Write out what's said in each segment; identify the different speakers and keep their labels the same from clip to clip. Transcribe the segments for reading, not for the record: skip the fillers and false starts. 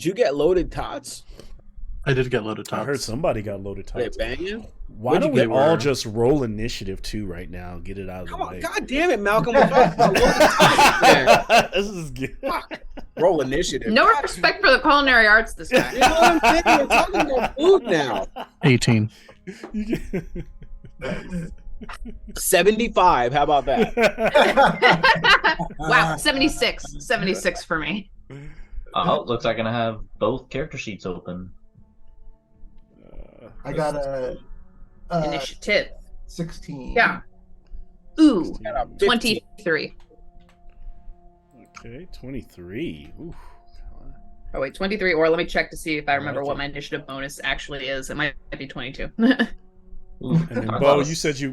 Speaker 1: you get loaded tots?
Speaker 2: I did get loaded
Speaker 3: I
Speaker 2: tots.
Speaker 3: heard somebody got loaded
Speaker 1: They
Speaker 3: tots.
Speaker 1: banging?
Speaker 3: Why
Speaker 1: What'd
Speaker 3: don't
Speaker 1: you
Speaker 3: we
Speaker 1: get,
Speaker 3: all
Speaker 1: Warren?
Speaker 3: just roll initiative 2 right now? Get it out of the
Speaker 1: Come on,
Speaker 3: way.
Speaker 1: God damn it, Malcolm. We're talking about loaded tots, man.
Speaker 3: This is good.
Speaker 1: Roll initiative.
Speaker 4: No
Speaker 1: God,
Speaker 4: respect for the culinary arts this guy.
Speaker 1: You know what I'm saying? We're talking about food now.
Speaker 2: 18.
Speaker 1: 75. How about that?
Speaker 4: Wow, 76. 76 for me.
Speaker 5: Oh, looks like I'm gonna have both character sheets open.
Speaker 6: I got a
Speaker 4: Initiative.
Speaker 6: 16.
Speaker 4: Yeah. Ooh,
Speaker 1: Got a 15.
Speaker 4: 23.
Speaker 3: Okay, 23. Ooh.
Speaker 4: Oh, wait, 23. Or let me check to see if I remember what my initiative bonus actually is. It might be 22.
Speaker 5: Ooh,
Speaker 3: And then
Speaker 5: talk
Speaker 3: Bo,
Speaker 5: about
Speaker 3: you said you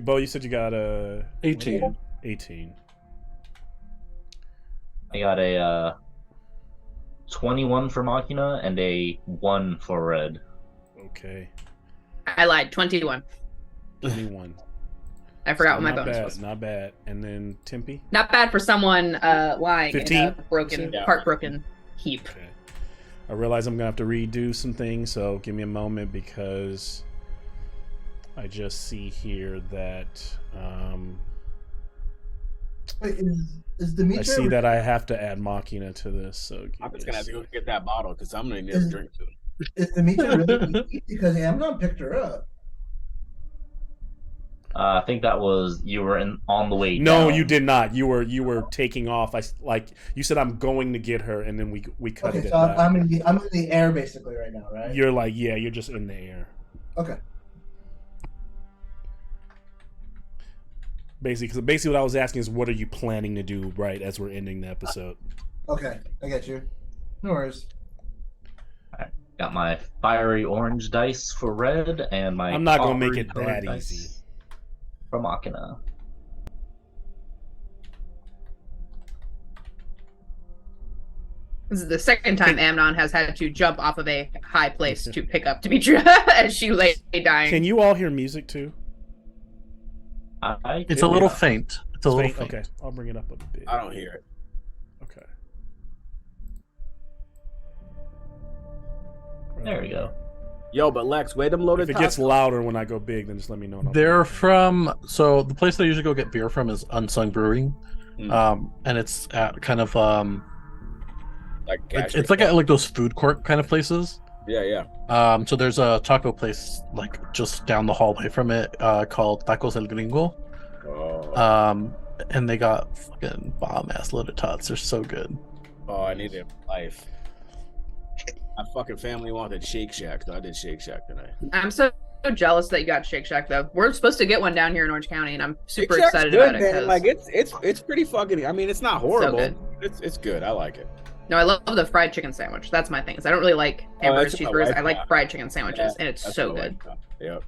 Speaker 3: got a
Speaker 2: 18.
Speaker 3: 18.
Speaker 5: I got a 21 for Machina and a 1 for Red.
Speaker 3: Okay.
Speaker 4: I lied. 21.
Speaker 3: 21.
Speaker 4: I forgot what my
Speaker 3: not
Speaker 4: bonus
Speaker 3: bad,
Speaker 4: was.
Speaker 3: Not bad. And then Timpy?
Speaker 4: Not bad for someone lying
Speaker 3: 15?
Speaker 4: in a broken,
Speaker 1: Yeah.
Speaker 4: heartbroken heap.
Speaker 3: Okay. I realize I'm going to have to redo some things, so give me a moment because I just see here that
Speaker 6: Wait, is
Speaker 3: I
Speaker 6: Demetra?
Speaker 3: see that I have to add Machina to this. So give
Speaker 1: I'm
Speaker 3: me
Speaker 1: just
Speaker 3: a
Speaker 1: gonna have to go
Speaker 3: sec.
Speaker 1: get that bottle because I'm gonna need a drink too.
Speaker 6: Is Demetra really weak? Because Amnon picked her up.
Speaker 5: I think that was you were on the way.
Speaker 3: No,
Speaker 5: down.
Speaker 3: you did not. You were taking off. Like you said, I'm going to get her, and then we cut
Speaker 6: Okay,
Speaker 3: it.
Speaker 6: so
Speaker 3: at that.
Speaker 6: I'm in the air basically right now, right?
Speaker 3: You're like, yeah, you're just in the air.
Speaker 6: Okay.
Speaker 3: Basically, what I was asking is, what are you planning to do right as we're ending the episode?
Speaker 6: Okay, I get you. No worries.
Speaker 5: Got my fiery orange dice for Red and my.
Speaker 3: I'm not gonna make
Speaker 5: coppery
Speaker 3: it
Speaker 5: colored
Speaker 3: that
Speaker 5: dice
Speaker 3: easy.
Speaker 5: for Machina.
Speaker 4: This is the second time Amnon has had to jump off of a high place to pick up Demetra as she lay dying.
Speaker 3: Can you all hear music too?
Speaker 2: It's a little faint. It's a little faint.
Speaker 3: Okay, I'll bring it up a bit.
Speaker 1: I don't hear it.
Speaker 3: Okay.
Speaker 5: There we go.
Speaker 1: Yo, but Lex, where them loaded
Speaker 3: If it gets
Speaker 1: tots?
Speaker 3: louder when I go big, then just let me know. and I'll
Speaker 2: They're
Speaker 3: bring it
Speaker 2: from the place that I usually go get beer from is Unsung Brewing, and it's at kind of
Speaker 1: Like
Speaker 2: it's like like those food court kind of places.
Speaker 1: yeah.
Speaker 2: So there's a taco place like just down the hallway from it called Tacos El Gringo.
Speaker 1: Oh,
Speaker 2: And they got fucking bomb ass loaded tots. They're so good.
Speaker 1: I need it in life. My fucking family wanted Shake Shack, so I did Shake Shack tonight.
Speaker 4: I'm so jealous that you got Shake Shack though. We're supposed to get one down here in Orange County, and I'm super
Speaker 1: Shake Shack's
Speaker 4: excited
Speaker 1: good,
Speaker 4: about it.
Speaker 1: man.
Speaker 4: 'Cause-
Speaker 1: Like it's pretty fucking. I mean, it's not horrible.
Speaker 4: good.
Speaker 1: It's good. I like it.
Speaker 4: No, I love the fried chicken sandwich. That's my thing. I don't really like hamburgers,
Speaker 1: that's what my
Speaker 4: cheeseburgers.
Speaker 1: wife
Speaker 4: I like
Speaker 1: got.
Speaker 4: fried chicken sandwiches,
Speaker 1: Yeah,
Speaker 4: and it's
Speaker 1: that's
Speaker 4: so
Speaker 1: what I
Speaker 4: good.
Speaker 1: like. Yep.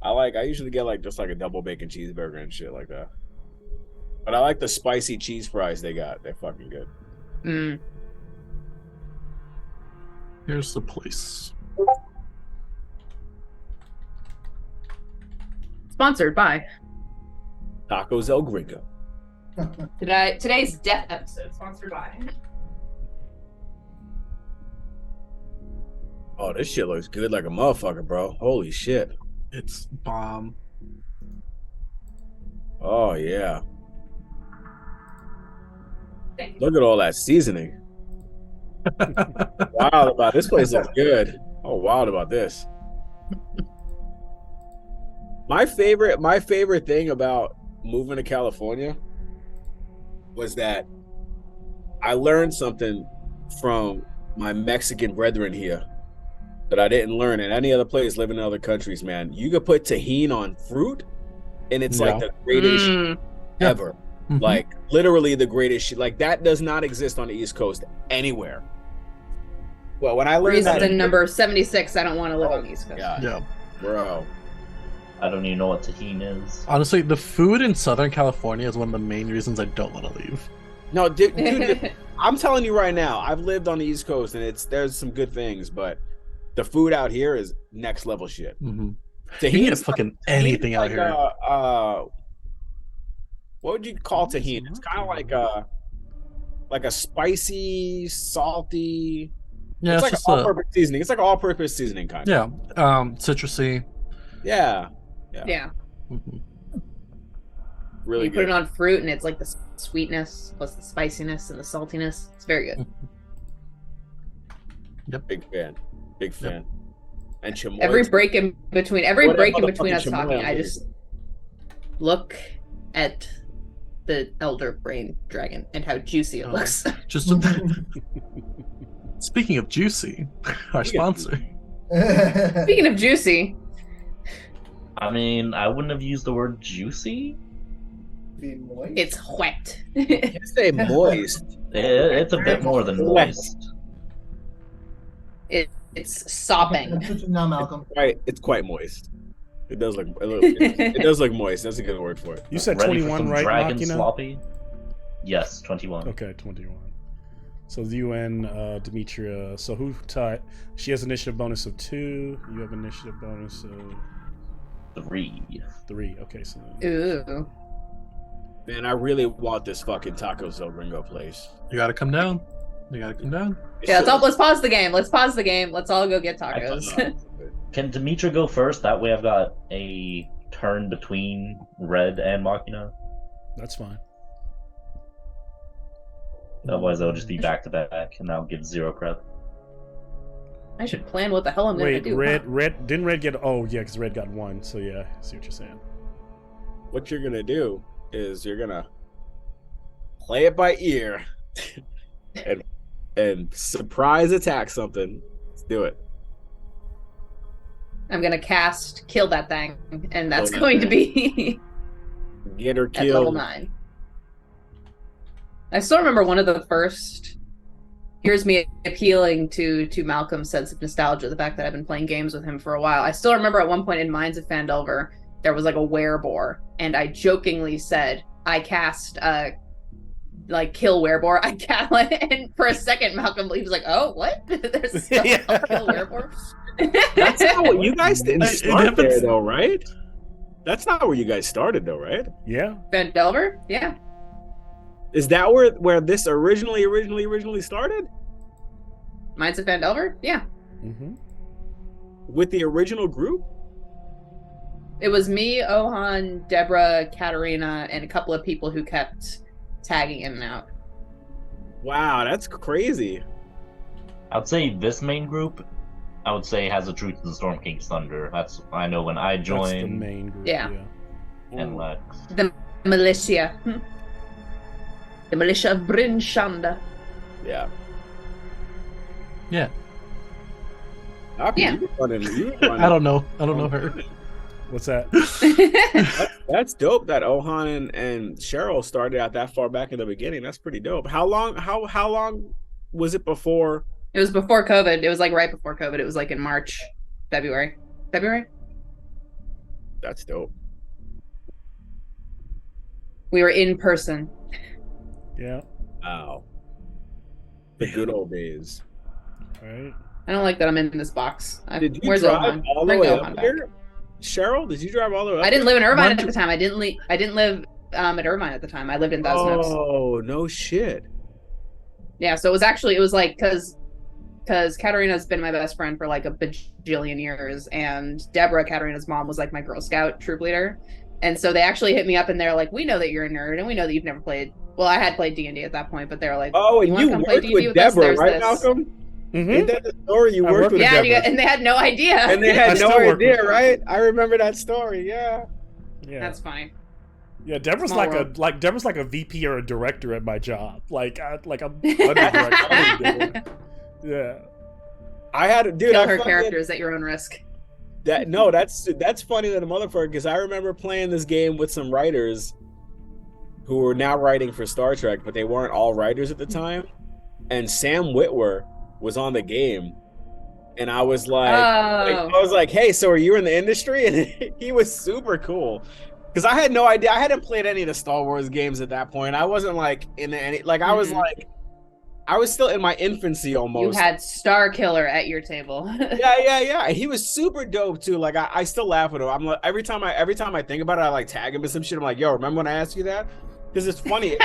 Speaker 1: I usually get like just like a double bacon cheeseburger and shit like that. But I like the spicy cheese fries they got. They're fucking good.
Speaker 4: Mm.
Speaker 2: Here's the place.
Speaker 4: Sponsored by
Speaker 1: Tacos El Gringo.
Speaker 4: today's death episode. Sponsored by.
Speaker 1: Oh, this shit looks good like a motherfucker, bro. Holy shit.
Speaker 2: It's bomb.
Speaker 1: Oh yeah. Look at all that seasoning. Wild about this place looks good. Oh, wild about this. My favorite thing about moving to California was that I learned something from my Mexican brethren here that I didn't learn in any other place living in other countries, man. You could put tahini on fruit and it's like the greatest shit ever.
Speaker 2: Mhm.
Speaker 1: Like literally the greatest shit. Like that does not exist on the East Coast anywhere. Well, when I learned that,
Speaker 4: Reason number 76. I don't want to live on the East Coast.
Speaker 1: yeah,
Speaker 2: Yeah.
Speaker 1: bro.
Speaker 5: I don't even know what tahini is.
Speaker 2: Honestly, the food in Southern California is one of the main reasons I don't want to leave.
Speaker 1: No, dude, I'm telling you right now, I've lived on the East Coast and there's some good things, but the food out here is next level shit.
Speaker 2: Mm-hmm.
Speaker 1: Tahini
Speaker 2: You can get
Speaker 1: is
Speaker 2: fucking anything out
Speaker 1: like
Speaker 2: here.
Speaker 1: What would you call tahini? It's kind of like a spicy, salty.
Speaker 2: Yeah,
Speaker 1: it's
Speaker 2: it's
Speaker 1: like
Speaker 2: just
Speaker 1: all-purpose seasoning. It's like all-purpose seasoning kind of.
Speaker 2: citrusy.
Speaker 1: Yeah.
Speaker 4: Yeah.
Speaker 2: Mhm.
Speaker 1: Really
Speaker 4: You
Speaker 1: good.
Speaker 4: put it on fruit, and it's like the sweetness plus the spiciness and the saltiness. It's very good.
Speaker 1: Big fan. Big fan. And chamoy.
Speaker 4: Every break in between
Speaker 1: What
Speaker 4: us
Speaker 1: motherfucking
Speaker 4: talking,
Speaker 1: chamoy
Speaker 4: I
Speaker 1: I'm
Speaker 4: just look at the elder brain dragon and how juicy it
Speaker 2: Oh.
Speaker 4: looks.
Speaker 2: Just speaking of juicy, our sponsor.
Speaker 4: Speaking of juicy,
Speaker 5: I mean, I wouldn't have used the word juicy.
Speaker 6: Be moist.
Speaker 4: it's wet.
Speaker 1: You say moist.
Speaker 5: It's a bit more than moist.
Speaker 4: It's sopping.
Speaker 6: Switch it now, Malcolm.
Speaker 1: Right. It's quite moist. It does look. It does look moist. That's a good word for it.
Speaker 3: You said
Speaker 5: Ready for
Speaker 3: 21,
Speaker 5: some
Speaker 3: right,
Speaker 5: dragon
Speaker 3: Makina?
Speaker 5: sloppy? Yes, 21.
Speaker 3: Okay, 21. So you and Demetria. So who tied? She has initiative bonus of 2. You have initiative bonus of
Speaker 5: 3.
Speaker 3: 3. Okay, so
Speaker 4: Ooh.
Speaker 1: Man, I really want this fucking Taco Cell Gringo place.
Speaker 2: You gotta come down. You gotta come down.
Speaker 4: Yeah, let's pause the game. Let's pause the game. Let's all go get tacos.
Speaker 5: Can Demetra go first? That way I've got a turn between Red and Machina.
Speaker 3: that's fine.
Speaker 5: Otherwise, I'll just be back to back, and I'll give 0 prep.
Speaker 4: I should plan what the hell I'm gonna
Speaker 3: Wait,
Speaker 4: do.
Speaker 3: Red didn't Red get? Oh yeah, because Red got 1. So yeah, I see what you're saying.
Speaker 1: What you're gonna do is you're gonna play it by ear and surprise attack something. Let's do it.
Speaker 4: I'm gonna cast kill that thing, and that's
Speaker 1: Kill that
Speaker 4: going to
Speaker 1: thing.
Speaker 4: be
Speaker 1: Get her
Speaker 4: at level
Speaker 1: killed.
Speaker 4: 9. I still remember one of the first. Here's me appealing to Malcolm's sense of nostalgia, the fact that I've been playing games with him for a while. I still remember at one point in Mines of Phandelver, there was like a werebore, and I jokingly said, I cast like kill werebore. I cast, and for a second Malcolm was like, oh, what? There's a spell called kill werebore.
Speaker 1: That's not what you guys didn't
Speaker 2: It
Speaker 1: start
Speaker 2: happens-
Speaker 1: there, though, right? That's not where you guys started, though, right?
Speaker 3: Yeah.
Speaker 4: Phandelver? Yeah.
Speaker 1: Is that where this originally started?
Speaker 4: Mines of Phandelver? Yeah.
Speaker 3: Mm-hmm.
Speaker 1: With the original group?
Speaker 4: It was me, Ohan, Deborah, Katarina, and a couple of people who kept tagging in and out.
Speaker 1: Wow, that's crazy.
Speaker 5: I'd say this main group, I would say, has a Truth in Storm King's Thunder. That's I know when I
Speaker 3: That's the
Speaker 5: joined
Speaker 3: main group.
Speaker 4: Yeah.
Speaker 5: and Lex.
Speaker 4: The militia. The militia of Bryn Shanda.
Speaker 1: Yeah.
Speaker 2: Yeah.
Speaker 1: Malcolm,
Speaker 4: Yeah.
Speaker 1: you were running.
Speaker 2: I don't know. I don't know her.
Speaker 3: What's that?
Speaker 1: That's dope that Ohan and Cheryl started out that far back in the beginning. That's pretty dope. How long was it before?
Speaker 4: It was before COVID. It was like right before COVID. It was like in March, February.
Speaker 1: That's dope.
Speaker 4: We were in person.
Speaker 3: Yeah.
Speaker 1: Wow. The good old days.
Speaker 3: All right.
Speaker 4: I don't like that I'm in this box.
Speaker 1: Did you
Speaker 4: Where's
Speaker 1: drive
Speaker 4: Ohan?
Speaker 1: all the
Speaker 4: Bring
Speaker 1: way
Speaker 4: Ohan
Speaker 1: up
Speaker 4: back.
Speaker 1: here? Cheryl, did you drive all the way up
Speaker 4: I didn't live in Irvine at
Speaker 2: Mind
Speaker 4: the time. I didn't live at Irvine at the time. I lived in Thousand Oaks.
Speaker 1: Oh, no shit.
Speaker 4: Yeah, so it was like because Katarina's been my best friend for like a bajillion years, and Deborah, Katarina's mom, was like my Girl Scout troop leader, and so they actually hit me up and they're like, "We know that you're a nerd, and we know that you've never played." Well, I had played D&D at that point, but they were like,
Speaker 1: Oh, and
Speaker 4: wanna
Speaker 1: you
Speaker 4: come play
Speaker 1: worked
Speaker 4: D&D
Speaker 1: with
Speaker 4: with us?
Speaker 1: Deborah,
Speaker 4: There's
Speaker 1: right,
Speaker 4: this."
Speaker 1: Malcolm?
Speaker 3: Mm-hmm.
Speaker 1: Ain't that the story? You
Speaker 3: I
Speaker 1: worked
Speaker 3: worked
Speaker 1: with
Speaker 3: with
Speaker 4: Yeah,
Speaker 1: Deborah.
Speaker 4: and they had no idea.
Speaker 1: And they
Speaker 3: I
Speaker 1: had no
Speaker 3: still work
Speaker 1: idea,
Speaker 3: with-
Speaker 1: right? I remember that story, yeah.
Speaker 3: Yeah.
Speaker 4: That's funny.
Speaker 3: Yeah, Deborah's
Speaker 4: Small
Speaker 3: Deborah's like a VP or a director at my job. Like I'm under director. Yeah.
Speaker 1: I had dude.
Speaker 4: Kill
Speaker 1: I
Speaker 4: her
Speaker 1: fucking-
Speaker 4: characters at your own risk.
Speaker 1: That's funny than a motherfucker because I remember playing this game with some writers who were now writing for Star Trek, but they weren't all writers at the time. And Sam Witwer was on the game, and I was like, "Hey, so are you in the industry?" And he was super cool because I had no idea. I hadn't played any of the Star Wars games at that point. I wasn't like in any like I was
Speaker 4: Mhm.
Speaker 1: like. I was still in my infancy almost.
Speaker 4: You had Star Killer at your table.
Speaker 1: Yeah. He was super dope too. Like I still laugh with him. I'm like every time I think about it, I like tag him and some shit. I'm like, yo, remember when I asked you that? Because it's funny.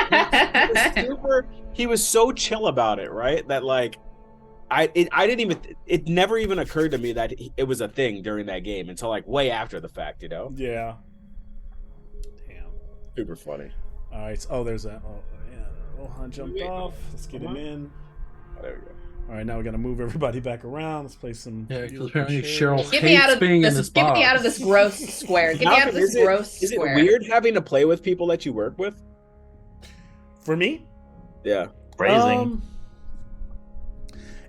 Speaker 1: He was so chill about it, right? That like I didn't even. It never even occurred to me that it was a thing during that game until like way after the fact. You know.
Speaker 3: Yeah. Damn.
Speaker 1: Super funny.
Speaker 3: All right. Oh, there's a. Oh, yeah. Rohan jumped off. Let's get him in.
Speaker 1: Oh, there we go.
Speaker 3: All right, now we got to move everybody back around. Let's play some.
Speaker 2: Yeah, because
Speaker 3: beautiful
Speaker 2: apparently
Speaker 3: chairs.
Speaker 2: Cheryl
Speaker 4: Get me out
Speaker 2: hates
Speaker 4: of
Speaker 2: being in
Speaker 4: this.
Speaker 2: this
Speaker 4: Get
Speaker 2: box.
Speaker 4: me out of this gross square. Get me out of this gross
Speaker 1: Is it
Speaker 4: square.
Speaker 1: weird having to play with people that you work with?
Speaker 3: For me,
Speaker 1: Yeah.
Speaker 5: Phrasing.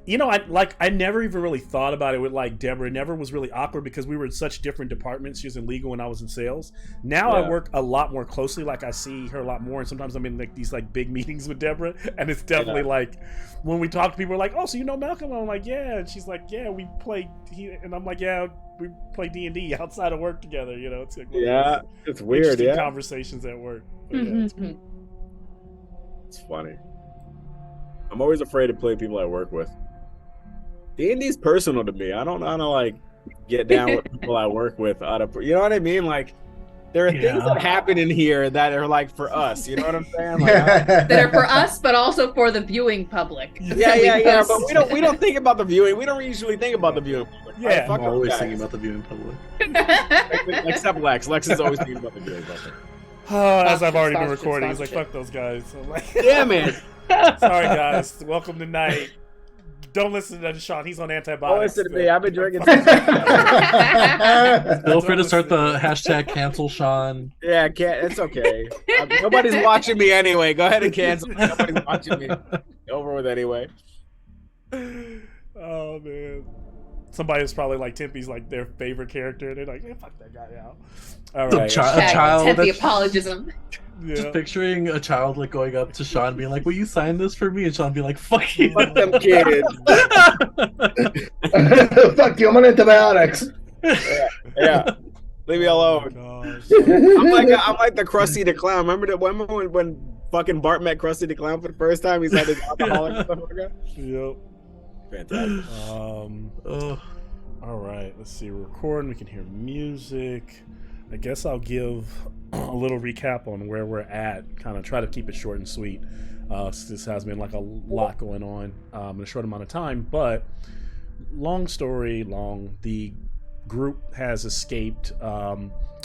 Speaker 3: You know, I never even really thought about it with like Deborah. It never was really awkward because we were in such different departments. She was in legal and I was in sales. Now
Speaker 1: Yeah.
Speaker 3: I work a lot more closely. Like I see her a lot more, and sometimes I'm in like these like big meetings with Deborah, and it's definitely like when we talk to people, we're like, "Oh, so you know Malcolm?" I'm like, "Yeah," and she's like, "Yeah, we play," and I'm like, "Yeah, we play D&D outside of work together." You know, it's like one of
Speaker 1: Yeah.
Speaker 3: those
Speaker 1: It's weird.
Speaker 3: interesting
Speaker 1: Yeah.
Speaker 3: conversations at work. But, yeah, it's
Speaker 4: Mhm.
Speaker 1: It's funny. I'm always afraid to play people I work with. D&D's personal to me. I don't know how to like get down with people I work with out of, you know what I mean? Like there are things
Speaker 2: Yeah.
Speaker 1: that happen in here that are like for us. You know what I'm saying? Like,
Speaker 4: That are for us, but also for the viewing public.
Speaker 1: yeah. But we don't think about the viewing. We don't usually think about the viewing. Like,
Speaker 3: Yeah.
Speaker 1: right, fuck
Speaker 2: I'm
Speaker 1: those
Speaker 2: always
Speaker 1: guys.
Speaker 2: thinking about the viewing public.
Speaker 1: Except Lex. Lex is always thinking about the viewing public.
Speaker 3: as I've already been
Speaker 4: Sponsorship,
Speaker 3: recording, he's like,
Speaker 4: sponsorship.
Speaker 3: "Fuck those guys." I'm like,
Speaker 1: Yeah, man.
Speaker 3: Sorry, guys. Welcome tonight. Don't listen to Sean. He's on antibiotics.
Speaker 1: Don't listen to me. I've been drinking.
Speaker 2: Feel free to start the hashtag cancel Sean.
Speaker 1: Yeah, can't. It's okay. Nobody's watching me anyway. Go ahead and cancel. Nobody's watching me. Over with anyway.
Speaker 3: Oh man. Somebody was probably like Tempe's like their favorite character. They're like, "Man, fuck that guy out." All
Speaker 2: The
Speaker 3: right.
Speaker 2: child
Speaker 4: Tempe
Speaker 2: that's-
Speaker 4: apologism.
Speaker 3: Yeah.
Speaker 2: Just picturing a child like going up to Sean being like, "Will you sign this for me?" And Sean be like, "Fuck you."
Speaker 1: Fuck them kids.
Speaker 6: Fuck you, I'm on antibiotics.
Speaker 1: Yeah. Leave me alone.
Speaker 3: Oh, gosh.
Speaker 1: I'm like the Krusty the Clown. Remember when fucking Bart met Krusty the Clown for the first time? He's like this alcoholic and stuff like that.
Speaker 3: Yep.
Speaker 1: Fantastic.
Speaker 2: Ugh.
Speaker 3: All right. Let's see. We're recording. We can hear music. I guess I'll give a little recap on where we're at. Kind of try to keep it short and sweet. This has been like a lot going on in a short amount of time. But long story long, the group has escaped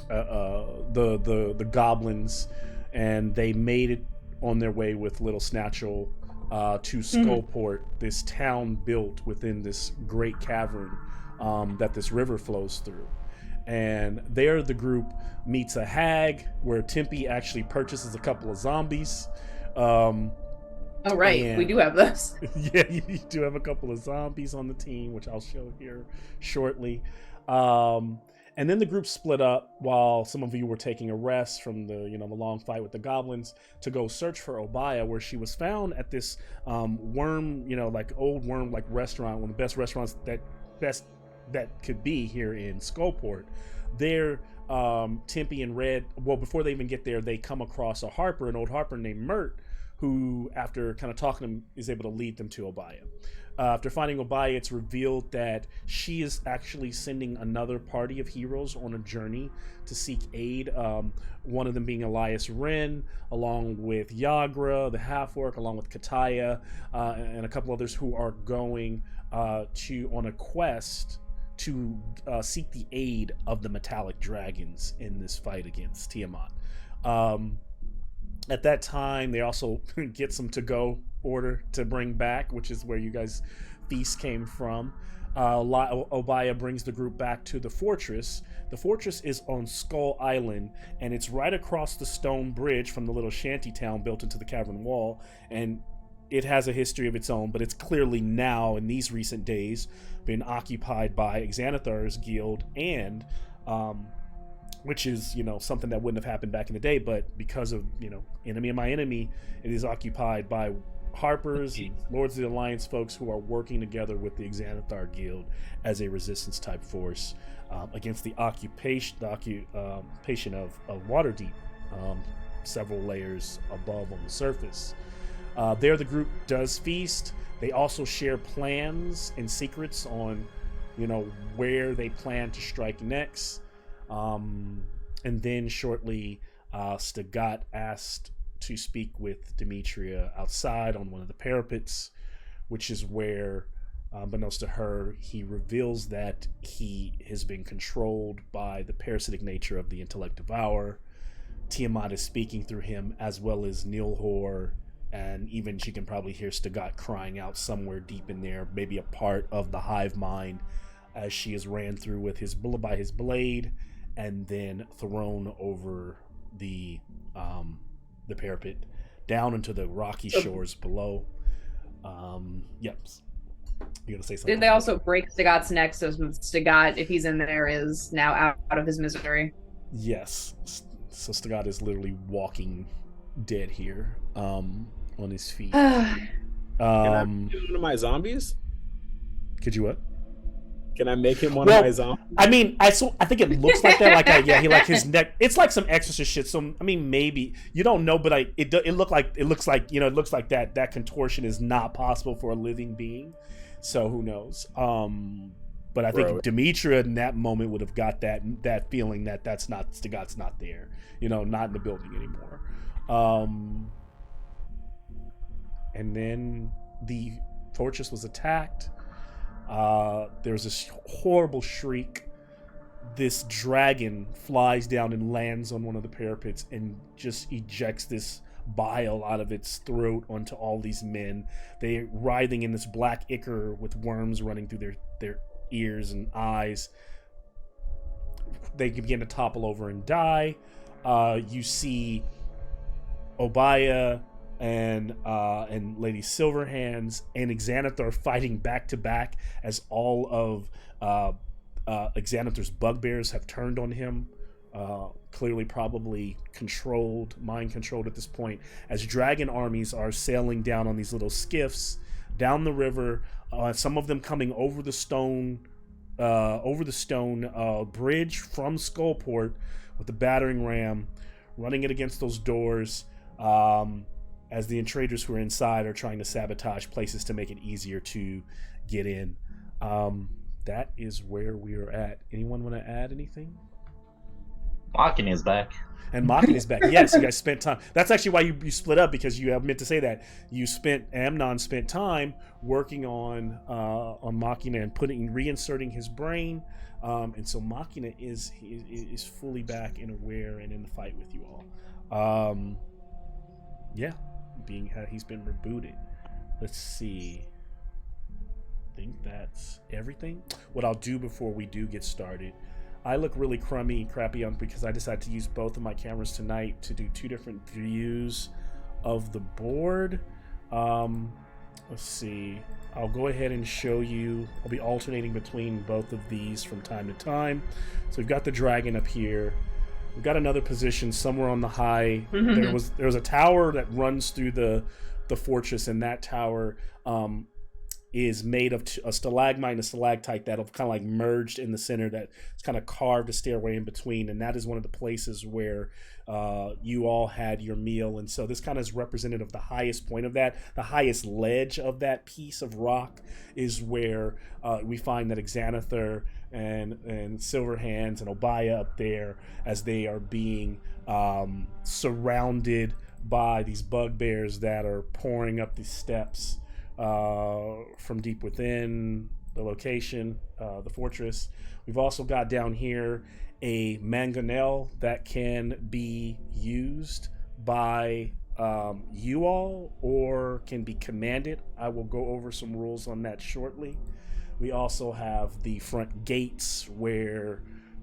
Speaker 3: the goblins, and they made it on their way with Little Snatchel to Skullport, this town built within this great cavern that this river flows through. And there the group meets a hag where Tempe actually purchases a couple of zombies.
Speaker 4: Oh, right.
Speaker 3: And-
Speaker 4: We do have those.
Speaker 3: Yeah, you do have a couple of zombies on the team, which I'll show here shortly. And then the group split up while some of you were taking a rest from the long fight with the goblins to go search for Obaya, where she was found at this worm, old worm restaurant, one of the best restaurants that could be here in Skullport. There, Tempe and Red, before they even get there, they come across an old Harper named Mert, who, after kind of talking to him, is able to lead them to Obaya. After finding Obaya, it's revealed that she is actually sending another party of heroes on a journey to seek aid. One of them being Elias Wren, along with Yagra, the half-orc, along with Kataya, and a couple others who are going on a quest to seek the aid of the metallic dragons in this fight against Tiamat. At that time, they also get some to-go order to bring back, which is where you guys' feast came from. Obaya brings the group back to the fortress. The fortress is on Skull Island, and it's right across the stone bridge from the little shanty town built into the cavern wall. And it has a history of its own, but it's clearly now, in these recent days, been occupied by Xanathar's guild, and which is, something that wouldn't have happened back in the day, but because of, enemy of my enemy, it is occupied by Harpers and Lords of the Alliance folks who are working together with the Xanathar Guild as a resistance type force against the occupation of Waterdeep, several layers above on the surface. There the group does feast. They also share plans and secrets on, where they plan to strike next. And then shortly, Stagat asked to speak with Demetria outside on one of the parapets, which is where Unbeknownst to her, he reveals that he has been controlled by the parasitic nature of the Intellect Devourer. Tiamat is speaking through him, as well as Nilhor, and even she can probably hear Stugat crying out somewhere deep in there, maybe a part of the hive mind, as she is ran through with by his blade, and then thrown over the parapet down into the rocky shores below. Yep. You gonna say something?
Speaker 4: Did they also break Stugat's neck so Stugat, if he's in there, is now out of his misery?
Speaker 3: Yes. So Stugat is literally walking dead here, on his feet.
Speaker 1: Can I make him one of my zombies?
Speaker 3: Could you what?
Speaker 1: Can I make him one of my zombies?
Speaker 3: I mean, I think it looks like that. He like his neck. It's like some Exorcist shit. So I mean, maybe you don't know, but it looks like that contortion is not possible for a living being. So who knows? But I think Demetria in that moment would have got that feeling that's not Stugat's not there, not in the building anymore. And then the fortress was attacked. There's this horrible shriek. This dragon flies down and lands on one of the parapets and just ejects this bile out of its throat onto all these men. They're writhing in this black ichor with worms running through their ears and eyes. They begin to topple over and die. You see Obaya and Lady Silverhands and Xanathar fighting back to back as all of Xanathar's bugbears have turned on him. Clearly probably mind controlled at this point, as dragon armies are sailing down on these little skiffs down the river, some of them coming over the stone bridge from Skullport with the battering ram, running it against those doors, as the Intraders who are inside are trying to sabotage places to make it easier to get in. That is where we are at. Anyone want to add anything?
Speaker 5: Machina is back.
Speaker 3: And Machina is back. Yes, you guys spent time. That's actually why you split up, because you have meant to say that. Amnon spent time working on Machina and reinserting his brain. And so Machina is fully back and aware and in the fight with you all. He's been rebooted. Let's see. I think that's everything. What I'll do before we do get started, I look really crappy because I decided to use both of my cameras tonight to do two different views of the board. Let's see. I'll go ahead and show you. I'll be alternating between both of these from time to time. So we've got the dragon up here. We've got another position somewhere on the high. There was a tower that runs through the fortress, and that tower is made of a stalagmite and a stalactite that have kind of like merged in the center, that's kind of carved a stairway in between, and that is one of the places where you all had your meal. And so this kind of is representative of the highest point of that. The highest ledge of that piece of rock is where we find that Xanathar and Silverhands and Obaya up there, as they are being surrounded by these bugbears that are pouring up these steps from deep within the location, the fortress. We've also got down here a mangonel that can be used by you all, or can be commanded. I will go over some rules on that shortly. We also have the front gates where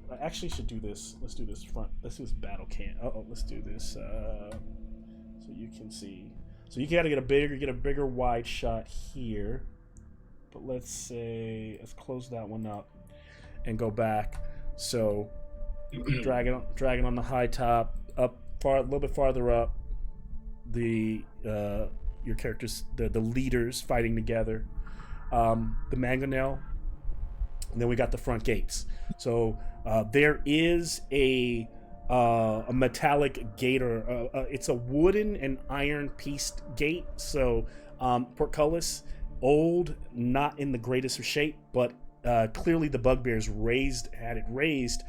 Speaker 3: I actually should do this. Let's do this let's do this battle can. Let's do this so you can see. So you gotta get a bigger wide shot here. But let's close that one up and go back. So dragon on the high top, a little bit farther up. Your characters, the leaders fighting together. The mangonel, and then we got the front gates. So there is a metallic gate, or it's a wooden and iron pieced gate. So portcullis, old, not in the greatest of shape, but clearly the bugbears had it raised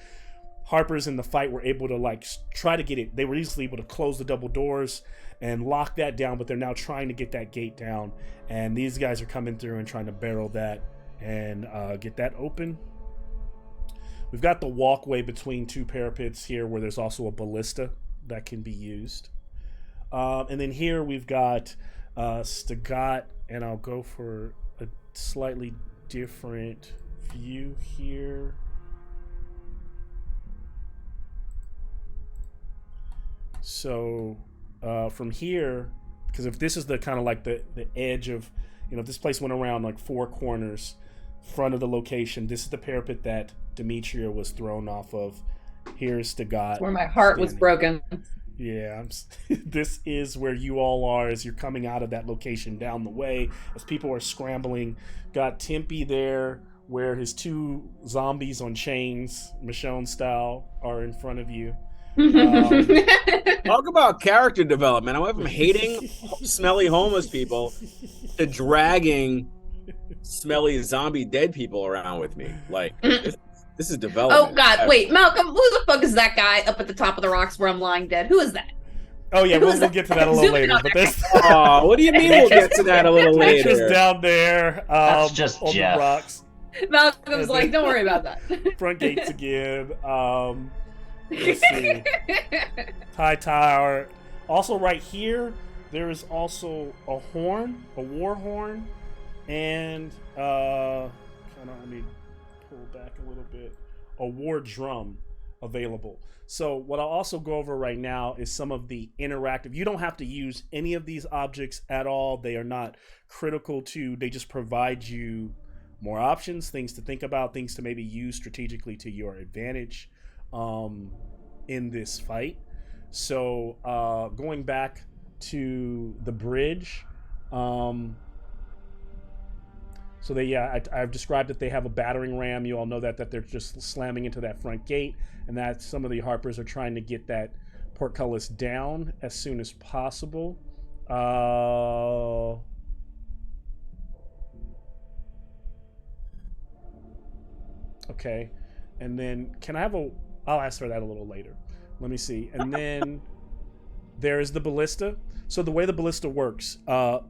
Speaker 3: Harpers in the fight were able to like try to get it. They were easily able to close the double doors and lock that down, but they're now trying to get that gate down. And these guys are coming through and trying to barrel that and get that open. We've got the walkway between two parapets here where there's also a ballista that can be used. And then here we've got Stugat, and I'll go for a slightly different view here. So from here, because if this is the kind of like the edge of, you know, if this place went around like four corners, front of the location, this is the parapet that Demetria was thrown off of. Here's Stugat.
Speaker 4: Where my heart was broken.
Speaker 3: Yeah, this is where you all are as you're coming out of that location down the way, as people are scrambling. Got Tempe there, where his two zombies on chains, Michonne style, are in front of you.
Speaker 1: Talk about character development. I went from hating smelly homeless people to dragging smelly zombie dead people around with me. Like, this is development.
Speaker 4: Oh God! Wait, Malcolm, who the fuck is that guy up at the top of the rocks where I'm lying dead? Who is that?
Speaker 3: Oh yeah, we'll get to that a little later. But there's
Speaker 1: oh, what do you mean we'll get to that a little later?
Speaker 3: Just down there,
Speaker 5: That's just
Speaker 3: on
Speaker 5: Jeff.
Speaker 3: the rocks.
Speaker 4: Malcolm's like, don't worry about that.
Speaker 3: Front gates again. Let's see. High tower. Also, right here, there is also a horn, a war horn, and let me pull back a little bit. A war drum available. So what I'll also go over right now is some of the interactive. You don't have to use any of these objects at all. They are not critical to. They just provide you more options, things to think about, things to maybe use strategically to your advantage in this fight. So going back to the bridge, so I've described that they have a battering ram. You all know that they're just slamming into that front gate, and that some of the Harpers are trying to get that portcullis down as soon as possible. Okay, and then can I have I'll ask for that a little later. Let me see. And then there is the ballista. So the way the ballista works,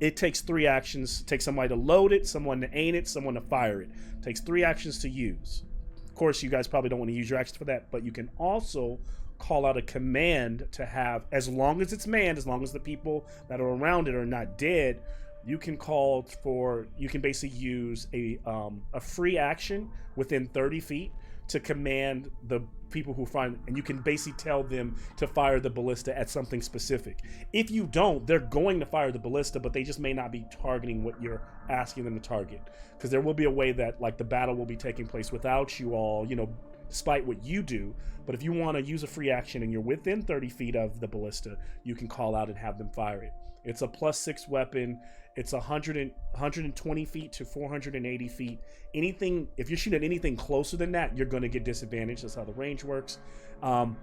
Speaker 3: it takes 3 actions. It takes somebody to load it, someone to aim it, someone to fire it. It takes 3 actions to use. Of course, you guys probably don't want to use your actions for that, but you can also call out a command to have, as long as it's manned, as long as the people that are around it are not dead, you can basically use a free action within 30 feet to command the people who find, and you can basically tell them to fire the ballista at something specific. If you don't, they're going to fire the ballista, but they just may not be targeting what you're asking them to target, because there will be a way that like the battle will be taking place without you all, you know, despite what you do. But if you want to use a free action and you're within 30 feet of the ballista, you can call out and have them fire it. It's a +6 weapon. It's 120 feet to 480 feet. Anything, if you're shooting at anything closer than that, you're going to get disadvantaged. That's how the range works. And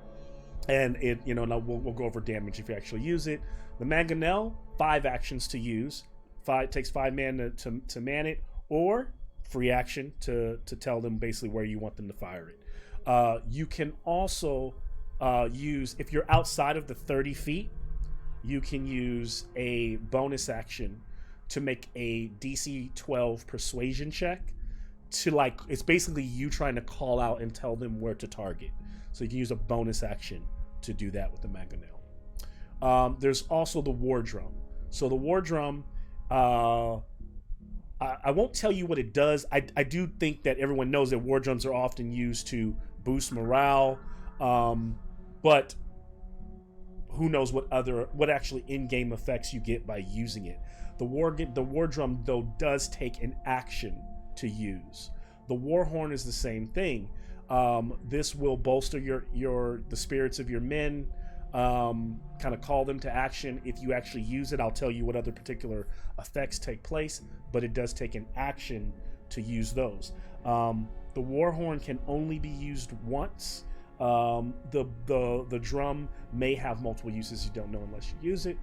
Speaker 3: it, you know, we'll go over damage if you actually use it. The mangonel, 5 actions to use. Takes 5 mana to man it, or free action to tell them basically where you want them to fire it. You can also use, if you're outside of the 30 feet, you can use a bonus action to make a DC 12 persuasion check to, like, it's basically you trying to call out and tell them where to target. So you can use a bonus action to do that with the mangonel. There's also the war drum. So the war drum, I won't tell you what it does. I do think that everyone knows that war drums are often used to boost morale, but who knows what actually in-game effects you get by using it. The war drum, though, does take an action to use. The war horn is the same thing. This will bolster the spirits of your men, kind of call them to action. If you actually use it, I'll tell you what other particular effects take place, but it does take an action to use those. The war horn can only be used once. The drum may have multiple uses. You don't know unless you use it.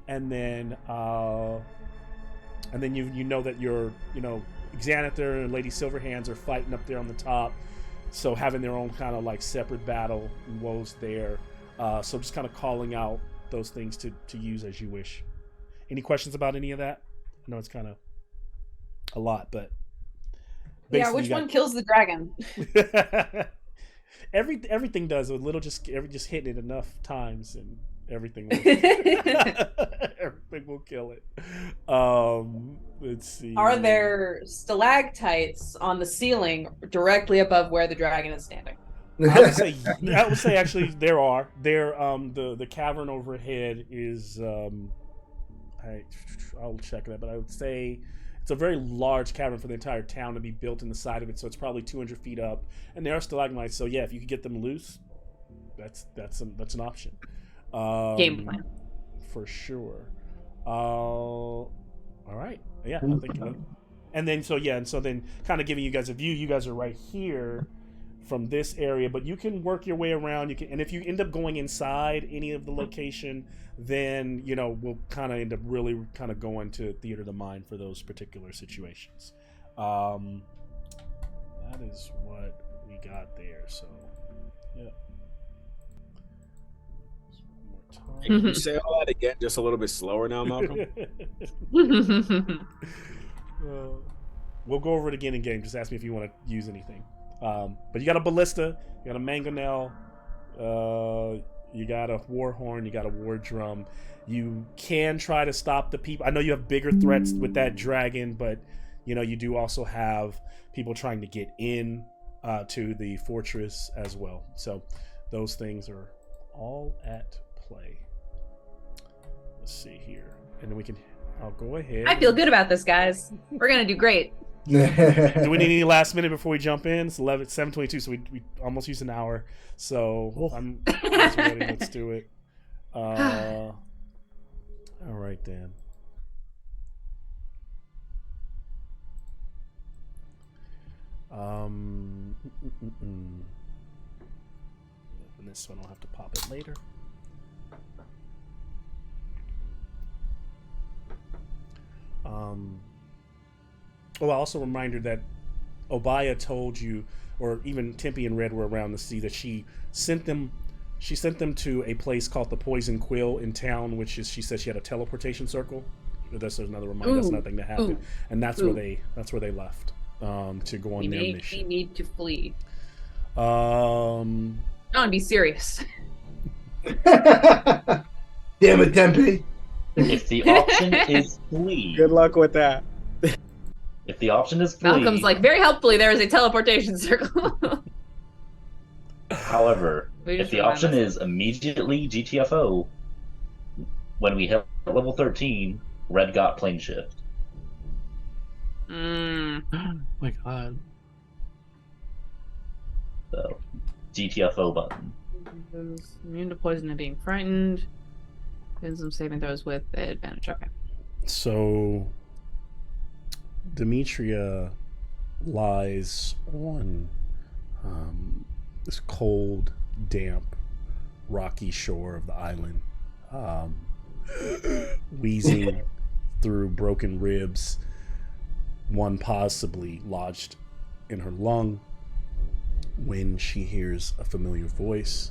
Speaker 3: And then you know that Xanathar and Lady Silverhands are fighting up there on the top. So having their own kind of like separate battle woes there. So just kind of calling out those things to use as you wish. Any questions about any of that? I know it's kind of a lot, but
Speaker 4: Yeah, which one kills the dragon?
Speaker 3: everything does a little, just hitting it enough times and everything will, everything will kill it. Let's see.
Speaker 4: Are there stalactites on the ceiling directly above where the dragon is standing?
Speaker 3: I would say actually there are. The cavern overhead is I'll check that, but I would say it's a very large cavern for the entire town to be built in the side of it, so it's probably 200 feet up, and there are stalagmites. So yeah, if you could get them loose, that's an option.
Speaker 4: Game plan
Speaker 3: for sure. All right, yeah, I think. And then then kind of giving you guys a view. You guys are right here from this area, but you can work your way around. You can, and if you end up going inside any of the location, then we'll kind of end up really kind of going to Theater of the Mind for those particular situations. That is what we got there. So, yeah.
Speaker 1: Can you say all that again, just a little bit slower now, Malcolm?
Speaker 3: We'll go over it again in game. Just ask me if you want to use anything. But you got a ballista, you got a mangonel, you got a war horn, you got a war drum. You can try to stop the people. I know you have bigger threats with that dragon, but you do also have people trying to get in to the fortress as well. So those things are all at play. Let's see here, and then I'll go ahead.
Speaker 4: I feel good about this, guys. We're gonna do great.
Speaker 3: Do we need any last minute before we jump in? It's 7:22, so we almost used an hour. So I'm ready. Let's do it. All right, then. Open this so I don't have to pop it later. Well, also a reminder that Obaya told you, or even Tempe and Red were around to see that she sent them to a place called the Poison Quill in town, which is, she said she had a teleportation circle. That's another reminder. That's nothing to happen, and that's where they left to go on their mission.
Speaker 4: We need to flee.
Speaker 3: I'm
Speaker 4: gonna be serious.
Speaker 6: Damn it, Tempe.
Speaker 5: If the option is flee,
Speaker 1: Good luck with that.
Speaker 5: if the option is flee,
Speaker 4: Malcolm's like, very helpfully, there is a teleportation circle.
Speaker 5: however, if the option is immediately GTFO, when we hit level 13, Red got plane shift.
Speaker 2: Oh my god.
Speaker 5: So, GTFO button.
Speaker 4: Immune to poison and being frightened. Doing some saving throws with advantage. Okay.
Speaker 3: So, Demetria lies on this cold, damp, rocky shore of the island, wheezing through broken ribs, one possibly lodged in her lung, when she hears a familiar voice.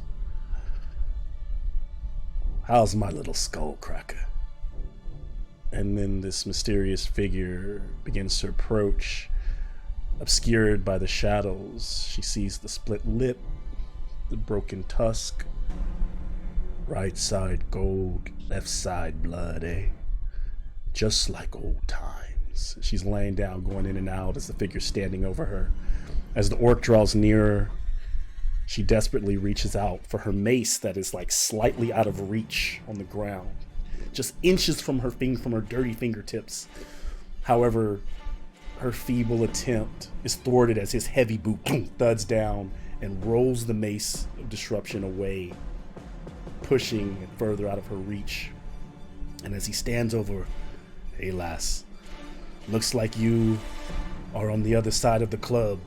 Speaker 3: "How's my little skull cracker?" And then this mysterious figure begins to approach. Obscured by the shadows, she sees the split lip, the broken tusk. Right side gold, left side blood, eh? Just like old times. She's laying down, going in and out as the figure's standing over her. As the orc draws nearer, she desperately reaches out for her mace that is like slightly out of reach on the ground, just inches from her dirty fingertips. However, her feeble attempt is thwarted as his heavy boot thuds down and rolls the mace of disruption away, pushing it further out of her reach. And as he stands over, "Hey lass, looks like you are on the other side of the club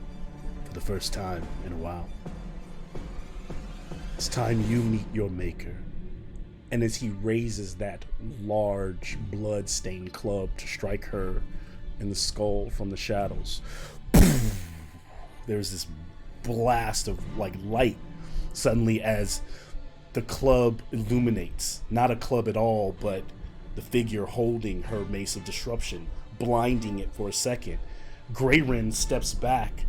Speaker 3: for the first time in a while. It's time you meet your maker." And as he raises that large, blood-stained club to strike her in the skull from the shadows, there's this blast of like light suddenly as the club illuminates. Not a club at all, but the figure holding her Mace of Disruption, blinding it for a second. Grayrin steps back,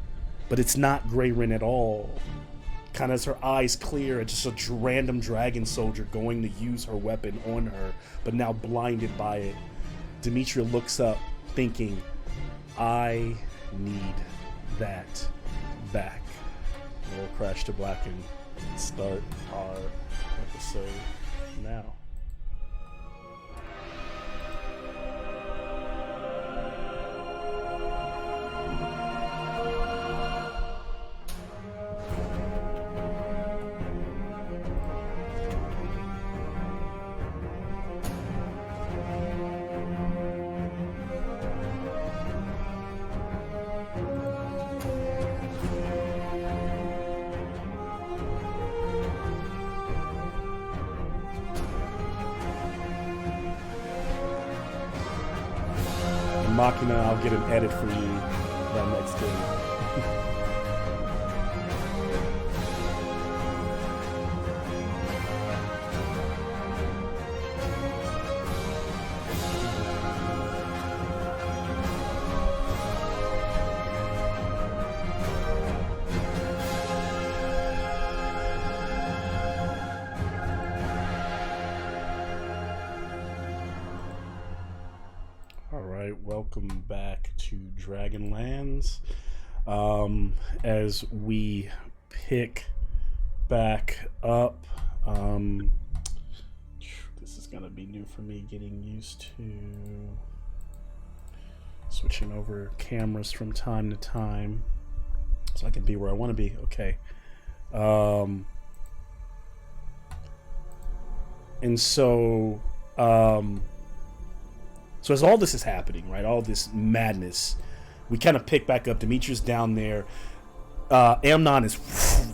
Speaker 3: but it's not Grayrin at all. Kind of as her eyes clear at just a random dragon soldier going to use her weapon on her, but now blinded by it. Demetria looks up, thinking, I need that back. We'll crash to black and start our episode now. Machina, I'll get an edit for you that next game. Welcome back to Dragonlands. As we pick back up, this is gonna be new for me, getting used to switching over cameras from time to time so I can be where I want to be. Okay. And so as all this is happening, right, all this madness, we kind of pick back up. Demetrius down there. Amnon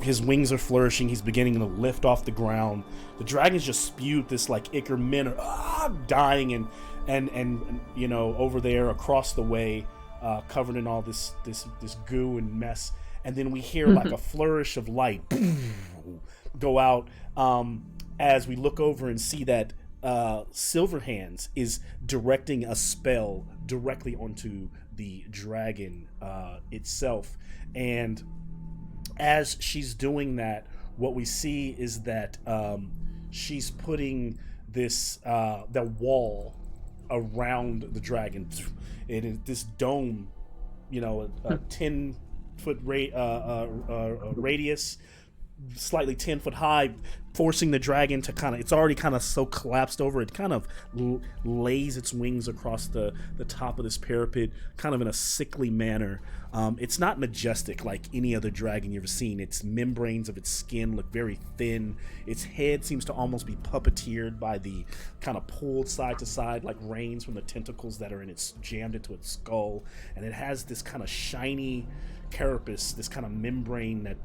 Speaker 3: his wings are flourishing. He's beginning to lift off the ground. The dragons just spewed this like ichor. Men are dying, and you know, over there across the way, covered in all this goo and mess. And then we hear like a flourish of light go out as we look over and see that Silverhands is directing a spell directly onto the dragon itself. And as she's doing that, what we see is that she's putting this the wall around the dragon. It is this dome, you know, a 10-foot radius, slightly 10-foot high, forcing the dragon to kind of, it's already kind of so collapsed over, it kind of lays its wings across the top of this parapet, kind of in a sickly manner. It's not majestic like any other dragon you've ever seen. Its membranes of its skin look very thin. Its head seems to almost be puppeteered by the kind of pulled side to side like reins from the tentacles that are jammed into its skull. And it has this kind of shiny carapace, this kind of membrane, that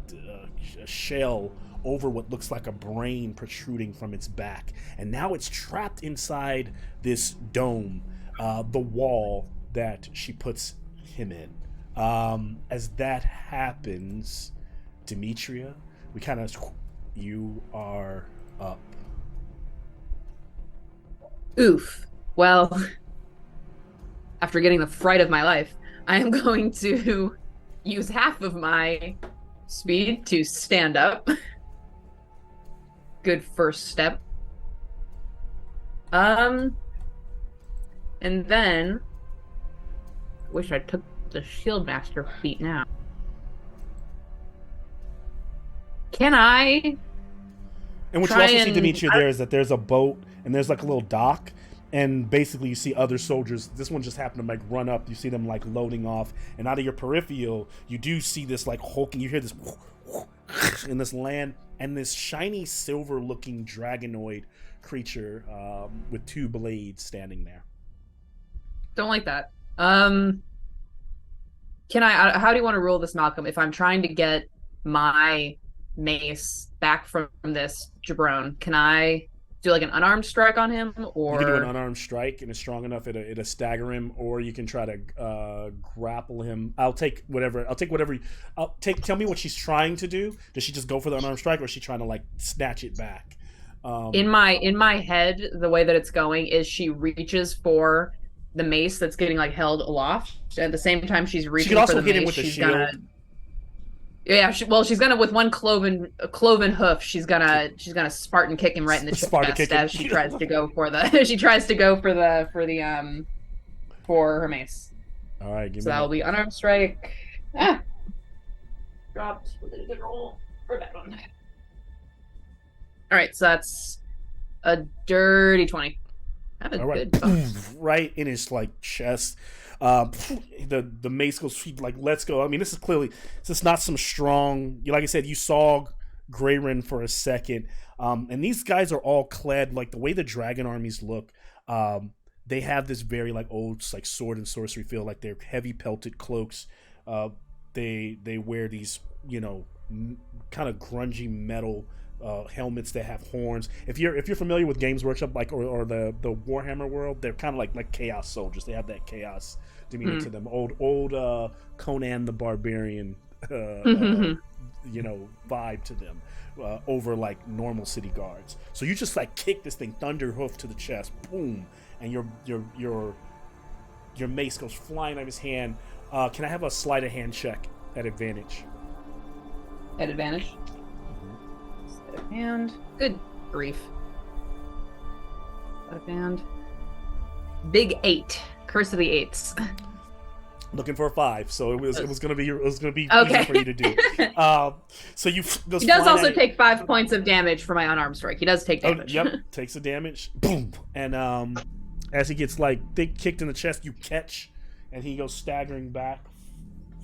Speaker 3: shell over what looks like a brain protruding from its back. And now it's trapped inside this dome, the wall that she puts him in. As that happens, Demetria, we kind of, you are up.
Speaker 4: Oof. Well, after getting the fright of my life, I am going to use half of my speed to stand up. Good first step. And then wish I took the Shieldmaster feat now. Can I?
Speaker 3: And what you also see, Demetria, there is that there's a boat and there's like a little dock, and basically you see other soldiers. This one just happened to like run up. You see them like loading off, and out of your peripheral, you do see this like hulking. You hear this in this land, and this shiny silver-looking dragonoid creature with two blades standing there.
Speaker 4: Don't like that. Can I? How do you want to rule this, Malcolm? If I'm trying to get my mace back from this jabron, can I do like an unarmed strike on him, or
Speaker 3: You can do an unarmed strike, and it's strong enough it'll stagger him, or you can try to grapple him. I'll take whatever. Tell me what she's trying to do. Does she just go for the unarmed strike, or is she trying to like snatch it back?
Speaker 4: In my head, the way that it's going is she reaches for the mace that's getting like held aloft. At the same time, she's reaching
Speaker 3: could also
Speaker 4: for the
Speaker 3: hit him
Speaker 4: mace.
Speaker 3: with a
Speaker 4: She's
Speaker 3: shield.
Speaker 4: gonna. Yeah, she's gonna with one cloven hoof. She's gonna Spartan kick him right in the
Speaker 3: Spartan
Speaker 4: chest
Speaker 3: kick him.
Speaker 4: as she tries to go for her mace.
Speaker 3: All right, give
Speaker 4: So
Speaker 3: me
Speaker 4: that'll be unarmed strike. Ah, dropped with a good roll for a bad one. All right, so that's a dirty 20. That was
Speaker 3: all right,
Speaker 4: good.
Speaker 3: boom, right in his like chest. The mace goes, he like lets go. I mean, this is not some strong. Like I said, you saw Grayrin for a second, and these guys are all clad like the way the dragon armies look. They have this very like old like sword and sorcery feel. Like they're heavy pelted cloaks. They wear these kind of grungy metal helmets that have horns. If you're familiar with Games Workshop, like or the Warhammer world, they're kind of like chaos soldiers. They have that chaos demeanor to them. Old Conan the Barbarian, vibe to them over like normal city guards. So you just like kick this thing thunder hoof to the chest, boom, and your mace goes flying out of his hand. Can I have a sleight of hand check at advantage?
Speaker 4: At advantage. Sleight of hand. Good grief. Sleight of hand. Big 8. Curse of the 8s.
Speaker 3: Looking for a 5, so it was gonna be
Speaker 4: Okay.
Speaker 3: easy for you to do. So you goes
Speaker 4: He does
Speaker 3: flying
Speaker 4: also
Speaker 3: at-
Speaker 4: take 5 points of damage for my unarmed strike. He does take damage.
Speaker 3: Yep, takes the damage. Boom, and as he gets like kicked in the chest, you catch, and he goes staggering back,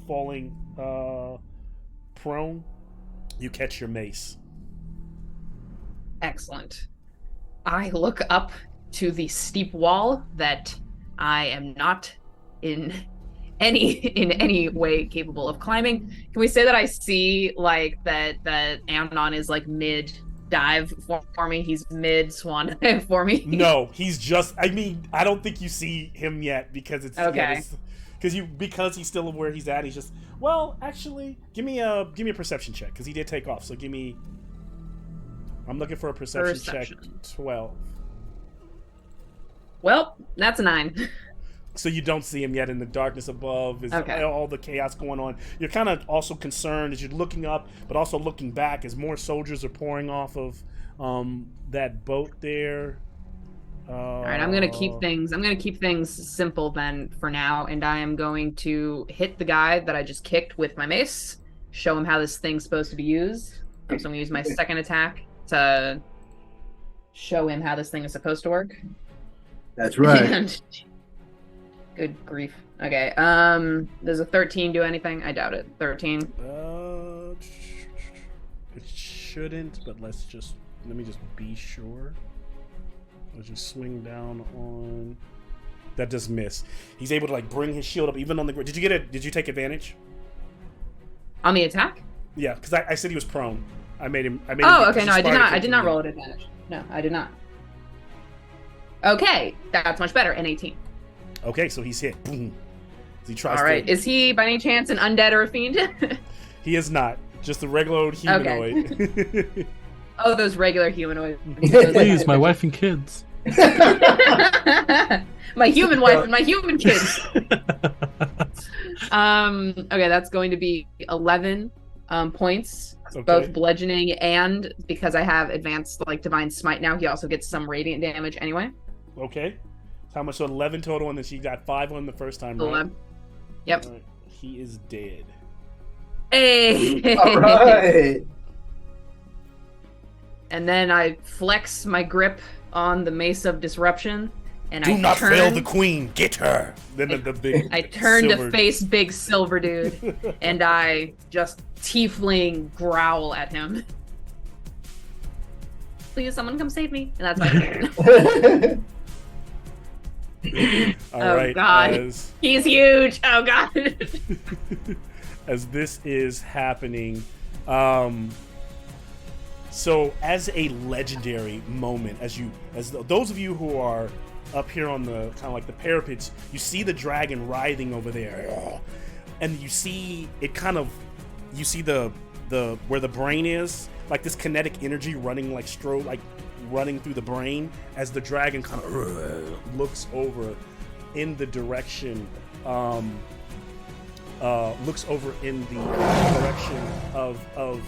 Speaker 3: falling prone. You catch your mace.
Speaker 4: Excellent. I look up to the steep wall that I am not in any way capable of climbing. Can we say that I see like that Amnon is like mid dive for me? He's mid swan dive for me.
Speaker 3: No, he's just. I mean, I don't think you see him yet because it's
Speaker 4: Okay.
Speaker 3: because he's still where he's at. He's just. Well, actually, give me a perception check because he did take off. So give me. I'm looking for a perception check. 12.
Speaker 4: Well, that's a 9.
Speaker 3: So you don't see him yet in the darkness above. Is
Speaker 4: Okay.
Speaker 3: all the chaos going on. You're kind of also concerned as you're looking up, but also looking back as more soldiers are pouring off of that boat there.
Speaker 4: All right, I'm gonna keep things simple then for now, and I am going to hit the guy that I just kicked with my mace. Show him how this thing's supposed to be used. So I'm gonna use my second attack to show him how this thing is supposed to work.
Speaker 6: That's right.
Speaker 4: And good grief. Okay. Does a 13 do anything? I doubt it. 13.
Speaker 3: It shouldn't, but let me just be sure. Let's just swing down on. That does miss. He's able to like bring his shield up even on the ground. Did you take advantage?
Speaker 4: On the attack?
Speaker 3: Yeah, because I said he was prone. I made him.
Speaker 4: Oh, okay. No, I did not. I did not roll at advantage. No, I did not. Okay, that's much better. An 18.
Speaker 3: Okay, so he's hit. Boom. He tries.
Speaker 4: All right. Is he by any chance an undead or a fiend?
Speaker 3: He is not. Just a regular old humanoid.
Speaker 4: Oh, those regular humanoids.
Speaker 2: Please, my wife and kids.
Speaker 4: My human wife and my human kids. Okay, that's going to be 11 points,
Speaker 3: Okay.
Speaker 4: both bludgeoning and because I have advanced like divine smite now, he also gets some radiant damage anyway.
Speaker 3: Okay. So how much? So 11 total, and then she got 5 on the first time, right?
Speaker 4: 11. Yep.
Speaker 3: All right. He is dead.
Speaker 4: Hey.
Speaker 6: All right.
Speaker 4: And then I flex my grip on the Mace of Disruption, and
Speaker 3: Do
Speaker 4: I
Speaker 3: not
Speaker 4: turn.
Speaker 3: fail the queen. Get her. Then the big.
Speaker 4: I turn
Speaker 3: silver-
Speaker 4: to face big silver dude, and I just tiefling growl at him. Please, someone come save me. And that's my turn.
Speaker 3: All
Speaker 4: Oh,
Speaker 3: right.
Speaker 4: God. He's huge. Oh god.
Speaker 3: As this is happening, So, as a legendary moment, those of you who are up here on the kind of like the parapets, you see the dragon writhing over there, and you see it kind of, you see the where the brain is, like this kinetic energy running like running through the brain as the dragon kind of looks over in the direction, of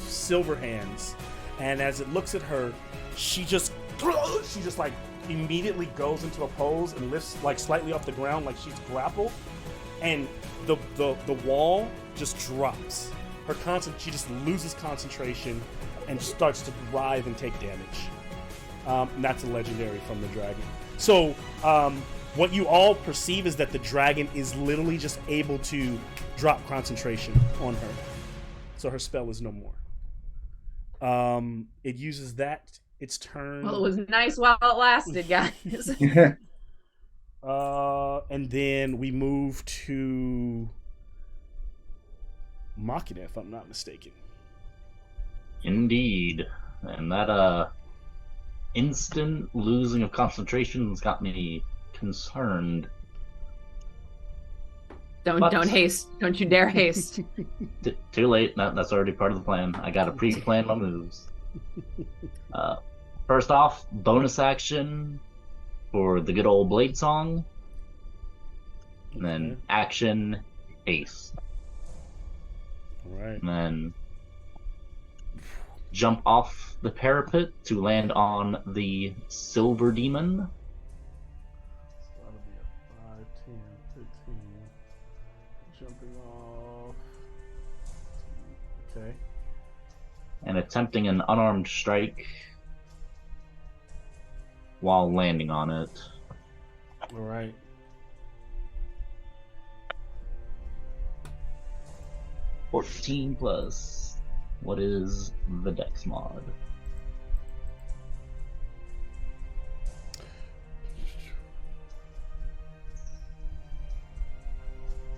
Speaker 3: Silverhands. And as it looks at her, she just like immediately goes into a pose and lifts like slightly off the ground, like she's grappled, and the wall just drops. She just loses concentration and starts to writhe and take damage. And that's a legendary from the dragon. So what you all perceive is that the dragon is literally just able to drop concentration on her, so her spell is no more. It uses that its turn.
Speaker 4: Well, it was nice while it lasted, guys.
Speaker 3: And then we move to Machina, if I'm not mistaken.
Speaker 5: Indeed. And that instant losing of concentration has got me concerned.
Speaker 4: Don't haste. Don't you dare haste.
Speaker 5: Too late. That's already part of the plan. I gotta pre-plan my moves. First off, bonus action for the good old Blade Song. And then action, haste.
Speaker 3: Alright.
Speaker 5: And then jump off the parapet to land on the Silver Demon.
Speaker 3: That'll be a 5, 10, 15. Jumping off. Okay.
Speaker 5: And attempting an unarmed strike while landing on it.
Speaker 3: Alright.
Speaker 5: $14 plus. What is the Dex mod?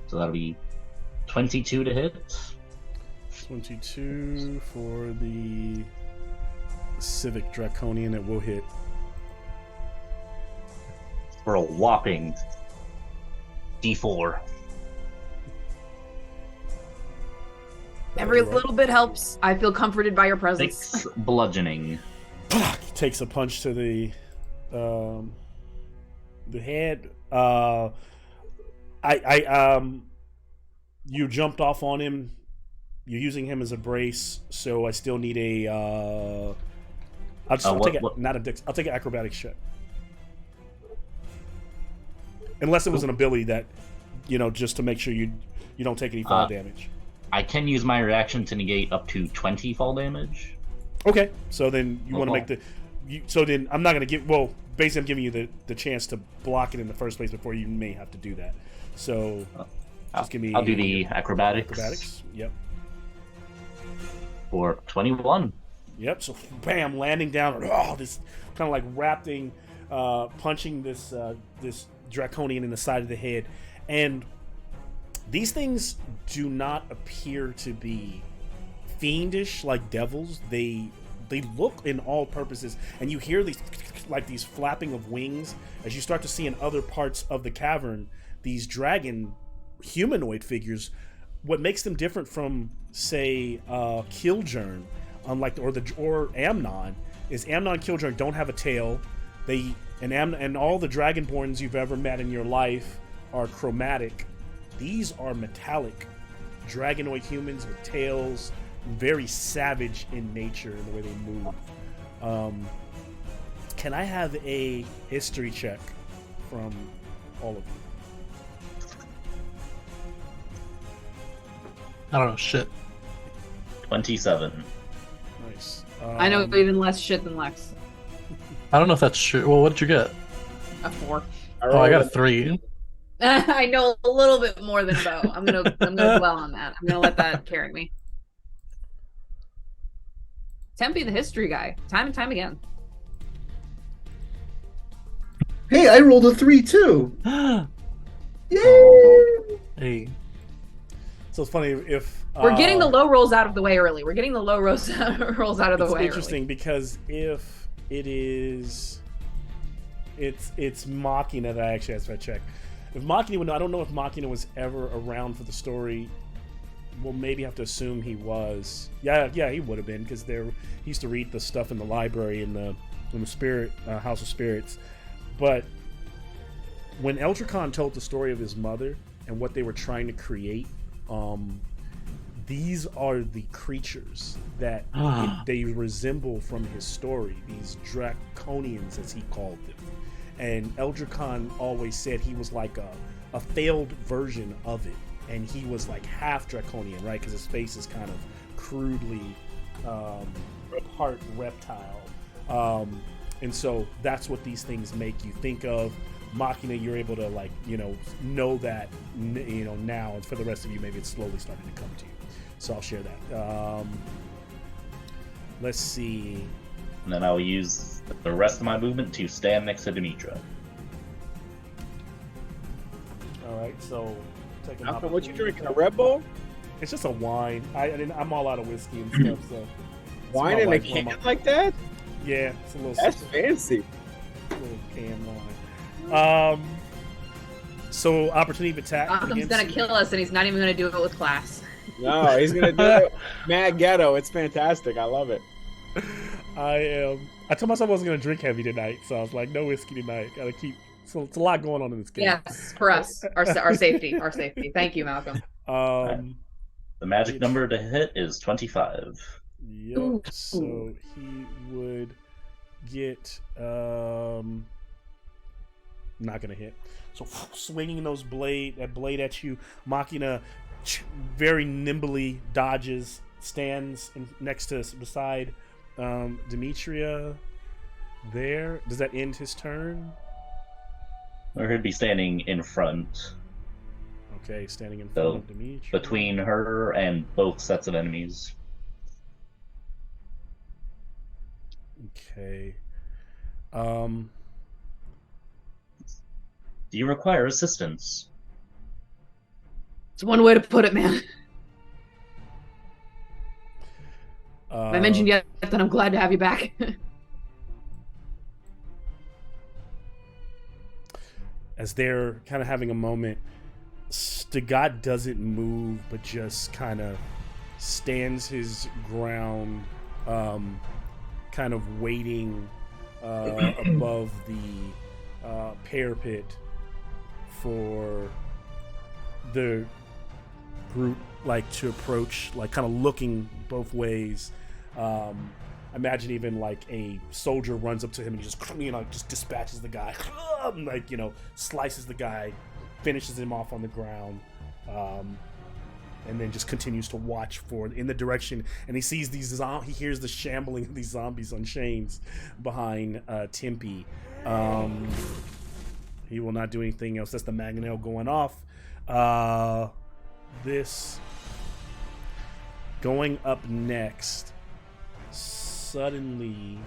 Speaker 5: So that'll be 22 to hit.
Speaker 3: 22 for the Civic Draconian. It will hit.
Speaker 5: For a whopping D4.
Speaker 4: Every little bit helps. I feel comforted by your presence.
Speaker 5: 6 bludgeoning.
Speaker 3: Takes a punch to the head. You jumped off on him. You're using him as a brace, so I still need a. I'll take an acrobatics check. Unless it was an ability that, just to make sure you don't take any fall damage.
Speaker 5: I can use my reaction to negate up to 20 fall damage.
Speaker 3: Okay, so then you want to make so then I'm not going to give. Well, basically, I'm giving you the chance to block it in the first place before you may have to do that. So just give me.
Speaker 5: I'll do the acrobatics.
Speaker 3: Acrobatics. Yep.
Speaker 5: For 21.
Speaker 3: Yep. So bam, landing down. This kind of like wrapping, punching this draconian in the side of the head, and these things do not appear to be fiendish like devils. They look in all purposes, and you hear these flapping of wings as you start to see in other parts of the cavern these dragon humanoid figures. What makes them different from, say, Killjourn, or Amnon, is Amnon and Killjourn don't have a tail. And all the Dragonborns you've ever met in your life are chromatic. These are metallic dragonoid humans with tails, very savage in nature in the way they move. Can I have a history check from all of you?
Speaker 2: I don't know shit.
Speaker 5: 27.
Speaker 3: Nice.
Speaker 4: I know even less shit than Lex.
Speaker 2: I don't know if that's true. Well, what did you get?
Speaker 4: A 4.
Speaker 2: Oh, I got a 3.
Speaker 4: I know a little bit more than Bo. I'm gonna dwell on that. I'm gonna let that carry me. Tempe, the history guy, time and time again.
Speaker 6: Hey, I rolled a 3 too. Yay!
Speaker 2: Hey.
Speaker 3: So it's funny if
Speaker 4: We're getting the low rolls out of the way early. We're getting the low rolls rolls out of the
Speaker 3: it's
Speaker 4: way.
Speaker 3: interesting
Speaker 4: early.
Speaker 3: because if it is, it's Machina that I actually have to check. If Machina, I don't know if Machina was ever around for the story. We'll maybe have to assume he was. Yeah, he would have been because he used to read the stuff in the library in the Spirit House of Spirits. But when Eldricon told the story of his mother and what they were trying to create, these are the creatures that they resemble from his story. These Draconians, as he called them. And Eldricon always said he was like a failed version of it. And he was like half Draconian, right? Because his face is kind of crudely part reptile. And so that's what these things make you think of. Machina, you're able to know that now, and for the rest of you, maybe it's slowly starting to come to you. So I'll share that. Let's see.
Speaker 5: And then I'll use the rest of my movement to stand next to Demetra.
Speaker 3: All right, so take an
Speaker 1: Malcolm, what you
Speaker 3: opportunity.
Speaker 1: drinking? A Red Bull?
Speaker 3: It's just a wine. I'm all out of whiskey and stuff, so it's
Speaker 1: Wine
Speaker 3: my
Speaker 1: in a
Speaker 3: wife,
Speaker 1: can
Speaker 3: one of
Speaker 1: like that?
Speaker 3: yeah, it's a little
Speaker 1: That's fancy.
Speaker 3: little can wine. So opportunity of attack.
Speaker 4: Malcolm's
Speaker 3: against
Speaker 4: gonna
Speaker 3: you.
Speaker 4: kill us, and he's not even gonna do it with class.
Speaker 1: No, he's gonna do it. Mad ghetto. It's fantastic. I love it.
Speaker 3: I told myself I wasn't gonna drink heavy tonight, so I was like, no whiskey tonight. Gotta keep. So it's a lot going on in this game.
Speaker 4: Yes, for us, our safety, our safety. Thank you, Malcolm.
Speaker 5: The magic number to hit is 25.
Speaker 3: Yep.
Speaker 4: Ooh.
Speaker 3: So he would get not gonna hit. So swinging that blade at you, Machina very nimbly dodges, stands beside Demetria. There. Does that end his turn?
Speaker 5: Or he'd be standing in front,
Speaker 3: Okay, standing in front
Speaker 5: So,
Speaker 3: of Demetria.
Speaker 5: between her and both sets of enemies.
Speaker 3: Okay.
Speaker 5: Do you require assistance?
Speaker 4: It's one way to put it, man. Have I mentioned yet that I'm glad to have you back.
Speaker 3: As they're kind of having a moment, Stigott doesn't move, but just kind of stands his ground, kind of waiting above the parapet for the group to approach, kind of looking both ways. Imagine even a soldier runs up to him and he just dispatches the guy, slices the guy, finishes him off on the ground, and then just continues to watch in the direction. And he sees he hears the shambling of these zombies on chains behind Tempe. He will not do anything else. That's the Mangonel going off. This going up next. Suddenly,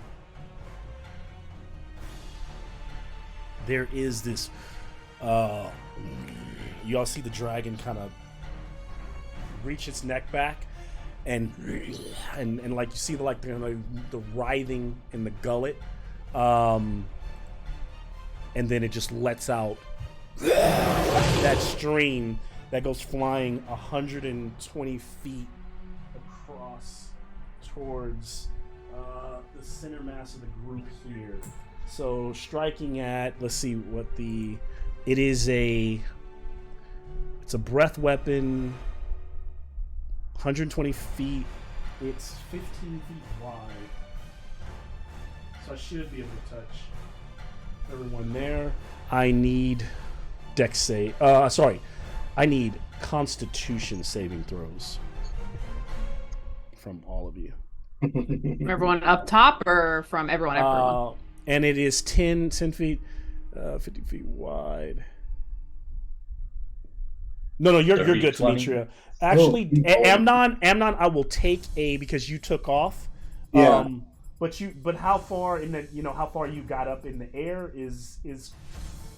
Speaker 3: there is this. You all see the dragon kind of reach its neck back, and you see the writhing in the gullet, and then it just lets out that stream that goes flying 120 feet across towards the center mass of the group here. So striking at, let's see what it's a breath weapon, 120 feet. It's 15 feet wide. So I should be able to touch everyone there. I need dex save. I need Constitution saving throws from all of you.
Speaker 4: From everyone up top or from everyone?
Speaker 3: And it is 10 feet, 50 feet wide. No, you're
Speaker 5: 30,
Speaker 3: good,
Speaker 5: 20.
Speaker 3: Demetria. Actually, Amnon, I will take a because you took off.
Speaker 6: Yeah.
Speaker 3: But how far how far you got up in the air is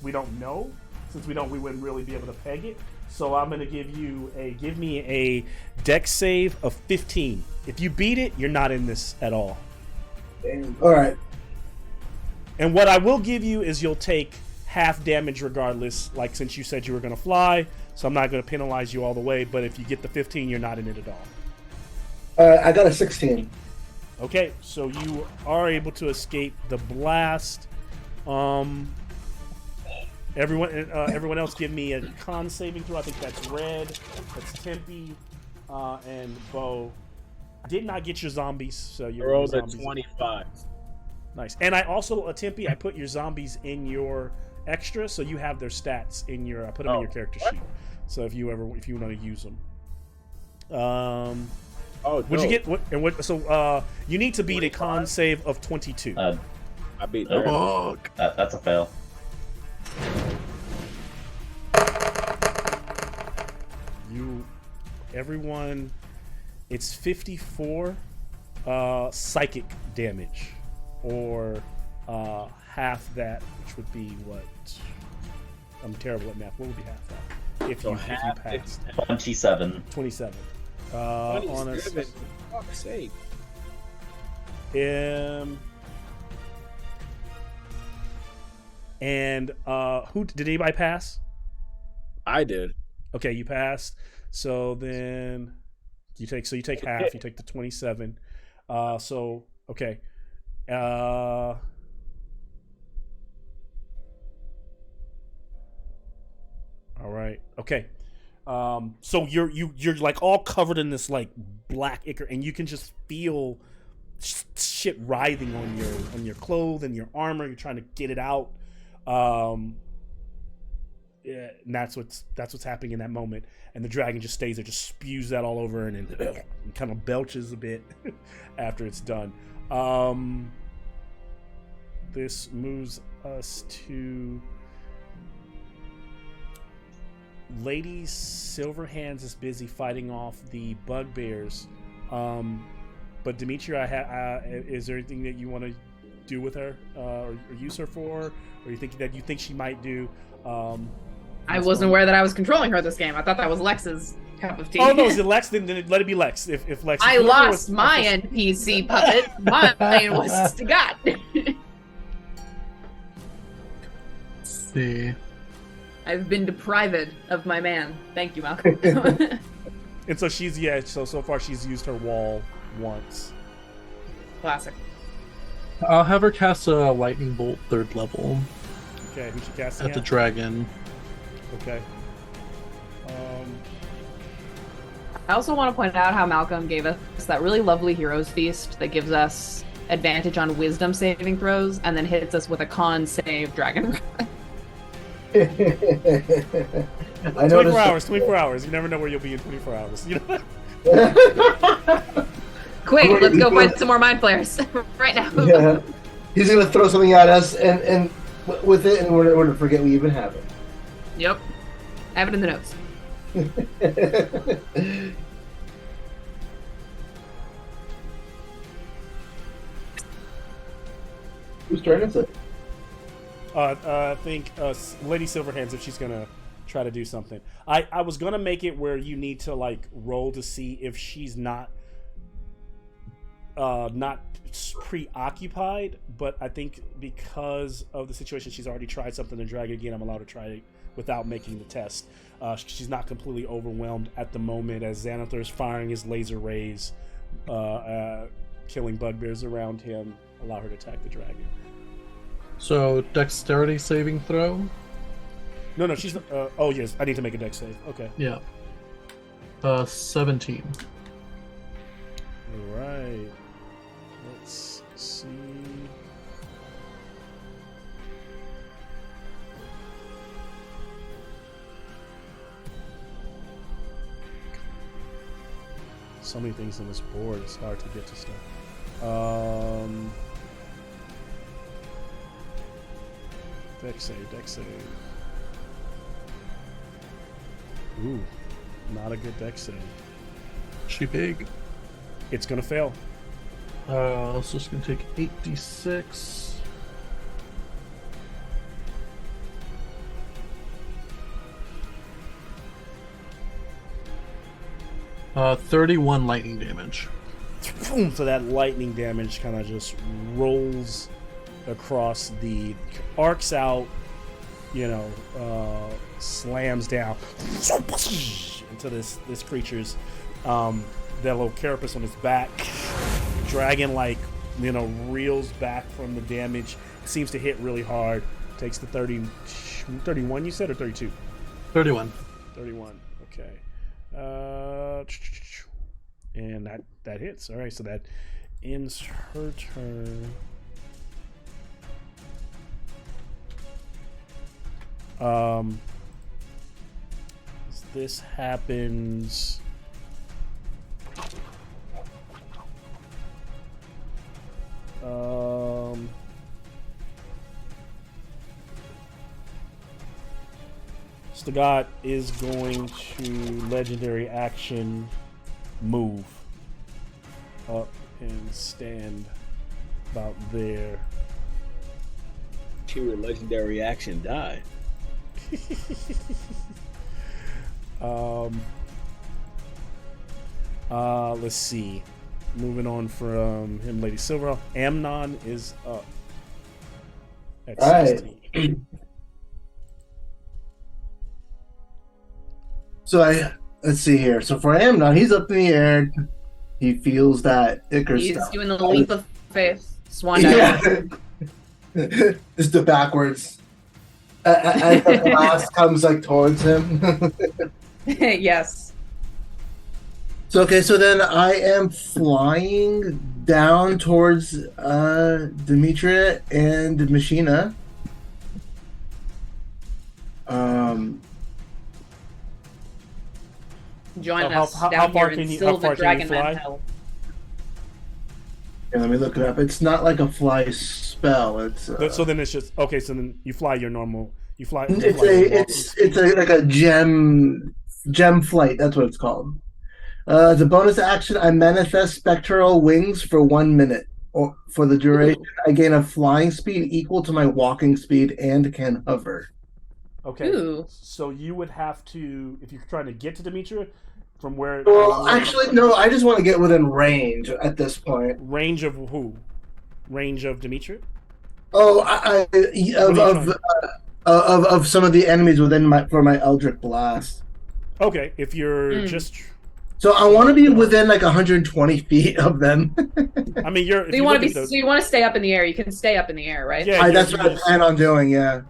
Speaker 3: we don't know, since we wouldn't really be able to peg it. So I'm gonna give me a dex save of 15. If you beat it, you're not in this at all.
Speaker 6: All right.
Speaker 3: And what I will give you is you'll take half damage regardless, like since you said you were gonna fly, so I'm not gonna penalize you all the way, but if you get the 15, you're not in it at all.
Speaker 6: I got a 16.
Speaker 3: Okay, so you are able to escape the blast. Everyone else give me a con saving throw. I think that's Red, that's Tempe, and Bo. Did not get your zombies, so you
Speaker 1: rolled a
Speaker 3: zombies.
Speaker 1: 25.
Speaker 3: Nice. And I also, Tempe, I put your zombies in your extra, so you have their stats in your. I put them in your character sheet. So if you want to use them. Would you get what? And what? So you need to beat 25? A con save of 22.
Speaker 1: I beat
Speaker 5: that. That's a fail.
Speaker 3: Everyone, it's 54 psychic damage, or half that, which would be what? I'm terrible at math. What would be half that? If you passed.
Speaker 5: 27.
Speaker 3: 27.
Speaker 1: 27.
Speaker 3: On a,
Speaker 1: for fuck's sake.
Speaker 3: And who did anybody pass?
Speaker 1: I did.
Speaker 3: Okay, you passed. So then you take half. You take the 27. So okay. All right. Okay. So you're like all covered in this like black ichor, and you can just feel shit writhing on your clothes and your armor. You're trying to get it out. Yeah, and that's what's happening in that moment. And the dragon just stays there, just spews that all over, and then kind of belches a bit after it's done. This moves us to Lady Silverhands is busy fighting off the bugbears. But Dimitri, is there anything that you want to do with her, or use her for, or you think she might do?
Speaker 4: I wasn't aware that I was controlling her this game. I thought that was Lex's cup of tea.
Speaker 3: Oh no, is it Lex? Then let it be Lex. If Lex,
Speaker 4: I lost my NPC puppet. Mine was got.
Speaker 2: See.
Speaker 4: I've been deprived of my man. Thank you, Malcolm.
Speaker 3: And so so far she's used her wall once.
Speaker 4: Classic.
Speaker 2: I'll have her cast a lightning bolt 3rd level.
Speaker 3: Okay, who's she casting
Speaker 2: at the dragon.
Speaker 3: Okay.
Speaker 4: I also want to point out how Malcolm gave us that really lovely heroes feast that gives us advantage on wisdom saving throws and then hits us with a con save dragon.
Speaker 3: 24 hours. You never know where you'll be in 24 hours. You know?
Speaker 4: Quick, let's go find some more mind flayers right now.
Speaker 6: Yeah. He's going to throw something at us and with it, and we're going to forget we even have it.
Speaker 4: Yep. I have it in the notes.
Speaker 6: Whose turn is it?
Speaker 3: I think Lady Silverhands, if she's gonna try to do something. I was gonna make it where you need to like roll to see if she's not preoccupied, but I think because of the situation, she's already tried something to drag again. I'm allowed to try it without making the test. She's not completely overwhelmed at the moment as Xanathar is firing his laser rays, killing bugbears around him. Allow her to attack the dragon.
Speaker 2: So, dexterity saving throw?
Speaker 3: No, she's... oh, yes, I need to make a dex save. Okay.
Speaker 2: Yeah. 17.
Speaker 3: Alright. Let's see... So many things on this board, it's hard to get to stuff. Dex save. Ooh, not a good dex save.
Speaker 2: She big.
Speaker 3: It's gonna fail.
Speaker 2: So it's gonna take 8d6. 31 lightning damage.
Speaker 3: Boom, so that lightning damage kind of just rolls across the arcs out, slams down into this creature's that little carapace on his back. Dragon reels back from the damage. Seems to hit really hard. Takes the 31 you said, or 32?
Speaker 2: 31.
Speaker 3: 31. Okay. And that hits. All right, so that ends her turn. This happens. Stugat is going to legendary action move up and stand about there.
Speaker 1: She would legendary action die.
Speaker 3: Let's see. Moving on from him, Lady Silver. Amnon is up at 16.
Speaker 6: So let's see here. So for Amnon, he's up in the air. He feels that Icar
Speaker 4: He's
Speaker 6: stuff.
Speaker 4: doing the leap of faith. Swan dive.
Speaker 6: Yeah. It's the backwards. As the blast comes towards him.
Speaker 4: Yes.
Speaker 6: So then I am flying down towards Demetria and Machina.
Speaker 4: Join
Speaker 3: How-
Speaker 4: us
Speaker 3: how
Speaker 4: down
Speaker 3: far
Speaker 4: here
Speaker 3: can
Speaker 4: in
Speaker 3: you- how far
Speaker 4: Silver
Speaker 3: can you
Speaker 4: Dragon
Speaker 3: fly?
Speaker 4: Man Hell.
Speaker 6: Here, let me look it up. It's not like a fly spell. It's
Speaker 3: So then it's just okay. So then you fly your normal. You fly. you
Speaker 6: it's
Speaker 3: fly your walking
Speaker 6: it's
Speaker 3: speed.
Speaker 6: like a gem flight. That's what it's called. As a bonus action, I manifest spectral wings for 1 minute. Or for the duration, I gain a flying speed equal to my walking speed and can hover.
Speaker 3: Okay.
Speaker 4: Ooh.
Speaker 3: So you would have to, if you're trying to get to Demetria, from where.
Speaker 6: Well, actually, no. I just want to get within range at this point.
Speaker 3: Range of who? Range of Demetria.
Speaker 6: Oh,
Speaker 3: What are you
Speaker 6: of some of the enemies within my Eldritch Blast.
Speaker 3: Okay, if you're just.
Speaker 6: So I want to be within 120 feet of them.
Speaker 3: I mean, you're.
Speaker 4: So you want to be? So you want to stay up in the air? You can stay up in the air, right?
Speaker 3: Yeah,
Speaker 6: That's what I plan on doing. Yeah.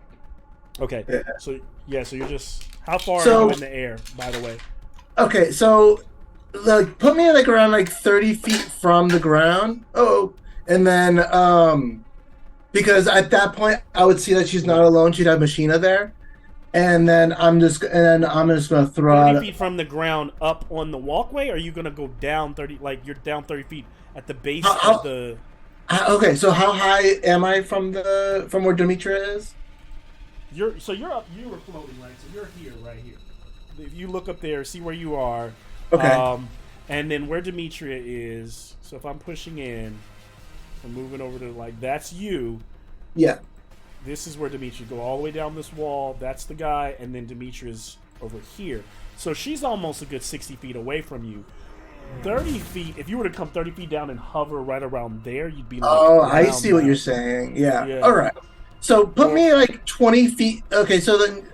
Speaker 3: Okay.
Speaker 6: Yeah.
Speaker 3: So you're just. How far
Speaker 6: So-
Speaker 3: are you in the air? By the way.
Speaker 6: Okay, so put me around 30 feet from the ground. Oh, and then because at that point I would see that she's not alone. She'd have Machina there, and then I'm just gonna throw
Speaker 3: 30
Speaker 6: out.
Speaker 3: feet from the ground up on the walkway, or are you gonna go down 30? Like you're down 30 feet at the base of the.
Speaker 6: Okay, so how high am I from where Demetria is?
Speaker 3: You're up. You were floating, right? So you're here, right here. If you look up there, see where you are.
Speaker 6: Okay.
Speaker 3: And then where Demetria is. So if I'm pushing in, I'm moving over to that's you.
Speaker 6: Yeah.
Speaker 3: This is where Demetria go all the way down this wall. That's the guy, and then Demetria's over here. So she's almost a good 60 feet away from you. 30 feet. If you were to come 30 feet down and hover right around there, you'd be.
Speaker 6: Oh, I
Speaker 3: around
Speaker 6: see what
Speaker 3: that.
Speaker 6: you're saying. Yeah.
Speaker 3: Yeah.
Speaker 6: All right. So put me 20 feet. Okay. So then.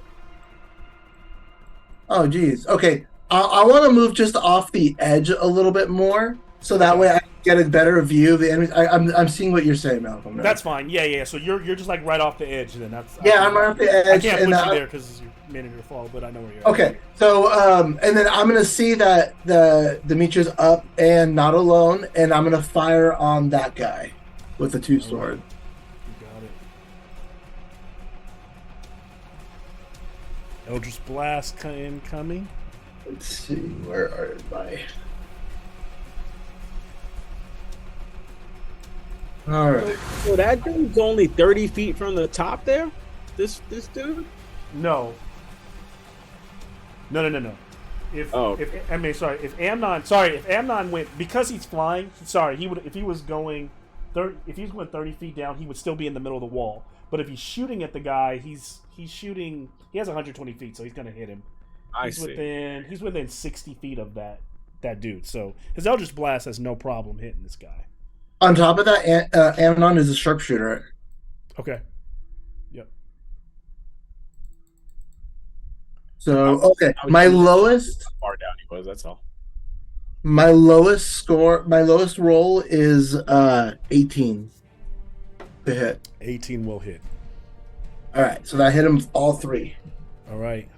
Speaker 6: Oh, geez. Okay. I want to move just off the edge a little bit more, so that way I can get a better view of the enemies. I'm seeing what you're saying, Malcolm. Now.
Speaker 3: That's fine. Yeah. So you're just right off the edge. Then that's.
Speaker 6: I'm right off the edge.
Speaker 3: I can't put
Speaker 6: and
Speaker 3: you there because you're manning your fall, but I know where you're.
Speaker 6: Okay. So and then I'm gonna see that the Demetria's up and not alone, and I'm gonna fire on that guy with the 2 sword.
Speaker 3: You got it. Eldritch Blast incoming.
Speaker 6: Let's see, where are my? All right.
Speaker 1: So that dude's only 30 feet from the top there? This dude?
Speaker 3: No. If if Amnon went because he's flying. Sorry, he would if he was going 30 feet down, he would still be in the middle of the wall. But if he's shooting at the guy, he's shooting. He has 120 feet, so he's gonna hit him.
Speaker 1: I see.
Speaker 3: He's within 60 feet of that that dude. So his Eldritch Blast has no problem hitting this guy.
Speaker 6: On top of that, Amnon is a sharpshooter.
Speaker 3: Okay. Yep.
Speaker 6: So okay,
Speaker 1: I was
Speaker 6: my
Speaker 1: thinking
Speaker 6: lowest
Speaker 1: how far down he was. That's all.
Speaker 6: my lowest roll is 18 to hit.
Speaker 3: 18 will hit.
Speaker 6: All right, so that hit him all three.
Speaker 3: All right.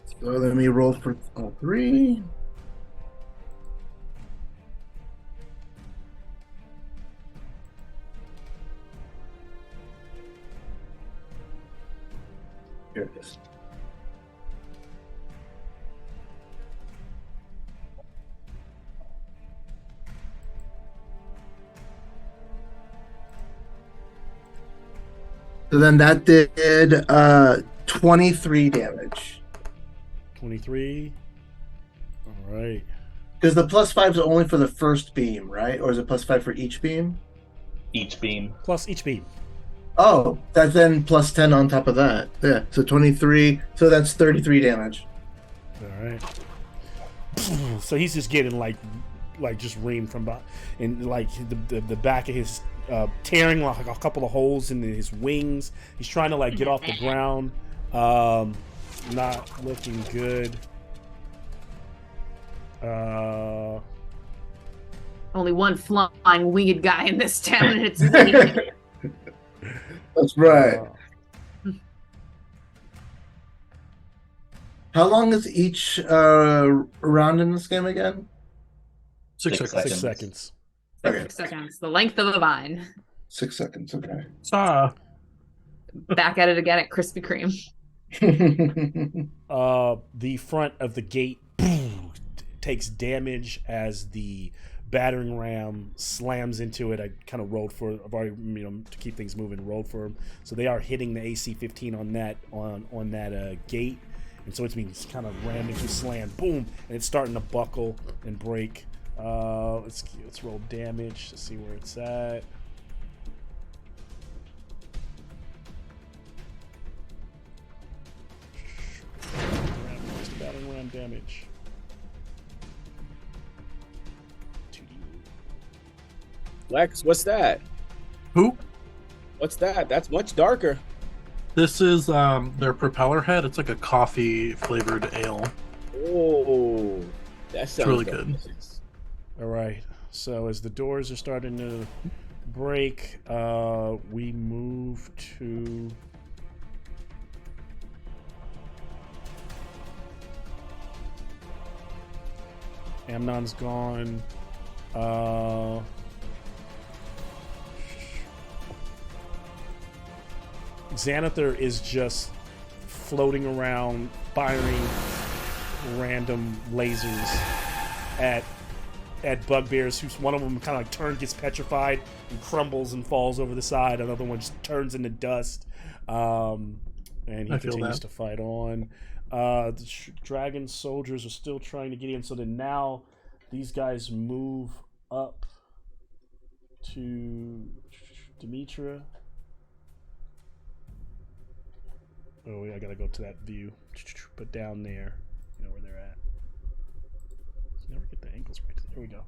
Speaker 6: So let me roll for all three. Here it is. So then that did 23 damage.
Speaker 3: 23. All right.
Speaker 6: Because the +5 is only for the first beam, right? Or is it +5 for each beam?
Speaker 5: Each beam.
Speaker 3: Plus each beam.
Speaker 6: Oh, that's then +10 on top of that. Yeah, so 23. So that's 33 damage.
Speaker 3: All right. So he's just getting like just reamed from behind, and like the back of his tearing like a couple of holes in his wings. He's trying to like get off the ground. Not looking good.
Speaker 4: Only one flying winged guy in this town, and it's me.
Speaker 6: That's right. How long is each round in this game again?
Speaker 2: 6
Speaker 5: 6
Speaker 2: seconds.
Speaker 3: 6 seconds.
Speaker 6: Okay,
Speaker 4: 6 seconds. The length of a vine.
Speaker 6: 6 seconds. Okay.
Speaker 4: Back at it again at Krispy Kreme.
Speaker 3: The front of the gate takes damage as the battering ram slams into it. I kind of rolled for, I've already, to keep things moving, rolled for them. So they are hitting the AC 15 on that gate, and so it's being kind of rammed into slam, boom, and it's starting to buckle and break. Let's roll damage to see where it's at. Battering ram damage. 2d.
Speaker 1: Lex, what's that?
Speaker 2: Who?
Speaker 1: What's that? That's much darker.
Speaker 2: This is their propeller head. It's like a coffee flavored ale.
Speaker 1: Oh, that sounds
Speaker 2: really good.
Speaker 1: delicious.
Speaker 3: All right. So as the doors are starting to break, we move to Amnon's gone. Xanathar is just floating around, firing random lasers at bugbears. Who's one of them kind of like gets petrified and crumbles and falls over the side. Another one just turns into dust, and he continues to fight on. The dragon soldiers are still trying to get in, so then now these guys move up to Demetra. Oh, I gotta go to that view. But down there, you know where they're at. Never get the angles right. There we go.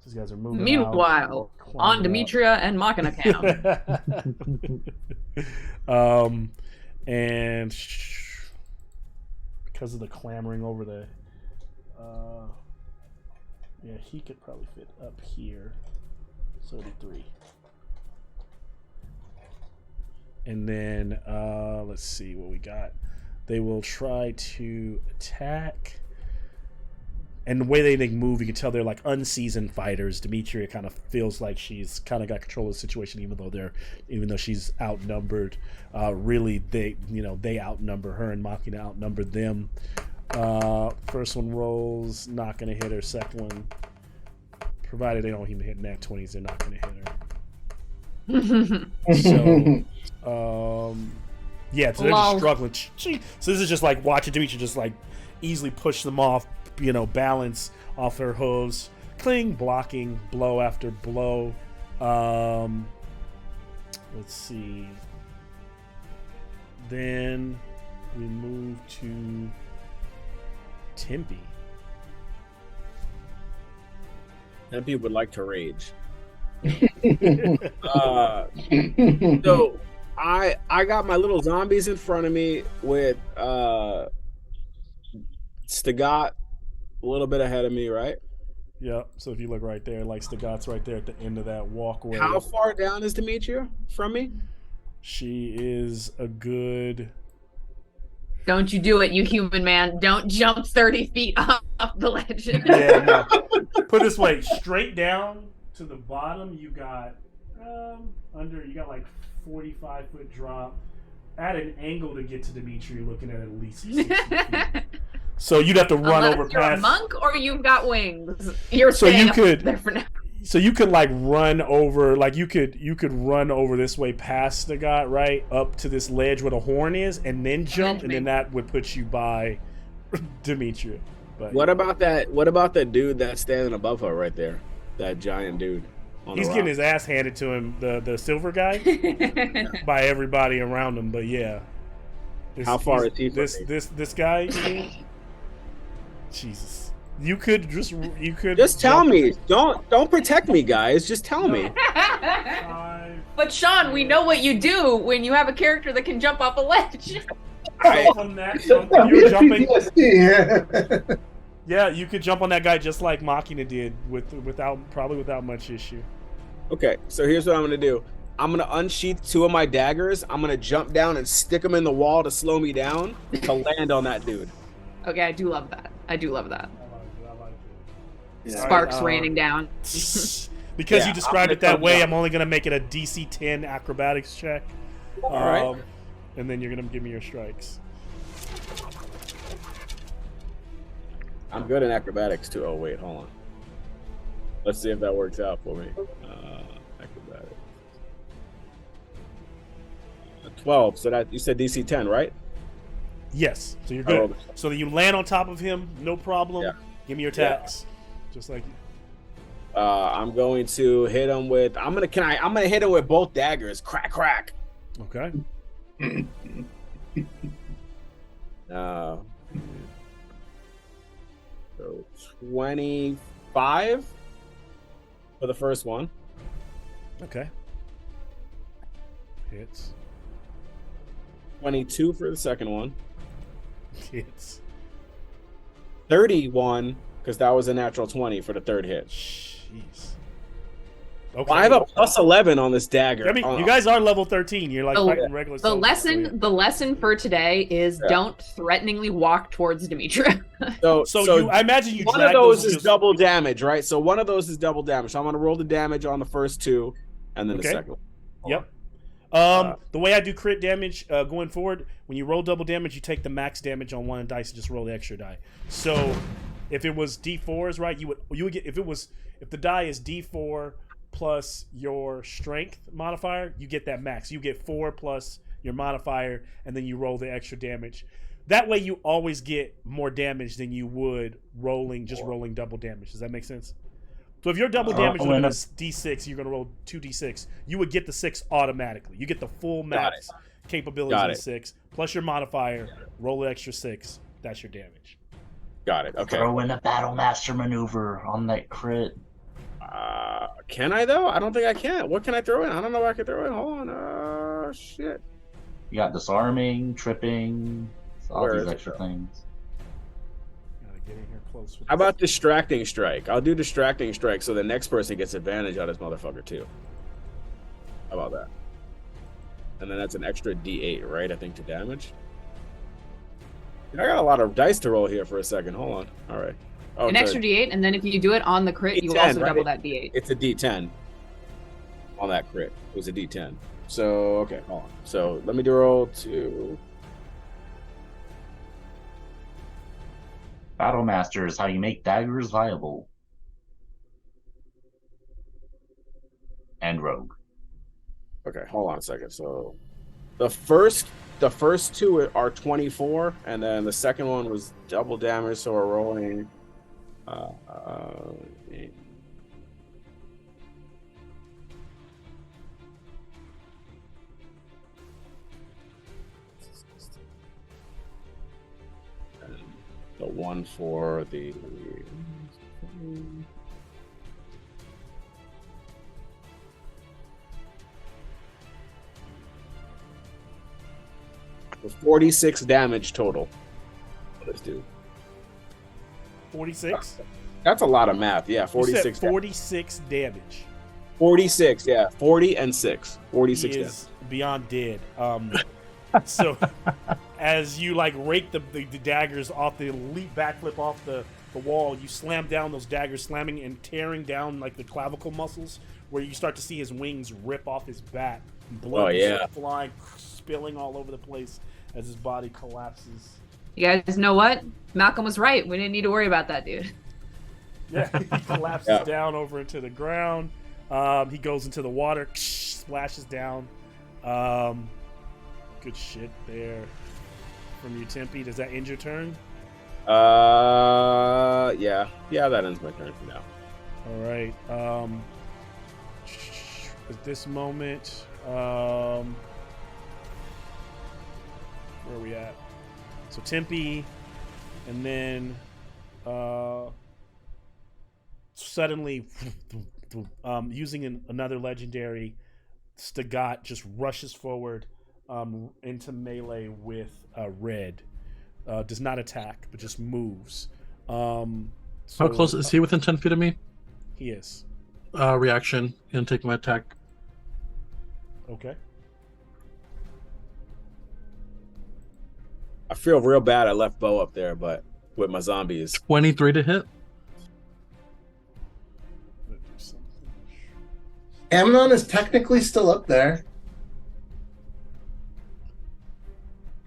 Speaker 3: These guys are moving.
Speaker 4: Meanwhile, on Demetria and Machina Town.
Speaker 3: And because of the clamoring over the, yeah, he could probably fit up here. 33. And then let's see what we got. They will try to attack. And the way they move, you can tell they're like unseasoned fighters. Demetria kind of feels like she's kind of got control of the situation, even though she's outnumbered. Really, they outnumber her, and Machina outnumbered them. First one rolls, not going to hit her. Second one, provided they don't even hit nat 20s, they're not going to hit her. So, yeah, so they're just struggling. So this is just like watching Demetria just like easily push them off. Balance off her hooves, cling, blocking blow after blow. Let's see. Then we move to Tempe.
Speaker 1: Tempe would like to rage. So I got my little zombies in front of me with Stagat a little bit ahead of me, right?
Speaker 3: Yep. So if you look right there, like Stagat's right there at the end of that walkway.
Speaker 1: How far down is Demetria from me?
Speaker 3: She is a good.
Speaker 4: Don't you do it, you human man. Don't jump 30 feet off the ledge.
Speaker 3: Yeah, no. Put it this way, straight down to the bottom, you got you got like 45-foot drop. At an angle to get to Dimitri, you're looking at least 60 feet. So you'd have to run
Speaker 4: Unless
Speaker 3: over
Speaker 4: you're
Speaker 3: past.
Speaker 4: a monk or you've got wings. You're
Speaker 3: So you
Speaker 4: staying up
Speaker 3: could-
Speaker 4: there for now.
Speaker 3: So you could like run over, like you could run over this way past the guy, right up to this ledge where the horn is, and then jump, and then that would put you by Demetria. But
Speaker 1: What about that? What about the dude that's standing above her right there? That giant dude. On
Speaker 3: he's
Speaker 1: the
Speaker 3: getting
Speaker 1: rock.
Speaker 3: his ass handed to him, the silver guy, by everybody around him. But yeah,
Speaker 1: How far is he from me?
Speaker 3: This guy? You mean? Jesus. You could just
Speaker 1: tell me. Don't protect me, guys. Just tell me.
Speaker 4: But Sean, we know what you do when you have a character that can jump off a ledge.
Speaker 3: From you're jumping.
Speaker 6: PTSD.
Speaker 3: Yeah, you could jump on that guy just like Machina did, without much issue.
Speaker 1: Okay, so here's what I'm gonna do. I'm gonna unsheath 2 of my daggers. I'm gonna jump down and stick them in the wall to slow me down to land on that dude.
Speaker 4: Okay, I do love that. I do love that.
Speaker 3: I like it.
Speaker 4: Sparks
Speaker 3: Alright,
Speaker 4: raining down.
Speaker 3: Because
Speaker 1: Yeah,
Speaker 3: you described
Speaker 1: I'm
Speaker 3: it that
Speaker 1: gonna
Speaker 3: way,
Speaker 1: come
Speaker 3: I'm only gonna make it a DC 10 acrobatics check.
Speaker 1: Alright.
Speaker 3: And then you're gonna give me your strikes.
Speaker 1: I'm good in acrobatics too. Oh wait, hold on. Let's see if that works out for me. Acrobatics. 12. So that you said DC 10, right?
Speaker 3: Yes, so you're
Speaker 1: I
Speaker 3: good.
Speaker 1: rolled
Speaker 3: So that you land on top of him, no problem.
Speaker 1: Yeah.
Speaker 3: Give me your attacks, just like.
Speaker 1: I'm going to hit him with. I'm gonna hit him with both daggers. Crack, crack.
Speaker 3: Okay.
Speaker 1: So 25 for the first one.
Speaker 3: Okay. Hits.
Speaker 1: 22 for the second one.
Speaker 3: Hits.
Speaker 1: 31 because that was a natural 20 for the third hit.
Speaker 3: Jeez. Okay.
Speaker 1: Well, I have a plus 11 on this dagger.
Speaker 3: I mean, you guys are level 13. You're like fighting regular.
Speaker 4: The
Speaker 3: soldiers,
Speaker 4: the lesson for today is don't threateningly walk towards Demetria.
Speaker 3: So I imagine you.
Speaker 1: One
Speaker 3: drag
Speaker 1: of those is
Speaker 3: just-
Speaker 1: double damage, right? So one of those is double damage. So I'm gonna roll the damage on the first 2, and then the
Speaker 3: Okay.
Speaker 1: second one.
Speaker 3: Yep. The way I do crit damage going forward, when you roll double damage, you take the max damage on one dice and just roll the extra die. So if it was D4s, right, you would get if the die is D4 plus your strength modifier, you get that max. You get 4 plus your modifier, and then you roll the extra damage. That way, you always get more damage than you would rolling double damage. Does that make sense? So if your double damage is D6, you're going to roll 2D6. You would get the 6 automatically. You get the full max capabilities of the 6 plus your modifier. Roll the extra 6. That's your damage.
Speaker 1: Got it. Okay.
Speaker 5: Throw in a Battle Master maneuver on that crit.
Speaker 1: Can I though? I don't think I can. What can I throw in? I don't know what I can throw in. Hold on. Shit.
Speaker 5: You got disarming, tripping, all
Speaker 1: Where
Speaker 5: these
Speaker 1: is it,
Speaker 5: extra
Speaker 1: though?
Speaker 5: things.
Speaker 3: Gotta get in here close. With
Speaker 1: How about distracting strike? I'll do distracting strike so the next person gets advantage on this motherfucker too. How about that? And then that's an extra D8, right? I think to damage. I got a lot of dice to roll here for a second. Hold on. All right. Oh,
Speaker 4: An
Speaker 1: it's
Speaker 4: extra D8, and then if you do it on the crit, you will
Speaker 1: D10,
Speaker 4: also
Speaker 1: right?
Speaker 4: double that D8.
Speaker 1: It's a D10 on that crit. It was a D10. So okay, hold on. So let me do roll 2.
Speaker 5: Battle Master is how you make daggers viable. And rogue.
Speaker 1: Okay, hold on a second. So the first 2 are 24, and then the second one was double damage. So we're rolling. And the one for the For 46 damage total. Let's do.
Speaker 3: 46.
Speaker 1: That's a lot of math. Yeah,
Speaker 3: You
Speaker 1: 46.
Speaker 3: said 46 damage.
Speaker 1: 46, yeah. 40 and 6. 46
Speaker 3: He
Speaker 1: damage.
Speaker 3: is beyond dead. So as you like rake the daggers off the leap backflip off the wall, you slam down those daggers, slamming and tearing down like the clavicle muscles, where you start to see his wings rip off his back. Blood is flying, spilling all over the place as his body collapses.
Speaker 4: You guys know what? Malcolm was right. We didn't need to worry about that dude.
Speaker 3: Yeah, he collapses down over into the ground. He goes into the water, splashes down. Good shit there from you, Tempe. Does that end your turn?
Speaker 1: Yeah. Yeah, that ends my turn for now.
Speaker 3: All right. At this moment, where are we at? So Tempe, and then suddenly, using another legendary, Stagat just rushes forward into melee with Red. Does not attack, but just moves.
Speaker 2: How close is he? Within 10 feet of me?
Speaker 3: He is.
Speaker 2: Reaction. Gonna take my attack.
Speaker 3: Okay.
Speaker 1: I feel real bad I left Bo up there, but with my zombies.
Speaker 2: 23 to hit.
Speaker 6: Amnon is technically still up there.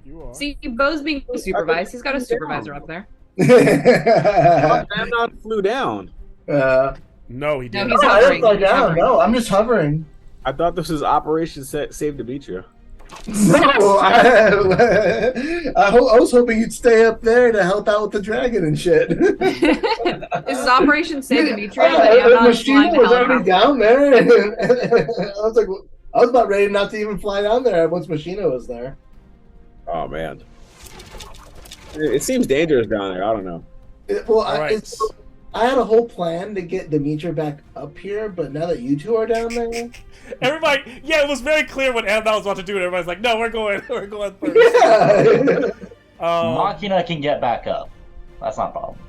Speaker 3: You are.
Speaker 4: See, Bo's being supervised. He's got a supervisor up there.
Speaker 1: Amnon flew down.
Speaker 3: No, he didn't.
Speaker 4: he's
Speaker 6: I
Speaker 4: hovering.
Speaker 6: didn't fly
Speaker 4: He's
Speaker 6: down.
Speaker 4: hovering.
Speaker 6: No, I'm just hovering.
Speaker 1: I thought this was Operation Save Demetria.
Speaker 6: No, I was hoping you'd stay up there to help out with the dragon and shit.
Speaker 4: This is Operation Save Demetria.
Speaker 6: The machine was already down there, and I was like, I was about ready not to even fly down there once Machina was there.
Speaker 1: Oh, man. It seems dangerous down there. I don't know.
Speaker 6: I had a whole plan to get Demetria back up here, but now that you two are down there,
Speaker 3: Everybody, yeah, it was very clear what Amnon was about to do, and everybody's like, "No, we're going first."
Speaker 6: yeah.
Speaker 5: Machina can get back up. That's not a problem.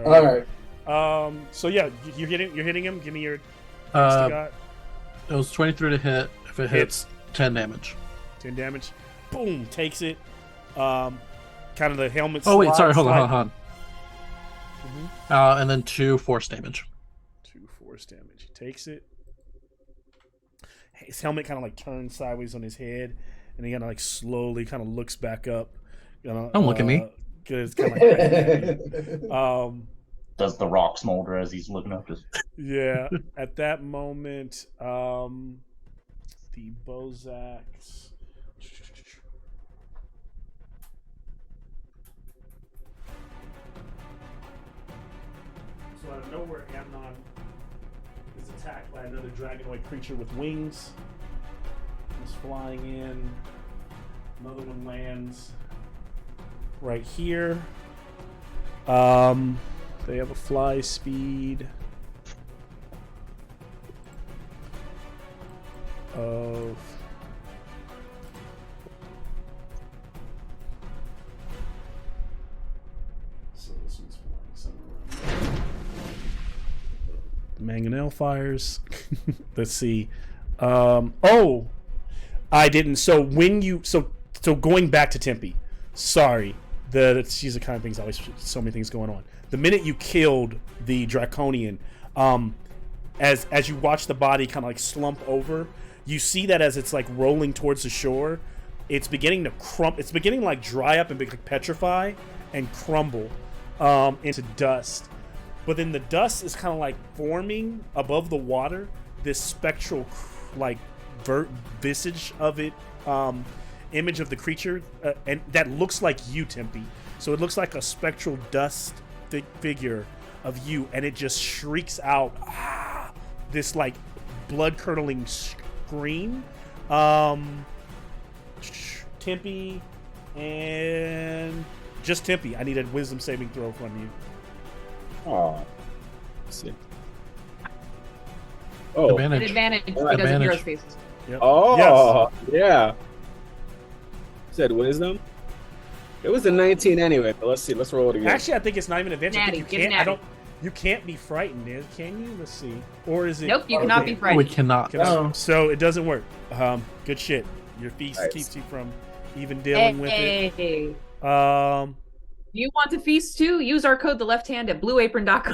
Speaker 6: All right.
Speaker 3: So yeah, you're hitting him. Give me your.
Speaker 2: It was 23 to hit. If it hits, 10 damage.
Speaker 3: 10 damage. Boom, takes it. Kind of the helmet.
Speaker 2: Oh wait, sorry, hold
Speaker 3: slide.
Speaker 2: on. And then 2 force damage.
Speaker 3: 2 force damage. He takes it. His helmet kind of like turns sideways on his head, and he kind of like slowly kind of looks back up.
Speaker 2: Don't look at me.
Speaker 3: It's kind of like
Speaker 5: Does the rock smolder as he's looking up? Just
Speaker 3: yeah. At that moment, the Bozaks. So out of nowhere, Amnon is attacked by another dragonoid creature with wings. He's flying in. Another one lands right here. They have a fly speed of so this one's flying somewhere around there. The mangonel fires. Let's see. Oh, I didn't. So when you so going back to Tempe. Sorry, she's the kind of things always so many things going on. The minute you killed the Draconian, as you watch the body kind of like slump over, you see that as it's like rolling towards the shore, it's beginning to it's beginning to like dry up and like petrify and crumble into dust. But then the dust is kind of like forming above the water, this spectral like visage of it, image of the creature, and that looks like you, Tempe. So it looks like a spectral dust figure of you, and it just shrieks out this like blood-curdling scream. Tempe and just Tempe. I need a wisdom saving throw from you.
Speaker 1: Oh, let's see. Oh,
Speaker 4: An advantage because of
Speaker 2: Advantage.
Speaker 4: Hero's Feast.
Speaker 3: Yep.
Speaker 1: oh,
Speaker 3: Yes.
Speaker 1: yeah. Said wisdom. It was a 19 anyway, but let's see. Let's roll it again.
Speaker 3: Actually, I think it's not even advantage. I
Speaker 4: Natty,
Speaker 3: think
Speaker 4: give
Speaker 3: you can't. I
Speaker 4: natty.
Speaker 3: don't. You can't be frightened, can you? Let's see. Or is it?
Speaker 4: Nope, you cannot be
Speaker 2: We
Speaker 4: frightened.
Speaker 2: cannot.
Speaker 6: Oh.
Speaker 3: So it doesn't work. Good shit. Your feast
Speaker 1: Nice.
Speaker 3: keeps you from even dealing with it.
Speaker 4: Hey,
Speaker 3: Um.
Speaker 4: do you want to feast too? Use our code the left hand at blueapron.com.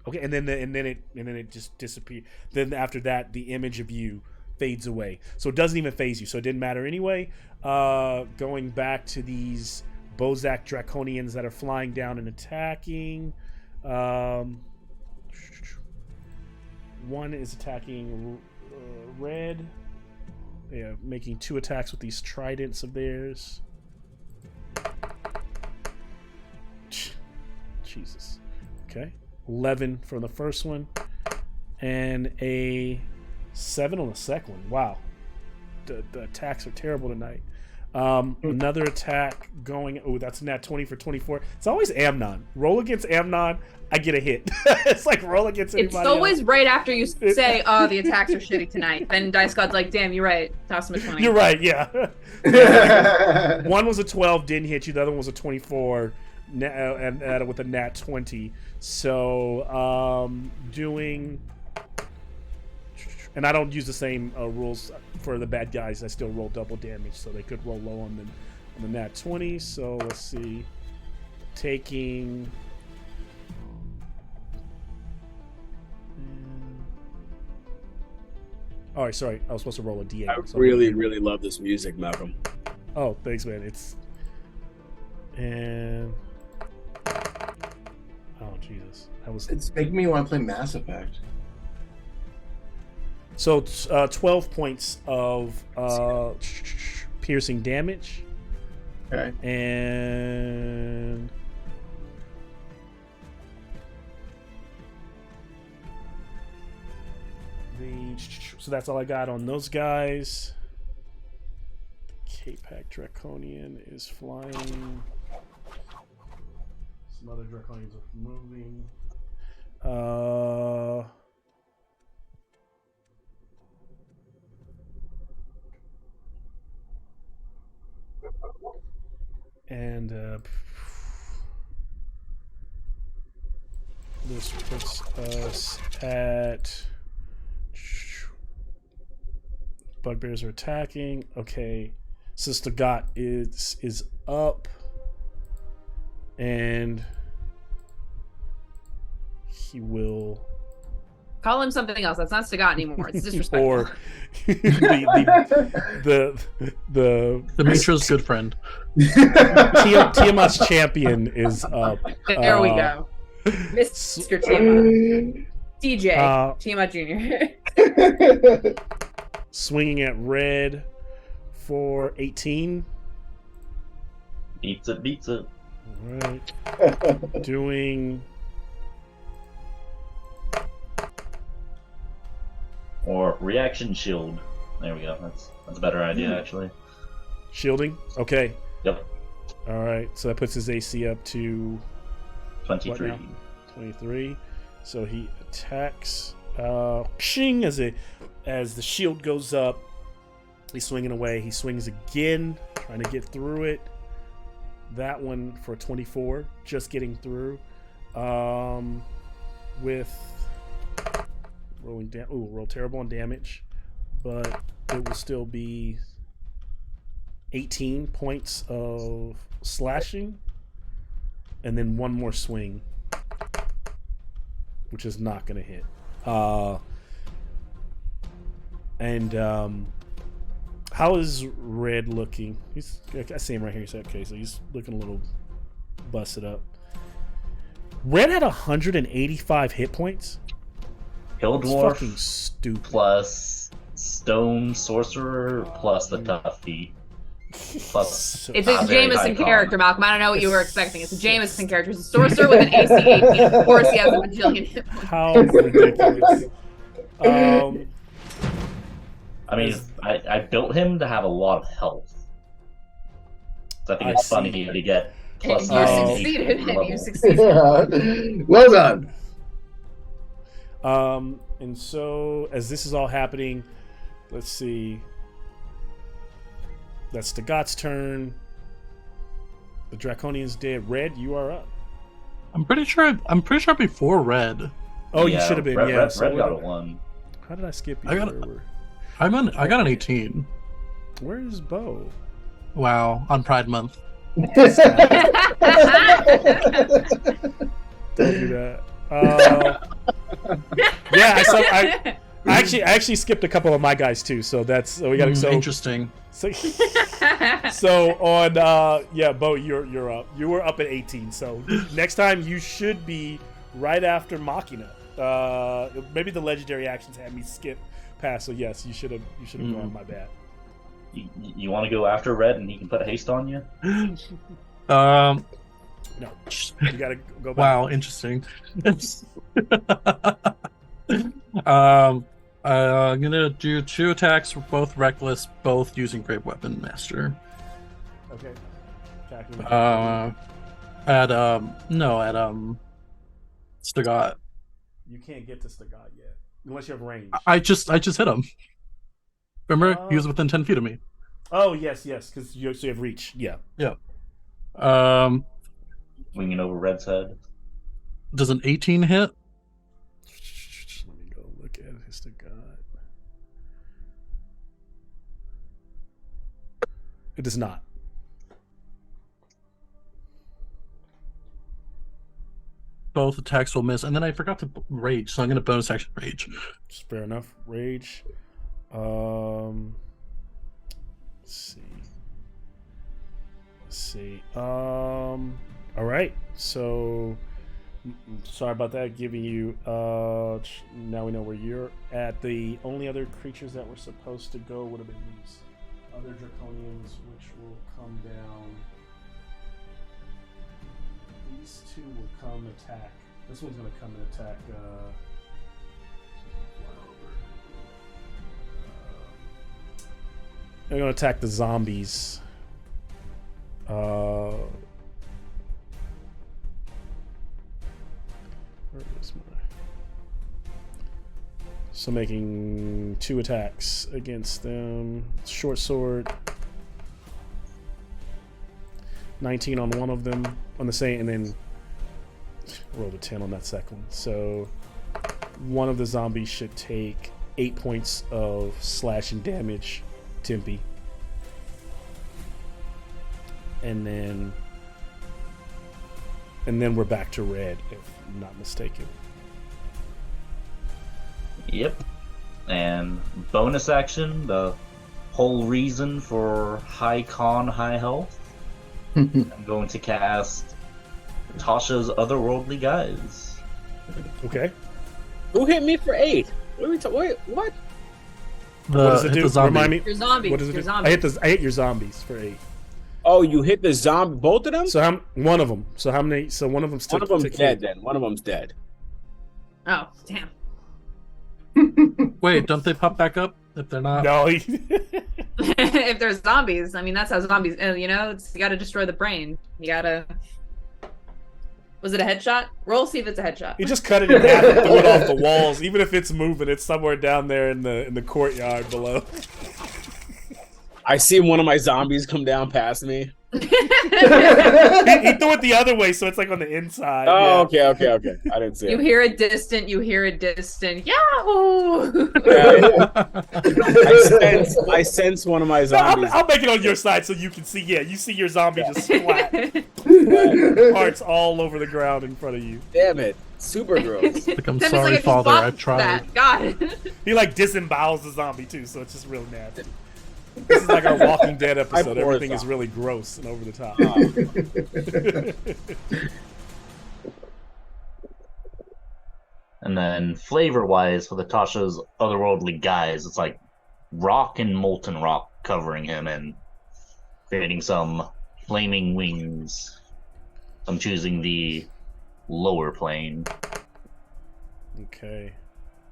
Speaker 3: Okay, and then it just disappears. Then after that, the image of you fades away, so it doesn't even phase you. So it didn't matter anyway. Going back to these Bozak Draconians that are flying down and attacking. One is attacking red. Yeah, making 2 attacks with these tridents of theirs. Jesus. Okay. 11 from the first one. And a 7 on the second one. Wow. The attacks are terrible tonight. Another attack going. Oh, that's nat 20 for 24. It's always Amnon. Roll against Amnon, I get a hit. It's like roll against anybody
Speaker 4: It's always
Speaker 3: else.
Speaker 4: right after you say, "Oh, the attacks are shitty tonight." Then Dice God's like, "Damn, you're right. Toss him a 20."
Speaker 3: You're right, yeah. One was a 12, didn't hit you. The other one was a 24, and with a nat 20. So, doing... And I don't use the same rules for the bad guys. I still roll double damage, so they could roll low on the nat 20. So, let's see. Taking... All right, sorry. I was supposed to roll a D8.
Speaker 1: I
Speaker 3: so
Speaker 1: really, really love this music, Malcolm.
Speaker 3: Oh, thanks, man. And oh, Jesus, that was
Speaker 6: It's making me want to play Mass Effect.
Speaker 3: so 12 points of piercing damage,
Speaker 6: Okay.
Speaker 3: and so that's all I got on those guys. K-Pack Draconian is flying. Some other Draconians are moving. And this puts us at... Bugbears are attacking. Okay. Sister Got is up. And he will...
Speaker 4: Call him something else. That's not Sagat anymore. It's disrespectful.
Speaker 3: Or the
Speaker 2: Demetra's good friend.
Speaker 3: Tiamat's champion is up.
Speaker 4: There we go. Mr. Tiamat. DJ. Tiamat Jr.
Speaker 3: Swinging at red for 18.
Speaker 5: Beats it.
Speaker 3: All right. Doing...
Speaker 5: Or reaction shield. There we go. That's a better idea, actually.
Speaker 3: Shielding? Okay.
Speaker 5: Yep.
Speaker 3: All right. So that puts his AC up to
Speaker 5: 23.
Speaker 3: What now? 23. So he attacks. Pshing! As the shield goes up, he's swinging away. He swings again, trying to get through it. That one for 24, just getting through. With rolling down. Ooh, roll terrible on damage, but it will still be 18 points of slashing, and then one more swing, which is not going to hit. How is Red looking? I see him right here. Okay, so he's looking a little busted up. Red had 185 hit points.
Speaker 5: Hill
Speaker 3: It's
Speaker 5: Dwarf
Speaker 3: fucking stupid.
Speaker 5: plus Stone Sorcerer plus the Tough Feet. Plus
Speaker 3: So-
Speaker 4: It's a
Speaker 5: very high
Speaker 4: Jameson
Speaker 5: con.
Speaker 4: character, Malcolm. I don't know what you were expecting. It's a Jameson character. It's a sorcerer with an AC 18. Of course, he has a bajillion hit points.
Speaker 3: How ridiculous.
Speaker 5: I mean, I built him to have a lot of health. So I think
Speaker 3: I
Speaker 5: it's
Speaker 3: see.
Speaker 5: funny to get
Speaker 4: And
Speaker 5: plus
Speaker 4: you
Speaker 3: Oh.
Speaker 4: succeeded. And
Speaker 5: level.
Speaker 4: you succeeded.
Speaker 6: Well done.
Speaker 3: And so as this is all happening, let's see. That's the Got's turn. The Draconian's dead. Red, you are up.
Speaker 2: I'm pretty sure before Red.
Speaker 3: Oh, you should have been.
Speaker 5: Red
Speaker 3: So
Speaker 5: got a 1.
Speaker 3: how did I skip you?
Speaker 2: I got I got an 18.
Speaker 3: Where's Bo?
Speaker 2: Wow, on Pride Month.
Speaker 3: Don't do that. Yeah, I actually skipped a couple of my guys too. So we got to
Speaker 2: Interesting.
Speaker 3: So on Bo, you're up. You were up at 18. So next time you should be right after Machina. Maybe the legendary actions had me skip past. So yes, you should have gone. My bad.
Speaker 5: You want to go after Red and he can put haste on you?
Speaker 3: No, you gotta go back.
Speaker 2: Wow, interesting. I'm gonna do 2 attacks, both reckless, both using Great Weapon Master.
Speaker 3: Okay. Attacking.
Speaker 2: At Stagot.
Speaker 3: You can't get to Stagot yet unless you have range.
Speaker 2: I just hit him. Remember, he was within 10 feet of me.
Speaker 3: Oh yes, because you have reach. Yeah.
Speaker 2: Yeah.
Speaker 5: Winging over Red's head.
Speaker 2: Does an 18 hit?
Speaker 3: Let me go look at his Stagot. It does not.
Speaker 2: Both attacks will miss, and then I forgot to rage, so I'm gonna bonus action rage.
Speaker 3: Fair enough. Rage. Let's see. All right. So, sorry about that. Giving you. Now we know where you're at. The only other creatures that were supposed to go would have been these other Draconians, which will come down. These 2 will come attack. This one's going to come and attack. They're going to attack the zombies. Where is my... So making 2 attacks against them. Short sword. 19 on one of them on the same, and then rolled a 10 on that second. So one of the zombies should take 8 points of slashing damage. Timpy. And then we're back to Red, if I'm not mistaken.
Speaker 5: Yep. And bonus action, the whole reason for high con, high health. I'm going to cast Tasha's Otherworldly Guise.
Speaker 3: Okay.
Speaker 1: Who hit me for 8? What are we talking? Wait, what?
Speaker 3: What does it do? Remind me.
Speaker 4: Your zombies.
Speaker 3: What does it
Speaker 4: your
Speaker 3: do?
Speaker 4: zombies.
Speaker 3: I hit your zombies for 8.
Speaker 1: Oh, you hit the zombie, both of them?
Speaker 3: So one of them. So how many? So one of them.
Speaker 1: One of them's dead. Then one of them's dead.
Speaker 4: Oh, damn.
Speaker 2: Wait, don't they pop back up if they're not?
Speaker 3: No.
Speaker 4: If there's zombies, I mean, that's how zombies. You got to destroy the brain. You gotta. Was it a headshot? Roll, see if it's a headshot.
Speaker 3: You just cut it in half and threw it off the walls. Even if it's moving, it's somewhere down there in the courtyard below.
Speaker 1: I see one of my zombies come down past me.
Speaker 3: He threw it the other way, so it's like on the inside.
Speaker 1: Oh,
Speaker 3: yeah.
Speaker 1: okay. I didn't see
Speaker 4: You
Speaker 1: it.
Speaker 4: hear a distant Yahoo!
Speaker 1: I sense one of my
Speaker 3: No,
Speaker 1: zombies.
Speaker 3: I'll make it on your side so you can see. Yeah, you see your zombie just splat. Parts all over the ground in front of you.
Speaker 1: Damn it. Super gross.
Speaker 2: Like, I'm
Speaker 4: Tim is
Speaker 2: sorry,
Speaker 4: like, I just
Speaker 2: Father, I
Speaker 4: bopped
Speaker 2: tried.
Speaker 4: that. God.
Speaker 3: He like disembowels the zombie too, so it's just really nasty. This is like our Walking Dead episode.
Speaker 1: poor
Speaker 3: Everything is
Speaker 1: zombie.
Speaker 3: really gross and over the top.
Speaker 5: And then flavor-wise, for the Tasha's Otherworldly Guise, it's like rock and molten rock covering him and creating some flaming wings. I'm choosing the lower plane
Speaker 3: Okay.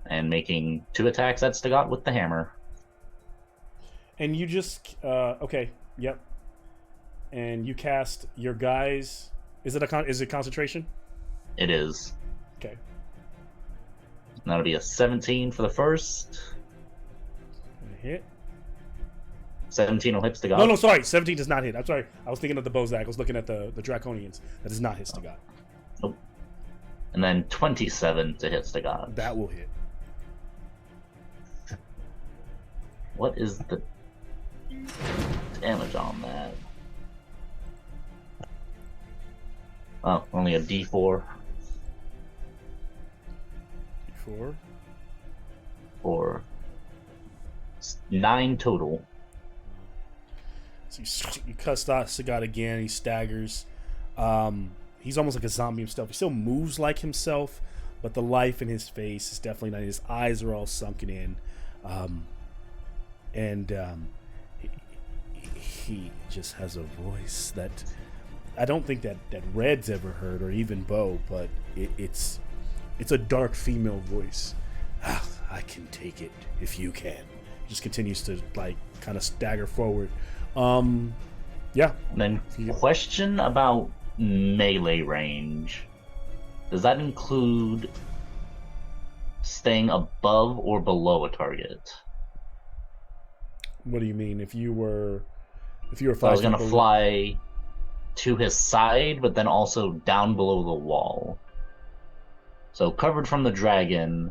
Speaker 5: and making 2 attacks at Stagot with the hammer.
Speaker 3: And you just okay, yep. And you cast your guys. Is it concentration?
Speaker 5: It is.
Speaker 3: Okay.
Speaker 5: That'll be a 17 for the first.
Speaker 3: Hit.
Speaker 5: 17 will hit Stigad.
Speaker 3: No, sorry. 17 does not hit. I'm sorry. I was thinking of the Bozak. I was looking at the Draconians. That does not hit Stigad.
Speaker 5: Nope. And then 27 to hit Stigad.
Speaker 3: That will hit.
Speaker 5: What is the damage on that? Oh, only a D4
Speaker 3: 4.
Speaker 5: for 9 total.
Speaker 3: So you cut Stigad again. He staggers. He's almost like a zombie himself. He still moves like himself, but the life in his face is definitely not. His eyes are all sunken in. He just has a voice that I don't think that Red's ever heard, or even Bo, but it's a dark female voice. I can take it if you can. Just continues to like kind of stagger forward. Yeah.
Speaker 5: And then question about melee range. Does that include staying above or below a target?
Speaker 3: What do you mean? If you were
Speaker 5: So I was gonna fly to his side, but then also down below the wall. So covered from the dragon,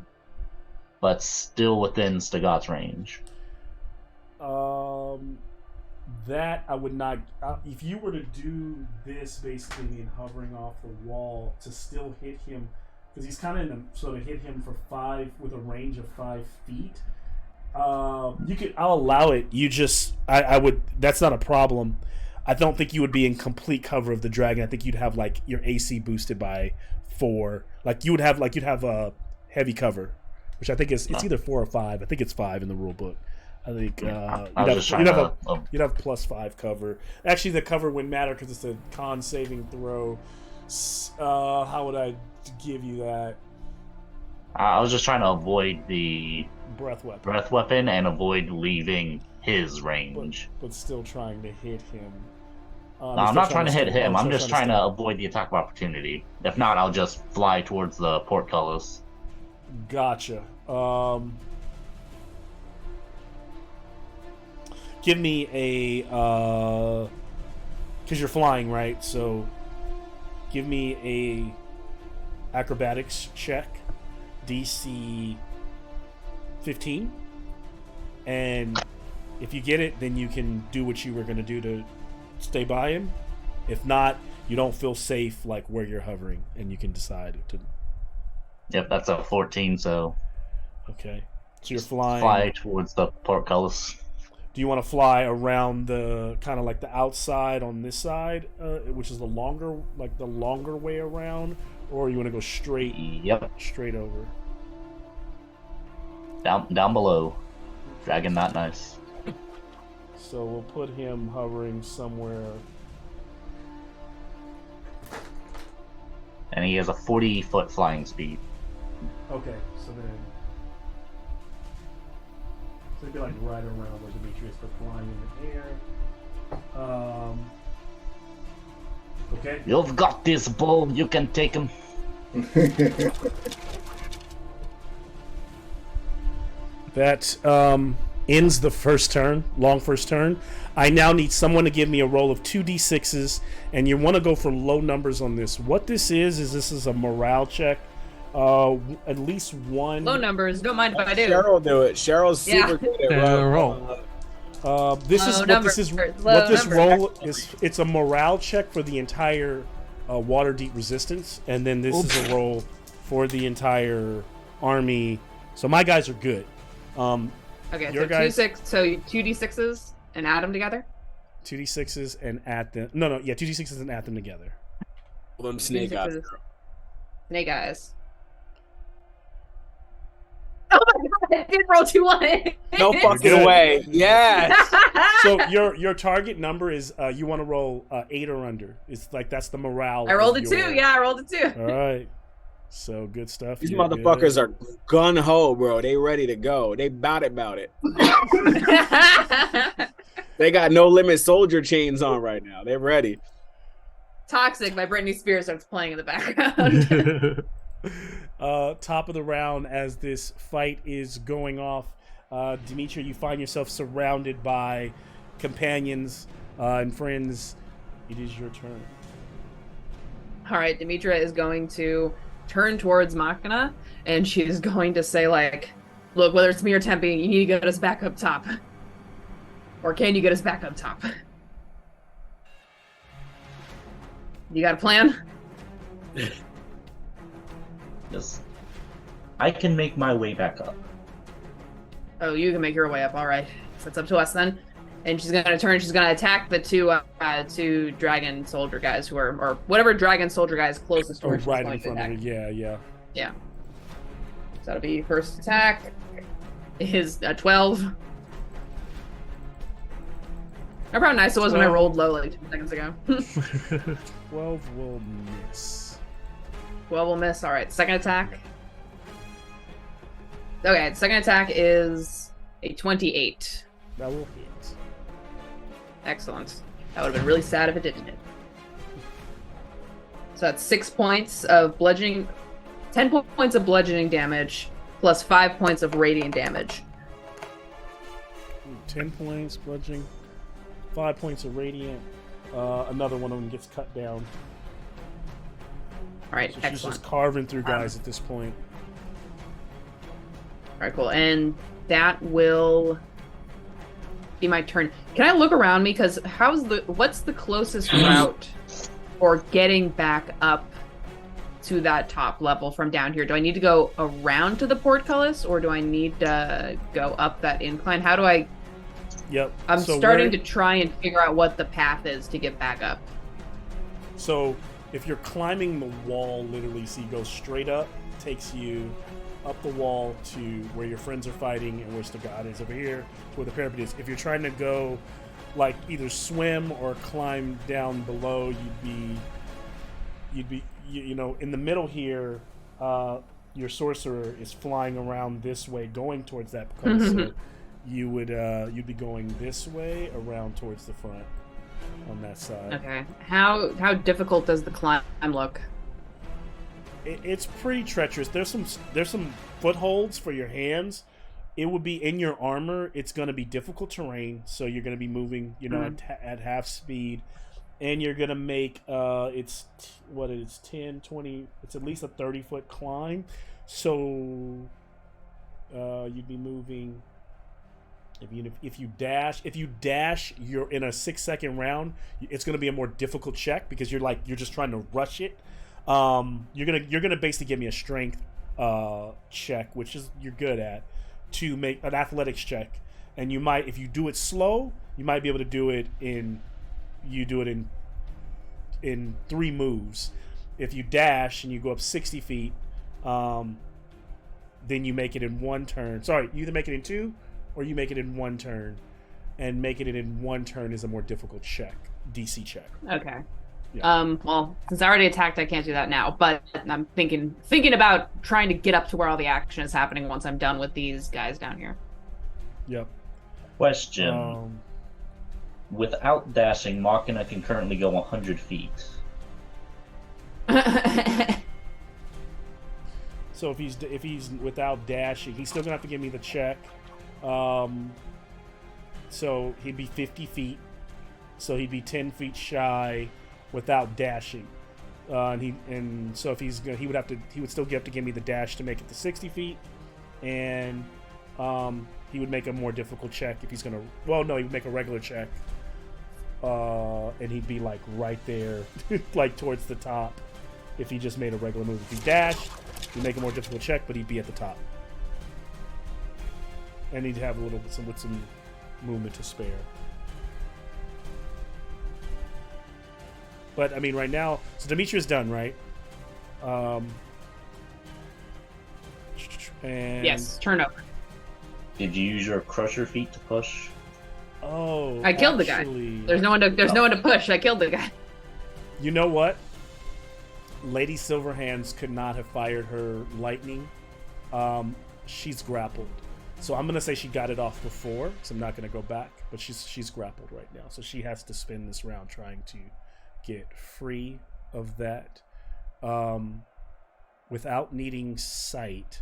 Speaker 5: but still within Stigat's range.
Speaker 3: That I would not. If you were to do this, basically mean hovering off the wall to still hit him, because he's kind of so to hit him for 5 with a range of 5 feet. You could. I'll allow it. You just. I would. That's not a problem. I don't think you would be in complete cover of the dragon. I think you'd have like your AC boosted by 4. Like you'd have a heavy cover, which I think is it's either 4 or 5. I think it's 5 in the rule book. I think you'd have +5 cover. Actually, the cover wouldn't matter because it's a con saving throw. How would I give you that?
Speaker 5: I was just trying to avoid the
Speaker 3: Breath
Speaker 5: weapon and avoid leaving his range.
Speaker 3: But still trying to hit him.
Speaker 5: No, I'm not trying to hit him. I'm just trying to avoid the attack of opportunity. If not, I'll just fly towards the portcullis.
Speaker 3: Gotcha. Give me a because you're flying, right? So give me a acrobatics check, DC 15, and if you get it, then you can do what you were going to do to stay by him. If not, you don't feel safe like where you're hovering, and you can decide to.
Speaker 5: Yep, that's a 14. So
Speaker 3: okay, so you're flying.
Speaker 5: Fly towards the portcullis.
Speaker 3: Do you want to fly around the kind of like the outside on this side, which is the longer way around, or you want to go straight?
Speaker 5: Yep.
Speaker 3: Straight over.
Speaker 5: Down below. Dragon not nice.
Speaker 3: So we'll put him hovering somewhere.
Speaker 5: And he has a 40-foot flying speed.
Speaker 3: Okay, so then. So it'd be like right around where Demetrius, but flying in the air. Okay.
Speaker 5: You've got this, Bo. You can take him.
Speaker 3: That ends the first turn, long first turn. I now need someone to give me a roll of 2d6s, and you want to go for low numbers on this. What this is a morale check. At least one.
Speaker 4: Low numbers. Don't mind if I do.
Speaker 1: Cheryl do it. Cheryl's super good at
Speaker 2: roll.
Speaker 3: This is what this is. What this roll is. It's a morale check for the entire Waterdeep Resistance, and then this is a roll for the entire army. So my guys are good.
Speaker 4: Okay,
Speaker 3: your
Speaker 4: so
Speaker 3: guys,
Speaker 4: 2d6s and add them together.
Speaker 3: 2d6s and add them. No, 2d6s and add them together.
Speaker 1: them snake eyes.
Speaker 4: Snake eyes. Oh my god! I did roll 2 1.
Speaker 1: No fucking way. Yes.
Speaker 3: So your target number is you want to roll 8 or under. It's like that's the morale.
Speaker 4: I rolled a 2. Yeah, I rolled a 2.
Speaker 3: All right. So good stuff.
Speaker 1: These motherfuckers are gun ho, bro. They ready to go. They bout it. They got No Limit Soldier chains on right now. They're ready.
Speaker 4: Toxic by Britney Spears starts playing in the background.
Speaker 3: Top of the round as this fight is going off. Dimitri, you find yourself surrounded by companions and friends. It is your turn.
Speaker 4: All right, Demetra is going to turn towards Machina, and she's going to say, like, look, whether it's me or Tempe, you need to get us back up top. Or can you get us back up top? You got a plan?
Speaker 5: Yes. I can make my way back up.
Speaker 4: Oh, you can make your way up. All right. So it's up to us then. And she's going to turn. She's going to attack the two dragon soldier guys who are, or whatever dragon soldier guy is closest to her. she's
Speaker 3: Right
Speaker 4: going
Speaker 3: in
Speaker 4: to
Speaker 3: front of
Speaker 4: attack.
Speaker 3: her. Yeah.
Speaker 4: Yeah. So that'll be first attack. Is 12. Remember how nice it was when I rolled low like 2 seconds ago?
Speaker 3: 12 will miss.
Speaker 4: 12 will miss. All right. Second attack. Okay. Second attack is a 28.
Speaker 3: That will hit.
Speaker 4: Excellent. That would have been really sad if it didn't hit. So that's 6 points of bludgeoning, 10 points of bludgeoning damage, plus 5 points of radiant damage.
Speaker 3: 10 points bludgeoning, 5 points of radiant. Another one of them gets cut down.
Speaker 4: All right,
Speaker 3: So she's
Speaker 4: excellent.
Speaker 3: just carving through guys at this point.
Speaker 4: All right, cool. And that will be my turn. Can I look around me? Because what's the closest route for getting back up to that top level from down here? Do I need to go around to the portcullis, or do I need to go up that incline? How do I?
Speaker 3: Yep.
Speaker 4: I'm
Speaker 3: So
Speaker 4: starting
Speaker 3: where-
Speaker 4: to try and figure out what the path is to get back up.
Speaker 3: So if you're climbing the wall, literally, so you go straight up, takes you up the wall to where your friends are fighting and where Stogad is over here, to where the parapet is. If you're trying to go, like, either swim or climb down below, you'd be you know, in the middle here. Your sorcerer is flying around this way, going towards that because you'd be going this way around towards the front on that side.
Speaker 4: Okay. How difficult does the climb look?
Speaker 3: It's pretty treacherous. There's some footholds for your hands. It would be in your armor. It's going to be difficult terrain, so you're going to be moving, at half speed, and you're going to make it's 10, 20. It's at least a 30-foot climb. So you'd be moving. If you dash, you're in a 6-second round. It's going to be a more difficult check because you're just trying to rush it. You're gonna basically give me a strength check, which is you're good at, to make an athletics check, and you might, if you do it slow, you might be able to do it in 3 moves. If you dash and you go up 60 feet, then you make it in 1 turn. Sorry, you either make it in 2 or you make it in 1 turn, and making it in 1 turn is a more difficult check, DC check.
Speaker 4: Okay.
Speaker 3: Yeah.
Speaker 4: Well, since I already attacked, I can't do that now. But I'm thinking about trying to get up to where all the action is happening once I'm done with these guys down here.
Speaker 3: Yep.
Speaker 5: Question. Without dashing, Machina can currently go 100 feet.
Speaker 3: So if he's without dashing, he's still gonna have to give me the check. So he'd be 50 feet. So he'd be 10 feet shy without dashing. So if he would still have to give me the dash to make it to 60 feet, and he would make a more difficult check if he's gonna. Well, no, he would make a regular check, and he'd be like right there, like towards the top. If he just made a regular move, if he dashed, he'd make a more difficult check, but he'd be at the top, and he'd have some movement to spare. But I mean, right now, so Demetria's done, right? And
Speaker 4: Yes, turn over.
Speaker 5: Did you use your crusher feat to push?
Speaker 3: Oh,
Speaker 4: I killed the guy.
Speaker 3: actually,
Speaker 4: There's no one to push. I killed the guy.
Speaker 3: You know what? Lady Silverhands could not have fired her lightning. She's grappled, so I'm gonna say she got it off before. So I'm not gonna go back, but she's grappled right now, so she has to spend this round trying to get free of that. without needing sight,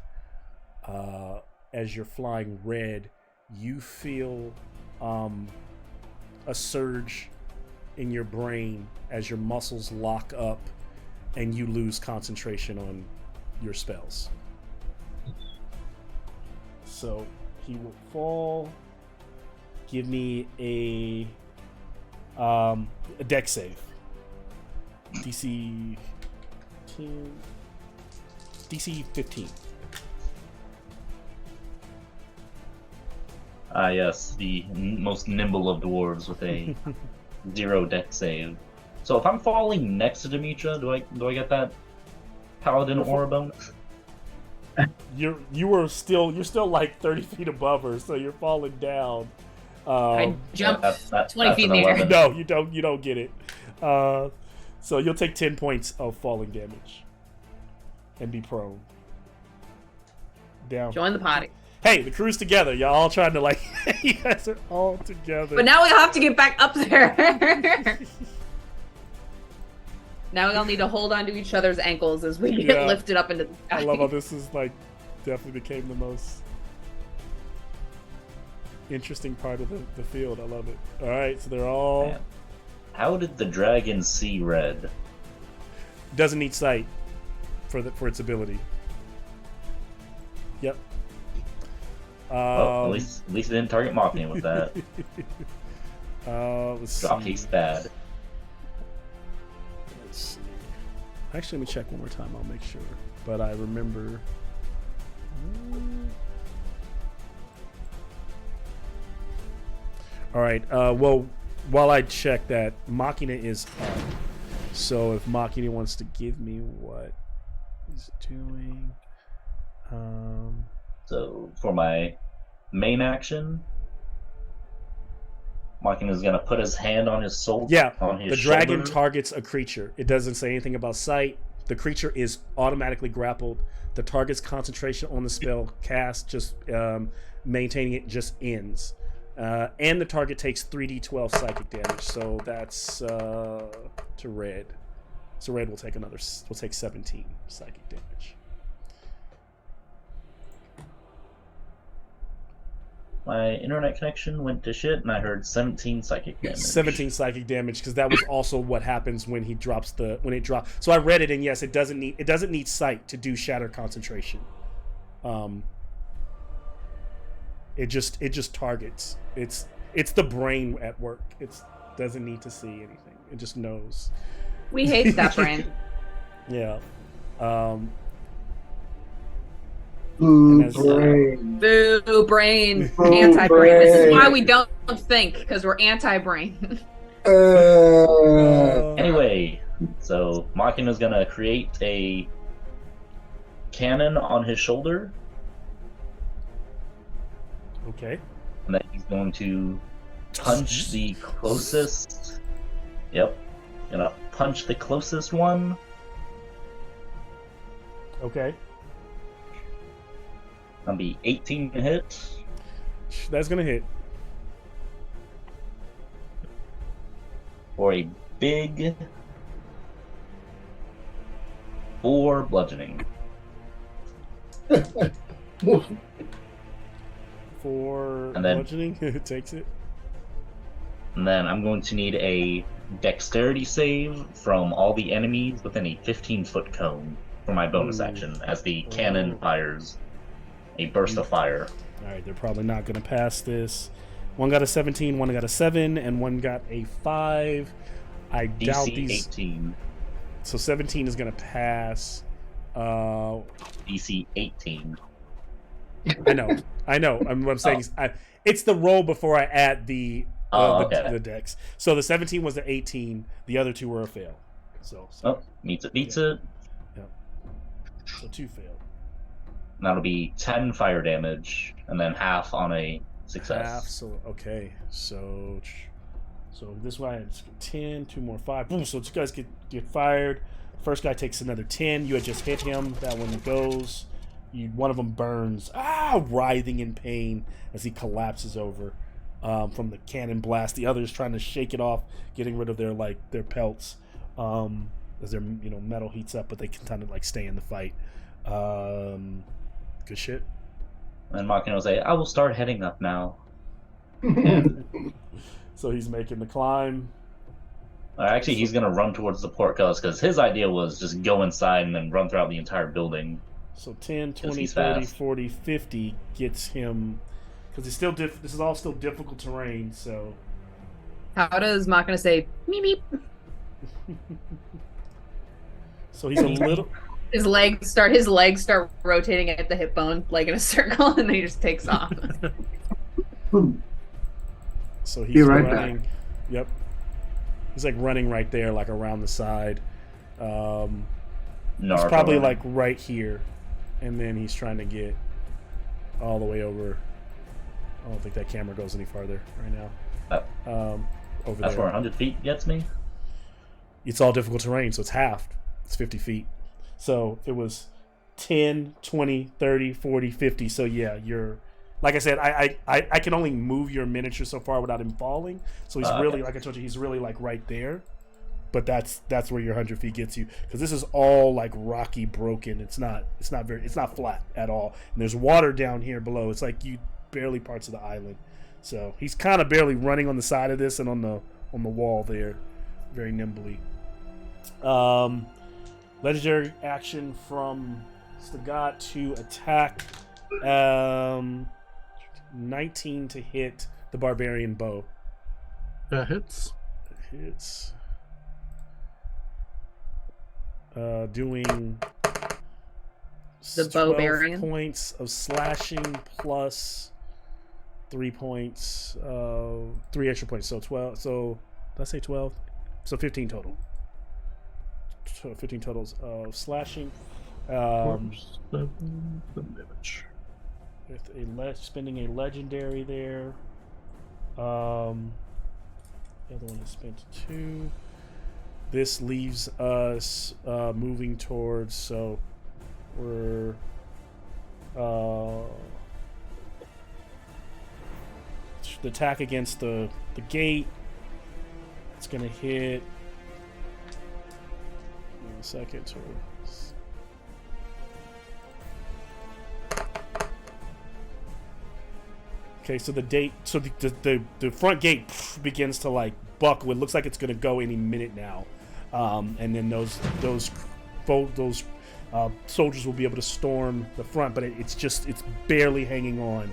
Speaker 3: as you're flying red, you feel a surge in your brain as your muscles lock up and you lose concentration on your spells. So he will fall. Give me a dex save. DC 10, DC 15.
Speaker 5: Yes, the most nimble of dwarves with a 0 dex save. So if I'm falling next to Demetra, do I get that paladin aura bonus?
Speaker 3: You're still like 30 feet above her, so you're falling down.
Speaker 4: I jumped
Speaker 5: That's
Speaker 4: 20 feet in the
Speaker 5: an
Speaker 4: air.
Speaker 5: 11.
Speaker 3: No, you don't get it. So you'll take 10 points of falling damage and be prone. Down.
Speaker 4: Join the party.
Speaker 3: Hey, the crew's together. Y'all all trying to you guys are all together.
Speaker 4: But now we have to get back up there. Now we all need to hold on to each other's ankles as we get
Speaker 3: Yeah.
Speaker 4: lifted up into the sky.
Speaker 3: I love how this is definitely became the most interesting part of the field. I love it. All right, so they're all
Speaker 5: Man. How did the dragon see red?
Speaker 3: doesn't need sight for its ability. Yep.
Speaker 5: Well, at least it didn't target Machina with that.
Speaker 3: Let's
Speaker 5: Drop
Speaker 3: see.
Speaker 5: case bad.
Speaker 3: Let's see. Actually, let me check one more time. I'll make sure. But I remember. All right. Well, while I check that, Machina is up. So if Machina wants to give me what he's doing,
Speaker 5: So for my main action, Machina's gonna put his hand on his soul.
Speaker 3: yeah,
Speaker 5: on his
Speaker 3: the dragon
Speaker 5: shoulder.
Speaker 3: targets a creature. It doesn't say anything about sight. The creature is automatically grappled. The target's concentration on the spell cast, just maintaining it, just ends. And the target takes 3d12 psychic damage. So that's to red. So red will take 17 psychic damage.
Speaker 5: My internet connection went to shit, and I heard 17 psychic damage.
Speaker 3: 17 psychic damage, because that was also what happens when he drops when it drops. So I read it, and yes, it doesn't need sight to do shatter concentration. It just targets. It's the brain at work. It doesn't need to see anything. It just knows.
Speaker 4: We hate that brain.
Speaker 3: Yeah.
Speaker 6: Ooh,
Speaker 3: And as-
Speaker 6: brain.
Speaker 4: Boo, brain.
Speaker 6: Boo,
Speaker 4: Anti-brain. This is
Speaker 6: brain.
Speaker 4: why we don't think, because we're anti-brain.
Speaker 5: Anyway, so Machina's gonna create a cannon on his shoulder,
Speaker 3: Okay.
Speaker 5: and then he's going to punch the closest. Yep. Gonna punch the closest one.
Speaker 3: Okay.
Speaker 5: Gonna be 18 to hit.
Speaker 3: That's gonna hit.
Speaker 5: For a big 4 bludgeoning.
Speaker 3: For
Speaker 5: And then-
Speaker 3: bludgeoning, it takes it.
Speaker 5: And then I'm going to need a dexterity save from all the enemies within a 15-foot cone for my bonus
Speaker 3: Ooh.
Speaker 5: action as the cannon fires a burst of fire.
Speaker 3: All right, they're probably not going to pass this. One got a 17, one got a 7, and one got a 5. I doubt
Speaker 5: DC
Speaker 3: these.
Speaker 5: 18.
Speaker 3: So 17 is going to pass.
Speaker 5: DC 18.
Speaker 3: I know. What I'm saying is, it's the roll before I add the
Speaker 5: Okay.
Speaker 3: the dex. So the 17 was the 18. The other two were a fail. So
Speaker 5: Oh, meets it, beats it.
Speaker 3: so 2 failed.
Speaker 5: And that'll be 10 fire damage, and then half on a success.
Speaker 3: Half. So okay. So this one I had 10, 2 more 5. Boom. So 2 guys get fired. First guy takes another 10. You had just hit him. That one goes. One of them burns, writhing in pain as he collapses over from the cannon blast. The other is trying to shake it off, getting rid of their pelts. as their metal heats up, but they can kind of like stay in the fight. Good shit.
Speaker 5: And Machina will say, I will start heading up now.
Speaker 3: So he's making the climb.
Speaker 5: Actually, he's going to run towards the portcullis because his idea was just go inside and then run throughout the entire building.
Speaker 3: So 10, 20,
Speaker 5: he's
Speaker 3: 30,
Speaker 5: fast.
Speaker 3: 40, 50 gets him, because it's still this is all still difficult terrain, so
Speaker 4: How does Machina say meep meep?
Speaker 3: so he's a little
Speaker 4: His legs start rotating at the hip bone, like in a circle, and then he just takes off.
Speaker 3: so he's
Speaker 6: Be right
Speaker 3: running. Yep. He's like running right there, like around the side. He's
Speaker 5: Naruto
Speaker 3: probably
Speaker 5: running.
Speaker 3: like right here, and then he's trying to get all the way over. I don't think that camera goes any farther right now. Over
Speaker 5: That's
Speaker 3: there.
Speaker 5: where 100 feet gets me.
Speaker 3: It's all difficult terrain, so it's halved. It's 50 feet. So it was 10, 20, 30, 40, 50. So yeah, you're like I said, I can only move your miniature so far without him falling. So he's really,
Speaker 5: okay.
Speaker 3: like I told you, he's really like right there. But that's where your 100 feet gets you, because this is all like rocky, broken. It's not flat at all. And there's water down here below. It's like you barely parts of the island. So he's kind of barely running on the side of this and on the wall there, very nimbly. Legendary action from Stugat to attack. 19 to hit the barbarian bow.
Speaker 2: That hits.
Speaker 3: Hits. Doing
Speaker 4: The
Speaker 3: 12
Speaker 4: barbarian?
Speaker 3: points of slashing plus 3 points, 3 extra points. So 12. So did I say 12? So 15 total. 15 totals of slashing.
Speaker 2: Seven damage.
Speaker 3: With spending a legendary there. The other one is spent 2. This leaves us moving towards, so we're the attack against the gate. It's gonna hit in a second. Okay, so the front gate begins to like buckle. It looks like it's gonna go any minute now, and then those soldiers will be able to storm the front, but it's barely hanging on.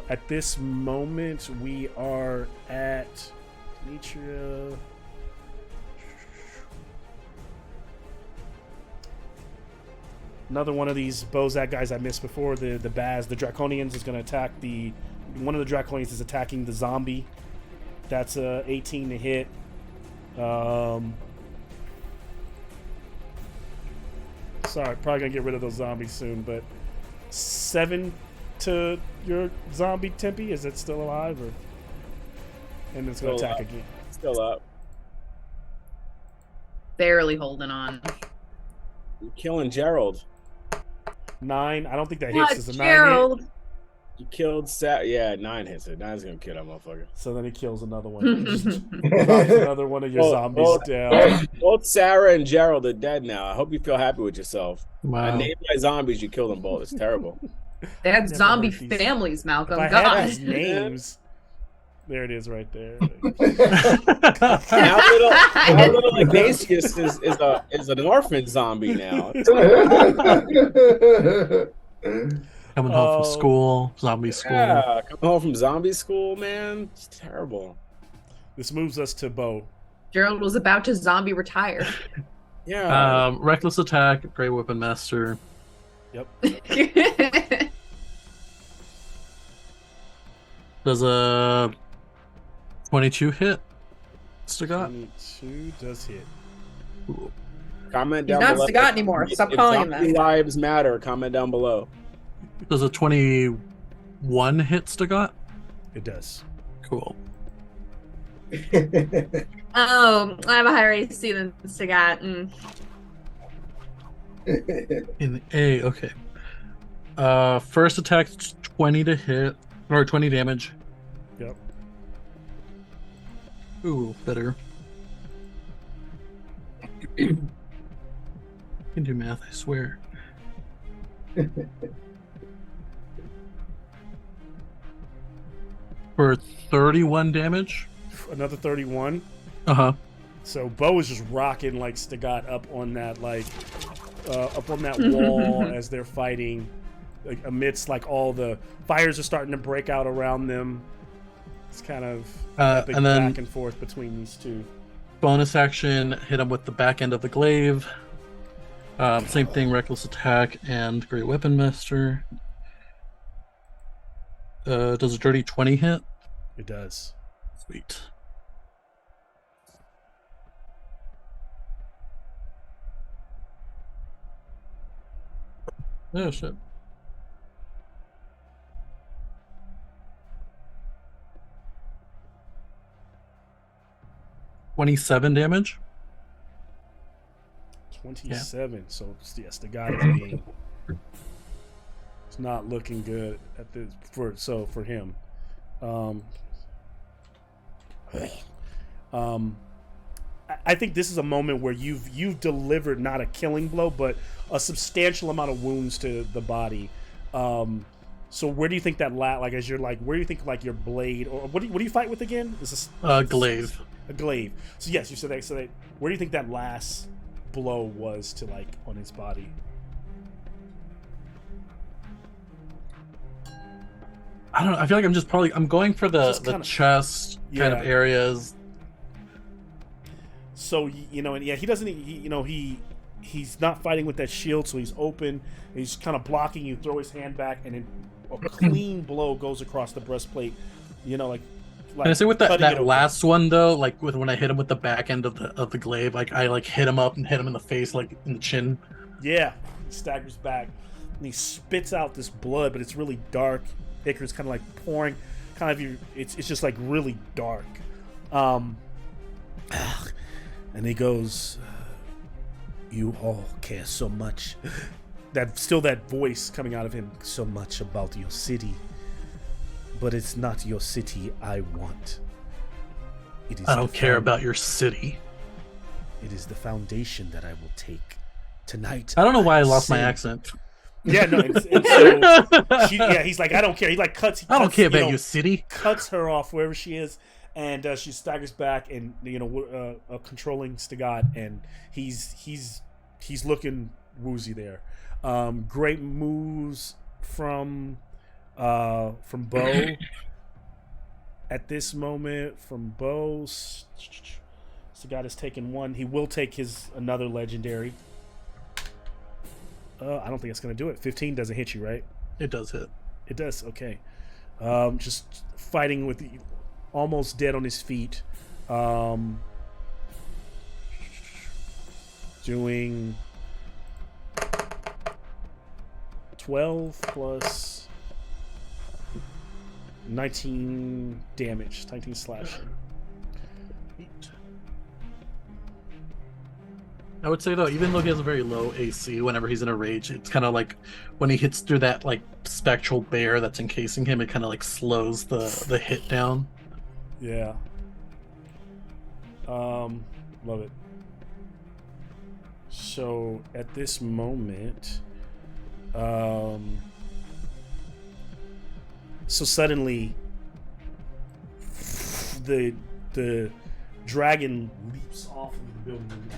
Speaker 3: At this moment, we are at Demetria. Another one of these Bozak guys I missed before, the Baz, the Draconians is going to attack one of the Draconians is attacking the zombie. That's 18 to hit. Sorry, probably going to get rid of those zombies soon, but 7 to your zombie Tempe. Is it still alive? And it's going to attack again.
Speaker 1: Still up.
Speaker 4: Barely holding on.
Speaker 1: You're killing Gerald.
Speaker 3: 9. I don't think that
Speaker 4: Not
Speaker 3: hits. Is a 9 hit?
Speaker 4: Gerald.
Speaker 1: You killed Yeah, 9 hits it. 9's gonna kill that motherfucker.
Speaker 3: So then he kills another one. Just knocks another one of your zombies down.
Speaker 1: Both Sarah and Gerald are dead now. I hope you feel happy with yourself. I
Speaker 2: Wow.
Speaker 1: named my zombies. You killed them both. It's terrible.
Speaker 4: They had
Speaker 3: Never
Speaker 4: zombie
Speaker 3: heard these.
Speaker 4: families, Malcolm.
Speaker 3: If I
Speaker 4: God.
Speaker 3: had these names, there it is right there.
Speaker 1: How little Ignatius is an orphan zombie now.
Speaker 2: Coming home
Speaker 3: Oh.
Speaker 2: from school, zombie school.
Speaker 1: Yeah, coming home from zombie school, man. It's terrible.
Speaker 3: This moves us to Bo.
Speaker 4: Gerald was about to zombie retire.
Speaker 1: Yeah.
Speaker 2: Reckless attack, Grey Weapon Master.
Speaker 3: Yep.
Speaker 2: Does a 22 hit? Stugat?
Speaker 3: 22 does hit.
Speaker 1: Comment
Speaker 4: He's
Speaker 1: down
Speaker 4: not
Speaker 1: below.
Speaker 4: Stugat anymore. Stop
Speaker 1: If
Speaker 4: calling him
Speaker 1: zombie
Speaker 4: that.
Speaker 1: lives matter. Comment down below.
Speaker 2: Does a 21 hit Stugat?
Speaker 3: It does.
Speaker 2: Cool.
Speaker 4: Oh, I have a higher AC than Stugat.
Speaker 2: In the A, okay. First attack 20 to hit, or 20 damage.
Speaker 3: Yep.
Speaker 2: Ooh, better. I can do math, I swear. For 31 damage.
Speaker 3: Another 31.
Speaker 2: Uh-huh.
Speaker 3: So Bo is just rocking like Stagat up on that wall as they're fighting, like, amidst like all the fires are starting to break out around them. It's kind of epic
Speaker 2: and then
Speaker 3: back and forth between these two.
Speaker 2: bonus action, hit him with the back end of the glaive. Same thing, reckless attack and great weapon master. Does a dirty 20 hit?
Speaker 3: It does.
Speaker 2: Sweet. Oh shit. $27 damage.
Speaker 3: 27. So yes, the guy is being. It's not looking good at this for him. I think this is a moment where you've delivered not a killing blow, but a substantial amount of wounds to the body. So where do you think that like as you're like where do you think like your blade or what do you fight with again? Is this
Speaker 2: Glaive.
Speaker 3: A glaive. So yes, you said that. So where do you think that last blow was to like on his body?
Speaker 2: I don't know. I feel like I'm going for the chest kind of
Speaker 3: Yeah.
Speaker 2: areas.
Speaker 3: So and yeah, he doesn't. He's not fighting with that shield, so he's open. He's kind of blocking you. Throw his hand back, and then a clean blow goes across the breastplate. Like
Speaker 2: Can I say with
Speaker 3: cutting it
Speaker 2: that
Speaker 3: open.
Speaker 2: last one though, like when I hit him with the back end of the glaive, like I like hit him up and hit him in the face, like in the chin.
Speaker 3: Yeah, he staggers back, and he spits out this blood, but it's really dark. Icarus kind of like pouring, it's just like really dark. And he goes, "You all care so much." That voice coming out of him, so much about your city, but it's not your city I want. It is.
Speaker 2: I don't care about your city.
Speaker 3: It is the foundation that I will take tonight.
Speaker 2: I don't know why I lost my
Speaker 3: Sin.
Speaker 2: accent.
Speaker 3: Yeah, no. And so he's like, I don't care. He like cuts.
Speaker 2: I don't care about your city.
Speaker 3: Cuts her off wherever she is, and she staggers back, and controlling Stagat, and he's looking woozy there. Great moves from Bo. At this moment, from Bo, Stagat has taken one. He will take another legendary. I don't think it's going to do it. 15 doesn't hit you, right?
Speaker 2: It does hit.
Speaker 3: It does. Okay. Just fighting with almost dead on his feet. Doing 12 plus 19 damage. 19 slashing.
Speaker 2: I would say though, even though he has a very low AC, whenever he's in a rage, it's kind of like when he hits through that like spectral bear that's encasing him, it kind of like slows the hit down.
Speaker 3: Yeah. Love it. So at this moment, so suddenly the dragon leaps off of the building and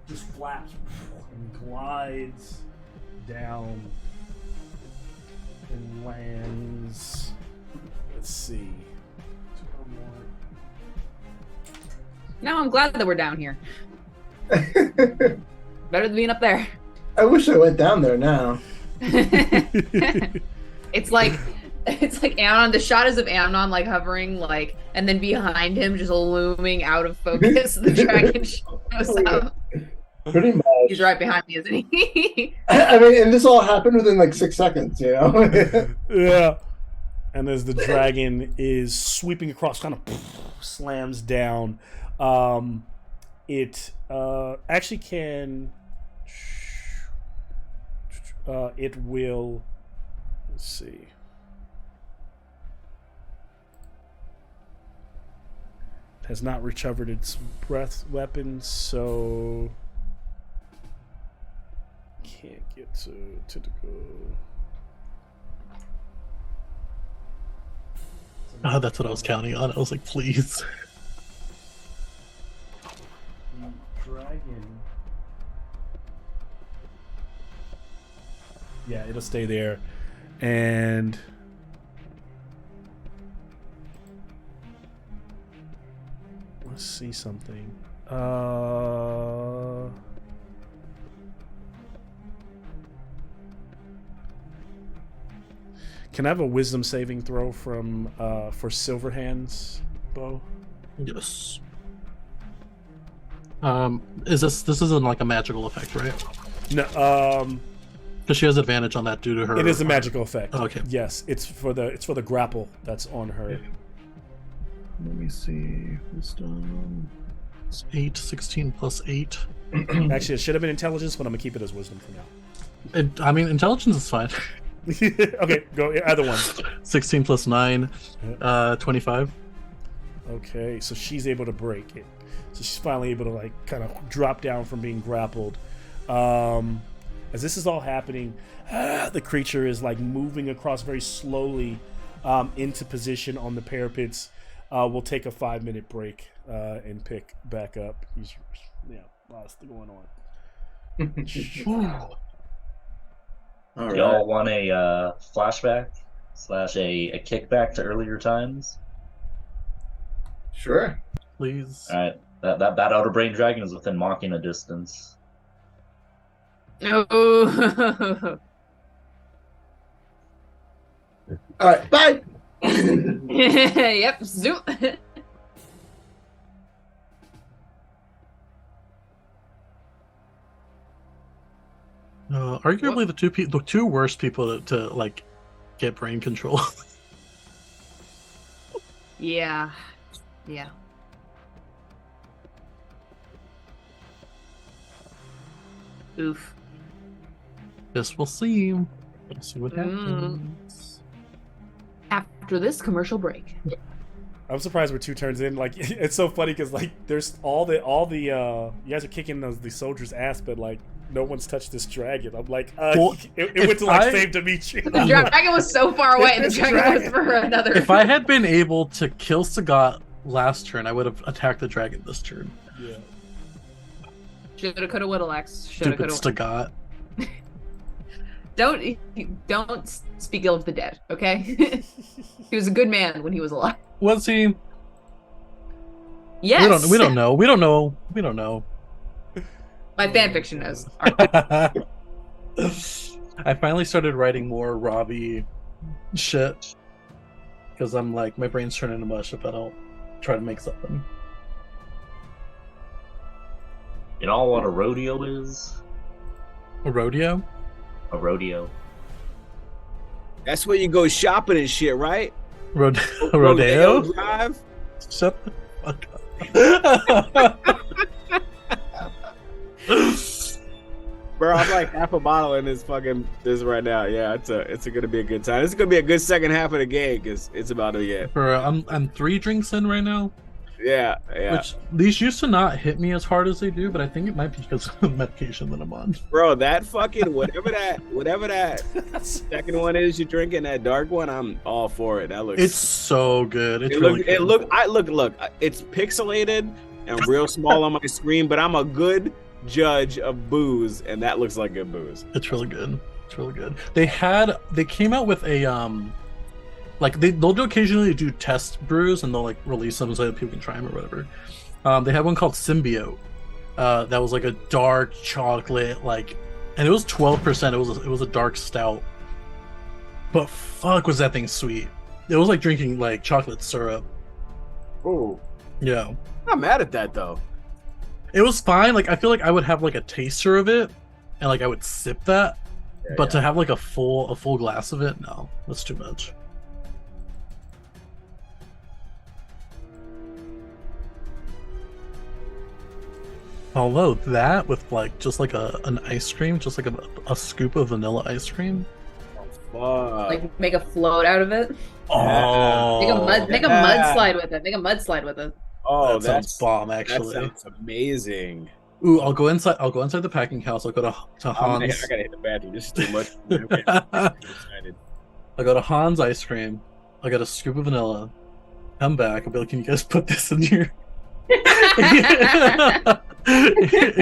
Speaker 3: just flaps and glides down and lands. Let's see.
Speaker 4: Now I'm glad that we're down here. Better than being up there.
Speaker 6: I wish I went down there now.
Speaker 4: It's like Amnon. The shot is of Amnon like hovering, like, and then behind him, just looming out of focus, the dragon shows up.
Speaker 6: Pretty much.
Speaker 4: He's right behind me, isn't he?
Speaker 6: I mean, and this all happened within like 6 seconds, you know?
Speaker 3: Yeah. And as the dragon is sweeping across, kind of slams down, it actually can. It will. Let's see. Has not recovered its breath weapon, so can't get to the go.
Speaker 2: Oh, that's what I was counting on. I was like, please.
Speaker 3: Dragon. Yeah, it'll stay there. And let's see something. Can I have a wisdom saving throw from for Silverhands, Bo?
Speaker 2: Yes. Is this isn't like a magical effect, right?
Speaker 3: No,
Speaker 2: Because she has advantage on that due to her.
Speaker 3: it is a magical effect.
Speaker 2: Okay.
Speaker 3: Yes, it's for the grapple that's on her.
Speaker 2: Okay. Let me see. Wisdom. It's 8, 16 plus 8.
Speaker 3: Actually, it should have been intelligence, but I'm gonna keep it as wisdom for now.
Speaker 2: I mean, intelligence is fine.
Speaker 3: Okay, go either one.
Speaker 2: 16 plus 9, 25.
Speaker 3: Okay, so she's able to break it. So she's finally able to like kind of drop down from being grappled. As this is all happening, the creature is like moving across very slowly into position on the parapets. We'll take a 5-minute break and pick back up. Lots going on.
Speaker 6: All right.
Speaker 5: Y'all want a flashback / a kickback to earlier times?
Speaker 6: Sure.
Speaker 2: Please.
Speaker 5: All right, that outer brain dragon is within Machina distance.
Speaker 4: Oh.
Speaker 6: All right. Bye.
Speaker 4: Yep. Zoom.
Speaker 2: Arguably the two worst people to like get brain control.
Speaker 4: Yeah. Yeah. Oof.
Speaker 2: Guess we'll see. We'll see what happens.
Speaker 4: After this commercial break.
Speaker 3: I'm surprised we're 2 turns in. Like it's so funny because like there's all the you guys are kicking the soldiers' ass, but like no one's touched this dragon. I'm like,
Speaker 2: Well,
Speaker 3: it went to like save Dimitri.
Speaker 4: The dragon was so far away, and the dragon was for another.
Speaker 2: If I had been able to kill Sagat last turn, I would have attacked the dragon this turn.
Speaker 3: Yeah.
Speaker 4: Shoulda, coulda, woulda, Lex. Shoulda,
Speaker 2: Stupid
Speaker 4: coulda.
Speaker 2: Sagat.
Speaker 4: Don't speak ill of the dead, okay? He was a good man when he was alive.
Speaker 2: Was he?
Speaker 4: Yes.
Speaker 2: We don't know. We don't know. We don't know.
Speaker 4: My fanfiction knows.
Speaker 2: I finally started writing more Robbie shit because I'm like, my brain's turning to mush if I don't try to make something.
Speaker 5: You know what a rodeo is?
Speaker 2: A rodeo?
Speaker 5: A rodeo.
Speaker 1: That's where you go shopping and shit, right?
Speaker 2: Rodeo?
Speaker 1: Drive.
Speaker 2: Shut the fuck up.
Speaker 1: Bro, I'm like half a bottle in this right now. Yeah, it's gonna be a good time. This is gonna be a good second half of the game because it's about to get.
Speaker 2: I'm 3 drinks in right now.
Speaker 1: Yeah.
Speaker 2: Which these used to not hit me as hard as they do, but I think it might be because of the medication that I'm on.
Speaker 1: Bro, that fucking whatever that second one is you're drinking, that dark one, I'm all for it. That looks.
Speaker 2: It's so good. It's
Speaker 1: look.
Speaker 2: good.
Speaker 1: It's pixelated and real small on my screen, but I'm a good judge of booze, and that looks like good booze.
Speaker 2: It's really good. It's really good. They came out with a like they'll occasionally do test brews and they'll like release them so that people can try them or whatever. They had one called Symbiote. That was like a dark chocolate, like, and it was 12%. It was a dark stout. But fuck, was that thing sweet? It was like drinking like chocolate syrup.
Speaker 1: Ooh,
Speaker 2: Yeah,
Speaker 1: I'm not mad at that though.
Speaker 2: it was fine. Like I feel like I would have like a taster of it, and like I would sip that.
Speaker 1: Yeah,
Speaker 2: But
Speaker 1: yeah.
Speaker 2: to have like a full glass of it, no, that's too much. Although that with like just like an ice cream, just like a scoop of vanilla ice cream.
Speaker 1: Fuck.
Speaker 4: Like make a float out of it.
Speaker 2: Oh,
Speaker 4: Make a mudslide with it. Make a mudslide with it.
Speaker 1: Oh,
Speaker 2: that sounds bomb. Actually,
Speaker 1: that sounds amazing.
Speaker 2: Ooh, I'll go inside. I'll go inside the packing house. I'll go to
Speaker 1: I
Speaker 2: Hans.
Speaker 1: gotta hit the bathroom. This is too much. Okay. I'm excited.
Speaker 2: I'll go to Hans ice cream. I'll get a scoop of vanilla. Come back. I'll be like, can you guys put this in your in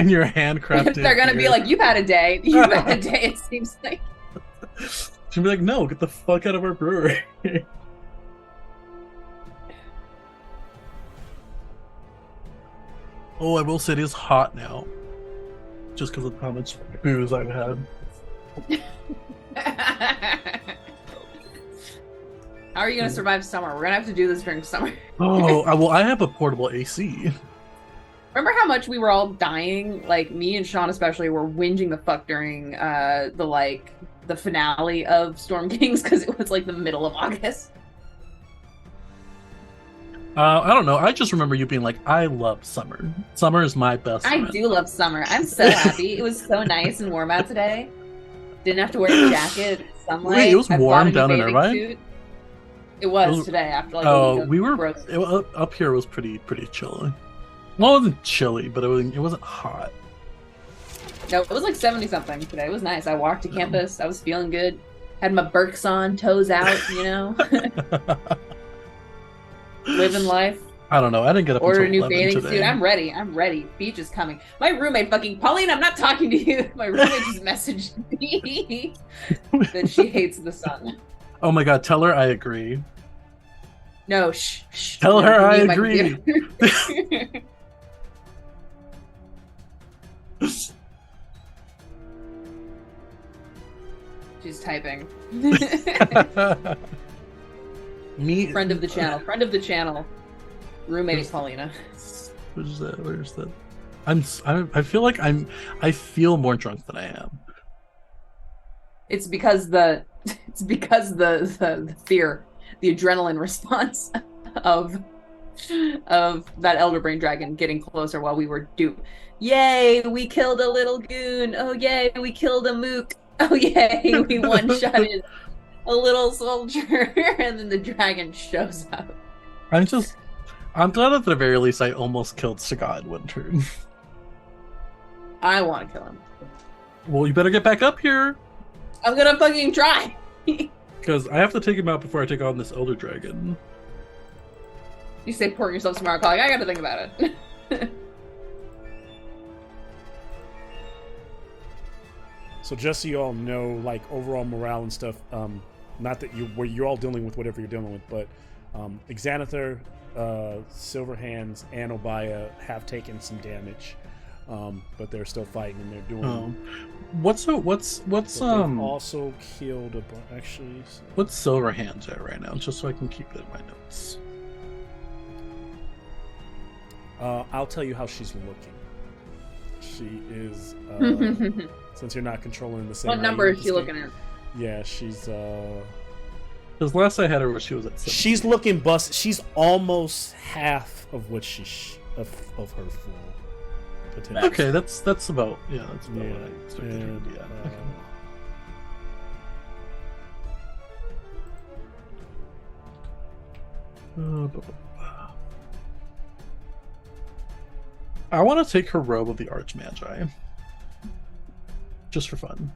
Speaker 2: your handcrafted?
Speaker 4: They're gonna be
Speaker 2: beer?"
Speaker 4: like, "You've had a day. You've had a day." It seems like.
Speaker 2: She'll be like, no, get the fuck out of our brewery. Oh, I will say it is hot now. Just because of how much booze I've had.
Speaker 4: How are you gonna survive summer? We're gonna have to do this during summer.
Speaker 2: Oh, well, I have a portable AC.
Speaker 4: Remember how much we were all dying? Like me and Sean especially were whinging the fuck during the finale of Storm Kings because it was like the middle of August.
Speaker 2: I don't know. I just remember you being like, I love summer. Summer is my best
Speaker 4: I
Speaker 2: friend.
Speaker 4: do love summer. I'm so happy. It was so nice and warm out today. Didn't have to wear a jacket, sunlight.
Speaker 2: Wait, it was
Speaker 4: I bought
Speaker 2: warm
Speaker 4: a new
Speaker 2: down in
Speaker 4: bathing
Speaker 2: Irvine?
Speaker 4: suit. It was
Speaker 2: It was-
Speaker 4: today after like a
Speaker 2: Oh,
Speaker 4: week of
Speaker 2: we were
Speaker 4: gross.
Speaker 2: up here was pretty chilly. Well, it wasn't chilly, but it wasn't hot.
Speaker 4: No, it was like 70 something today. It was nice. I walked to campus. I was feeling good. Had my Birks on, toes out, you know, living life.
Speaker 2: I don't know. I didn't get up
Speaker 4: Order a
Speaker 2: until
Speaker 4: new
Speaker 2: 11
Speaker 4: bathing
Speaker 2: today.
Speaker 4: suit. I'm ready. I'm ready. Beach is coming. My roommate fucking Pauline, I'm not talking to you. My roommate just messaged me that she hates the sun.
Speaker 2: Oh my god, tell her I agree.
Speaker 4: No, shh.
Speaker 2: Tell her I
Speaker 4: Give me my
Speaker 2: agree.
Speaker 4: computer. She's typing.
Speaker 2: Me.
Speaker 4: Friend of the channel. Friend of the channel. Roommate Paulina.
Speaker 2: Where's that? Where's that? I feel like I feel more drunk than I am.
Speaker 4: It's because the fear, the adrenaline response of that Elder Brain Dragon getting closer while we were duped. Yay, we killed a little goon. Oh yay, we killed a mook. Oh yay, we one-shotted a little soldier. And then the dragon shows up.
Speaker 2: I'm glad at the very least I almost killed Sagad Winter.
Speaker 4: I want to kill him.
Speaker 2: Well, you better get back up here.
Speaker 4: I'm gonna fucking try.
Speaker 2: Because I have to take him out before I take on this Elder Dragon.
Speaker 4: You say pour yourself some alcohol. I gotta think about it.
Speaker 3: So just so you all know, like overall morale and stuff, not that you're all dealing with whatever you're dealing with, but Xanathar, Silverhands, and Obaya have taken some damage, but they're still fighting and they're doing.
Speaker 2: Oh, what's
Speaker 3: But they've also killed actually.
Speaker 2: what's Silverhands at right now? Just so I can keep it in my notes.
Speaker 3: I'll tell you how she's looking. She is. Since you're not controlling the same.
Speaker 4: What number is she looking at?
Speaker 3: Yeah, she's.
Speaker 2: Because last I had her, she was at 17.
Speaker 3: She's looking bust. She's almost half of what of her full potential.
Speaker 2: Okay, that's about that's about
Speaker 3: Yeah,
Speaker 2: what I expected her to be at. Okay. I want to take her robe of the Archmagi. Just for fun.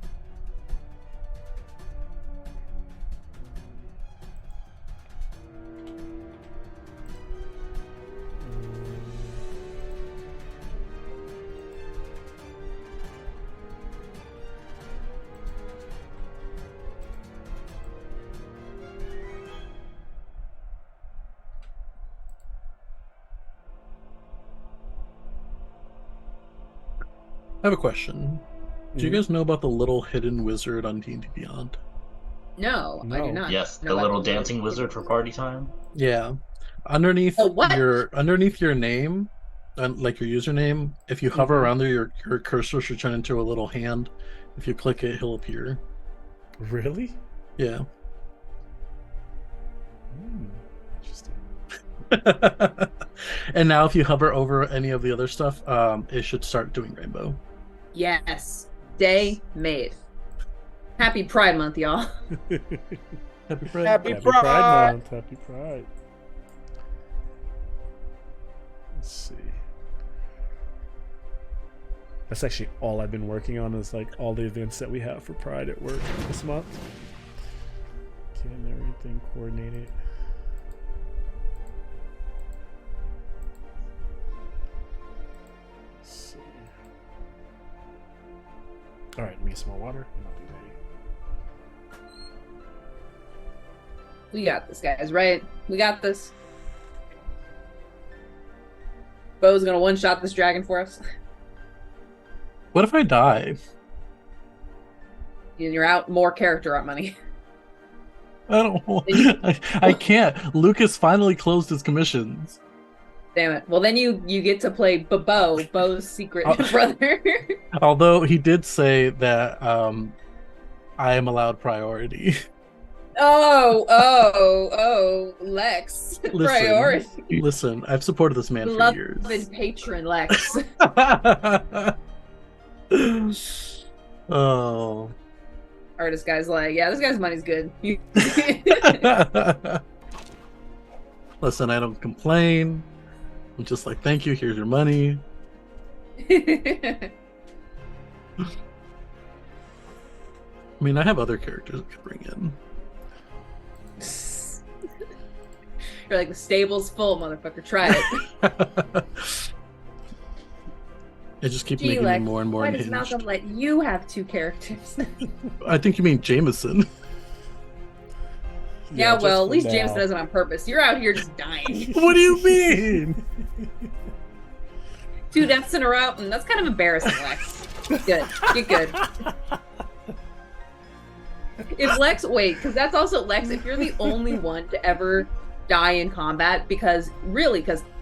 Speaker 2: I have a question. Do you guys know about the little hidden wizard on D&D Beyond?
Speaker 4: No, I do not.
Speaker 5: Yes,
Speaker 4: know
Speaker 5: the
Speaker 4: about
Speaker 5: little
Speaker 4: the
Speaker 5: dancing wizard for party time.
Speaker 2: Yeah. Underneath
Speaker 4: Oh, what?
Speaker 2: your name, like your username, if you hover around there, your cursor should turn into a little hand. If you click it, he'll appear.
Speaker 3: Really?
Speaker 2: Yeah.
Speaker 3: Interesting.
Speaker 2: And now if you hover over any of the other stuff, it should start doing rainbow.
Speaker 4: Yes. Day made. Happy Pride Month, y'all.
Speaker 2: Happy Pride.
Speaker 1: Happy
Speaker 3: Happy
Speaker 1: Pride.
Speaker 3: Pride Month. Happy Pride. Let's see. That's actually all I've been working on is like all the events that we have for Pride at work this month. Getting everything coordinated. Let's see. All right, let me get some more water and I'll be ready.
Speaker 4: We got this, guys, right? We got this. Bo's gonna one-shot this dragon for us.
Speaker 2: What if I die?
Speaker 4: And you're out more character art money.
Speaker 2: I don't want. I can't. Lucas finally closed his commissions.
Speaker 4: Damn it. Well, then you get to play Bo's secret brother.
Speaker 2: Although he did say that I am allowed priority.
Speaker 4: Oh, Lex. Priority.
Speaker 2: Listen, I've supported this man for
Speaker 4: Beloved
Speaker 2: years.
Speaker 4: patron Lex.
Speaker 2: Oh.
Speaker 4: Artist guy's like, yeah, this guy's money's good.
Speaker 2: Listen, I don't complain. I'm just like, thank you, here's your money. I mean, I have other characters I could bring in.
Speaker 4: You're like, the stable's full, motherfucker. Try it.
Speaker 2: It just keeps
Speaker 4: Gee,
Speaker 2: making me
Speaker 4: Lex,
Speaker 2: more and more
Speaker 4: why does
Speaker 2: unhinged.
Speaker 4: Malcolm let you have two characters?
Speaker 2: I think you mean Jameson.
Speaker 4: Yeah,
Speaker 3: just
Speaker 4: well, at
Speaker 3: for
Speaker 4: least
Speaker 3: now.
Speaker 4: Jameson does it on purpose. You're out here just dying.
Speaker 2: What do you mean?
Speaker 4: 2 deaths in a row, and that's kind of embarrassing, Lex. Good. Get good. If Lex, wait, because that's also Lex, if you're the only one to ever die in combat, because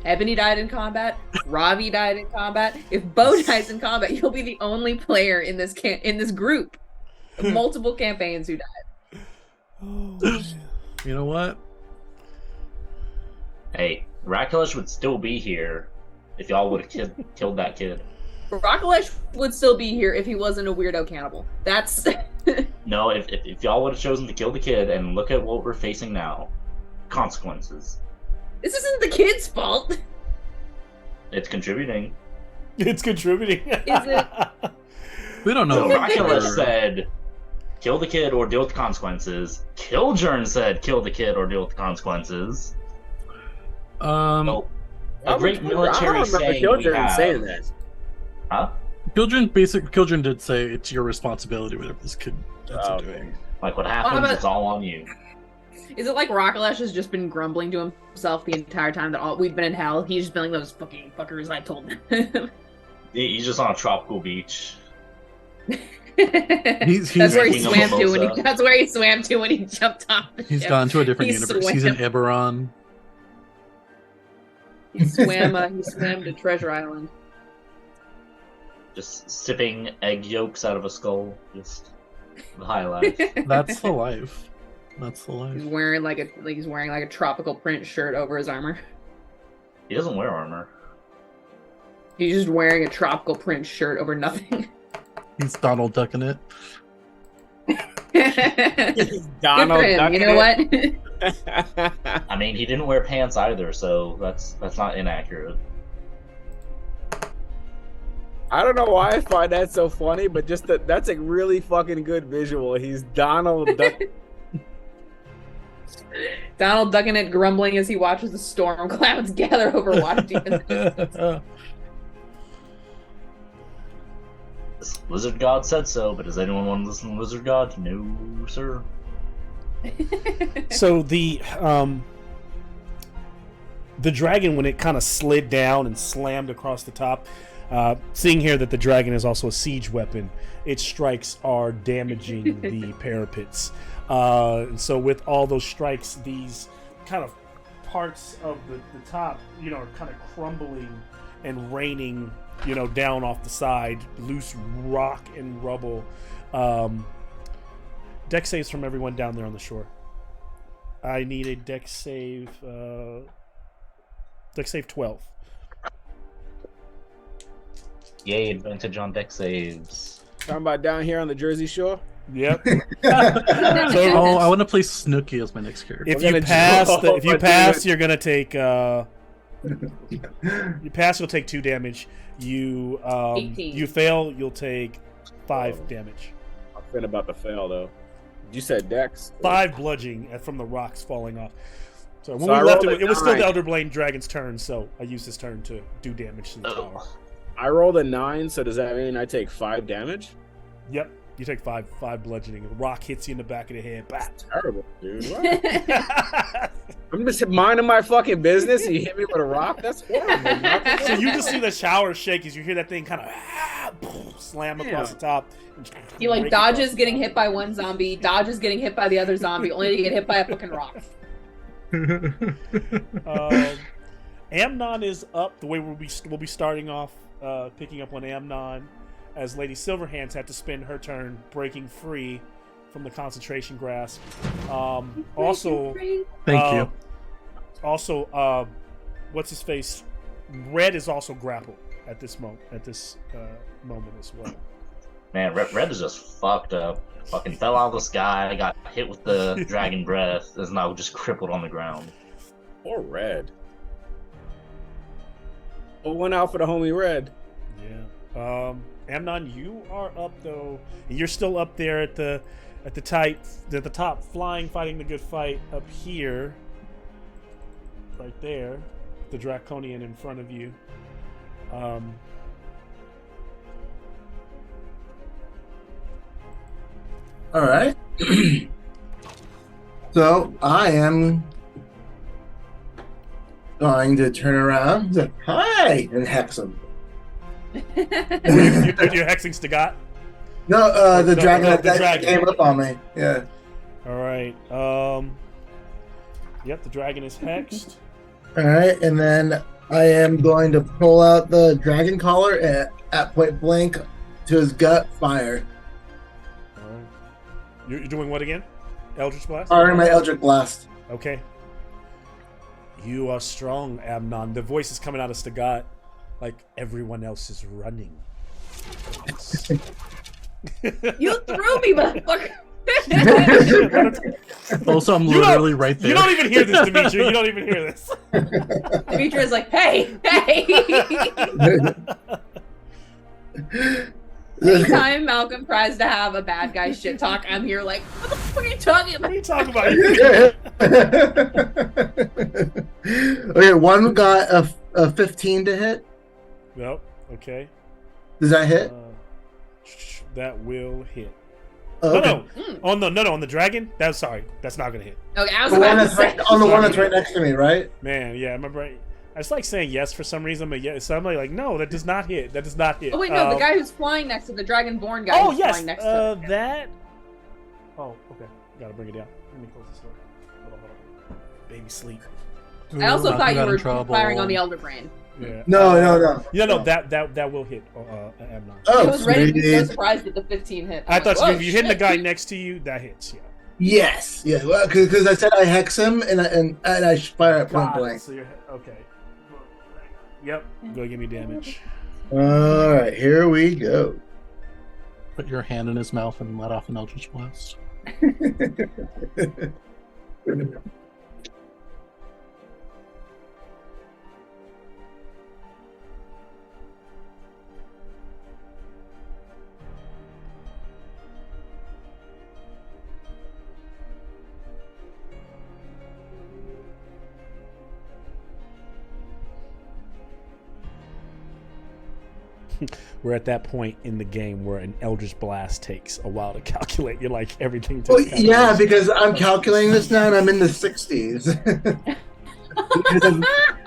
Speaker 4: Ebony died in combat, Ravi died in combat. If Bo dies in combat, you'll be the only player in this group. Multiple campaigns who died.
Speaker 2: You know what?
Speaker 5: Hey, Rakulish would still be here if y'all would have killed that kid.
Speaker 4: Rockalash would still be here if he wasn't a weirdo cannibal. That's
Speaker 5: No, if y'all would have chosen to kill the kid, and look at what we're facing now. Consequences.
Speaker 4: this isn't the kid's fault.
Speaker 5: It's contributing.
Speaker 3: It's contributing.
Speaker 4: Is it?
Speaker 2: We don't know.
Speaker 5: So Rakulish said, kill the kid or deal with the consequences. Killjourn said, kill the kid or deal with the consequences.
Speaker 2: Um,
Speaker 5: A great military saying we have.
Speaker 1: saying that.
Speaker 5: Huh?
Speaker 2: Killjourn did say it's your responsibility whatever this kid ends up doing.
Speaker 5: Like what happens,
Speaker 4: about-
Speaker 5: it's all on you.
Speaker 4: Is it like Rockalash has just been grumbling to himself the entire time that we've been in hell? He's just been like, those fucking fuckers, I told them.
Speaker 5: He's just on a tropical beach.
Speaker 2: He's
Speaker 4: that's where he
Speaker 5: drinking a
Speaker 4: swam to when
Speaker 5: mimosa.
Speaker 4: that's where he swam to when he jumped off the
Speaker 2: He's
Speaker 4: ship.
Speaker 2: gone to a different
Speaker 4: He
Speaker 2: universe. He's in
Speaker 4: swam.
Speaker 2: Eberron.
Speaker 4: He swam to Treasure Island.
Speaker 5: Just sipping egg yolks out of a skull. Just the high life.
Speaker 2: That's the life. That's the
Speaker 4: He's
Speaker 2: life.
Speaker 4: wearing like a tropical print shirt over his armor.
Speaker 5: He doesn't wear armor.
Speaker 4: He's just wearing a tropical print shirt over nothing.
Speaker 2: He's Donald ducking it.
Speaker 4: Good
Speaker 1: Donald
Speaker 4: for him.
Speaker 1: Duck
Speaker 4: You know what?
Speaker 5: I mean, he didn't wear pants either, so that's not inaccurate.
Speaker 1: I don't know why I find that so funny, but just that's a really fucking good visual. He's Donald Duck.
Speaker 4: Donald ducking it, grumbling as he watches the storm clouds gather over Waterdeep in the distance.
Speaker 5: This Lizard God said so, but does anyone want to listen to Lizard God? No, sir.
Speaker 3: So the dragon, when it kind of slid down and slammed across the top, seeing here that the dragon is also a siege weapon, its strikes are damaging the parapets. And so with all those strikes, these kind of parts of the top, are kind of crumbling and raining, down off the side, loose rock and rubble. Dex saves from everyone down there on the shore. I need a dex save. Dex save 12.
Speaker 5: Yay, advantage on deck saves.
Speaker 1: Talking about down here on the Jersey Shore.
Speaker 3: Yep.
Speaker 2: Oh, I want to play Snooki as my next character.
Speaker 3: If
Speaker 1: We're
Speaker 3: you
Speaker 1: gonna
Speaker 3: pass,
Speaker 1: draw
Speaker 3: if you
Speaker 1: a
Speaker 3: pass,
Speaker 1: dude.
Speaker 3: you're gonna take You pass, you'll take 2 damage. You
Speaker 4: 18.
Speaker 3: you fail, you'll take 5 damage.
Speaker 1: I'm feeling about to fail though. You said Dex.
Speaker 3: 5 bludgeoning from the rocks falling off. So when
Speaker 1: So I
Speaker 3: we left,
Speaker 1: rolled
Speaker 3: it
Speaker 1: a
Speaker 3: was still the
Speaker 1: 9.
Speaker 3: Elder Blade Dragon's turn, so I used his turn to do damage to the tower.
Speaker 1: I rolled a 9, so does that mean I take 5 damage?
Speaker 3: Yep, you take 5 bludgeoning. The rock hits you in the back of the head. Bah.
Speaker 1: Terrible, dude. What? I'm just minding my fucking business. And you hit me with a rock. That's horrible. man.
Speaker 3: So you just see the shower shake as you hear that thing kind of slam across
Speaker 1: Yeah.
Speaker 3: the top.
Speaker 4: He like
Speaker 3: Break
Speaker 4: dodges
Speaker 3: across the
Speaker 4: getting
Speaker 3: top.
Speaker 4: hit by one zombie, dodges getting hit by the other zombie, only to get hit by a fucking rock.
Speaker 3: Amnon is up. The way we'll be starting off, picking up on Amnon, as Lady Silverhands had to spend her turn breaking free from the concentration grasp. Also,
Speaker 2: Thank you.
Speaker 3: Also, what's his face? Red is also grappled at this moment. Moment as well.
Speaker 5: Man, Red is just fucked up. Fucking fell out of the sky, got hit with the dragon breath, is now just crippled on the ground.
Speaker 1: Or Red. But one out for the homie Red.
Speaker 3: Yeah. Amnon, you are up though. And you're still up there at the top, flying, fighting the good fight up here. Right there. The Draconian in front of you.
Speaker 6: All right. So I am going to turn around and say, hi, and hex him.
Speaker 3: You're hexing Stagat?
Speaker 6: No, the
Speaker 3: No,
Speaker 6: dragon
Speaker 3: no,
Speaker 6: that,
Speaker 3: the
Speaker 6: that
Speaker 3: dragon.
Speaker 6: came up on me. Yeah.
Speaker 3: All right. Yep, the dragon is hexed.
Speaker 6: All right, and then I am going to pull out the dragon collar at point blank to his gut, fire.
Speaker 3: All right. You're doing what again? Eldritch Blast?
Speaker 6: Firing my Eldritch Blast.
Speaker 3: Okay. You are strong, Amnon. The voice is coming out of Stagat like everyone else is running.
Speaker 4: You threw me, motherfucker.
Speaker 2: Also, I'm
Speaker 3: You don't-
Speaker 2: literally right there.
Speaker 3: You don't even hear this, Dimitri. You don't even hear this.
Speaker 4: Demetra is like, hey, hey. Anytime Malcolm tries to have a bad guy shit talk, I'm here like, what the fuck are you talking
Speaker 3: What
Speaker 4: about?
Speaker 3: are you talking about?
Speaker 6: Okay, one got a 15 to hit.
Speaker 3: Nope. Okay.
Speaker 6: Does that hit?
Speaker 3: That will hit.
Speaker 6: Oh, okay.
Speaker 3: No. On the dragon. That's not gonna hit.
Speaker 4: Okay, I was
Speaker 6: The one
Speaker 4: about to
Speaker 6: that's
Speaker 4: say.
Speaker 6: right, on the one that's right next to me, right?
Speaker 3: Man, yeah, I remember. I just like saying yes for some reason, but yeah, so I'm like, no, that does not hit. That does not hit.
Speaker 4: Oh wait, no, the guy who's flying next to the Dragonborn guy.
Speaker 3: Oh
Speaker 4: who's
Speaker 3: yes,
Speaker 4: flying next to
Speaker 3: that. Oh, okay. Gotta bring it down. Let me close this door. Hold on. Baby sleep.
Speaker 4: I also
Speaker 2: Malcolm
Speaker 4: thought you
Speaker 2: got in
Speaker 4: were
Speaker 2: trouble.
Speaker 4: firing on the Elder Brain.
Speaker 3: Yeah.
Speaker 6: No.
Speaker 3: Yeah, no, that will hit. Amnon.
Speaker 4: I
Speaker 6: Oh,
Speaker 4: was ready to be so
Speaker 6: sweet.
Speaker 4: surprised at the 15 hit.
Speaker 3: I thought
Speaker 4: "Whoa,
Speaker 3: if you hit the
Speaker 4: shit."
Speaker 3: guy next to you, that hits. Yeah.
Speaker 6: Yes. Yeah. Well, because I said I hex him and I fire at point
Speaker 3: Got it.
Speaker 6: blank.
Speaker 3: So you're okay. Yep. Go give me damage.
Speaker 6: All right, here we go.
Speaker 2: Put your hand in his mouth and let off an Eldritch Blast.
Speaker 3: We're at that point in the game where an Eldritch Blast takes a while to calculate. You're like everything.
Speaker 6: Well,
Speaker 3: takes
Speaker 6: yeah,
Speaker 3: calculation.
Speaker 6: because I'm calculating this now and I'm in the 60s.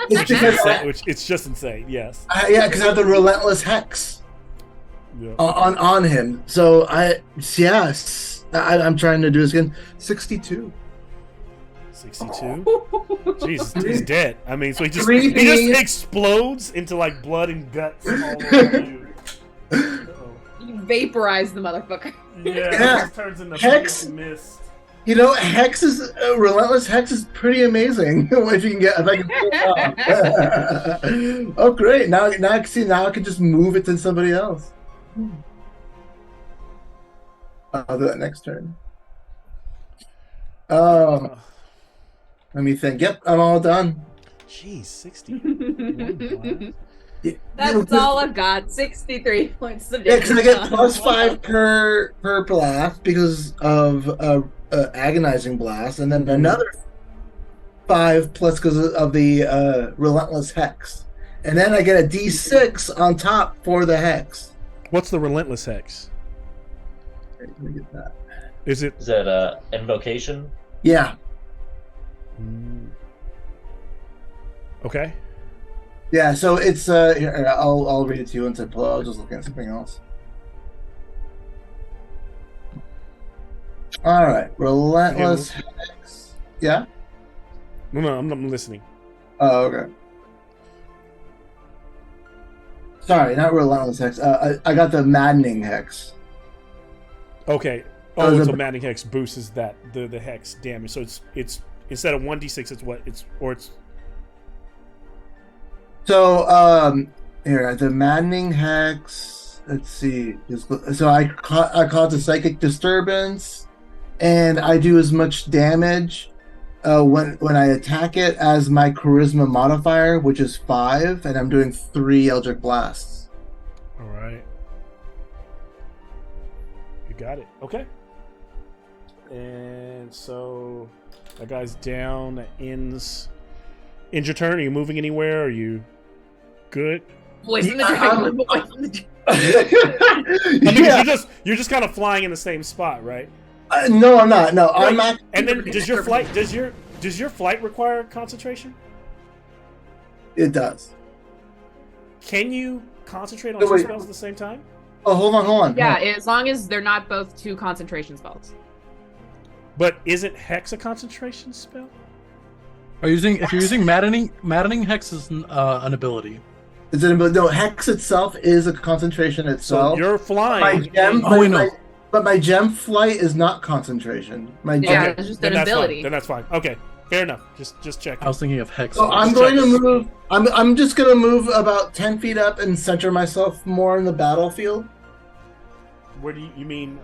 Speaker 6: It's because
Speaker 3: Which it's just insane. Yes.
Speaker 6: yeah, because I have the relentless hex
Speaker 3: Yeah.
Speaker 6: on him. So I'm trying to do this again. 62.
Speaker 3: 62. Jesus, he's dead. I mean, so he just
Speaker 6: Creepy.
Speaker 3: explodes into like blood and guts all over you. Uh-oh.
Speaker 4: You vaporize the motherfucker.
Speaker 3: Yeah,
Speaker 6: Yeah.
Speaker 3: it just turns into
Speaker 6: Hex.
Speaker 3: mist.
Speaker 6: You know, hex is relentless hex is pretty amazing. If you can get, if I can pull it off. Oh, great! Now I can see. Now I can just move it to somebody else. I'll do that next turn. Let me think. Yep, I'm all done.
Speaker 3: Jeez, 60.
Speaker 4: That's all I've got. 63 points of
Speaker 6: Yeah,
Speaker 4: damage.
Speaker 6: because I get +5 per blast because of agonizing blast, and then another 5 plus because of the relentless hex, and then I get a D6 on top for the hex.
Speaker 3: What's the relentless hex?
Speaker 6: Okay, let me get that.
Speaker 3: Is it?
Speaker 5: Is that invocation?
Speaker 6: Yeah,
Speaker 3: Okay.
Speaker 6: yeah. So it's here, I'll read it to you once I pull. I was just looking at something else. All right, relentless hex. Yeah.
Speaker 3: No, I'm listening.
Speaker 6: Oh, okay. Sorry, not relentless hex. I got the maddening hex.
Speaker 3: Okay.
Speaker 6: Oh,
Speaker 3: Oh, it's
Speaker 6: the-
Speaker 3: a maddening hex boosts that the hex damage. So it's instead of 1d6, it's what it's
Speaker 6: So here the maddening hex. Let's see. So I cause a psychic disturbance, and I do as much damage when I attack it as my charisma modifier, which is 5, and I'm doing 3 Eldritch blasts.
Speaker 3: all right. You got it. Okay. And so that guy's down. That ends your turn. Are you moving anywhere? Are you good?
Speaker 4: Boys in the
Speaker 6: Yeah,
Speaker 4: dragon. Boys in the
Speaker 3: I mean,
Speaker 6: Yeah.
Speaker 3: you're just kind of flying in the same spot, right?
Speaker 6: No, I'm not. No, I'm
Speaker 3: Right.
Speaker 6: actually.
Speaker 3: And then does your flight require concentration?
Speaker 6: It does.
Speaker 3: Can you concentrate on
Speaker 6: No,
Speaker 3: two
Speaker 6: wait.
Speaker 3: spells at the same time?
Speaker 6: Oh, hold on.
Speaker 4: Yeah, as long as they're not both 2 concentration spells.
Speaker 3: But isn't hex a concentration spell?
Speaker 2: If you're using maddening hex is an ability.
Speaker 6: Is it? No, hex itself is a concentration
Speaker 3: So
Speaker 6: itself.
Speaker 3: you're
Speaker 6: My
Speaker 3: flying.
Speaker 6: gem,
Speaker 2: Oh, we know.
Speaker 6: but my gem flight is not concentration. My gem.
Speaker 4: Yeah,
Speaker 3: Okay,
Speaker 4: it's just
Speaker 3: then
Speaker 4: an
Speaker 3: that's fine.
Speaker 4: ability.
Speaker 3: Then that's fine. Okay, fair enough. Just check.
Speaker 2: I was thinking of hex.
Speaker 6: So I'm
Speaker 3: Just
Speaker 6: going
Speaker 3: check.
Speaker 6: to move. I'm just going to move about 10 feet up and center myself more in the battlefield.
Speaker 3: Where do you mean?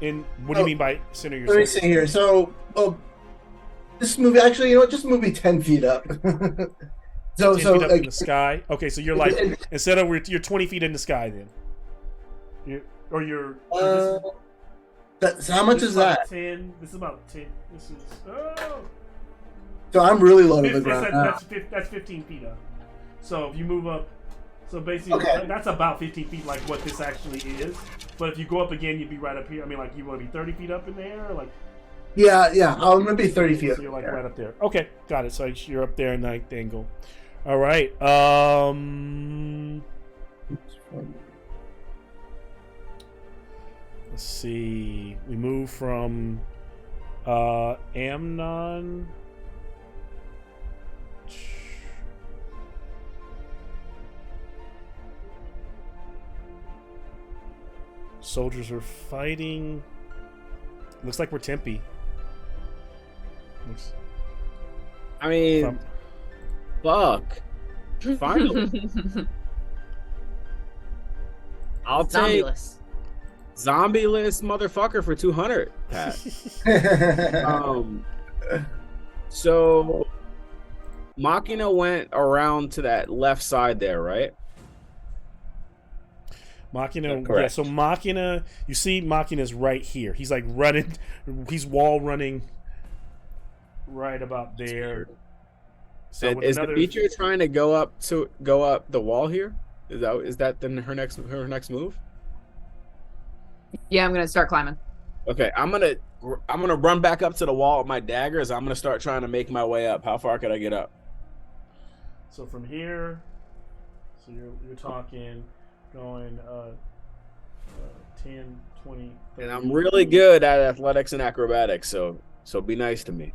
Speaker 3: In what do you mean by center
Speaker 6: Let me
Speaker 3: yourself?
Speaker 6: see here. So, this movie actually, you know what? Just move me 10 feet up.
Speaker 3: 10 feet up in
Speaker 6: like
Speaker 3: the sky. Okay, so you're like instead of you're 20 feet in the sky then. You're.
Speaker 6: so how much
Speaker 3: this
Speaker 6: is
Speaker 3: about
Speaker 6: that?
Speaker 3: 10. This is about 10. This is. Oh.
Speaker 6: So I'm really low to the
Speaker 3: It's-
Speaker 6: ground.
Speaker 3: that's 15 feet up. So if you move up, so basically
Speaker 6: Okay.
Speaker 3: that's about 15 feet, like what this actually is. But if you go up again, you'd be right up here. I mean, like you want to be 30 feet up in the air, or like
Speaker 6: Yeah. I'm going to be 30 feet
Speaker 3: so
Speaker 6: up.
Speaker 3: you're like
Speaker 6: there.
Speaker 3: right up there. Okay, got it. So you're up there in that angle. All right. Let's see. We move from Amnon. Soldiers are fighting. Looks like we're Tempe. Looks
Speaker 1: I mean,
Speaker 3: from,
Speaker 1: fuck. Finally, I'll take
Speaker 4: Zombulus.
Speaker 1: zombie-less motherfucker for 200. Pat. So Machina went around to that left side there, right?
Speaker 3: Machina,
Speaker 1: Correct.
Speaker 3: yeah. So Machina, you see, Machina's right here. He's like running. He's wall running, right about there. So
Speaker 1: And
Speaker 3: with
Speaker 1: is
Speaker 3: another,
Speaker 1: the feature trying to go up the wall here? Is that then her next move?
Speaker 4: Yeah, I'm gonna start climbing.
Speaker 1: Okay, I'm gonna run back up to the wall with my daggers. I'm gonna start trying to make my way up. How far could I get up?
Speaker 3: So from here, so you're talking, going 10, 20, 30.
Speaker 1: And I'm really good at athletics and acrobatics, so be nice to me.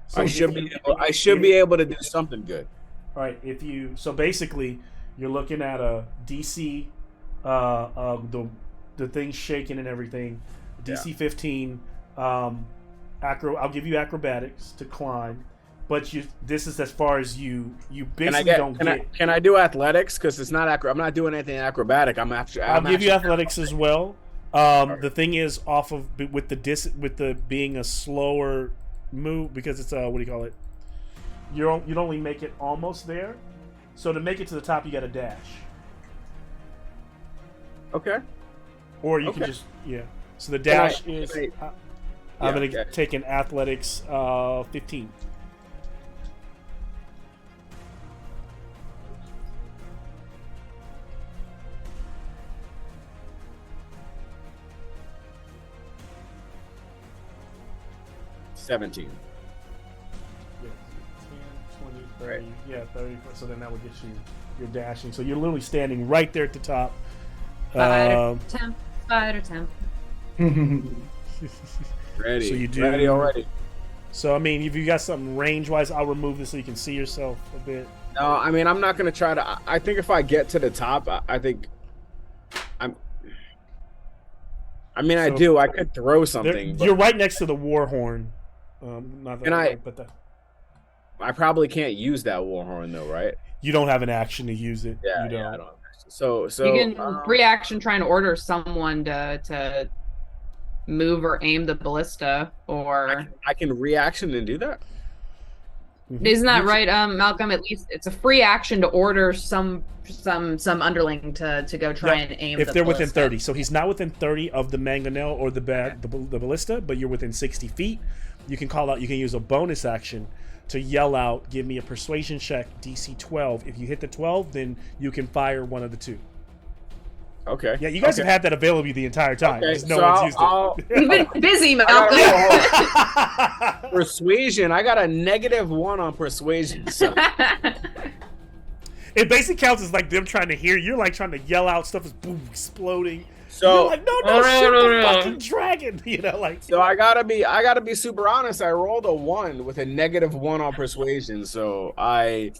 Speaker 3: So
Speaker 1: I should
Speaker 3: if-
Speaker 1: be able to do something good.
Speaker 3: All right, so basically you're looking at a DC, the thing's shaking and everything. DC 15, I'll give you acrobatics to climb, but this is as far as you basically
Speaker 1: Can I do athletics? Because it's not I'm not doing anything acrobatic.
Speaker 3: I'll give you athletics as well. The thing is off of with the being a slower move because it's what do you call it? you'd only make it almost there. So to make it to the top, you got to dash.
Speaker 1: Okay.
Speaker 3: Or you can just So the dash is. I'm gonna
Speaker 1: okay.
Speaker 3: take an athletics 15.
Speaker 1: $17.
Speaker 3: Yeah, 10, 20, 30.
Speaker 1: Right.
Speaker 3: Yeah, 30. So then that would get you your dashing. So you're literally standing right there at the top.
Speaker 4: Spider temp. Spider temp.
Speaker 1: Ready.
Speaker 3: So you do-
Speaker 1: Ready already.
Speaker 3: So I mean, if you got something range-wise, I'll remove this so you can see yourself a bit.
Speaker 1: No, I mean, I'm not gonna try to. I think if I get to the top, I think I'm. I mean, I
Speaker 3: So-
Speaker 1: do. I could throw
Speaker 3: There-
Speaker 1: something. But
Speaker 3: you're right next to the war horn. Not that,
Speaker 1: And I-
Speaker 3: but
Speaker 1: I probably can't use that war horn though, right?
Speaker 3: you don't have an action to use it.
Speaker 1: Yeah,
Speaker 3: you don't.
Speaker 1: yeah, I don't. So
Speaker 4: You can reaction try and order someone to move or aim the ballista, or
Speaker 1: I can reaction and do that.
Speaker 4: isn't that right, Malcolm? At least it's a free action to order some underling to go try and aim.
Speaker 3: If
Speaker 4: the
Speaker 3: they're within
Speaker 4: ballista.
Speaker 3: 30. So he's not within 30 of the mangonel or the ballista, but you're within 60 feet. You can call out, you can use a bonus action to yell out, give me a persuasion check, DC 12. If you hit the 12, then you can fire one of the two.
Speaker 1: Okay.
Speaker 3: Yeah, you guys
Speaker 1: Okay.
Speaker 3: have had that available the entire time.
Speaker 1: Okay,
Speaker 3: Just no
Speaker 1: so
Speaker 3: one's used
Speaker 1: I'll-
Speaker 4: You've been busy,
Speaker 1: gotta
Speaker 4: Malcolm.
Speaker 1: Persuasion. I got a -1 on persuasion. So
Speaker 3: It basically counts as like them trying to hear. You're like trying to yell out, stuff is boom, exploding.
Speaker 1: So,
Speaker 3: You're like, no, shit, the fucking dragon. You know, like.
Speaker 1: so I gotta be super honest. I rolled a 1 with a -1 on persuasion. So I'm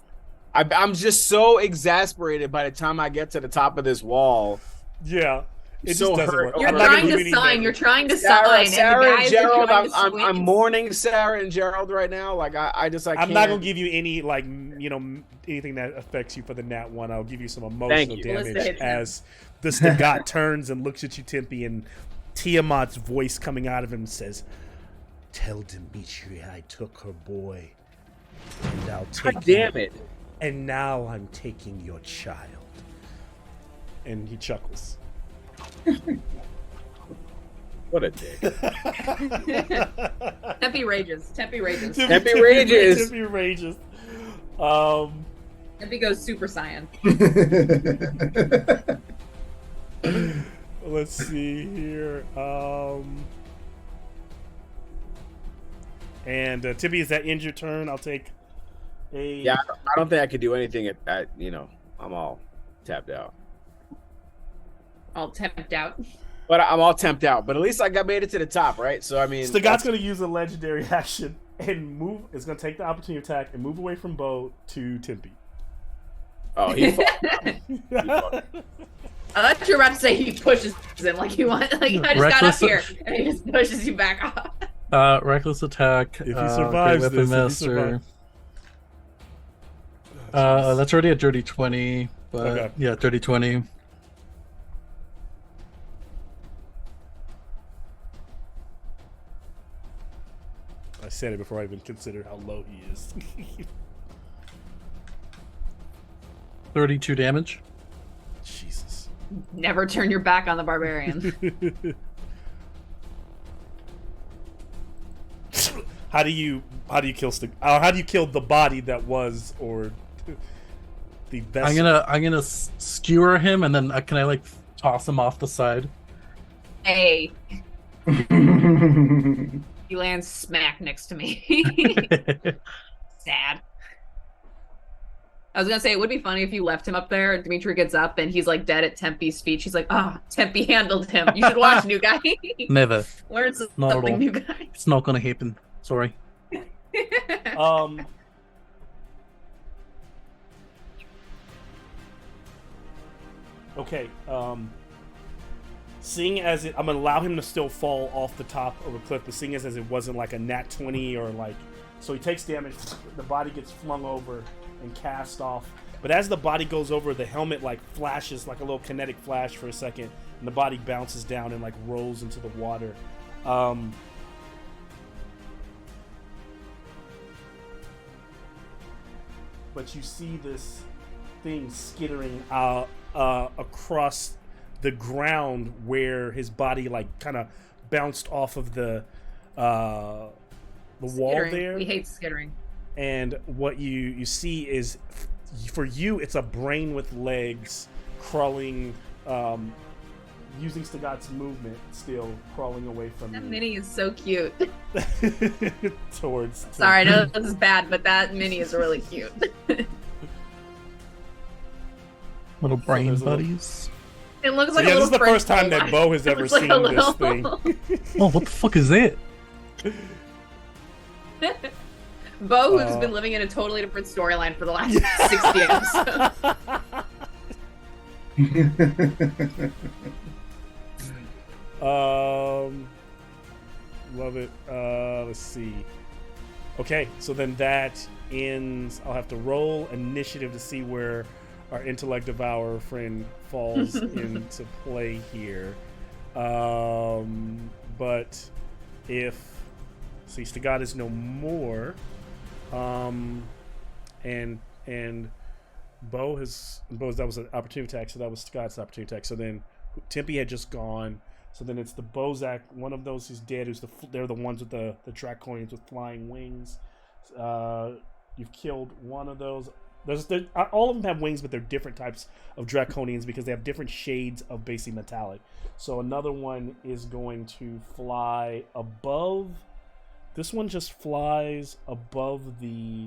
Speaker 1: just so exasperated by the time I get to the top of this wall.
Speaker 3: Yeah. It
Speaker 1: So
Speaker 3: just doesn't
Speaker 1: hurt.
Speaker 3: work.
Speaker 4: You're
Speaker 3: I'm not gonna
Speaker 4: trying
Speaker 3: give
Speaker 4: to
Speaker 3: you any
Speaker 4: sign.
Speaker 3: negative.
Speaker 4: You're trying to
Speaker 1: Sarah,
Speaker 4: sign.
Speaker 1: Sarah
Speaker 4: and the
Speaker 1: and
Speaker 4: guys are
Speaker 1: Gerald,
Speaker 4: trying to
Speaker 1: I'm
Speaker 4: swing.
Speaker 1: mourning Sarah and Gerald right now. Like I can't.
Speaker 3: I'm not gonna give you any like anything that affects you for the nat 1. I'll give you some emotional
Speaker 1: you.
Speaker 3: damage
Speaker 4: Melissa hits him.
Speaker 3: as the Stagat turns and looks at you, Tempe, and Tiamat's voice coming out of him says, "Tell Dimitri I took her boy, and I'll take
Speaker 1: God damn it!
Speaker 3: and now I'm taking your child." And he chuckles.
Speaker 1: What a dick.
Speaker 4: Tempe rages. Tempe rages.
Speaker 1: Tempe rages.
Speaker 3: Tempe rages.
Speaker 4: Tempe goes Super Saiyan.
Speaker 3: Let's see here. And Tibby, is that end your turn? I'll take a.
Speaker 1: Yeah, I don't think I could do anything at I'm all tapped out.
Speaker 4: All temped out.
Speaker 1: But I'm all temped out. But at least I made it to the top, right? So I mean,
Speaker 3: Stagat's going to use a legendary action and move. It's going to take the opportunity attack and move away from Bo to Tempe.
Speaker 1: Oh, he fucked up.
Speaker 4: I thought you were about to say he pushes him like you want. Like I just got up
Speaker 2: Reckless-
Speaker 4: here and he just pushes you back off.
Speaker 2: Reckless attack.
Speaker 3: If he
Speaker 2: Great
Speaker 3: survives
Speaker 2: Weapon
Speaker 3: this, if he
Speaker 2: Master.
Speaker 3: survives-
Speaker 2: That's already a dirty 20, but
Speaker 3: Okay.
Speaker 2: yeah, dirty 20.
Speaker 3: I said it before I even considered how low he is.
Speaker 2: 32 damage.
Speaker 3: Jesus.
Speaker 4: Never turn your back on the barbarian.
Speaker 3: How do you kill how do you kill the body that was or the best?
Speaker 2: I'm gonna skewer him, and then can I like toss him off the side?
Speaker 4: Hey, he lands smack next to me. Sad. I was gonna say it would be funny if you left him up there and Dimitri gets up and he's like dead at Tempe's feet. She's like, "Oh, Tempe handled him. You should watch, new guy.
Speaker 2: Never.
Speaker 4: Learn
Speaker 2: Not at
Speaker 4: something,
Speaker 2: all.
Speaker 4: new guy."
Speaker 2: It's not gonna happen. Sorry.
Speaker 3: Okay. Seeing as I'm gonna allow him to still fall off the top of a cliff, but seeing as it wasn't like a nat 20 or like, so he takes damage. The body gets flung over and cast off. But as the body goes over, the helmet like flashes like a little kinetic flash for a second, and the body bounces down and like rolls into the water. but you see this thing skittering across the ground where his body like kind of bounced off of the wall
Speaker 4: Skittering.
Speaker 3: there.
Speaker 4: We hate skittering.
Speaker 3: And what you see is, for you, it's a brain with legs crawling, using Stagat's movement, still crawling away from
Speaker 4: That
Speaker 3: you.
Speaker 4: mini is so cute.
Speaker 3: towards.
Speaker 4: Sorry, I know this is bad, but that mini is really cute.
Speaker 2: Little brain
Speaker 3: there's a little-
Speaker 2: buddies.
Speaker 4: It looks
Speaker 3: So
Speaker 4: like
Speaker 3: yeah,
Speaker 4: a
Speaker 3: this
Speaker 4: little
Speaker 3: is the first
Speaker 4: French
Speaker 3: time that
Speaker 4: bulldog.
Speaker 3: Bo has
Speaker 4: It
Speaker 3: ever
Speaker 4: looks like
Speaker 3: seen
Speaker 4: a
Speaker 3: this
Speaker 4: little-
Speaker 3: thing.
Speaker 2: Oh, what the fuck is that?
Speaker 4: Bo, who's been living in a totally different storyline for the last 60 episodes.
Speaker 3: Love it. Let's see. Okay, so then that ends. I'll have to roll initiative to see where our intellect devourer friend falls into play here. But if Stagat is no more, and Bo's that was an opportunity attack, so that was Scott's opportunity attack. So then Tempe had just gone. So then it's the Bozak. One of those is dead. They're the ones with the Draconians with flying wings. You've killed one of those. All of them have wings, but they're different types of Draconians because they have different shades of basically metallic. So another one is going to fly above. This one just flies above the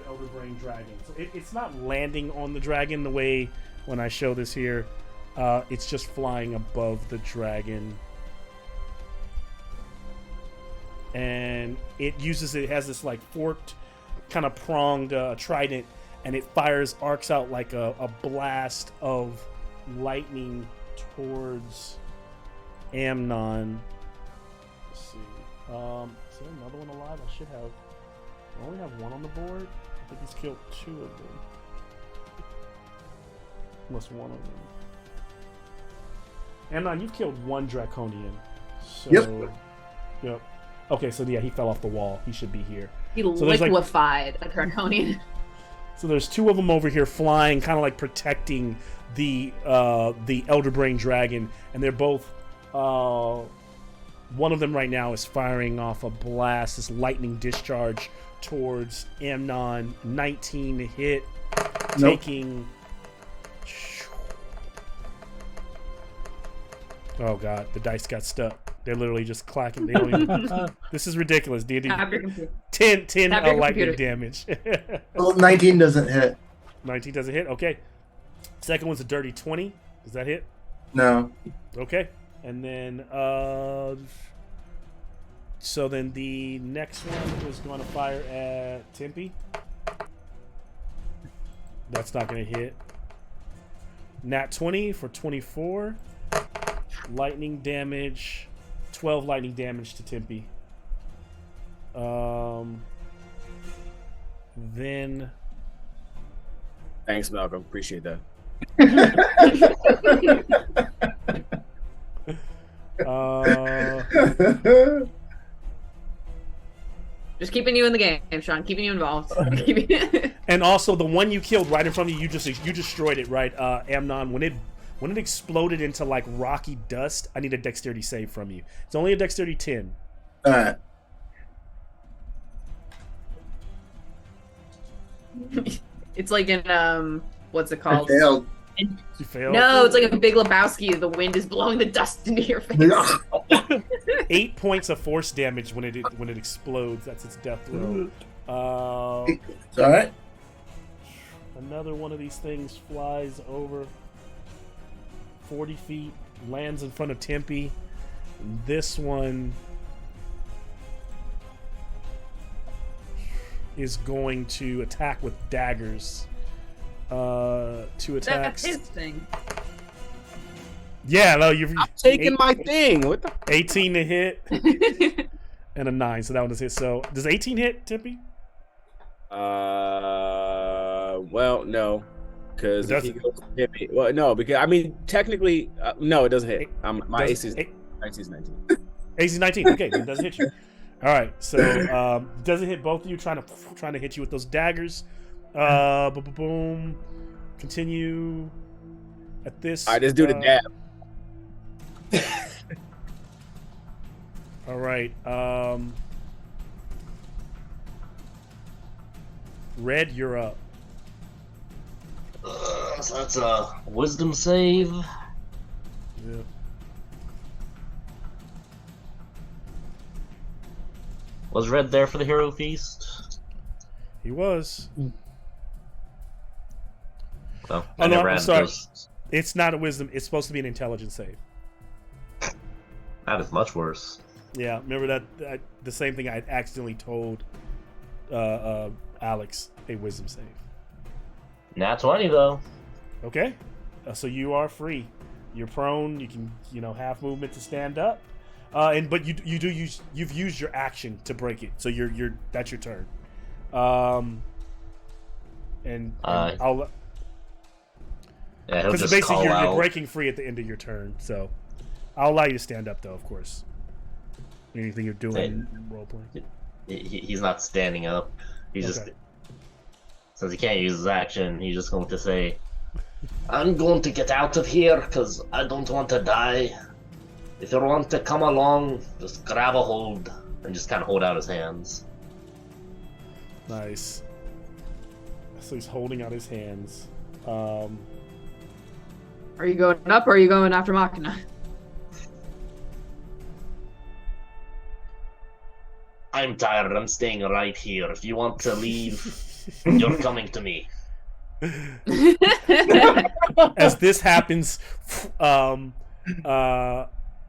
Speaker 3: Elder Brain Dragon. So it's not landing on the dragon the way when I show this here. It's just flying above the dragon. And it has this like forked, kind of pronged trident, and it arcs out like a blast of lightning towards Amnon. Let's see. Is there another one alive? I should have. I only have one on the board. I think he's killed two of them. Unless one of them. Amnon, you've killed one Draconian. So, Yep. Okay, so yeah, he fell off the wall. He should be here.
Speaker 4: He
Speaker 3: So there's, like-
Speaker 4: liquefied a Draconian.
Speaker 3: So there's two of them over here flying, kind of like protecting the Elder Brain Dragon, and they're both. One of them right now is firing off a blast, this lightning discharge towards Amnon. 19 hit,
Speaker 6: Nope.
Speaker 3: taking. Oh god, the dice got stuck. They're literally just clacking. They don't even... This is ridiculous. D&D.
Speaker 4: Have your computer.
Speaker 3: 10
Speaker 4: Have your
Speaker 3: lightning
Speaker 4: computer.
Speaker 3: damage.
Speaker 6: Well, 19 doesn't hit.
Speaker 3: 19 doesn't hit. Okay. Second one's a dirty 20. Does that hit?
Speaker 6: No.
Speaker 3: Okay. And then so then the next one is going to fire at Tempe. That's not going to hit. Nat 20 for 24. Lightning damage. 12 lightning damage to Tempe. Then
Speaker 1: Thanks, Malcolm. Appreciate that.
Speaker 4: Just keeping you in the game, Sean. Keeping you involved.
Speaker 3: and also the one you killed right in front of you, you destroyed it, right? Amnon, when it exploded into like rocky dust, I need a dexterity save from you. It's only a dexterity 10.
Speaker 6: All right.
Speaker 4: It's like in what's it
Speaker 6: I
Speaker 4: called?
Speaker 6: failed.
Speaker 3: You failed.
Speaker 4: No, it's like a Big Lebowski. The wind is blowing the dust into your face.
Speaker 3: 8 points of force damage when it explodes. That's its death throw.
Speaker 6: It's all right.
Speaker 3: Another one of these things flies over 40 feet, lands in front of Tempe. And this one is going to attack with daggers. Two attacks.
Speaker 4: That's his thing.
Speaker 3: Yeah, no, you've
Speaker 1: Taking my thing. What the?
Speaker 3: 18 to hit and a 9, so that one does hit. So does 18 hit, Tempe?
Speaker 1: Well, no, because
Speaker 3: It
Speaker 1: if he
Speaker 3: doesn't.
Speaker 1: goes to hit me, well, no, because I mean, technically, no, it doesn't hit. My
Speaker 3: Does-
Speaker 1: AC is 19.
Speaker 3: 19. AC 19. Okay, then it doesn't hit you. All right, so doesn't hit both of you. Trying to hit you with those daggers. Boom. Continue at this.
Speaker 1: I just do the dab.
Speaker 3: All right. Red, you're up.
Speaker 5: So that's a wisdom save.
Speaker 3: Yeah.
Speaker 5: Was Red there for the hero feast?
Speaker 3: He was.
Speaker 5: Well,
Speaker 3: Oh, no,
Speaker 5: never
Speaker 3: I'm
Speaker 5: had
Speaker 3: sorry.
Speaker 5: those.
Speaker 3: It's not a wisdom. It's supposed to be an intelligence save.
Speaker 5: That is much worse.
Speaker 3: Yeah, remember that the same thing I accidentally told Alex, a wisdom save.
Speaker 5: Nat 20 though.
Speaker 3: Okay, so you are free. You're prone. You can half movement to stand up, but you've used your action to break it. So that's your turn. And I'll.
Speaker 5: Yeah, he'll
Speaker 3: Because
Speaker 5: just
Speaker 3: basically
Speaker 5: call
Speaker 3: you're
Speaker 5: out.
Speaker 3: breaking free at the end of your turn, so I'll allow you to stand up though, of course. Anything you're doing in role playing.
Speaker 5: He's not standing up. He's just,
Speaker 3: Okay.
Speaker 5: since he can't use his action, he's just going to say, "I'm going to get out of here because I don't want to die. If you want to come along, just grab a hold," and just kind of hold out his hands.
Speaker 3: Nice. So he's holding out his hands.
Speaker 4: Are you going up or are you going after Machina?
Speaker 5: I'm tired. I'm staying right here. If you want to leave, you're coming to me.
Speaker 3: As this happens,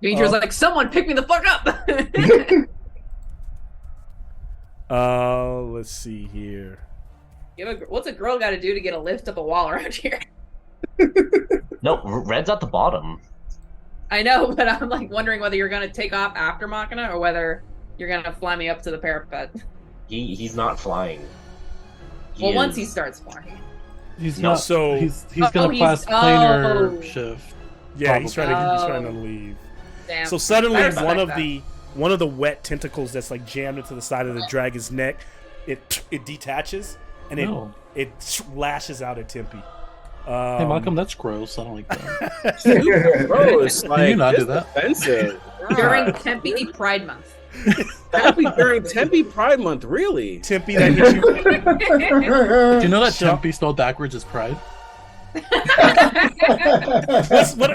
Speaker 4: Demetrius like, someone pick me the fuck up.
Speaker 3: let's see here.
Speaker 4: What's a girl got to do to get a lift up a wall around here?
Speaker 5: No, Red's at the bottom.
Speaker 4: I know, but I'm like wondering whether you're gonna take off after Machina or whether you're gonna fly me up to the parapet.
Speaker 5: He's not flying.
Speaker 4: Well, once he starts flying.
Speaker 2: He's
Speaker 5: No,
Speaker 2: not.
Speaker 3: so-
Speaker 2: he's gonna
Speaker 4: he's-
Speaker 2: class planar
Speaker 4: oh.
Speaker 2: shift.
Speaker 3: Yeah, he's
Speaker 2: Probably.
Speaker 3: trying to leave.
Speaker 4: Damn.
Speaker 3: So suddenly,
Speaker 4: Better
Speaker 3: one
Speaker 4: select
Speaker 3: of
Speaker 4: that.
Speaker 3: the wet tentacles that's like jammed into the side of the dragon's neck, it detaches and
Speaker 2: No.
Speaker 3: it lashes out at Tempe.
Speaker 2: Hey, Malcolm, that's gross. I don't like that.
Speaker 1: Gross. Like,
Speaker 2: you not do
Speaker 1: it's
Speaker 2: that?
Speaker 1: offensive.
Speaker 4: During Tempe Pride Month.
Speaker 1: During Tempe Pride Month, really?
Speaker 3: Tempe, that hit you.
Speaker 2: Do you know that
Speaker 3: So-
Speaker 2: Tempe spelled backwards is pride?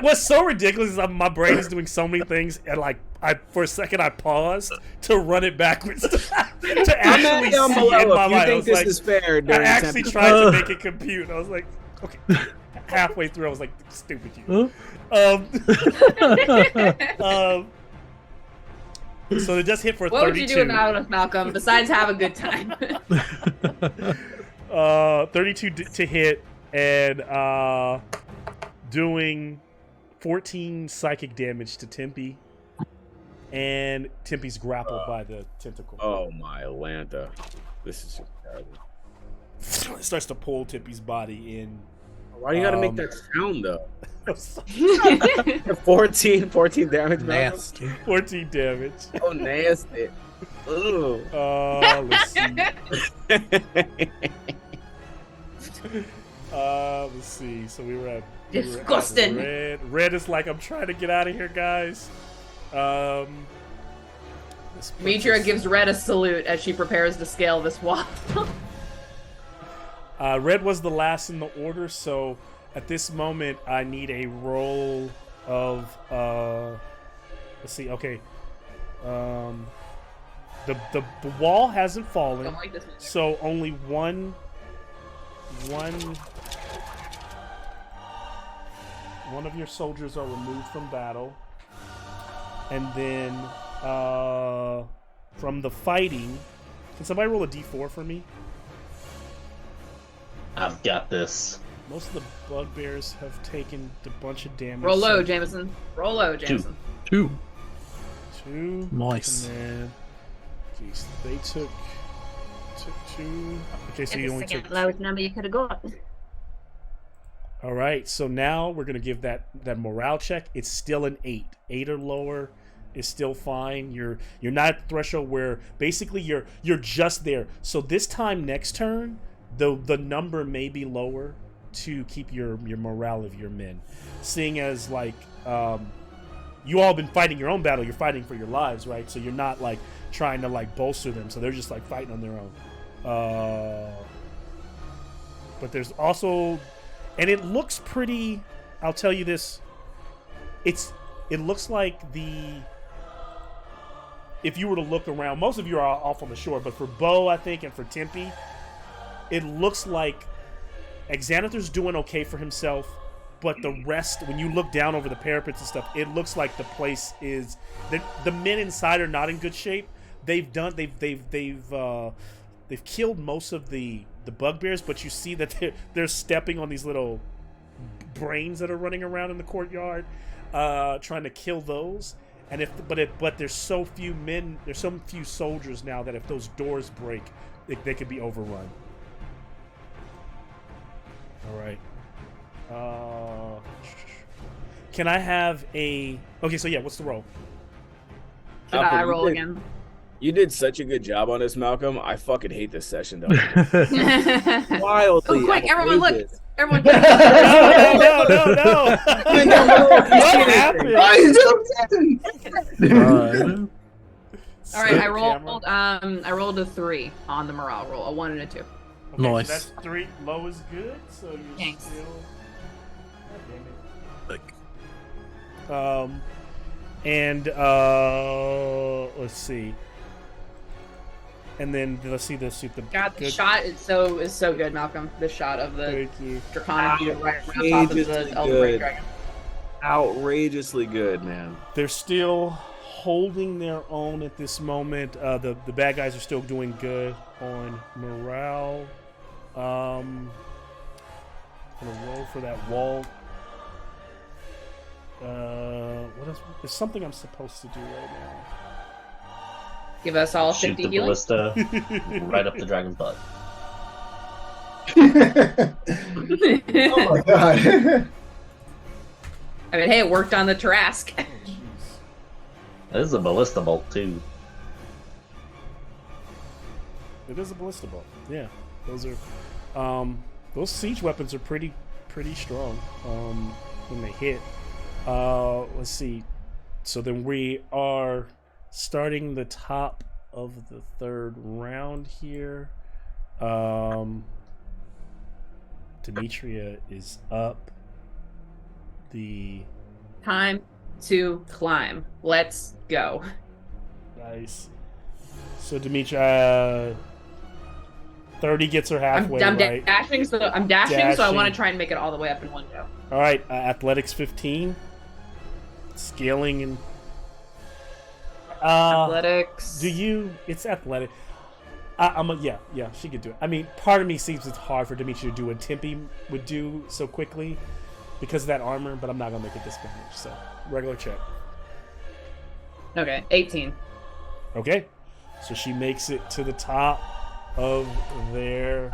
Speaker 3: What's so ridiculous is my brain is doing so many things, and for a second I paused to run it backwards to actually
Speaker 1: down
Speaker 3: see
Speaker 1: below
Speaker 3: in my
Speaker 1: if you
Speaker 3: mind. I
Speaker 1: think
Speaker 3: was
Speaker 1: this
Speaker 3: like,
Speaker 1: is fair
Speaker 3: I
Speaker 1: during
Speaker 3: actually
Speaker 1: Tempe.
Speaker 3: tried to make it compute. I was like, okay. Halfway through, I was like, stupid you.
Speaker 2: Huh?
Speaker 3: So it does hit for
Speaker 4: What
Speaker 3: 32.
Speaker 4: would you do without Malcolm besides have a good time?
Speaker 3: 32 to hit and doing 14 psychic damage to Tempe. And Tempe's grappled by the tentacle.
Speaker 1: Oh my Atlanta. This is terrible.
Speaker 3: It starts to pull Tempe's body in.
Speaker 1: Why do you gotta make that sound though? 14 damage. Malcolm?
Speaker 2: Nasty.
Speaker 3: 14 damage.
Speaker 1: Oh, nasty. Ooh.
Speaker 3: Let's see. Let's see. So we were at
Speaker 4: Disgusting.
Speaker 3: Red. Red is like, I'm trying to get out of here, guys. This puts
Speaker 4: Demetria
Speaker 3: us-
Speaker 4: gives Red a salute as she prepares to scale this wall.
Speaker 3: Red was the last in the order, so at this moment I need a roll of let's see, okay. The wall hasn't fallen,
Speaker 4: Don't like this music.
Speaker 3: so only one of your soldiers are removed from battle. And then from the fighting, can somebody roll a d4 for me?
Speaker 5: I've got this.
Speaker 3: Most of the bugbears have taken a bunch of damage.
Speaker 4: Roll low,
Speaker 3: so
Speaker 4: Jameson. Roll low, Jameson.
Speaker 2: 2.
Speaker 3: 2.
Speaker 2: Nice.
Speaker 3: And then, geez, they took 2. Okay, so you only took.
Speaker 7: lowest number you could have got.
Speaker 3: All right, so now we're gonna give that morale check. It's still an 8. 8 or lower. is still fine. You're not at the threshold where basically you're just there. So this time next turn, the number may be lower to keep your morale of your men. Seeing as like you all been fighting your own battle, you're fighting for your lives, right? So you're not like trying to like bolster them. So they're just like fighting on their own. But there's also, and it looks pretty. I'll tell you this. It looks like if you were to look around, most of you are off on the shore, but for Bo, I think, and for Tempe, it looks like Xanathar's doing okay for himself, but the rest, when you look down over the parapets and stuff, it looks like the place is the men inside are not in good shape. They've killed most of the bugbears, but you see that they're stepping on these little brains that are running around in the courtyard, trying to kill those. And but there's so few men, there's so few soldiers now that if those doors break, they could be overrun. All right. Can I have a? Okay, so yeah, what's the roll?
Speaker 4: Should I roll again?
Speaker 1: You did such a good job on this, Malcolm. I fucking hate this session, though. Wildly
Speaker 4: Oh, quick, everyone look!
Speaker 1: outrageous.
Speaker 4: Everyone,
Speaker 3: No! What happened?
Speaker 4: All right, I rolled a 3 on the morale roll, a 1 and a 2.
Speaker 3: Okay,
Speaker 2: Nice.
Speaker 3: so that's 3. Low is good, so you're
Speaker 4: Thanks.
Speaker 3: still. God
Speaker 2: Like,
Speaker 3: damn it. Let's see. And then let's see the
Speaker 4: God, the
Speaker 3: good-
Speaker 4: shot is so good, Malcolm. The shot of the
Speaker 3: Thank you.
Speaker 4: Draconic Beetle right on top of the Elven Ring Dragon.
Speaker 1: Outrageously good, man.
Speaker 3: They're still holding their own at this moment. The bad guys are still doing good on morale. I'm gonna roll for that wall. What else? There's something I'm supposed to do right now.
Speaker 4: Give us all
Speaker 5: Shoot
Speaker 4: 50
Speaker 5: the
Speaker 4: healing.
Speaker 5: ballista right up the dragon's butt.
Speaker 6: Oh my god.
Speaker 4: I mean, hey, it worked on the Tarask.
Speaker 3: Oh, jeez.
Speaker 5: This is a ballista bolt too.
Speaker 3: It is a ballista bolt. Yeah, those are those siege weapons are pretty strong when they hit. Let's see. So then we are starting the top of the third round here. Demetria is up. The
Speaker 4: Time to climb. Let's go.
Speaker 3: nice. So Demetria, 30 gets her halfway,
Speaker 4: I'm
Speaker 3: right?
Speaker 4: dashing, so I want
Speaker 3: Dashing.
Speaker 4: to try and make it all the way up in one go.
Speaker 3: All right, athletics 15, scaling and
Speaker 4: Athletics.
Speaker 3: Do you? It's athletic. Yeah, she could do it. I mean, part of me seems it's hard for Demetria to do what Tempe would do so quickly because of that armor, but I'm not gonna make a disadvantage. So regular check.
Speaker 4: Okay, 18.
Speaker 3: Okay, so she makes it to the top of their.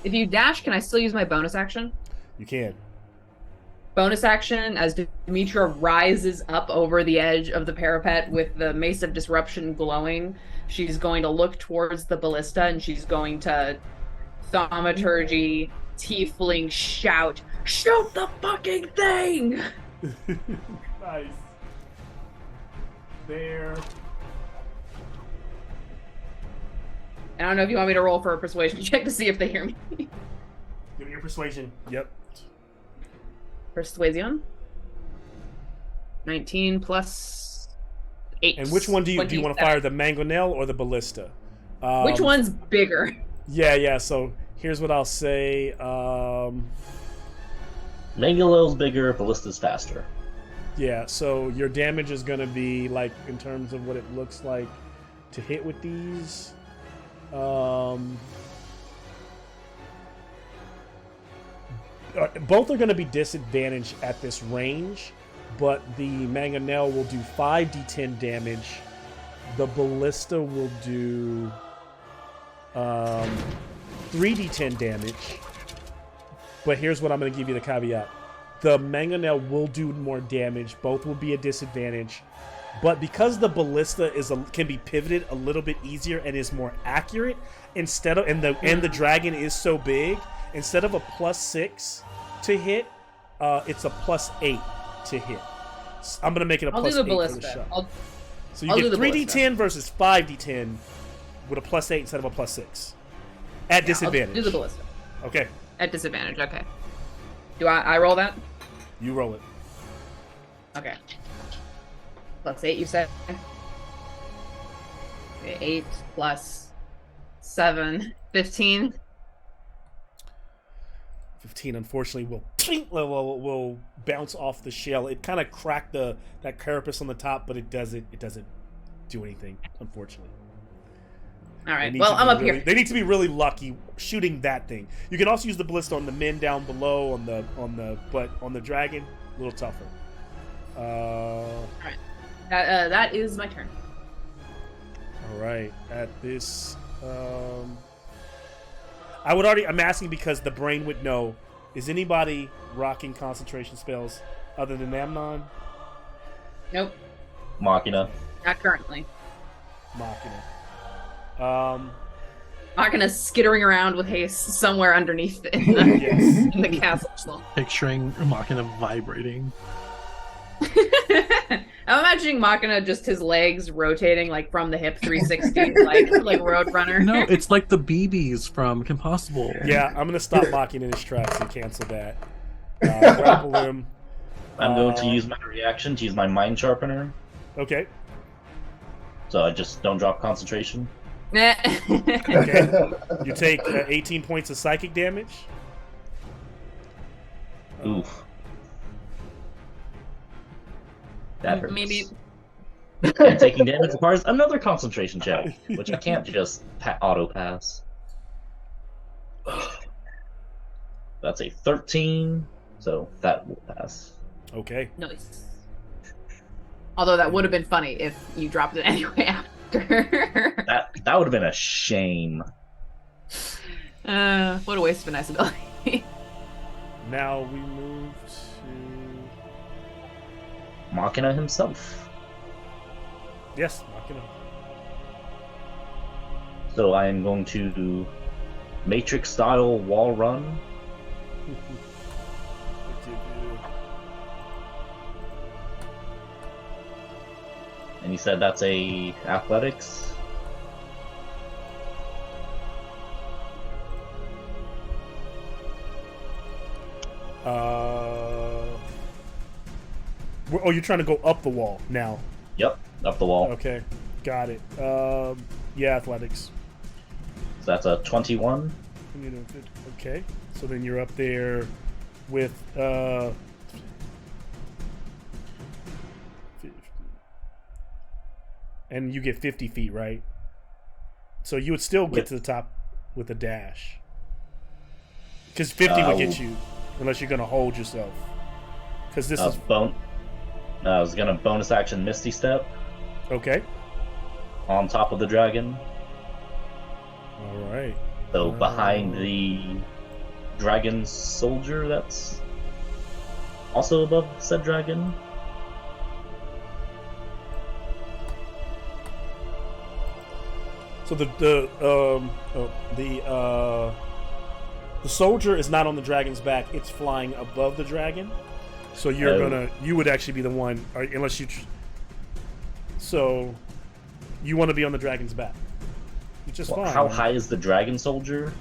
Speaker 4: If you dash, can I still use my bonus action?
Speaker 3: You can.
Speaker 4: Bonus action as Demetria rises up over the edge of the parapet with the Mace of Disruption glowing. She's going to look towards the ballista and she's going to thaumaturgy, tiefling shout, "Shoot the fucking thing!"
Speaker 3: Nice. There.
Speaker 4: And I don't know if you want me to roll for a persuasion check to see if they hear me.
Speaker 3: Give me your persuasion. Yep.
Speaker 4: Persuasion. 19 plus 8.
Speaker 3: And which one do you want to
Speaker 4: 27.
Speaker 3: fire? The mangonel or the ballista?
Speaker 4: Which one's bigger?
Speaker 3: Yeah. So here's what I'll say.
Speaker 5: Mangalel's bigger, ballista's faster.
Speaker 3: Yeah. So your damage is gonna be like in terms of what it looks like to hit with these. Both are going to be disadvantaged at this range, but the mangonel will do 5d10 damage. The ballista will do 3d10 damage. But here's what I'm going to give you the caveat. the mangonel will do more damage. Both will be a disadvantage. But because the ballista can be pivoted a little bit easier and is more accurate, and the dragon is so big, instead of a +6 to hit, it's a +8 to hit. So I'm gonna make it a
Speaker 4: I'll do
Speaker 3: +8
Speaker 4: the
Speaker 3: for the
Speaker 4: ballista.
Speaker 3: shot. So
Speaker 4: I'll
Speaker 3: you
Speaker 4: do
Speaker 3: get
Speaker 4: the
Speaker 3: 3d10 versus 5d10 with a +8 instead of a +6 at disadvantage.
Speaker 4: I'll do the ballista.
Speaker 3: Okay,
Speaker 4: At disadvantage, okay. Do I roll that?
Speaker 3: you roll it.
Speaker 4: Okay. +8, you said? 8 plus 7, 15.
Speaker 3: 15 unfortunately will bounce off the shell. It kind of cracked that carapace on the top, but it doesn't do anything, unfortunately.
Speaker 4: All right.
Speaker 3: They
Speaker 4: Well,
Speaker 3: need to
Speaker 4: I'm
Speaker 3: be
Speaker 4: up
Speaker 3: really-
Speaker 4: here.
Speaker 3: They need to be really lucky shooting that thing. You can also use the ballista on the men down below but on the dragon, a little tougher.
Speaker 4: That is my turn.
Speaker 3: All right. At this, I'm asking because the brain would know. Is anybody rocking concentration spells other than Amnon?
Speaker 4: Nope.
Speaker 5: Machina.
Speaker 4: Not currently.
Speaker 3: Machina.
Speaker 4: Not gonna skittering around with haste somewhere underneath in the,
Speaker 3: Yes.
Speaker 4: in the castle.
Speaker 2: Picturing Machina vibrating.
Speaker 4: I'm imagining Machina just his legs rotating like from the hip 360, like Roadrunner.
Speaker 2: No, it's like the BBs from Kim Possible.
Speaker 3: Yeah, I'm gonna stop mocking in his tracks and cancel that. Grapple him.
Speaker 5: I'm going to use my reaction to use my mind sharpener,
Speaker 3: Okay.
Speaker 5: so I just don't drop concentration.
Speaker 3: Okay. You take 18 points of psychic damage.
Speaker 5: Oof. That hurts.
Speaker 4: Maybe.
Speaker 5: And taking damage requires another concentration check, which I can't just auto pass. That's a 13, so that will pass.
Speaker 3: Okay.
Speaker 4: Nice. Although that would have been funny if you dropped it anyway after.
Speaker 5: That would have been a shame.
Speaker 4: What a waste of a nice ability.
Speaker 3: Now we move to
Speaker 5: Machina himself.
Speaker 3: yes, Machina.
Speaker 5: So I am going to do Matrix style wall run. And you said that's a athletics.
Speaker 3: Oh, you're trying to go up the wall now.
Speaker 5: Yep, up the wall.
Speaker 3: Okay, got it. Yeah, athletics.
Speaker 5: So that's a 21.
Speaker 3: Okay, so then you're up there with and you get 50 feet, right? So you would still get
Speaker 5: Yep.
Speaker 3: to the top with a dash. Because 50 would get you, unless you're going to hold yourself. Because this is...
Speaker 5: I was gonna bonus action Misty Step
Speaker 3: Okay.
Speaker 5: on top of the dragon.
Speaker 3: Alright.
Speaker 5: So behind the dragon soldier that's also above said dragon.
Speaker 3: So the soldier is not on the dragon's back; it's flying above the dragon. So you would actually be the one, unless you. So, you want to be on the dragon's back, which is
Speaker 5: Well,
Speaker 3: fine.
Speaker 5: how high is the dragon soldier?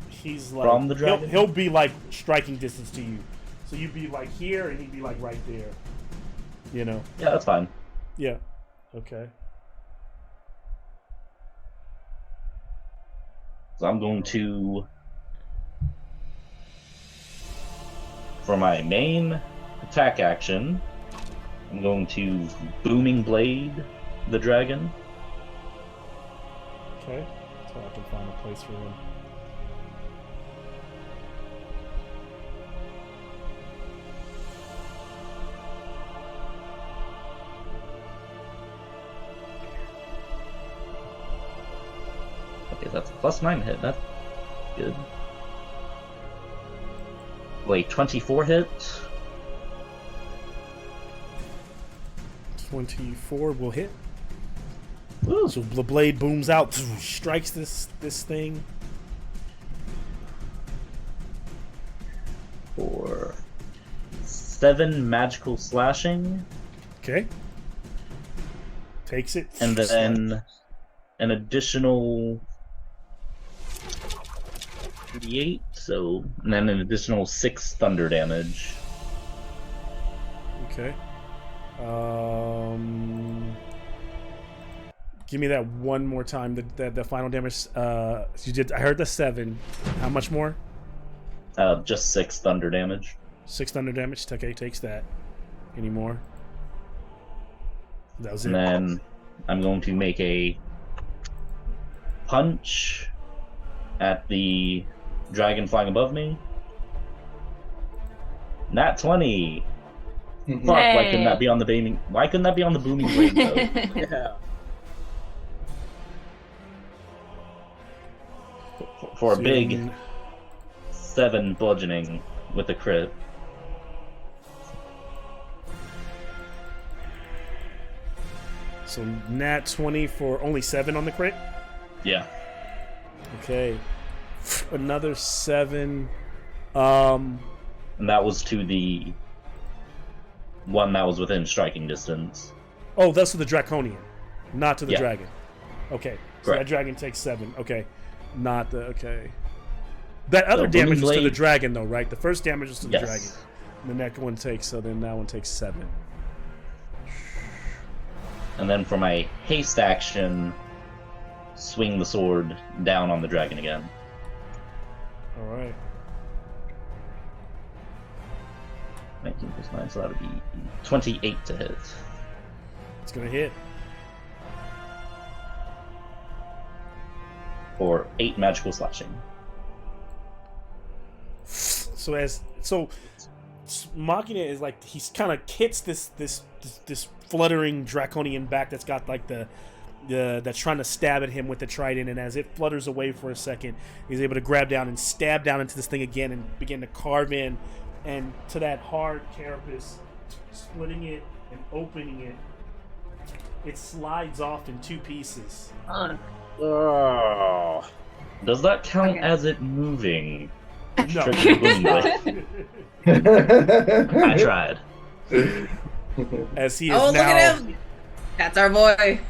Speaker 3: He's like
Speaker 5: from the dragon?
Speaker 3: He'll be like striking distance to you, so you'd be like here, and he'd be like right there. You know.
Speaker 5: Yeah, that's fine.
Speaker 3: Yeah. Okay.
Speaker 5: So I'm going to, for my main attack action, I'm going to Booming Blade the dragon.
Speaker 3: Okay. So I can find a place for him.
Speaker 5: Okay, that's a +9 hit. That's good. Will a 24 hit?
Speaker 3: 24 will hit.
Speaker 5: Woo.
Speaker 3: So the blade booms out, strikes this thing.
Speaker 5: For 7 magical slashing.
Speaker 3: Okay. Takes it.
Speaker 5: And then an additional 38, and then an additional 6 thunder damage.
Speaker 3: Okay. Give me that one more time. The final damage. You did. I heard the 7. How much more?
Speaker 5: Just 6 thunder damage.
Speaker 3: 6 thunder damage. Okay, takes that. Any more? That was it.
Speaker 5: And then I'm going to make a punch at the dragon flying above me. Nat 20. Fuck! Why couldn't that be on the booming? Why couldn't that be on the booming blade though?
Speaker 1: Yeah.
Speaker 5: For a
Speaker 3: So
Speaker 5: big
Speaker 3: you-
Speaker 5: 7 bludgeoning with a crit.
Speaker 3: So nat 20 for only 7 on the crit.
Speaker 5: Yeah.
Speaker 3: Okay. Another 7.
Speaker 5: And that was to the one that was within striking distance.
Speaker 3: Oh, that's to the draconian, not to the
Speaker 5: Yeah.
Speaker 3: dragon. Okay. So
Speaker 5: Correct.
Speaker 3: that dragon takes 7. Okay. Not the okay. That other
Speaker 5: So
Speaker 3: damage
Speaker 5: booming
Speaker 3: was to the
Speaker 5: blade-
Speaker 3: dragon though, right? The first damage was to the
Speaker 5: Yes.
Speaker 3: dragon. The next one takes then that one takes 7.
Speaker 5: And then for my haste action, swing the sword down on the dragon again.
Speaker 3: All right.
Speaker 5: 19 plus 9, so that would be 28 to hit.
Speaker 3: It's gonna hit.
Speaker 5: For 8 magical slashing.
Speaker 3: So Machina is like he's kind of hits this fluttering draconian back that's got like the that's trying to stab at him with the trident, and as it flutters away for a second, he's able to grab down and stab down into this thing again and begin to carve in and to that hard carapace, splitting it and opening it. It slides off in 2 pieces.
Speaker 1: Oh.
Speaker 5: Does that count
Speaker 4: Okay.
Speaker 5: as it moving?
Speaker 3: No.
Speaker 5: Trick the boom blade. I tried.
Speaker 3: As he is
Speaker 4: Oh, look
Speaker 3: now.
Speaker 4: at him! That's our boy.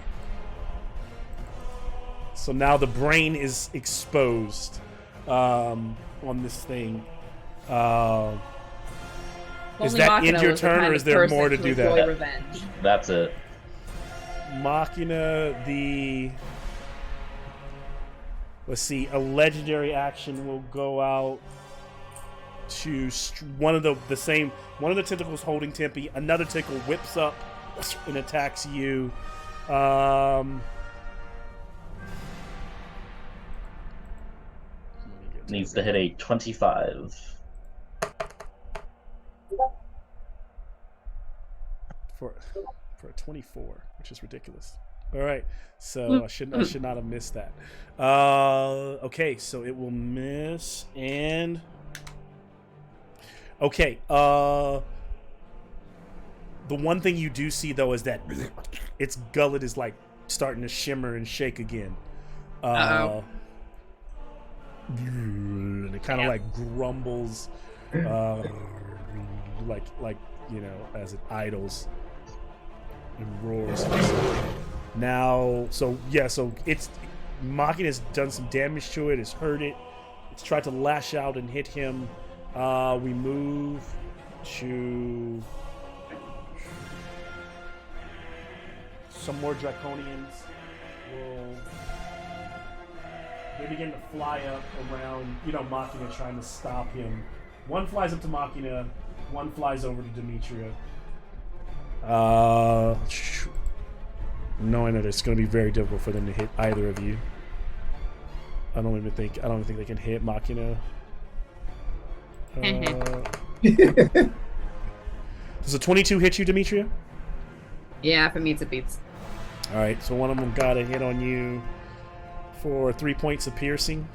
Speaker 3: So now the brain is exposed on this thing. Is
Speaker 4: Only
Speaker 3: that
Speaker 4: Machina
Speaker 3: end your
Speaker 4: was the
Speaker 3: turn,
Speaker 4: kind
Speaker 3: or
Speaker 4: of
Speaker 3: is there
Speaker 4: person
Speaker 3: more to do
Speaker 4: enjoy
Speaker 3: that?
Speaker 4: Revenge.
Speaker 5: That's it.
Speaker 3: Machina, let's see, a legendary action will go out to one of the tentacles holding Tempe. Another tentacle whips up and attacks you.
Speaker 5: Needs to hit a 25.
Speaker 3: for a 24, which is ridiculous. All right, so I should not have missed that. Okay, so it will miss and okay. The one thing you do see though is that its gullet is like starting to shimmer and shake again.
Speaker 4: Uh-oh.
Speaker 3: And it kind of like grumbles, like as it idles and roars. Now, so it's Machina's done some damage to it. It's hurt it. It's tried to lash out and hit him. We move to some more draconians. They begin to fly up around, Machina trying to stop him. One flies up to Machina, one flies over to Demetria. Knowing that it's going to be very difficult for them to hit either of you. I don't even think they can hit Machina. Does a 22 hit you, Demetria?
Speaker 4: Yeah, if it meets, it beats.
Speaker 3: All right, so one of them got a hit on you for 3 points of piercing.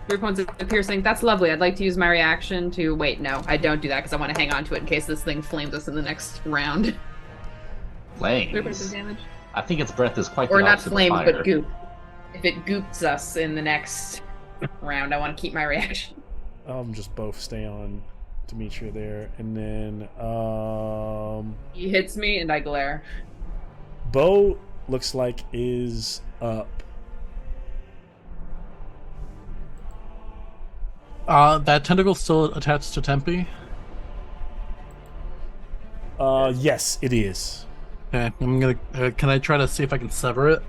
Speaker 4: 3 points of piercing. That's lovely. I'd like to use my reaction to... Wait, no. I don't do that because I want to hang on to it in case this thing flames us in the next round. 3 points of
Speaker 5: Flames.
Speaker 4: damage.
Speaker 5: I think its breath is quite
Speaker 4: Or
Speaker 5: the
Speaker 4: not
Speaker 5: opposite of
Speaker 4: flames,
Speaker 5: fire.
Speaker 4: but goop. If it goops us in the next round, I want to keep my reaction.
Speaker 3: Just both stay on Demetria there, and then
Speaker 4: He hits me and I glare.
Speaker 3: Bo looks like is up.
Speaker 2: That tentacle's still attached to Tempe.
Speaker 3: Yes, it is.
Speaker 2: Okay, I'm gonna. Can I try to see if I can sever it?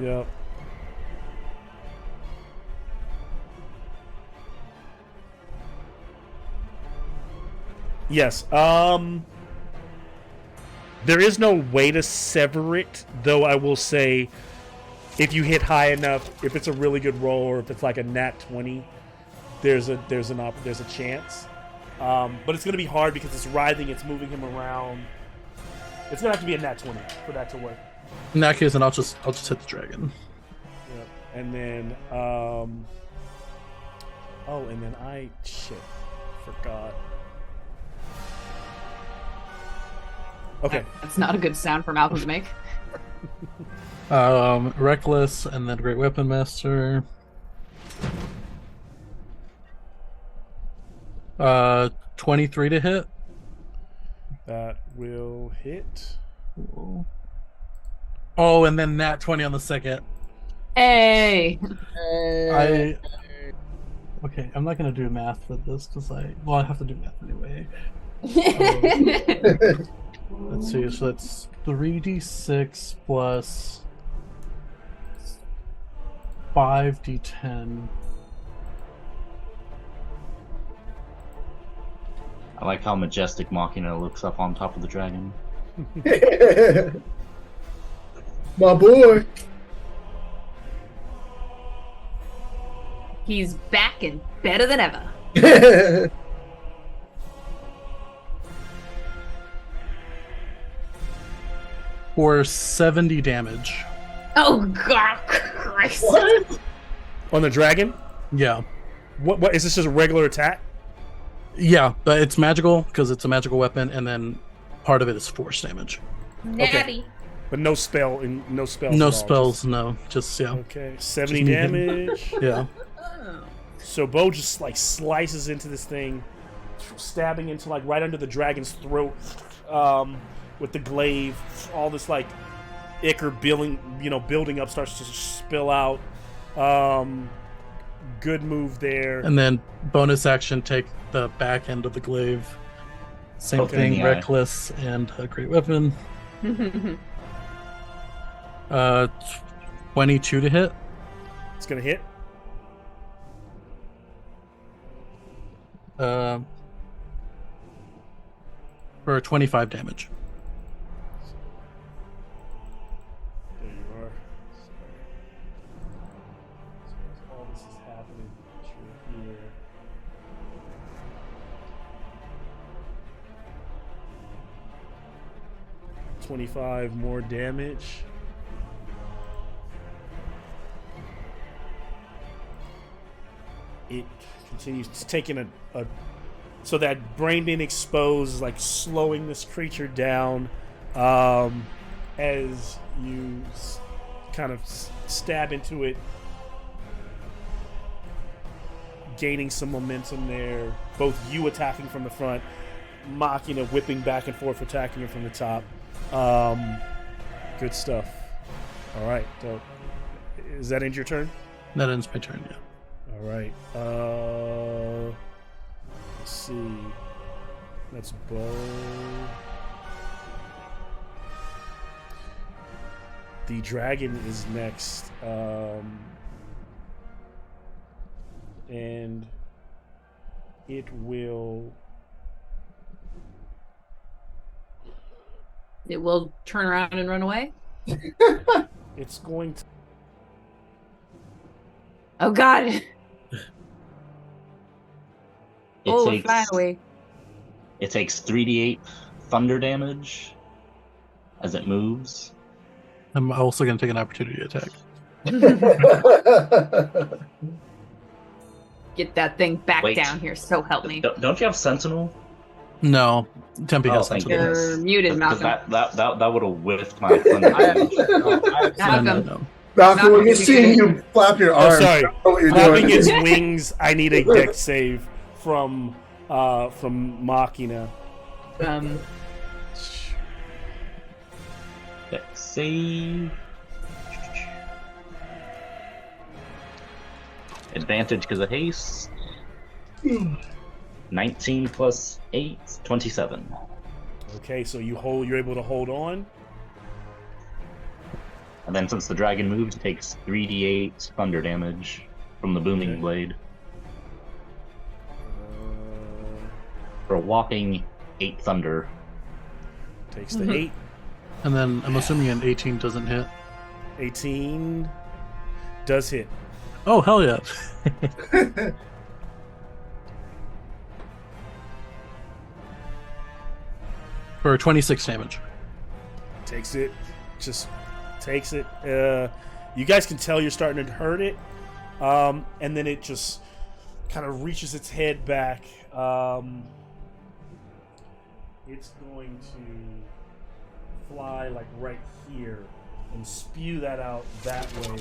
Speaker 3: Yep. Yes. There is no way to sever it, though. I will say, if you hit high enough, if it's a really good roll, or if it's like a nat 20, there's a chance. But it's gonna be hard because it's writhing, it's moving him around. It's gonna have to be a nat 20 for that to work.
Speaker 2: In that case, then I'll just hit the dragon.
Speaker 3: Yep. And then, and then I forgot. Okay.
Speaker 4: That's not a good sound for Malcolm to make.
Speaker 2: Reckless, and then Great Weapon Master. 23 to hit.
Speaker 3: That will hit.
Speaker 2: Oh, and then nat 20 on the second.
Speaker 4: Hey!
Speaker 2: Okay, I'm not gonna do math for this because I have to do math anyway. Let's see, so that's 3d6 plus 5d10.
Speaker 5: I like how majestic Machina looks up on top of the dragon.
Speaker 6: My boy.
Speaker 4: He's back and better than ever.
Speaker 2: For 70 damage.
Speaker 4: Oh, God Christ.
Speaker 6: What?
Speaker 3: On the dragon?
Speaker 2: Yeah.
Speaker 3: What is this just a regular attack?
Speaker 2: Yeah, but it's magical because it's a magical weapon, and then part of it is force damage.
Speaker 4: Natty.
Speaker 3: But no spell and no spells.
Speaker 2: No
Speaker 3: at all,
Speaker 2: spells, no. Just, yeah.
Speaker 3: Okay. 70
Speaker 2: Just me.
Speaker 3: damage.
Speaker 2: Yeah.
Speaker 4: Oh.
Speaker 3: So Bo just like slices into this thing, stabbing into like right under the dragon's throat, with the glaive. All this like ichor building up starts to spill out. Good move there.
Speaker 2: And then bonus action, take the back end of the glaive. Same
Speaker 5: Poke it in
Speaker 2: thing,
Speaker 5: the eye.
Speaker 2: reckless and a great weapon. 22 to hit.
Speaker 3: It's gonna hit.
Speaker 2: For 25 damage.
Speaker 3: There you are. So all this is happening through here. $25 more damage. It continues taking a so that brain being exposed is like slowing this creature down as you kind of stab into it, gaining some momentum there. Both you attacking from the front, Machina whipping back and forth, attacking it from the top. Good stuff. All right, so is that end your turn?
Speaker 2: That ends my turn, yeah.
Speaker 3: All right. Let's see. That's Bo. The dragon is next. And it will.
Speaker 4: It will turn around and run away.
Speaker 3: It's going to.
Speaker 4: Oh, God.
Speaker 5: It
Speaker 4: We're flying away.
Speaker 5: It takes 3d8 thunder damage as it moves.
Speaker 2: I'm also going to take an opportunity attack.
Speaker 4: Get that thing back
Speaker 5: Wait.
Speaker 4: down here, so help me.
Speaker 5: Don't you have Sentinel?
Speaker 2: No, Tempe
Speaker 5: Oh,
Speaker 2: has
Speaker 5: thank
Speaker 2: sensitive.
Speaker 5: goodness.
Speaker 4: You're muted,
Speaker 5: Because
Speaker 4: Malcolm.
Speaker 5: that would have whiffed my thunder
Speaker 1: I
Speaker 5: damage.
Speaker 4: Malcolm.
Speaker 6: Malcolm, when you
Speaker 4: Malcolm,
Speaker 6: see you flap your
Speaker 3: Oh,
Speaker 6: arms,
Speaker 3: sorry.
Speaker 6: I don't know what you're
Speaker 3: Flapping
Speaker 6: doing.
Speaker 3: its wings, I need a dex save from Machina.
Speaker 5: Dex save. Advantage because of haste. 19 plus 8, 27.
Speaker 3: Okay, so you're able to hold on.
Speaker 5: And then since the dragon moved, it takes 3d8 thunder damage from the booming
Speaker 3: Okay.
Speaker 5: blade. For a whopping 8 thunder.
Speaker 3: Takes the 8.
Speaker 2: And then I'm assuming an 18 doesn't hit.
Speaker 3: 18 does hit.
Speaker 2: Oh, hell yeah. For 26 damage.
Speaker 3: Takes it. Just takes it. You guys can tell you're starting to hurt it. And then it just kind of reaches its head back. It's going to fly like right here and spew that out that way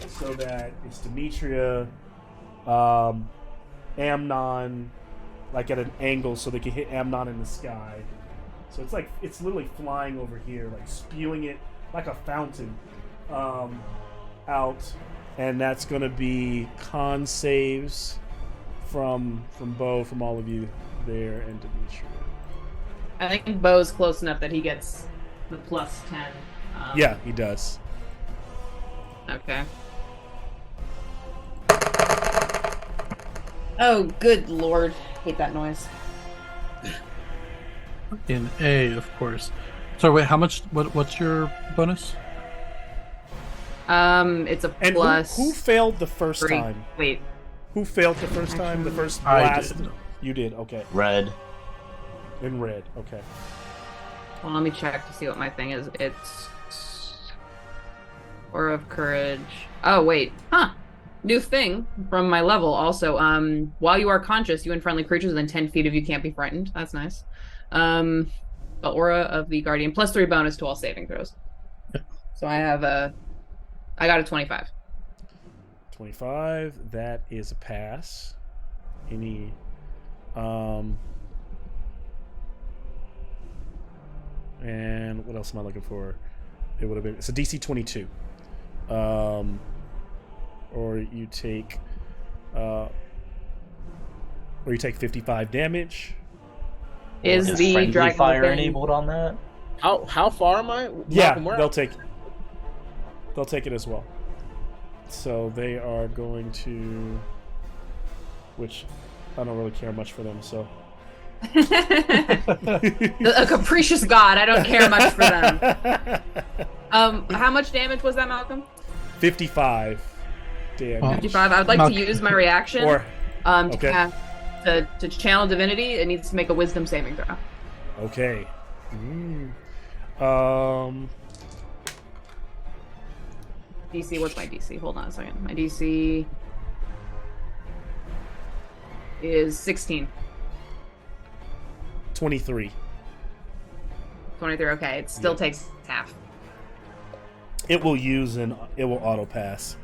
Speaker 3: so that it's Demetria, Amnon, like at an angle so they can hit Amnon in the sky. So it's literally flying over here, like spewing it like a fountain out, and that's gonna be con saves from Bo, from all of you there, and Demetria.
Speaker 4: I think Bo's close enough that he gets the plus 10.
Speaker 3: Yeah, he does.
Speaker 4: Okay. Oh, good lord. Hate that noise.
Speaker 2: In A, of course. So wait, how much? What's your bonus?
Speaker 4: It's a
Speaker 3: And
Speaker 4: plus
Speaker 3: who failed the first
Speaker 4: 3.
Speaker 3: time?
Speaker 4: Wait.
Speaker 3: Who failed the first time? The first
Speaker 2: I
Speaker 3: blast?
Speaker 2: did.
Speaker 3: You did. Okay.
Speaker 5: Red.
Speaker 3: In red. Okay.
Speaker 4: Well, let me check to see what my thing is. It's Aura of Courage. Oh, wait. Huh. New thing from my level also. While you are conscious, you and friendly creatures within 10 feet of you can't be frightened. That's nice. The Aura of the Guardian. Plus 3 bonus to all saving throws. So I got a 25.
Speaker 3: 25. That is a pass. Any and what else am I looking for? It would have been, it's a DC 22. Or you take 55 damage.
Speaker 4: Is the
Speaker 5: friendly
Speaker 4: dragon
Speaker 5: fire
Speaker 4: thing-
Speaker 5: enabled on that?
Speaker 1: How far am I?
Speaker 3: Yeah,
Speaker 1: Malcolm, where-
Speaker 3: they'll take it as well. So they are going to, which I don't really care much for them, so
Speaker 4: A capricious god. I don't care much for them. How much damage was that, Malcolm?
Speaker 3: 55 damage.
Speaker 4: 55. I would like to use my reaction
Speaker 3: Or okay.
Speaker 4: to channel divinity. It needs to make a wisdom saving throw.
Speaker 3: okay.
Speaker 4: DC, what's my DC? Hold on a second. My DC is 16.
Speaker 3: 23.
Speaker 4: 23, okay. It still
Speaker 3: Yeah.
Speaker 4: takes half.
Speaker 3: It will use and it will auto pass.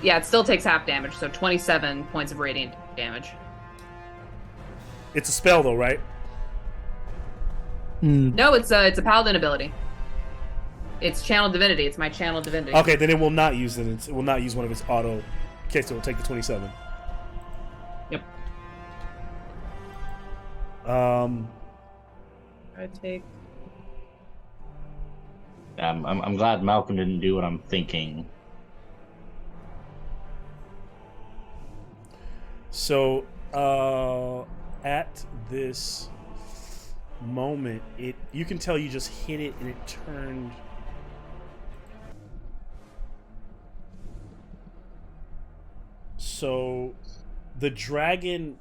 Speaker 4: Yeah, it still takes half damage, so 27 points of radiant damage.
Speaker 3: It's a spell though, right?
Speaker 4: No, it's a paladin ability. It's channel divinity. It's my channel divinity.
Speaker 3: Okay, then it will not use it. It will not use one of its auto. Okay, so it'll take the 27.
Speaker 4: Yep.
Speaker 3: Um,
Speaker 4: I take.
Speaker 5: I'm glad Malcolm didn't do what I'm thinking.
Speaker 3: So, at this moment, you can tell you just hit it and it turned. So, the dragon,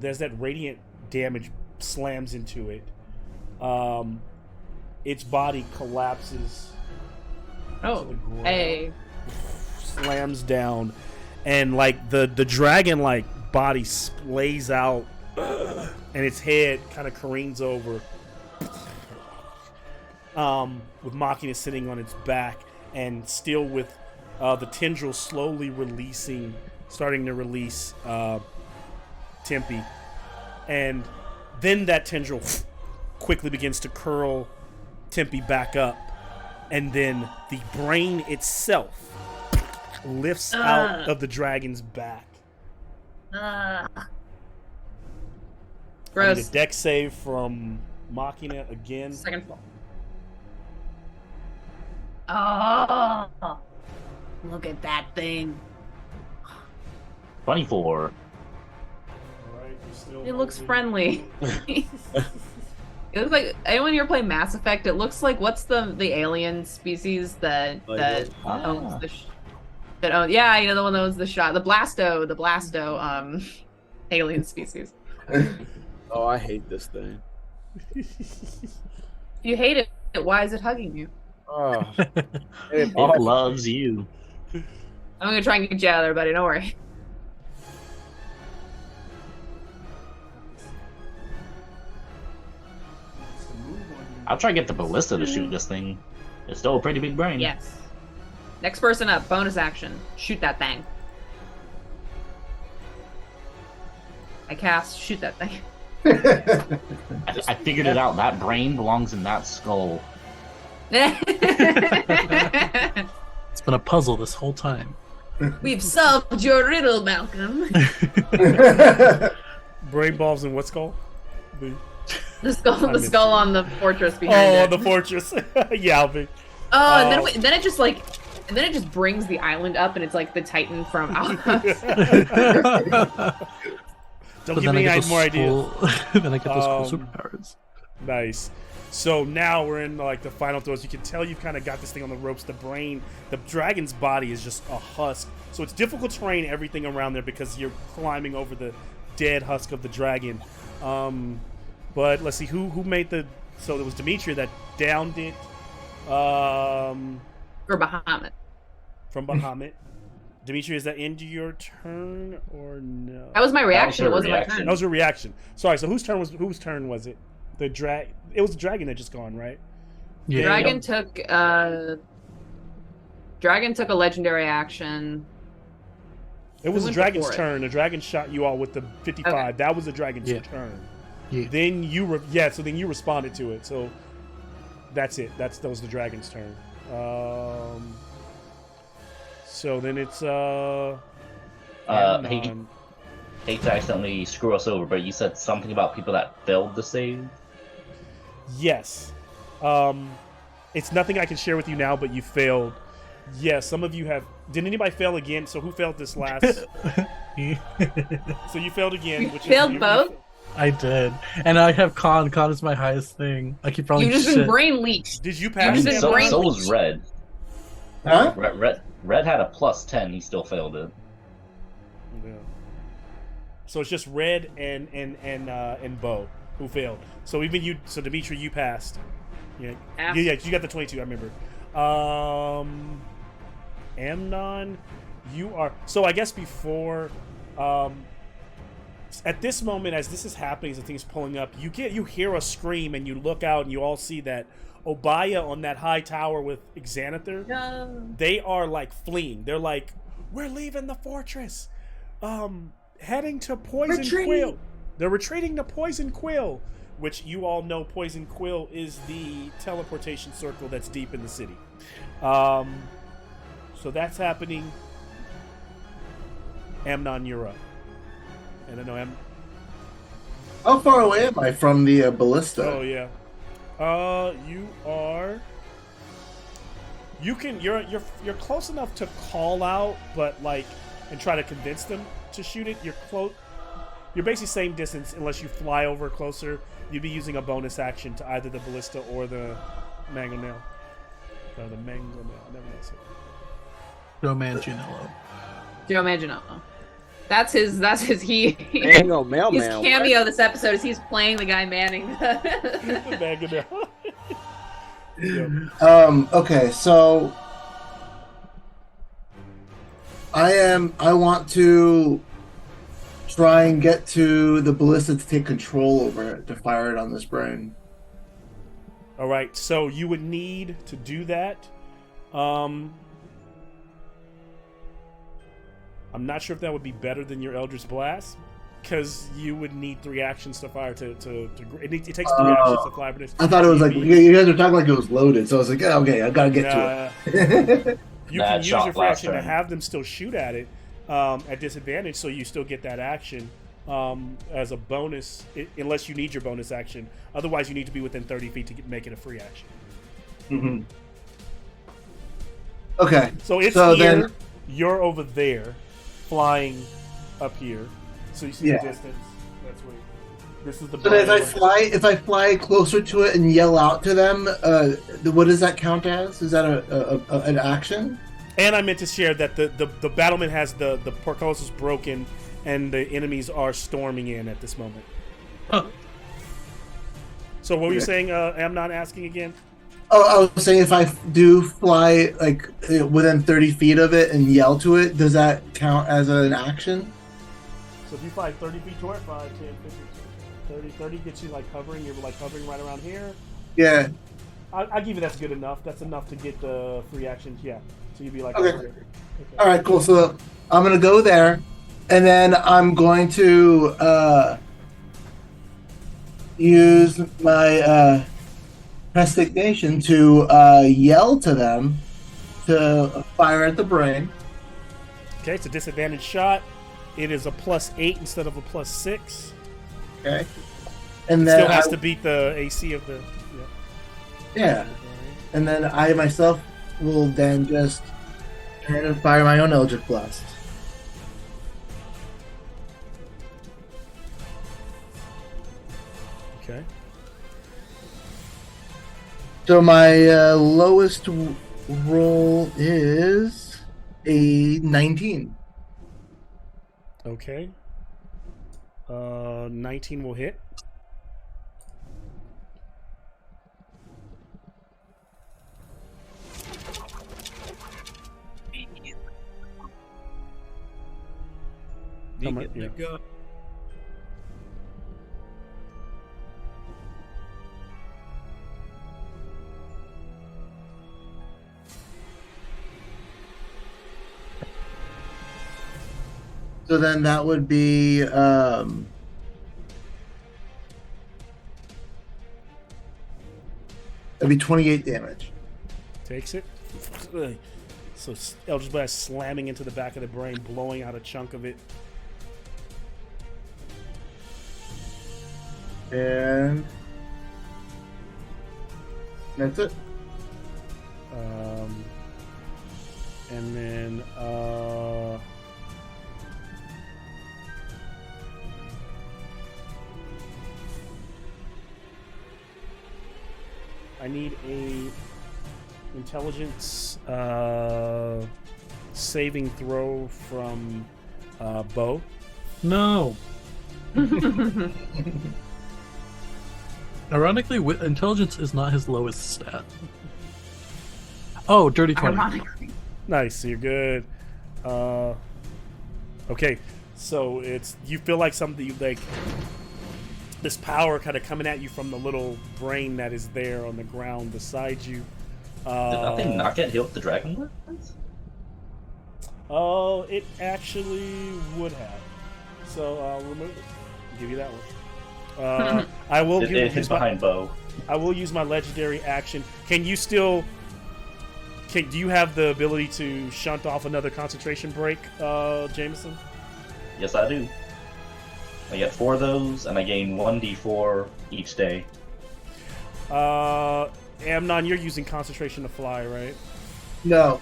Speaker 3: there's that radiant damage slams into it. Its body collapses
Speaker 4: Oh,
Speaker 3: the ground.
Speaker 4: hey.
Speaker 3: Slams down, and like the dragon like body splays out, and its head kind of careens over. With Machina sitting on its back, and still with the tendrils slowly starting to release Tempe, and then that tendril quickly begins to curl Tempe back up, and then the brain itself lifts out of the dragon's back. I need
Speaker 4: Gross.
Speaker 3: a deck save from Machina again.
Speaker 4: Second floor. Oh, look at that thing.
Speaker 5: 24.
Speaker 3: Alright, you're still
Speaker 4: It looks
Speaker 3: holding.
Speaker 4: friendly. It looks like anyone here play Mass Effect? It looks like what's the alien species that owns the yeah, you know, the one that owns the shot, the Blasto alien species.
Speaker 1: Oh, I hate this thing.
Speaker 4: You hate it. Why is it hugging you?
Speaker 1: Oh,
Speaker 5: It loves you.
Speaker 4: I'm gonna try and get you out of there, buddy. Don't worry.
Speaker 5: I'll try to get the ballista to shoot this thing. It's still a pretty big brain.
Speaker 4: Yes. Next person up. Bonus action. Shoot that thing. I cast. Shoot that thing.
Speaker 5: I figured it out. That brain belongs in that skull.
Speaker 2: It's been a puzzle this whole time.
Speaker 4: We've solved your riddle, Malcolm.
Speaker 3: Brain balls in what skull?
Speaker 4: The skull
Speaker 3: missed
Speaker 4: on the fortress behind it.
Speaker 3: The fortress. Yalvin.
Speaker 4: Oh, and then it just brings the island up, and it's like the Titan from Outpost.
Speaker 3: Don't give me any more ideas.
Speaker 2: Then I get those cool superpowers.
Speaker 3: Nice. So now we're in like the final throws. You can tell you've kind of got this thing on the ropes. The dragon's body is just a husk. So it's difficult terrain, everything around there, because you're climbing over the dead husk of the dragon. But let's see who made the. So it was Dimitri that downed it.
Speaker 4: Or Bahamut.
Speaker 3: From Bahamut. Dimitri, is that end of your turn or no?
Speaker 4: That was my reaction.
Speaker 5: her
Speaker 4: It wasn't
Speaker 5: reaction.
Speaker 4: my turn.
Speaker 3: That was your reaction. Sorry. So whose turn was it? The It was the dragon that just gone, right?
Speaker 2: Yeah.
Speaker 4: Dragon took a legendary action.
Speaker 3: It was
Speaker 4: Who
Speaker 3: the
Speaker 4: went
Speaker 3: dragon's
Speaker 4: before it?
Speaker 3: turn. The dragon shot you all with the 55.
Speaker 4: Okay.
Speaker 3: That was the dragon's
Speaker 2: Yeah.
Speaker 3: turn.
Speaker 2: Yeah.
Speaker 3: Then you so then you responded to it. So that's it. That was the dragon's turn. So then it's Amnon.
Speaker 5: Hate to accidentally screw us over, but you said something about people that failed the save.
Speaker 3: Yes. It's nothing I can share with you now, but you failed. Yes, some of you have. Did anybody fail again? So who failed this last? So you failed again.
Speaker 4: You
Speaker 3: Which
Speaker 4: failed
Speaker 3: is,
Speaker 4: both?
Speaker 2: I did. And I have con. Con is my highest thing. I keep rolling
Speaker 4: You've just
Speaker 2: shit.
Speaker 4: been brain leached.
Speaker 3: Did you
Speaker 4: You've
Speaker 3: pass?
Speaker 4: just
Speaker 3: it?
Speaker 4: been
Speaker 5: So,
Speaker 4: brain
Speaker 5: so was
Speaker 4: leached.
Speaker 5: Red.
Speaker 6: Huh?
Speaker 5: Red had a +10. He still failed it.
Speaker 3: Yeah. So it's just Red and Bo who failed. So even you. So Dimitri, you passed. Yeah.
Speaker 4: Ass.
Speaker 3: Yeah. You got the 22. I remember. Amnon, you are. So I guess before. At this moment, as this is happening, as the thing's pulling up, you hear a scream, and you look out, and you all see that Obaya on that high tower with Xanathar.
Speaker 4: No.
Speaker 3: They are like fleeing. They're like, we're leaving the fortress, heading to Poison
Speaker 4: Retreat.
Speaker 3: Quill. They're retreating to Poison Quill, which you all know Poison Quill is the teleportation circle that's deep in the city. So that's happening. Amnon, you're up. And I know
Speaker 6: How far away am I from the ballista?
Speaker 3: Oh yeah. You are. You're close enough to call out, but like, and try to convince them to shoot it. You're close. You're basically same distance unless you fly over closer. You'd be using a bonus action to either the ballista or the mangonel. The mangonel. I never know what to say.
Speaker 2: Joe Manganiello.
Speaker 4: Joe Manganiello. That's his his
Speaker 1: mailman.
Speaker 4: cameo this episode is he's playing the guy manning
Speaker 3: The mangonel. Yep.
Speaker 6: Okay, so I want to try and get to the ballista to take control over it, to fire it on this brain.
Speaker 3: All right, so you would need to do that. I'm not sure if that would be better than your Eldritch Blast, because you would need 3 actions to fire to it takes 3 actions to fire. But
Speaker 6: I thought it was like you guys were talking like it was loaded, so I was like, yeah, okay, I gotta get to it.
Speaker 3: You
Speaker 5: Bad
Speaker 3: can use
Speaker 5: shot
Speaker 3: your free
Speaker 5: last
Speaker 3: action to
Speaker 5: turn.
Speaker 3: have them still shoot at it at disadvantage, so you still get that action as a bonus, unless you need your bonus action. Otherwise, you need to be within 30 feet to make it a free action.
Speaker 6: Mhm. Okay.
Speaker 3: So it's
Speaker 6: So
Speaker 3: here.
Speaker 6: then-
Speaker 3: You're over there, flying up here. So you see
Speaker 6: Yeah.
Speaker 3: the distance. That's where. This is the.
Speaker 6: So then
Speaker 3: brain.
Speaker 6: if I fly closer to it and yell out to them, what does that count as? Is that an action?
Speaker 3: And I meant to share that the battlement has the portcullis is broken, and the enemies are storming in at this moment.
Speaker 2: Huh.
Speaker 3: So what were you
Speaker 6: Okay.
Speaker 3: saying? I'm not asking again.
Speaker 6: Oh, I was saying if I do fly like within 30 feet of it and yell to it, does that count as an action?
Speaker 3: So if you fly 30 feet toward 5, 10, 15, 30 gets you like hovering. You're like hovering right around here.
Speaker 6: Yeah.
Speaker 3: I'll give you that's good enough. That's enough to get the free actions. Yeah. So you'd be like,
Speaker 6: Okay.
Speaker 3: over here. Okay.
Speaker 6: All right, cool. So I'm gonna go there, and then I'm going to use my prestidigitation to yell to them to fire at the brain.
Speaker 3: Okay, it's a disadvantage shot. It is a +8 instead of a +6.
Speaker 6: Okay. And
Speaker 3: It
Speaker 6: then
Speaker 3: still has to beat the AC of the.
Speaker 6: yeah, and then I myself will then just turn and fire my own Eldritch Blast.
Speaker 3: Okay.
Speaker 6: So my lowest roll is a 19.
Speaker 3: Okay. 19 will hit. Come on, yeah.
Speaker 6: So then that would be that'd be 28 damage.
Speaker 3: Takes it. So Eldritch Blast slamming into the back of the brain, blowing out a chunk of it.
Speaker 6: And that's it.
Speaker 3: And then I need a intelligence saving throw from Bo.
Speaker 2: No. Ironically, intelligence is not his lowest stat. Oh, dirty 20.
Speaker 4: Ironically.
Speaker 3: Nice, so you're good. Okay, so it's you feel like something you like this power kind of coming at you from the little brain that is there on the ground beside you.
Speaker 5: Did nothing not get hit with the dragon weapons?
Speaker 3: Oh, it actually would have. So I'll remove it. I'll give you that one. I will
Speaker 5: It
Speaker 3: use
Speaker 5: hits
Speaker 3: my,
Speaker 5: behind Bo.
Speaker 3: I will use my legendary action. Can you still? Do you have the ability to shunt off another concentration break, Jameson?
Speaker 5: Yes, I do. I get 4 of those, and I gain 1d4 each day.
Speaker 3: Amnon, you're using concentration to fly, right?
Speaker 6: No.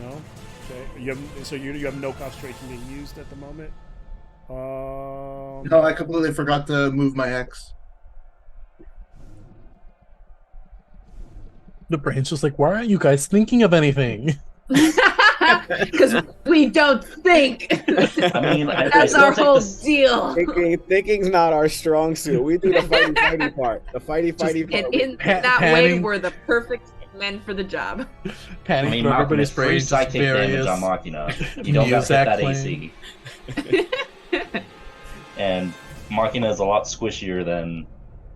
Speaker 3: No. Okay. You have no concentration being used at the moment.
Speaker 6: No, I completely forgot to move my X.
Speaker 2: The brain's just like, why aren't you guys thinking of anything?
Speaker 4: Because we don't think.
Speaker 5: I mean,
Speaker 4: That's
Speaker 5: I
Speaker 4: our
Speaker 5: still
Speaker 4: whole
Speaker 5: take
Speaker 4: deal.
Speaker 1: Thinking's not our strong suit. We do the fighty part. The fighty part.
Speaker 4: And in
Speaker 2: pa-
Speaker 4: that way,
Speaker 2: panning.
Speaker 4: we're the perfect meant for the job.
Speaker 2: Panic
Speaker 5: I mean,
Speaker 2: through
Speaker 5: Malcolm,
Speaker 2: everybody's
Speaker 5: it's free
Speaker 2: brains, just
Speaker 5: psychic damage
Speaker 2: various.
Speaker 5: on Machina. You don't got to hit that
Speaker 2: Muzak
Speaker 5: AC. And Machina is a lot squishier than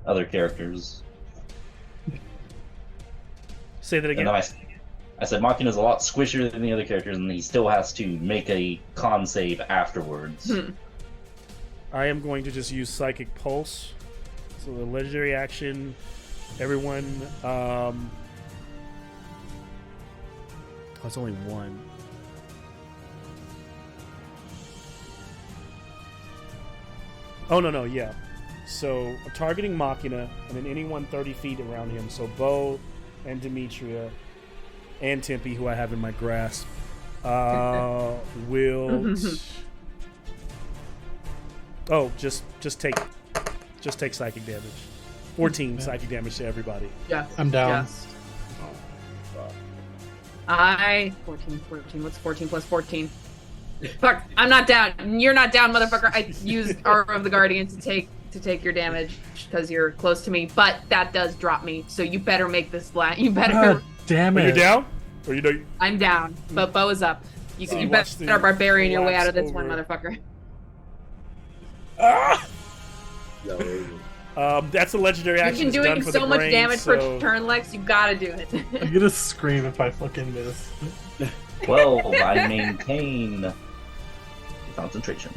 Speaker 5: other characters.
Speaker 3: Say that
Speaker 5: And
Speaker 3: again.
Speaker 5: then I said Machina is a lot squishier than the other characters, and he still has to make a con save afterwards.
Speaker 3: I am going to just use Psychic Pulse. So the legendary action, everyone. Oh, it's only one. Oh, no, yeah. So I'm targeting Machina, and then anyone 30 feet around him. So Bo and Demetria and Tempe, who I have in my grasp, will. Oh, just take psychic damage. 14 psychic damage to everybody.
Speaker 4: Yes.
Speaker 2: I'm down.
Speaker 4: Yes. 14. What's 14 plus 14? Fuck, I'm not down. You're not down, motherfucker. I used Aura of the Guardian to take your damage because you're close to me, but that does drop me. So you better make this last. You better.
Speaker 2: God damn
Speaker 3: Are
Speaker 2: it.
Speaker 3: you down? Or you know?
Speaker 4: I'm down, but Bo is up. You
Speaker 3: You
Speaker 4: better
Speaker 3: watch the
Speaker 4: barbarian your way out of this
Speaker 3: collapse
Speaker 4: one,
Speaker 3: over.
Speaker 4: motherfucker.
Speaker 3: That's a legendary
Speaker 4: You've
Speaker 3: action.
Speaker 4: been
Speaker 3: It's done
Speaker 4: doing
Speaker 3: for
Speaker 4: so
Speaker 3: the
Speaker 4: much
Speaker 3: brain,
Speaker 4: damage
Speaker 3: so...
Speaker 4: per turn, Lex. You gotta do it.
Speaker 2: I'm gonna scream if I fucking miss.
Speaker 5: 12, I maintain concentration.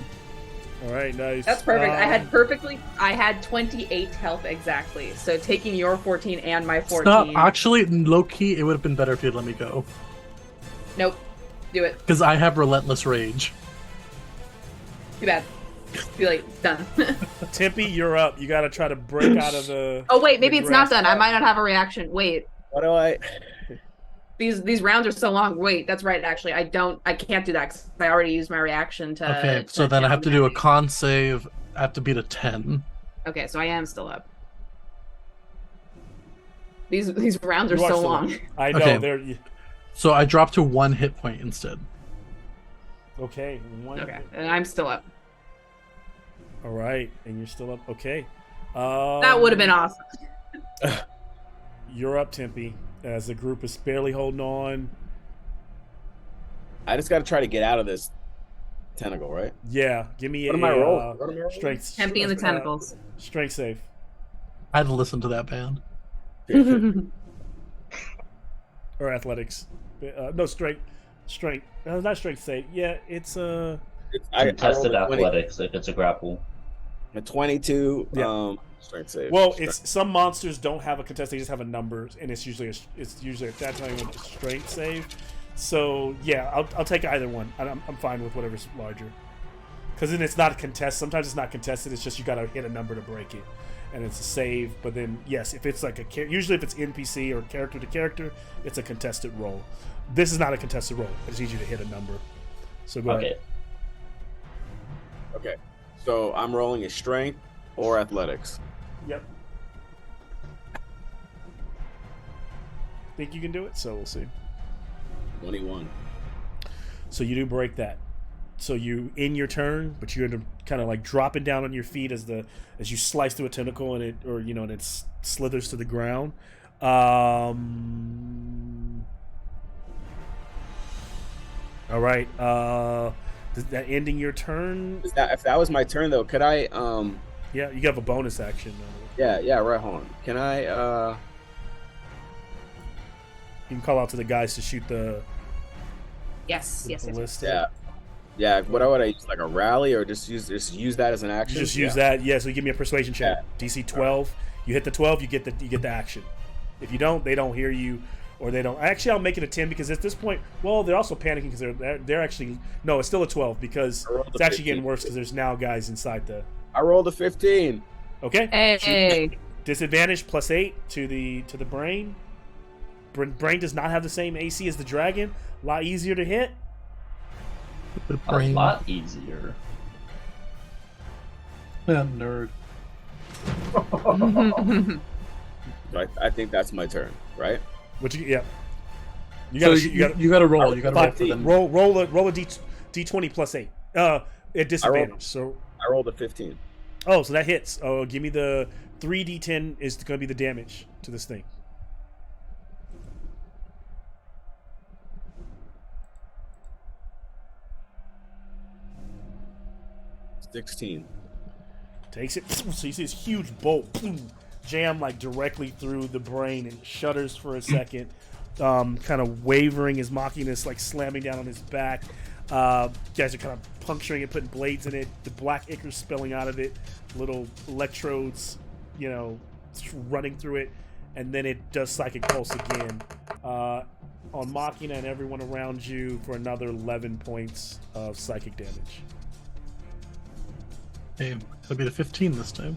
Speaker 3: All right, nice.
Speaker 4: That's perfect. I had 28 health exactly. So taking your 14 and my 14.
Speaker 2: Stop. Actually, low key, it would have been better if you'd let me go.
Speaker 4: Nope. Do it.
Speaker 2: Because I have relentless rage.
Speaker 4: Too bad. Too late. Done.
Speaker 3: Tempe, you're up. You got to try to break out of the.
Speaker 4: Oh wait, maybe
Speaker 3: the
Speaker 4: it's not
Speaker 3: grasp.
Speaker 4: done. I might not have a reaction. Wait.
Speaker 1: What do I?
Speaker 4: These rounds are so long. Wait, that's right. Actually, I can't do that because I already used my reaction to.
Speaker 2: Okay,
Speaker 4: to
Speaker 2: so then I have to do a
Speaker 4: damage.
Speaker 2: con save. I have to beat a 10.
Speaker 4: Okay, so I am still up. These rounds are
Speaker 3: You are
Speaker 4: so
Speaker 3: still up.
Speaker 4: long.
Speaker 3: I know.
Speaker 2: Okay.
Speaker 3: They're
Speaker 2: So I drop to 1 hit point instead.
Speaker 3: okay. One.
Speaker 4: Okay, and I'm still up.
Speaker 3: All right, and you're still up. Okay.
Speaker 4: That would have been awesome.
Speaker 3: You're up, Tempe, as the group is barely holding on.
Speaker 1: I just got to try to get out of this tentacle, right?
Speaker 3: Yeah, give me
Speaker 1: What
Speaker 3: a
Speaker 1: am I rolling? What am I rolling?
Speaker 3: strength.
Speaker 4: Tempe and the tentacles.
Speaker 3: Strength save.
Speaker 2: I had to listen to that band.
Speaker 3: Or athletics. No, strength. Not strength save. Yeah, it's
Speaker 1: I
Speaker 5: Contested
Speaker 1: rolled a 20
Speaker 5: athletics if it's a grapple.
Speaker 1: A 22
Speaker 3: Yeah.
Speaker 1: strength save.
Speaker 3: well, it's some monsters don't have a contest; they just have a number, and it's usually at that time a strength save. So yeah, I'll take either one. I'm fine with whatever's larger, because then it's not a contest. Sometimes it's not contested. It's just you got to hit a number to break it, and it's a save. But then yes, if it's like usually if it's NPC or character to character, it's a contested roll. This is not a contested roll. I just need you to hit a number. So go
Speaker 5: Okay.
Speaker 3: ahead.
Speaker 1: Okay. So I'm rolling a strength or athletics.
Speaker 3: Yep. Think you can do it? So we'll see.
Speaker 1: 21.
Speaker 3: So you do break that. So you in your turn, but you end up kind of like dropping down on your feet as you slice through a tentacle and it slithers to the ground. All right. Is that ending your turn?
Speaker 1: If that was my turn though, could I
Speaker 3: Yeah, you have a bonus action.
Speaker 1: yeah, right, hold on. Can I
Speaker 3: You can call out to the guys to shoot the
Speaker 4: yes.
Speaker 3: ballista.
Speaker 1: yeah, what would I use? Like a rally or just use that as an
Speaker 3: You
Speaker 1: action?
Speaker 3: just use that. Yeah, so you give me a persuasion check. DC 12. You hit the 12, you get the action. If you don't, they don't hear you, or they don't. Actually, I'll make it a 10 because at this point, well, they're also panicking because they're actually no, it's still a 12 because
Speaker 1: I rolled
Speaker 3: it's
Speaker 1: a
Speaker 3: actually
Speaker 1: 15.
Speaker 3: getting worse because there's now guys inside the.
Speaker 1: I rolled a 15.
Speaker 3: Okay.
Speaker 4: Hey.
Speaker 3: Disadvantage +8 to the brain. Brain does not have the same AC as the dragon. A lot easier to hit.
Speaker 2: The
Speaker 5: A
Speaker 2: brain.
Speaker 5: lot easier.
Speaker 2: Nerd.
Speaker 1: So I think that's my turn, right?
Speaker 3: Which yeah. You
Speaker 2: So
Speaker 3: gotta
Speaker 2: you gotta roll. You gotta roll for them.
Speaker 3: roll a D20 +8. At disadvantage. So
Speaker 1: I rolled a 15.
Speaker 3: oh, so that hits. Oh, give me the 3d10 is going to be the damage to this thing.
Speaker 1: 16.
Speaker 3: Takes it. So you see this huge bolt jam like directly through the brain and shudders for a second, kind of wavering as Machina is like slamming down on his back. Guys are kind of puncturing it, putting blades in it. The black ichor spilling out of it, little electrodes, running through it, and then it does Psychic Pulse again on Machina and everyone around you for another 11 points of psychic damage.
Speaker 2: Hey, it'll be the 15 this time.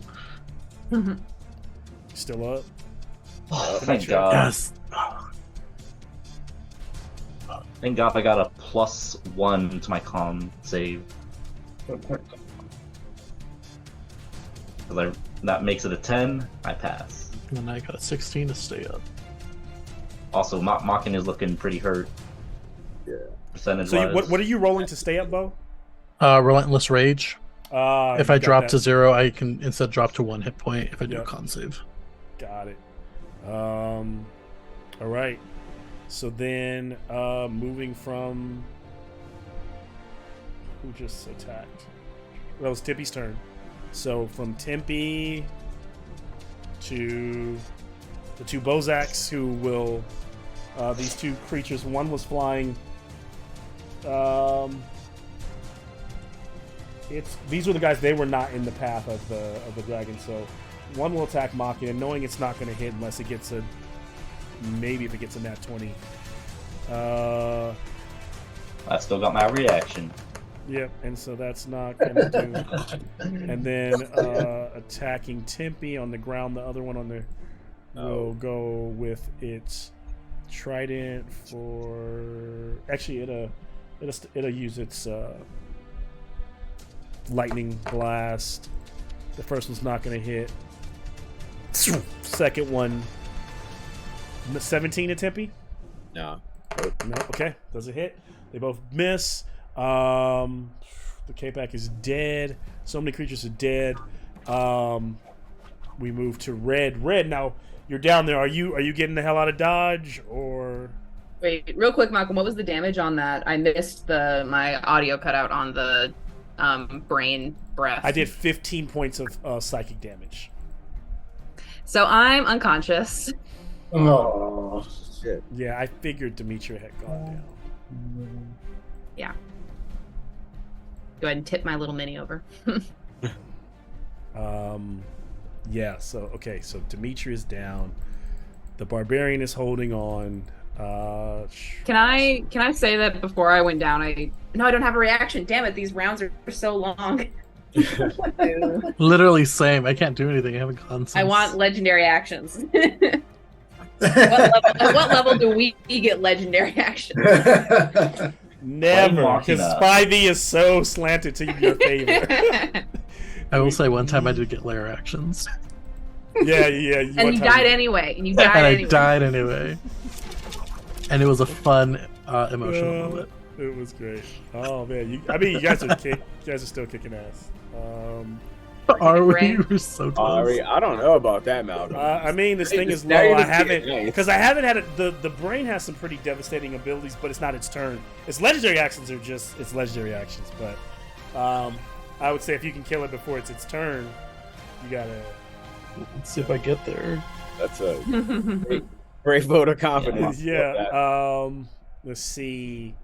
Speaker 3: Still up?
Speaker 5: Oh, thank God.
Speaker 2: Yes.
Speaker 5: Thank God I got a +1 to my con save. That makes it a 10. I pass.
Speaker 2: And then I got a 16 to stay up.
Speaker 5: Also, Machina is looking pretty hurt.
Speaker 1: Yeah.
Speaker 5: Percentage
Speaker 3: So what are you rolling to stay up, Bo?
Speaker 2: Relentless Rage. If I drop to 0, I can instead drop to 1 hit point if I do a con save.
Speaker 3: Got it. All right. So then, moving from who just attacked? That was Tippy's turn. So from Tippy to the two Bozaks, who will these two creatures. One was flying. These were the guys. They were not in the path of the dragon. So one will attack Machina, knowing it's not going to hit unless it gets maybe if it gets a nat 20.
Speaker 5: I still got my reaction.
Speaker 3: Yep, and so that's not going to do. And then attacking Timpy on the ground. The other one on the will go with its trident for. Actually, it'll use its lightning blast. The first one's not going to hit. Second one, 17 to Timpy.
Speaker 1: No.
Speaker 3: No, okay, doesn't hit. They both miss. The K-Pack is dead. So many creatures are dead. We move to Red. Red, now you're down there. Are you getting the hell out of Dodge or?
Speaker 4: Wait, real quick, Malcolm. What was the damage on that? I missed my audio cut out on the brain breath.
Speaker 3: I did 15 points of psychic damage.
Speaker 4: So I'm unconscious.
Speaker 6: Oh.
Speaker 1: Shit.
Speaker 3: Yeah, I figured Demetria had gone down.
Speaker 4: Yeah. Go ahead and tip my little mini over.
Speaker 3: Yeah. So okay. So Demetria is down. The barbarian is holding on.
Speaker 4: Can I say that before I went down? I don't have a reaction. Damn it! These rounds are so long.
Speaker 2: Literally same. I can't do anything. I haven't gone since.
Speaker 4: I want legendary actions. What level do we get legendary actions?
Speaker 3: Never,
Speaker 5: Why
Speaker 3: because
Speaker 5: Machina?
Speaker 3: 5e is so slanted to your favor.
Speaker 2: I will say one time I did get layer actions.
Speaker 3: Yeah.
Speaker 4: And you died anyway. And you died
Speaker 2: And I
Speaker 4: anyway.
Speaker 2: died anyway. And it was a fun, emotional moment.
Speaker 3: It was great. Oh man, you guys are still kicking ass.
Speaker 2: Are we?
Speaker 4: Ray.
Speaker 2: We're so close.
Speaker 1: Ari, I don't know about that, Malcolm.
Speaker 3: I mean, this thing is
Speaker 1: Now
Speaker 3: low.
Speaker 1: you're
Speaker 3: I
Speaker 1: just
Speaker 3: haven't
Speaker 1: getting nice.
Speaker 3: because I haven't had it. The brain has some pretty devastating abilities, but it's not its turn. Its legendary actions are just its legendary actions. But I would say if you can kill it before it's its turn, you gotta.
Speaker 2: Let's see if I get there.
Speaker 1: That's a great vote of confidence.
Speaker 3: Yeah. Let's see.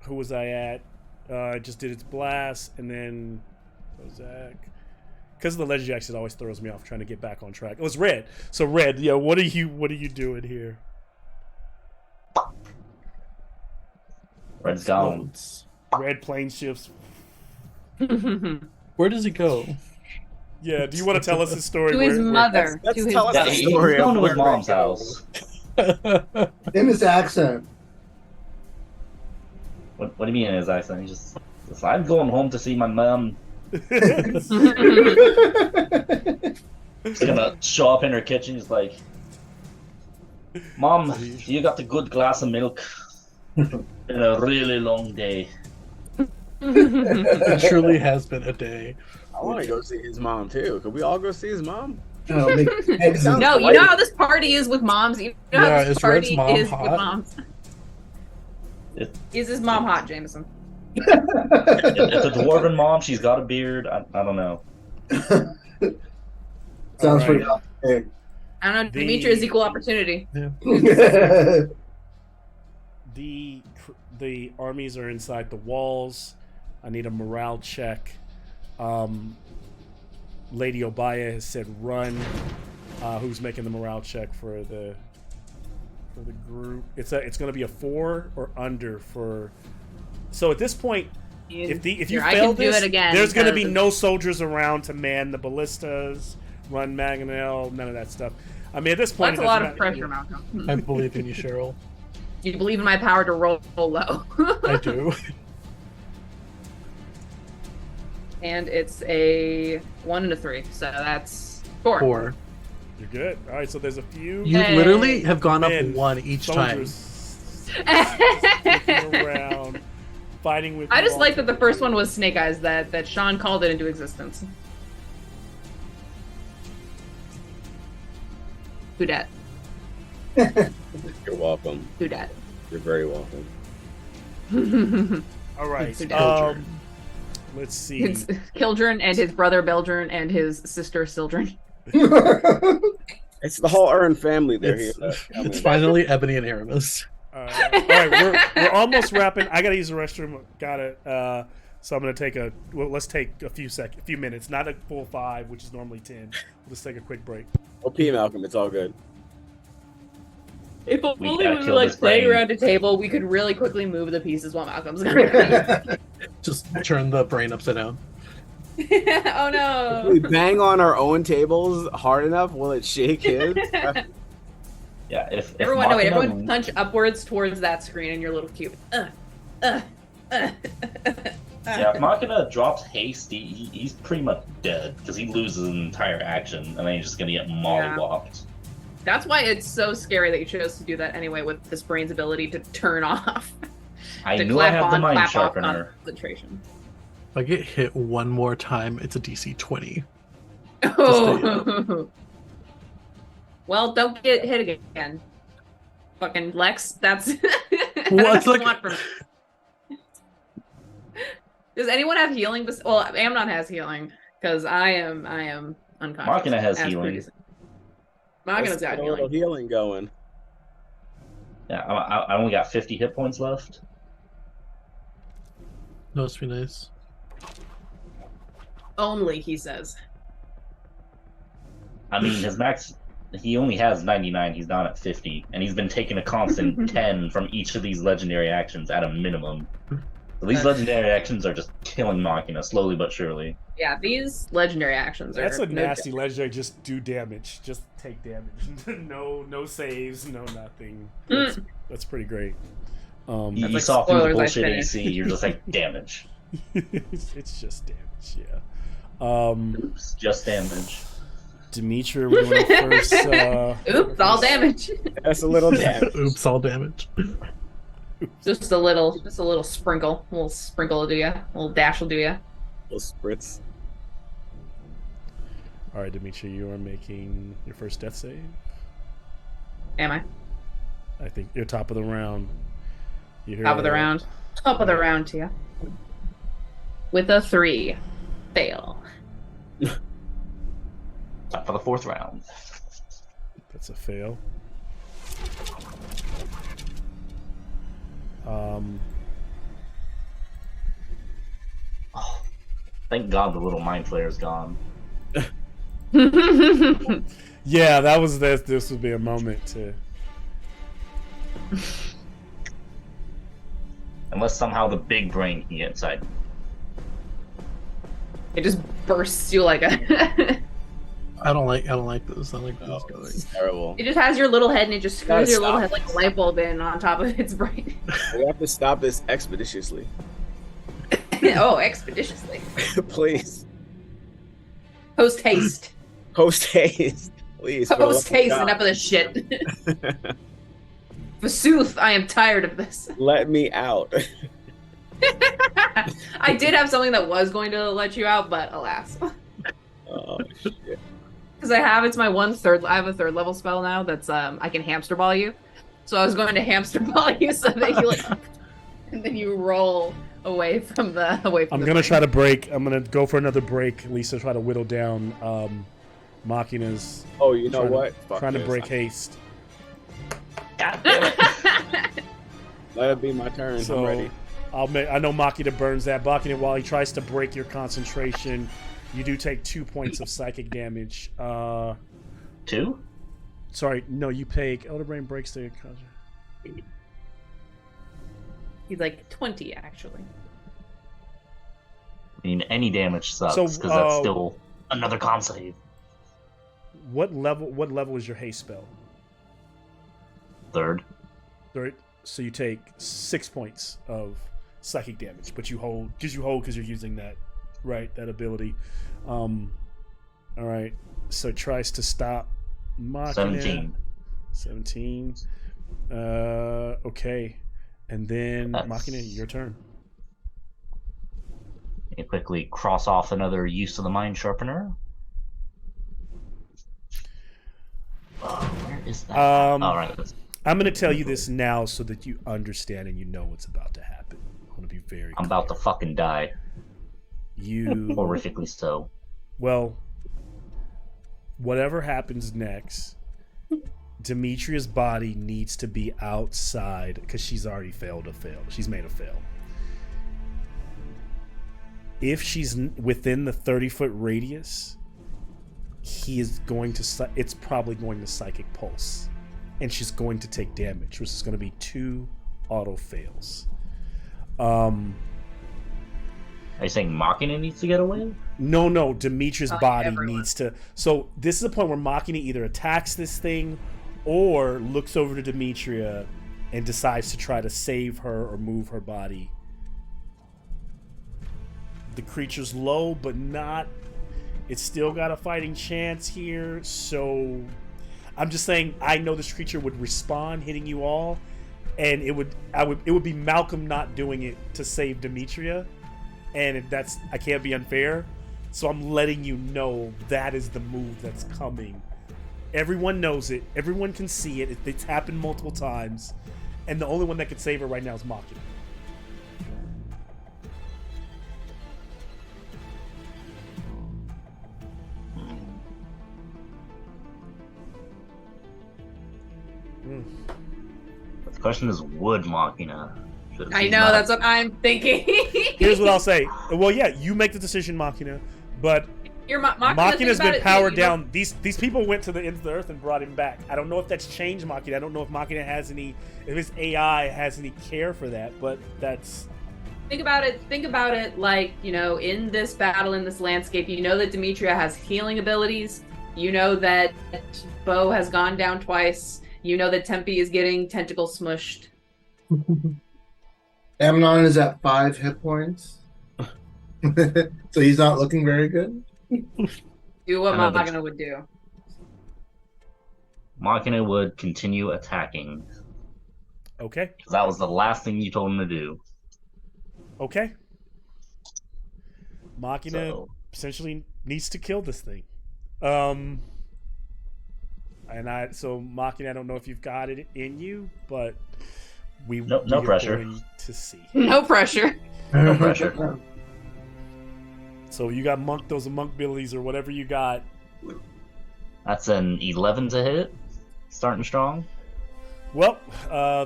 Speaker 3: Who was I at? I just did its blast, and then Bozak. Because the legendary action always throws me off trying to get back on track. It was Red. So Red, yeah, what are you doing here?
Speaker 5: Red's gone.
Speaker 3: Red plane shifts.
Speaker 2: Where does he go?
Speaker 3: Yeah, do you want to tell us his story?
Speaker 4: To his
Speaker 3: Where-
Speaker 4: mother.
Speaker 1: let's
Speaker 4: To his
Speaker 1: tell us
Speaker 5: Yeah,
Speaker 1: the
Speaker 5: he's
Speaker 1: story
Speaker 5: going
Speaker 1: of
Speaker 5: to his
Speaker 1: where
Speaker 5: mom's
Speaker 1: Red
Speaker 5: house.
Speaker 6: In his accent.
Speaker 5: What do you mean in his accent? He just I'm going home to see my mom. He's gonna show up in her kitchen. He's like, "Mom, you got a good glass of milk? Been a really long day."
Speaker 2: It truly has been a day.
Speaker 1: I want to go see his mom too. Could we all go see his mom?
Speaker 6: Oh, big eggs and
Speaker 4: No, you know how this party is with moms. You know
Speaker 2: Yeah,
Speaker 4: how this
Speaker 2: is Red's
Speaker 4: party
Speaker 2: mom
Speaker 4: is
Speaker 2: hot?
Speaker 4: with moms.
Speaker 5: It-
Speaker 4: Is his mom hot, Jameson?
Speaker 5: It's a dwarven mom. She's got a beard. I don't know.
Speaker 6: Sounds
Speaker 3: All
Speaker 6: pretty
Speaker 3: right.
Speaker 6: awesome.
Speaker 4: I don't know.
Speaker 3: The-
Speaker 4: Demetri is equal opportunity.
Speaker 3: The armies are inside the walls. I need a morale check. Lady Obaya has said run. Who's making the morale check for the group? It's going to be a 4 or under for. So at this point, if you
Speaker 4: Here, I
Speaker 3: fail
Speaker 4: can do
Speaker 3: this,
Speaker 4: it again,
Speaker 3: there's going to be
Speaker 4: because-
Speaker 3: no soldiers around to man the ballistas, run mangonel, none of that stuff. I mean, at this point,
Speaker 4: That's
Speaker 3: it
Speaker 4: a lot
Speaker 3: doesn't
Speaker 4: of
Speaker 3: matter.
Speaker 4: pressure, Malcolm.
Speaker 2: I believe in you, Cheryl.
Speaker 4: You believe in my power to roll low.
Speaker 2: I do.
Speaker 4: And it's a 1 and a 3, so that's 4.
Speaker 2: 4.
Speaker 3: You're good. All right, so there's a few
Speaker 2: You
Speaker 4: Hey.
Speaker 2: literally have gone up
Speaker 3: men,
Speaker 2: 1 each time.
Speaker 3: soldiers looking around, fighting with.
Speaker 4: I
Speaker 3: you
Speaker 4: just
Speaker 3: all
Speaker 4: like that the
Speaker 3: together.
Speaker 4: first one was Snake Eyes, that Sean called it into existence. Who dat?
Speaker 1: You're welcome.
Speaker 4: Who dat?
Speaker 1: You're very welcome.
Speaker 3: All right.
Speaker 4: Who dat?
Speaker 3: Let's see.
Speaker 4: It's Kildren and his brother Beldren and his sister Sildren.
Speaker 1: It's the whole Ern family. They're here.
Speaker 2: It's finally Ebony and Aramis.
Speaker 3: All right, we're almost wrapping. I gotta use the restroom. Got it. So I'm gonna take a. Well, let's take a few minutes, not a full 5, which is normally 10. Let's take a quick break.
Speaker 1: OP Malcolm, it's all good.
Speaker 4: If
Speaker 5: We
Speaker 4: only
Speaker 5: gotta
Speaker 4: we were
Speaker 5: kill
Speaker 4: like
Speaker 5: this
Speaker 4: playing
Speaker 5: brain.
Speaker 4: around a table, we could really quickly move the pieces while Malcolm's gonna.
Speaker 2: Just turn the brain upside down.
Speaker 4: Oh
Speaker 1: If we
Speaker 4: no!
Speaker 1: bang on our own tables hard enough, will it shake his?
Speaker 5: Yeah, if
Speaker 4: Everyone, no, wait,
Speaker 5: Machina-
Speaker 4: everyone punch upwards towards that screen in your little cube.
Speaker 5: Yeah, if Machina drops haste, he's pretty much dead because he loses an entire action and then he's just gonna get mollywopped.
Speaker 4: That's why it's so scary that you chose to do that anyway with this brain's ability to turn off.
Speaker 5: I
Speaker 4: to
Speaker 5: knew I
Speaker 4: clap
Speaker 5: have the
Speaker 4: on,
Speaker 5: mind
Speaker 4: clap off
Speaker 5: sharpener.
Speaker 4: concentration.
Speaker 2: If I get hit one more time, it's a DC 20.
Speaker 4: Oh. Well, don't get hit again. Fucking Lex, that's
Speaker 2: What's
Speaker 4: what I
Speaker 2: like-
Speaker 4: want from. Does anyone have healing? Well, Amnon has healing because I am unconscious.
Speaker 5: Machina has
Speaker 4: as
Speaker 5: healing.
Speaker 4: previously. Machina's
Speaker 1: Let's
Speaker 4: got
Speaker 1: get a little
Speaker 4: healing.
Speaker 1: healing going.
Speaker 5: Yeah, I only got 50 hit points left.
Speaker 2: No, it's be nice.
Speaker 4: Only he says.
Speaker 5: I mean, his max, he only has 99. He's down at 50, and he's been taking a constant 10 from each of these legendary actions at a minimum. So these legendary actions are just killing Machina slowly but surely.
Speaker 4: Yeah, these legendary actions are.
Speaker 3: That's a
Speaker 4: no
Speaker 3: nasty
Speaker 4: joke.
Speaker 3: legendary. Just do damage. Just take damage. no saves. No nothing.
Speaker 4: Mm.
Speaker 3: That's pretty great.
Speaker 5: You
Speaker 4: like
Speaker 5: saw through the
Speaker 4: spoilers, I
Speaker 5: bullshit
Speaker 4: finished.
Speaker 5: AC. You're just like damage.
Speaker 3: it's just damage. Yeah.
Speaker 5: Oops, just damage.
Speaker 3: Dimitri, we're going first.
Speaker 4: Oops, all damage.
Speaker 1: That's a little damage.
Speaker 2: Oops, all damage.
Speaker 4: just a little sprinkle. A little sprinkle will do ya. A little dash will do ya.
Speaker 1: Little spritz.
Speaker 3: All right, Dimitri, you are making your first death save.
Speaker 4: Am I?
Speaker 3: I think you're top of the round. You hear
Speaker 4: Top of the round. Top of the round to ya. With a 3. Fail.
Speaker 5: Time for the 4th round.
Speaker 3: That's a fail.
Speaker 5: Oh, thank God the little mind flayer is gone.
Speaker 3: Yeah, that was this. This would be a moment to.
Speaker 5: Unless somehow the big brain can get inside.
Speaker 4: It just bursts you like a.
Speaker 2: I don't like this. I like this
Speaker 1: Oh,
Speaker 2: going.
Speaker 1: this is terrible.
Speaker 4: It just has your little head and it just
Speaker 1: Gotta
Speaker 4: screws your little
Speaker 1: stop
Speaker 4: head like a light bulb in on top of its brain.
Speaker 1: We have to stop this expeditiously.
Speaker 4: Oh, expeditiously.
Speaker 1: Please.
Speaker 4: Post haste.
Speaker 1: Post haste. Please. for the love
Speaker 4: Post
Speaker 1: of
Speaker 4: haste.
Speaker 1: God.
Speaker 4: Enough of this shit. Forsooth, I am tired of this.
Speaker 1: Let me out.
Speaker 4: I did have something that was going to let you out, but alas.
Speaker 1: Oh, shit.
Speaker 4: Because I have I have a 3rd level spell now that's I can hamster ball you. So I was going to hamster ball you so that you like and then you roll away from the
Speaker 3: I'm gonna try to break. I'm gonna go for another break. Lisa, try to whittle down Machina's.
Speaker 1: Oh, you know
Speaker 3: trying
Speaker 1: what?
Speaker 3: To,
Speaker 1: Fuck
Speaker 3: trying to
Speaker 1: this.
Speaker 3: break haste.
Speaker 5: God damn it.
Speaker 1: Let it be my turn. I'm
Speaker 3: So
Speaker 1: ready.
Speaker 3: I know Machina burns that. Machina, while he tries to break your concentration, you do take 2 points of psychic damage.
Speaker 5: 2?
Speaker 3: Sorry, no, you take Elder Brain breaks the.
Speaker 4: He's like 20 actually.
Speaker 5: I mean, any damage sucks
Speaker 3: So,
Speaker 5: because that's still another con save.
Speaker 3: What level is your haste spell?
Speaker 5: 3rd.
Speaker 3: Third. So you take 6 points of psychic damage, but you hold because you're using that, right? That ability. All right. So it tries to stop Machina.
Speaker 5: 17.
Speaker 3: 17. Okay. And then
Speaker 5: That's-
Speaker 3: Machina, your turn.
Speaker 5: You quickly cross off another use of the Mind Sharpener. Where is that? All right.
Speaker 3: I'm going to tell you this now so that you understand and you know what's about to happen. I want to be very
Speaker 5: I'm about to fucking die.
Speaker 3: You
Speaker 5: Horrifically so.
Speaker 3: Well, whatever happens next, Demetria's body needs to be outside because she's already failed a fail. She's made a fail. If she's within the 30-foot radius, he is going to. It's probably going to psychic pulse, and she's going to take damage, which is going to be 2 auto fails.
Speaker 5: Are you saying Machina needs to get away?
Speaker 3: No, Demetria's body
Speaker 4: everyone.
Speaker 3: needs to. So this is the point where Machina either attacks this thing or looks over to Demetria and decides to try to save her or move her body. The creature's low, but not. It's still got a fighting chance here, so I'm just saying I know this creature would respond, hitting you all, and it would be Malcolm not doing it to save Demetria. And I can't be unfair, so I'm letting you know that is the move that's coming. Everyone knows it. Everyone can see it. It's happened multiple times, and the only one that could save her right now is Machina.
Speaker 5: The question is, would Machina?
Speaker 4: I know, that's what I'm thinking.
Speaker 3: Here's what I'll say. Well, yeah, you make the decision, Machina, but Machina's been powered down. These people went to the ends of the earth and brought him back. I don't know if that's changed Machina. I don't know if Machina has any, if his AI has any care for that, but that's.
Speaker 4: Think about it like, in this battle, in this landscape, you know that Demetria has healing abilities. You know that Bo has gone down twice. You know that Tempe is getting tentacle smushed.
Speaker 6: Amnon is at 5 hit points. So he's not looking very good.
Speaker 4: Do what
Speaker 5: Another-
Speaker 4: Machina would do.
Speaker 5: Machina would continue attacking.
Speaker 3: Okay.
Speaker 5: That was the last thing you told him to do.
Speaker 3: Okay. Machina
Speaker 5: So,
Speaker 3: essentially needs to kill this thing. So Machina, I don't know if you've got it in you, but we
Speaker 5: No
Speaker 3: are
Speaker 5: pressure.
Speaker 3: going to see.
Speaker 4: No pressure.
Speaker 5: no pressure.
Speaker 3: So you got those monk abilities or whatever you got.
Speaker 5: That's an 11 to hit. Starting strong.
Speaker 3: Well,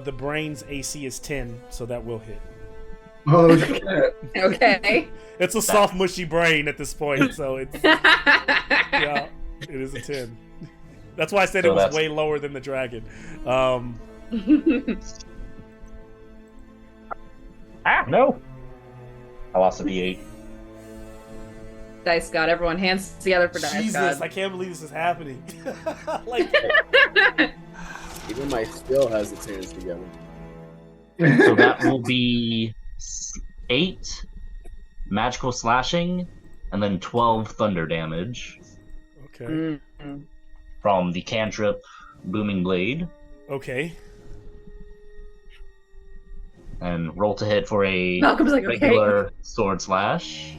Speaker 3: the brain's AC is 10, so that will hit.
Speaker 6: Oh shit.
Speaker 4: Okay.
Speaker 3: It's a soft, mushy brain at this point, so it's yeah, it is a 10. That's why I said
Speaker 5: So
Speaker 3: it was
Speaker 5: that's-
Speaker 3: way lower than the dragon.
Speaker 5: No. I lost a D8.
Speaker 4: Dice God, everyone, hands together for Dice
Speaker 3: Jesus,
Speaker 4: God.
Speaker 3: I can't believe this is happening. Like,
Speaker 1: Even my skill has its hands together.
Speaker 5: So that will be 8 magical slashing and then 12 thunder damage
Speaker 3: okay,
Speaker 4: Mm.
Speaker 5: from the cantrip Booming Blade.
Speaker 3: okay.
Speaker 5: And roll to hit for a
Speaker 4: Malcolm's like, okay.
Speaker 5: regular sword slash.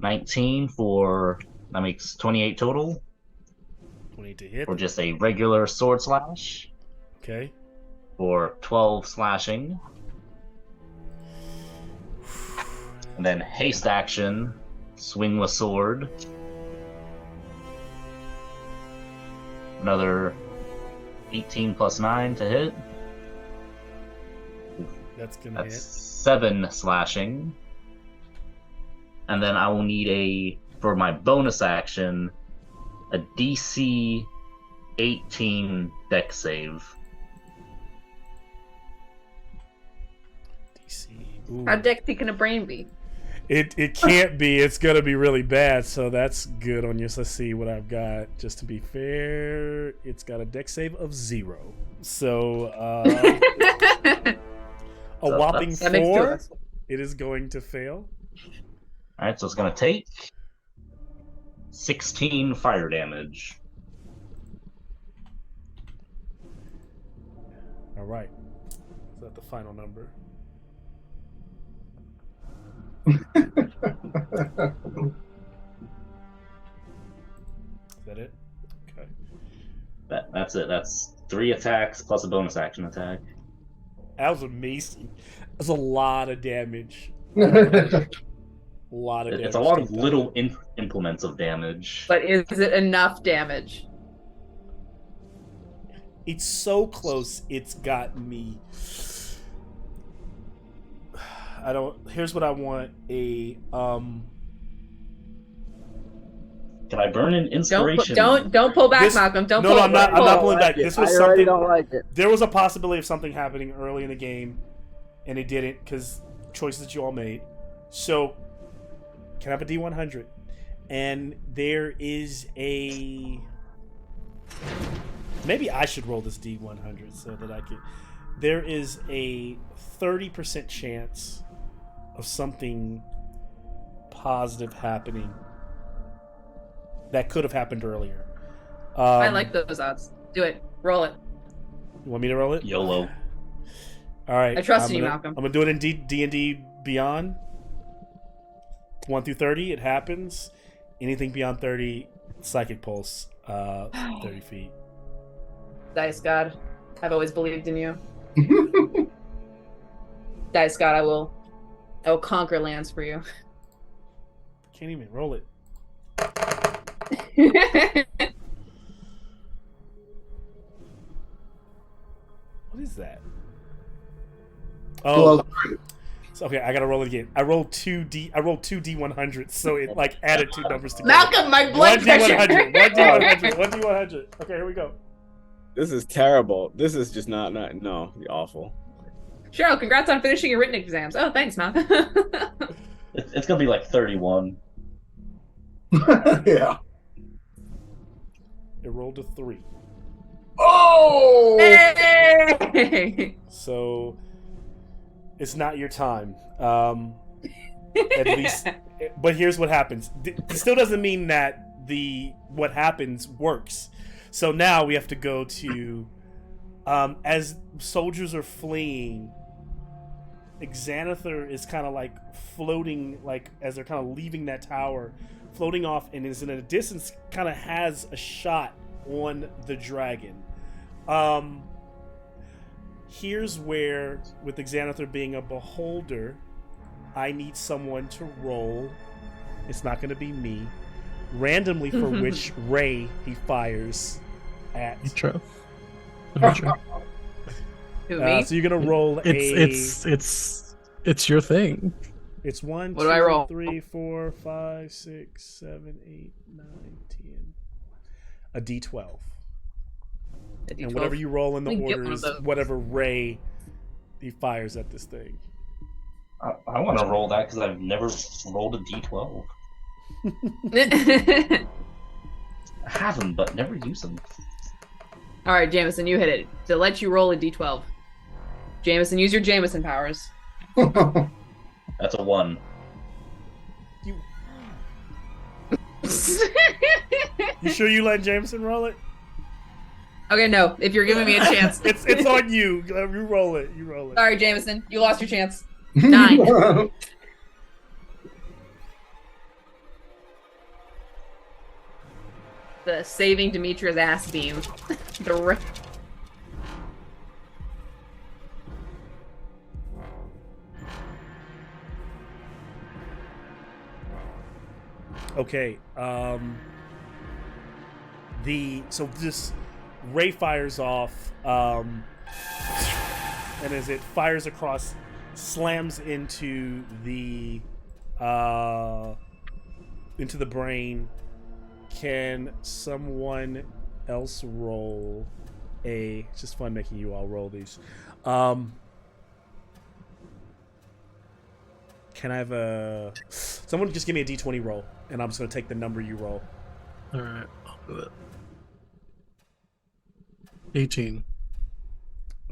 Speaker 5: 19 for that makes 28 total,
Speaker 3: 28 to hit.
Speaker 5: or just a regular sword slash
Speaker 3: Okay,
Speaker 5: for 12 slashing. And then haste action, swing with sword. Another 18 plus 9 to hit.
Speaker 3: That's gonna
Speaker 5: That's
Speaker 3: hit.
Speaker 5: 7 slashing. And then I will need for my bonus action, a DC 18 deck save.
Speaker 3: DC. Ooh.
Speaker 4: How dick can a brain be?
Speaker 3: It can't be. It's gonna be really bad. So that's good on you. So let's see what I've got. Just to be fair, it's got a deck save of 0. So a whopping
Speaker 5: That
Speaker 4: That makes 2 of
Speaker 3: 4.
Speaker 4: us.
Speaker 3: It is going to fail.
Speaker 5: Alright, so it's gonna take 16 fire damage.
Speaker 3: All right. Is that the final number? Is that it? Okay.
Speaker 5: That's it. That's 3 attacks plus a bonus action attack.
Speaker 3: That was amazing. That's a lot of damage. A lot of damage.
Speaker 5: It's a lot of
Speaker 3: taken.
Speaker 5: little implements of damage.
Speaker 4: But is it enough damage?
Speaker 3: It's so close. It's got me. I don't. Here's what I want.
Speaker 5: Can I burn an inspiration?
Speaker 4: Don't pull back,
Speaker 3: This-
Speaker 4: Malcolm. Don't
Speaker 3: no,
Speaker 4: pull
Speaker 3: no, I'm not. I'm not pulling back.
Speaker 1: like it.
Speaker 3: This was
Speaker 1: I already
Speaker 3: something.
Speaker 1: don't like it.
Speaker 3: There was a possibility of something happening early in the game, and it didn't because choices that you all made. So, can I have a D100? And there is a. Maybe I should roll this D100 so that I can. There is a 30% chance of something positive happening that could have happened earlier.
Speaker 4: I like those odds. Do it. Roll it.
Speaker 3: You want me to roll it?
Speaker 5: YOLO.
Speaker 3: All right.
Speaker 4: I trust
Speaker 3: I'm
Speaker 4: you,
Speaker 3: gonna-
Speaker 4: Malcolm.
Speaker 3: I'm gonna do it in D&D Beyond. 1 through 30, it happens. Anything beyond 30, Psychic Pulse, 30 feet.
Speaker 4: Dice God, I've always believed in you. Dice God, I will conquer lands for you.
Speaker 3: Can't even roll it. What is that? Oh,
Speaker 6: Well,
Speaker 3: so, okay. I gotta roll it again. I rolled 2 D100s, so it like added 2 numbers together.
Speaker 4: Malcolm, my blood
Speaker 3: 1
Speaker 4: pressure.
Speaker 3: D100. 1 D100. 1 D100. Okay, here we go.
Speaker 1: This is terrible. This is just not no, awful.
Speaker 4: Cheryl, congrats on finishing your written exams. Oh, thanks, Malcolm.
Speaker 5: It's gonna be like 31.
Speaker 6: yeah.
Speaker 3: It rolled a 3.
Speaker 6: Oh!
Speaker 4: Hey!
Speaker 3: So it's not your time. At least, but here's what happens. It still doesn't mean that what happens works. So now we have to go to as soldiers are fleeing. Xanathar is kind of like floating, like as they're kind of leaving that tower, floating off, and is in a distance. Kind of has a shot on the dragon. Here's where, with Xanathar being a beholder, I need someone to roll. It's not going to be me. Randomly for which ray he fires at.
Speaker 2: Intro. Intro.
Speaker 4: Who, me?
Speaker 3: So you're going to roll
Speaker 2: It's your thing.
Speaker 3: It's 1,
Speaker 4: What
Speaker 3: 2,
Speaker 4: do I roll?
Speaker 3: 3, 4, 5, 6, 7, 8, 9, 10. A D12.
Speaker 4: A D12.
Speaker 3: And whatever you roll in the
Speaker 4: Let me get
Speaker 3: order
Speaker 4: one of
Speaker 3: is
Speaker 4: those.
Speaker 3: whatever ray he fires at this thing.
Speaker 5: I want to roll that because I've never rolled a D12. I have them, but never use them.
Speaker 4: All right, Jameson, you hit it. To let you roll a d12. Jameson, use your Jameson powers.
Speaker 5: That's a 1.
Speaker 3: You sure you let Jameson roll it?
Speaker 4: Okay, no. If you're giving me a chance.
Speaker 3: It's on you. You roll it. You roll it.
Speaker 4: Sorry, Jameson. You lost your chance. 9. The saving Demetria's ass beam. The
Speaker 3: Okay. So this ray fires off, and as it fires across, slams into the brain. Can someone else roll a? It's just fun making you all roll these. Can I have a? Someone just give me a d20 roll, and I'm just gonna take the number you roll.
Speaker 2: All right, I'll do it. 18.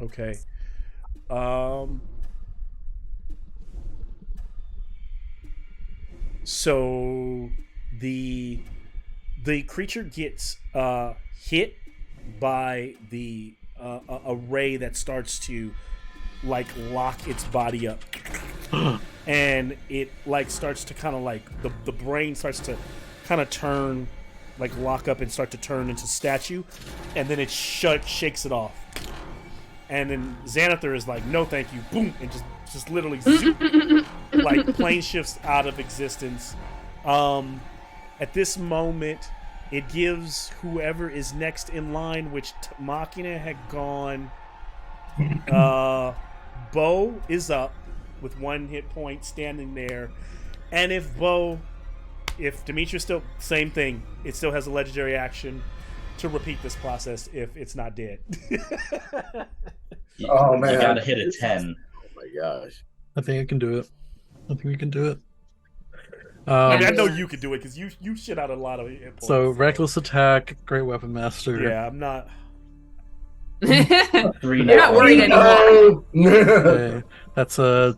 Speaker 3: Okay. So the creature gets hit by the a ray that starts to like lock its body up, and it like starts to kind of like the brain starts to kind of turn, like lock up and start to turn into statue, and then it shakes it off. And then Xanathar is like, no thank you, boom, and just literally zoop, like plane shifts out of existence. At this moment, it gives whoever is next in line, which Machina had gone. Bo is up with 1 hit point standing there. And if Demetrius still, same thing, it still has a legendary action to repeat this process if it's not dead.
Speaker 6: Oh, man.
Speaker 5: You gotta hit a 10.
Speaker 1: Oh my gosh.
Speaker 2: I think I can do it. I think we can do it.
Speaker 3: I mean, I know you can do it because you shit out a lot of hit points.
Speaker 2: So reckless attack, great weapon master.
Speaker 3: Yeah, I'm not.
Speaker 5: 3
Speaker 4: You're
Speaker 5: now.
Speaker 4: not worried anymore.
Speaker 2: Okay. That's a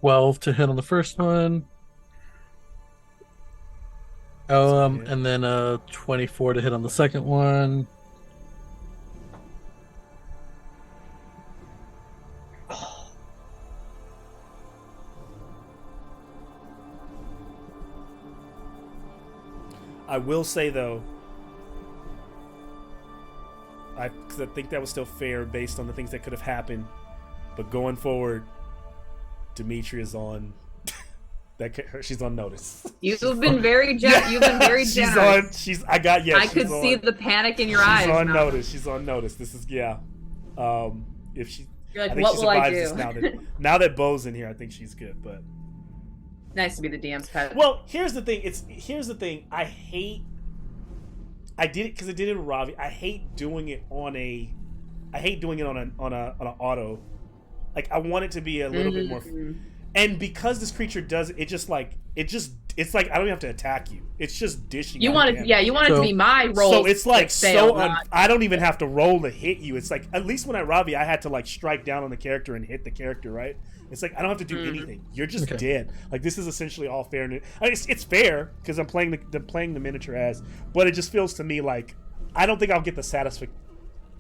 Speaker 2: 12 to hit on the first one. And then a 24 to hit on the second one.
Speaker 3: I will say though, because I think that was still fair based on the things that could have happened. But going forward, Dimitri is on. She's on notice.
Speaker 4: You've been very you've been very generous.
Speaker 3: I
Speaker 4: could see the panic in your eyes.
Speaker 3: She's on
Speaker 4: Malcolm.
Speaker 3: notice. She's on notice. This is if she.
Speaker 4: You're like,
Speaker 3: I think
Speaker 4: what
Speaker 3: she
Speaker 4: will I
Speaker 3: survives
Speaker 4: do?
Speaker 3: this now that Bo's in here, I think she's good. But
Speaker 4: Nice to be the DM's pet.
Speaker 3: well, here's the thing. I did it because I did it with Ravi. I hate doing it on an auto. Like I want it to be a little bit more. And because this creature does it, it's like I don't even have to attack you. It's just dishing.
Speaker 4: You
Speaker 3: out
Speaker 4: want it,
Speaker 3: damage.
Speaker 4: yeah, you want it to be my role.
Speaker 3: So it's like
Speaker 4: fail,
Speaker 3: I don't even have to roll to hit you. It's like at least when I Ravi, I had to like strike down on the character and hit the character, right? It's like I don't have to do anything. You're just dead. Like this is essentially all fair. I mean, it's fair because I'm playing the miniature as, but it just feels to me like I don't think I'll get the satisfaction.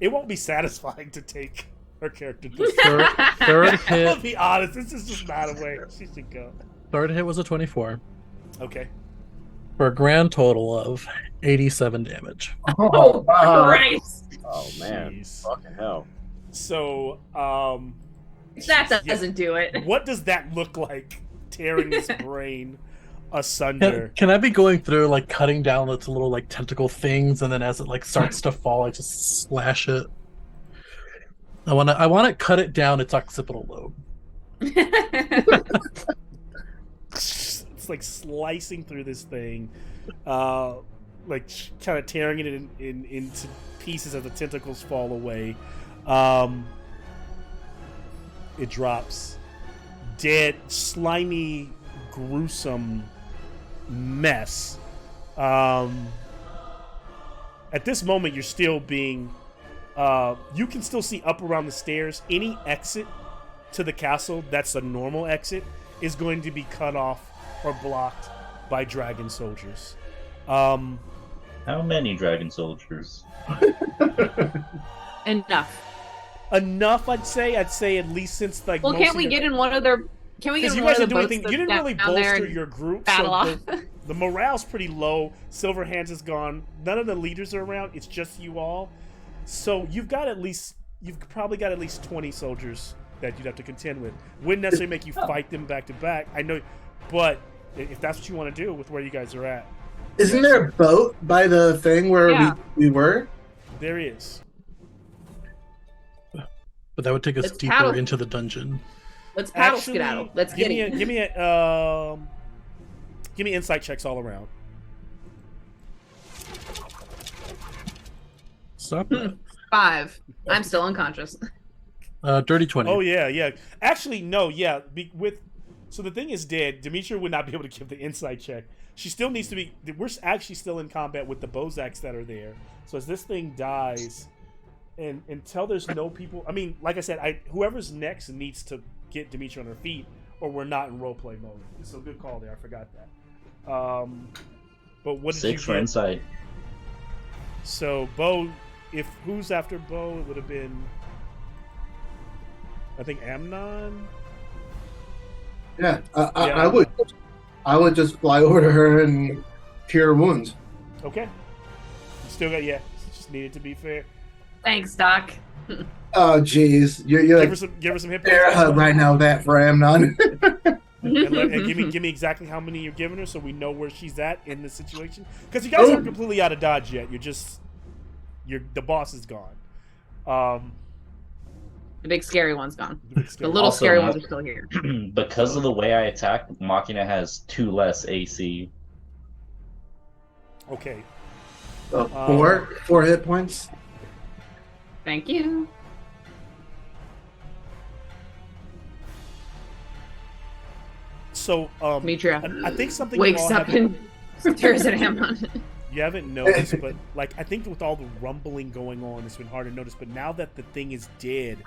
Speaker 3: It won't be satisfying to take her character.
Speaker 2: Third hit.
Speaker 3: I'll be honest. This is just not a way she should go.
Speaker 2: Third hit was a 24
Speaker 3: Okay.
Speaker 2: for a grand total of 87 damage.
Speaker 4: Oh, Christ.
Speaker 1: Oh man.
Speaker 3: Jeez.
Speaker 1: Fucking hell.
Speaker 3: So,
Speaker 4: That doesn't do it.
Speaker 3: what does that look like? Tearing his brain asunder.
Speaker 2: Can I be going through like cutting down its little like tentacle things, and then as it like starts to fall, I just slash it? I want to cut it down its occipital lobe.
Speaker 3: It's like slicing through this thing, like kind of tearing it into pieces as the tentacles fall away. It drops, dead, slimy, gruesome mess. At this moment, you're still being. You can still see up around the stairs. Any exit to the castle that's a normal exit is going to be cut off or blocked by dragon soldiers.
Speaker 5: How many dragon soldiers?
Speaker 4: Enough.
Speaker 3: Enough, I'd say. I'd say at least since like.
Speaker 4: Well,
Speaker 3: most
Speaker 4: can't
Speaker 3: of
Speaker 4: we
Speaker 3: your-
Speaker 4: get in one of their? Can we get
Speaker 3: Because
Speaker 4: in
Speaker 3: you
Speaker 4: one
Speaker 3: guys
Speaker 4: of
Speaker 3: didn't
Speaker 4: the
Speaker 3: do
Speaker 4: boats
Speaker 3: anything.
Speaker 4: that's
Speaker 3: You didn't really
Speaker 4: down there
Speaker 3: bolster
Speaker 4: and
Speaker 3: your group.
Speaker 4: battle off?
Speaker 3: The morale's pretty low. Silverhands is gone. None of the leaders are around. It's just you all. So you've probably got at least 20 soldiers that you'd have to contend with. Wouldn't necessarily make you fight them back to back. I know, but if that's what you want to do with where you guys are at.
Speaker 6: Isn't there a boat by the thing where
Speaker 4: Yeah.
Speaker 6: we were?
Speaker 3: There is.
Speaker 2: But that would take us
Speaker 4: Let's
Speaker 2: deeper
Speaker 4: paddle.
Speaker 2: into the dungeon.
Speaker 4: Let's paddle
Speaker 3: Actually,
Speaker 4: skedaddle. Let's
Speaker 3: give
Speaker 4: get
Speaker 3: me
Speaker 4: it.
Speaker 3: give me insight checks all around.
Speaker 2: Stop that.
Speaker 4: 5. I'm still unconscious.
Speaker 2: Dirty 20.
Speaker 3: Oh yeah. Actually, no, yeah. So the thing is dead. Demetria would not be able to give the insight check. She still needs to be. We're actually still in combat with the Bozaks that are there. So as this thing dies, and until there's no people, I mean, like I said, whoever's next needs to get Demetria on her feet, or we're not in roleplay mode. It's a good call there. I forgot that. But what did
Speaker 5: 6
Speaker 3: you
Speaker 5: for
Speaker 3: get?
Speaker 5: insight.
Speaker 3: So Bo, who's after Bo, it would have been, I think, Amnon.
Speaker 6: Yeah,
Speaker 3: Yeah.
Speaker 6: I would just fly over to her and cure wounds.
Speaker 3: Okay. You still got, yeah. Just needed to be fair.
Speaker 4: Thanks, Doc.
Speaker 6: Oh, jeez, you're
Speaker 3: Give
Speaker 6: like
Speaker 3: her some hit
Speaker 6: bear
Speaker 3: points.
Speaker 6: hug right now. That for Amnon.
Speaker 3: And give me exactly how many you're giving her, so we know where she's at in the situation. Because you guys aren't completely out of dodge yet. The boss is gone.
Speaker 4: The big scary one's gone.
Speaker 3: The big
Speaker 4: The
Speaker 3: scary-
Speaker 4: little
Speaker 5: Also,
Speaker 4: scary ones are still here.
Speaker 5: Because of the way I attack, Machina has 2 less AC.
Speaker 3: Okay.
Speaker 6: Four hit points.
Speaker 4: Thank you.
Speaker 3: So,
Speaker 4: Demetria
Speaker 3: I think something
Speaker 4: wakes
Speaker 3: you all
Speaker 4: up
Speaker 3: haven't-
Speaker 4: and stares at Amnon.
Speaker 3: You haven't noticed, but like I think with all the rumbling going on, it's been hard to notice. But now that the thing is dead,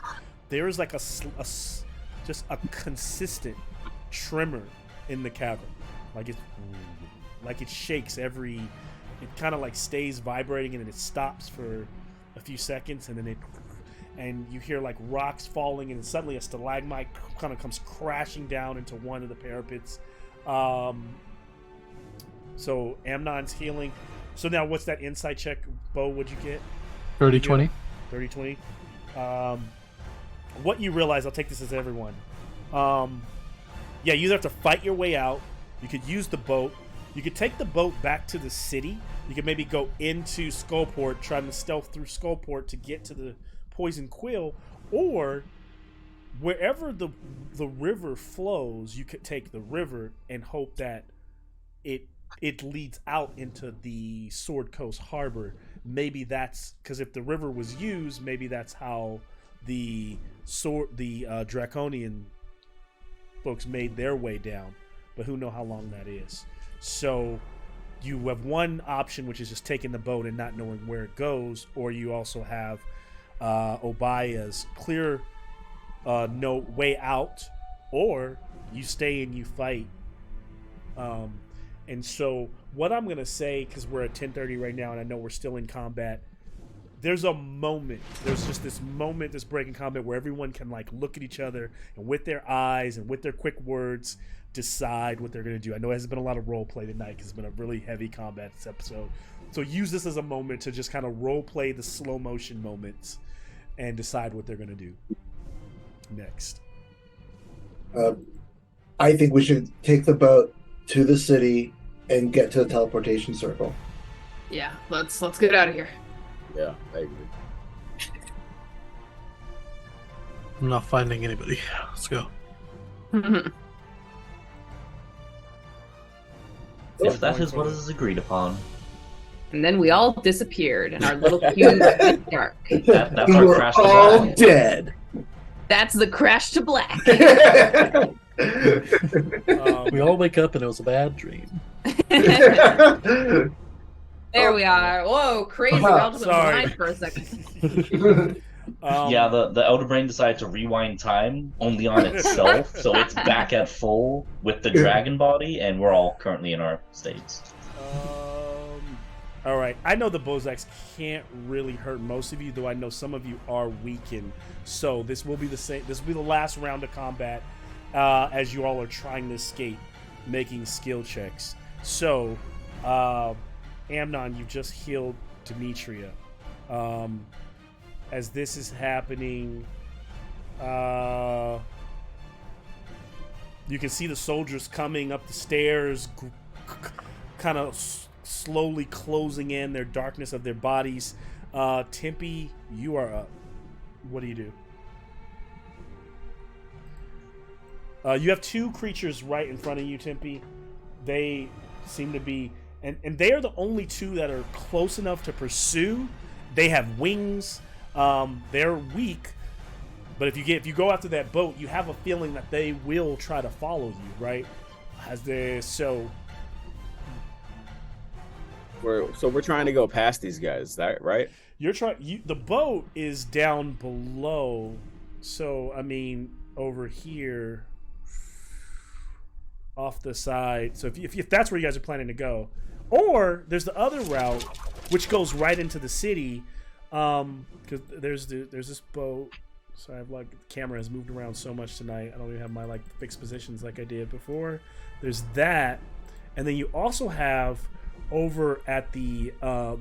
Speaker 3: there is like just a consistent tremor in the cavern, like it shakes every. It kind of like stays vibrating and then it stops for a few seconds and then and you hear like rocks falling and then suddenly a stalagmite kind of comes crashing down into one of the parapets. So Amnon's healing. So now what's that insight check, Bo? What'd you get?
Speaker 2: 30 20.
Speaker 3: 30-20. What you realize, I'll take this as everyone. Yeah, you either have to fight your way out. You could use the boat. You could take the boat back to the city. You could maybe go into Skullport, trying to stealth through Skullport to get to the Poison Quill, or wherever the river flows, you could take the river and hope that it leads out into the Sword Coast Harbor. Maybe that's because if the river was used, maybe that's how the Draconian folks made their way down. But who know how long that is? So you have one option, which is just taking the boat and not knowing where it goes, or you also have Obaya's clear no way out, or you stay and you fight. And so what I'm gonna say, because we're at 10:30 right now, and I know we're still in combat. There's just this moment, this break in combat where everyone can like look at each other and with their eyes and with their quick words decide what they're gonna do. I know it hasn't been a lot of role play tonight because it's been a really heavy combat this episode. So use this as a moment to just kind of role play the slow motion moments and decide what they're gonna do next.
Speaker 6: I think we should take the boat to the city and get to the teleportation circle.
Speaker 4: Yeah, let's get out of here.
Speaker 1: Yeah, I agree.
Speaker 2: I'm not finding anybody. Let's go.
Speaker 5: If that is what is agreed upon,
Speaker 4: And then we all disappeared, and our little cube went dark.
Speaker 5: that's our
Speaker 6: We're
Speaker 5: crash to
Speaker 6: all
Speaker 5: black.
Speaker 6: dead.
Speaker 4: That's the crash to black.
Speaker 2: We all wake up and it was a bad dream.
Speaker 4: There we are. Whoa, crazy. We all just went
Speaker 3: Sorry.
Speaker 4: blind for a second.
Speaker 5: Yeah, the Elder Brain decided to rewind time only on itself, so it's back at full with the dragon body, and we're all currently in our states.
Speaker 3: All right. I know the Bozaks can't really hurt most of you, though I know some of you are weakened. So this will be the same. This will be the last round of combat as you all are trying to escape, making skill checks. So, Amnon, you just healed Demetria. As this is happening, You can see the soldiers coming up the stairs, kind of slowly closing in their darkness of their bodies. Tempe, you are up. What do you do? You have two creatures right in front of you, Tempe. They seem to be, and they are the only two that are close enough to pursue. They have wings. They're weak, but if you go after that boat, you have a feeling that they will try to follow you, right?
Speaker 1: We're trying to go past these guys, is that right?
Speaker 3: The boat is down below, so I mean over here, off the side. So if that's where you guys are planning to go, or there's the other route, which goes right into the city. Because there's this boat. So I have the camera has moved around so much tonight. I don't even have my fixed positions like I did before. There's that, and then you also have over at the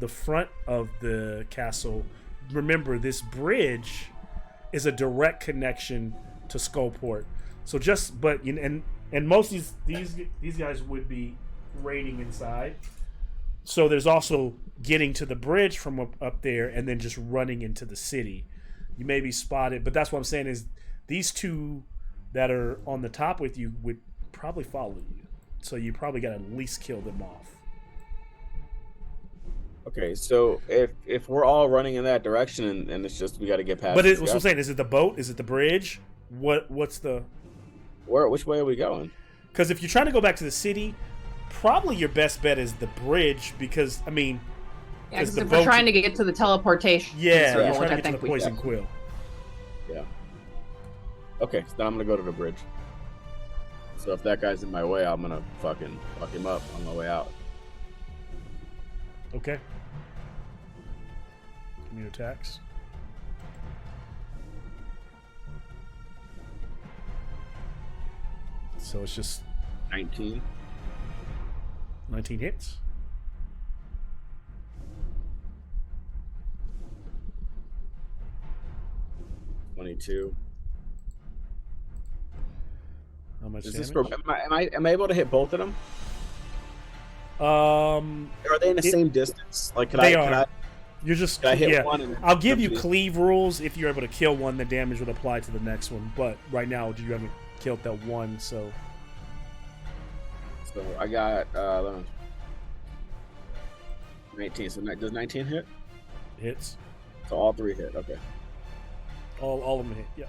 Speaker 3: front of the castle. Remember, this bridge is a direct connection to Skullport. So and most of these guys would be raiding inside. So there's also getting to the bridge from up there and then just running into the city. You may be spotted, but that's what I'm saying is these two that are on the top with you would probably follow you. So you probably got to at least kill them off.
Speaker 1: Okay, so if we're all running in that direction and it's just we got to get past.
Speaker 3: But what I'm saying, is it the boat? Is it the bridge? What's the?
Speaker 1: Which way are we going?
Speaker 3: Because if you're trying to go back to the city, probably your best bet is the bridge, because I mean,
Speaker 4: yeah, because if we're trying to get to the teleportation,
Speaker 3: yeah,
Speaker 4: circle,
Speaker 3: trying to get to the poison quill.
Speaker 1: Yeah. Okay, so then I'm gonna go to the bridge. So if that guy's in my way, I'm gonna fucking fuck him up on my way out.
Speaker 3: Okay. Give me your attacks. So it's just
Speaker 1: 19.
Speaker 3: 19 hits.
Speaker 1: $22.
Speaker 3: How much
Speaker 1: Is
Speaker 3: damage?
Speaker 1: this for, am I able to hit both of them? Are they in the same distance? Like,
Speaker 3: You're just,
Speaker 1: can I hit
Speaker 3: yeah.
Speaker 1: one? And
Speaker 3: I'll give you cleave rules. If you're able to kill one, the damage would apply to the next one. But right now, you haven't killed that one, so.
Speaker 1: So I got 19. So does 19 hit?
Speaker 3: Hits.
Speaker 1: So all three hit. Okay.
Speaker 3: All of them hit. Yeah.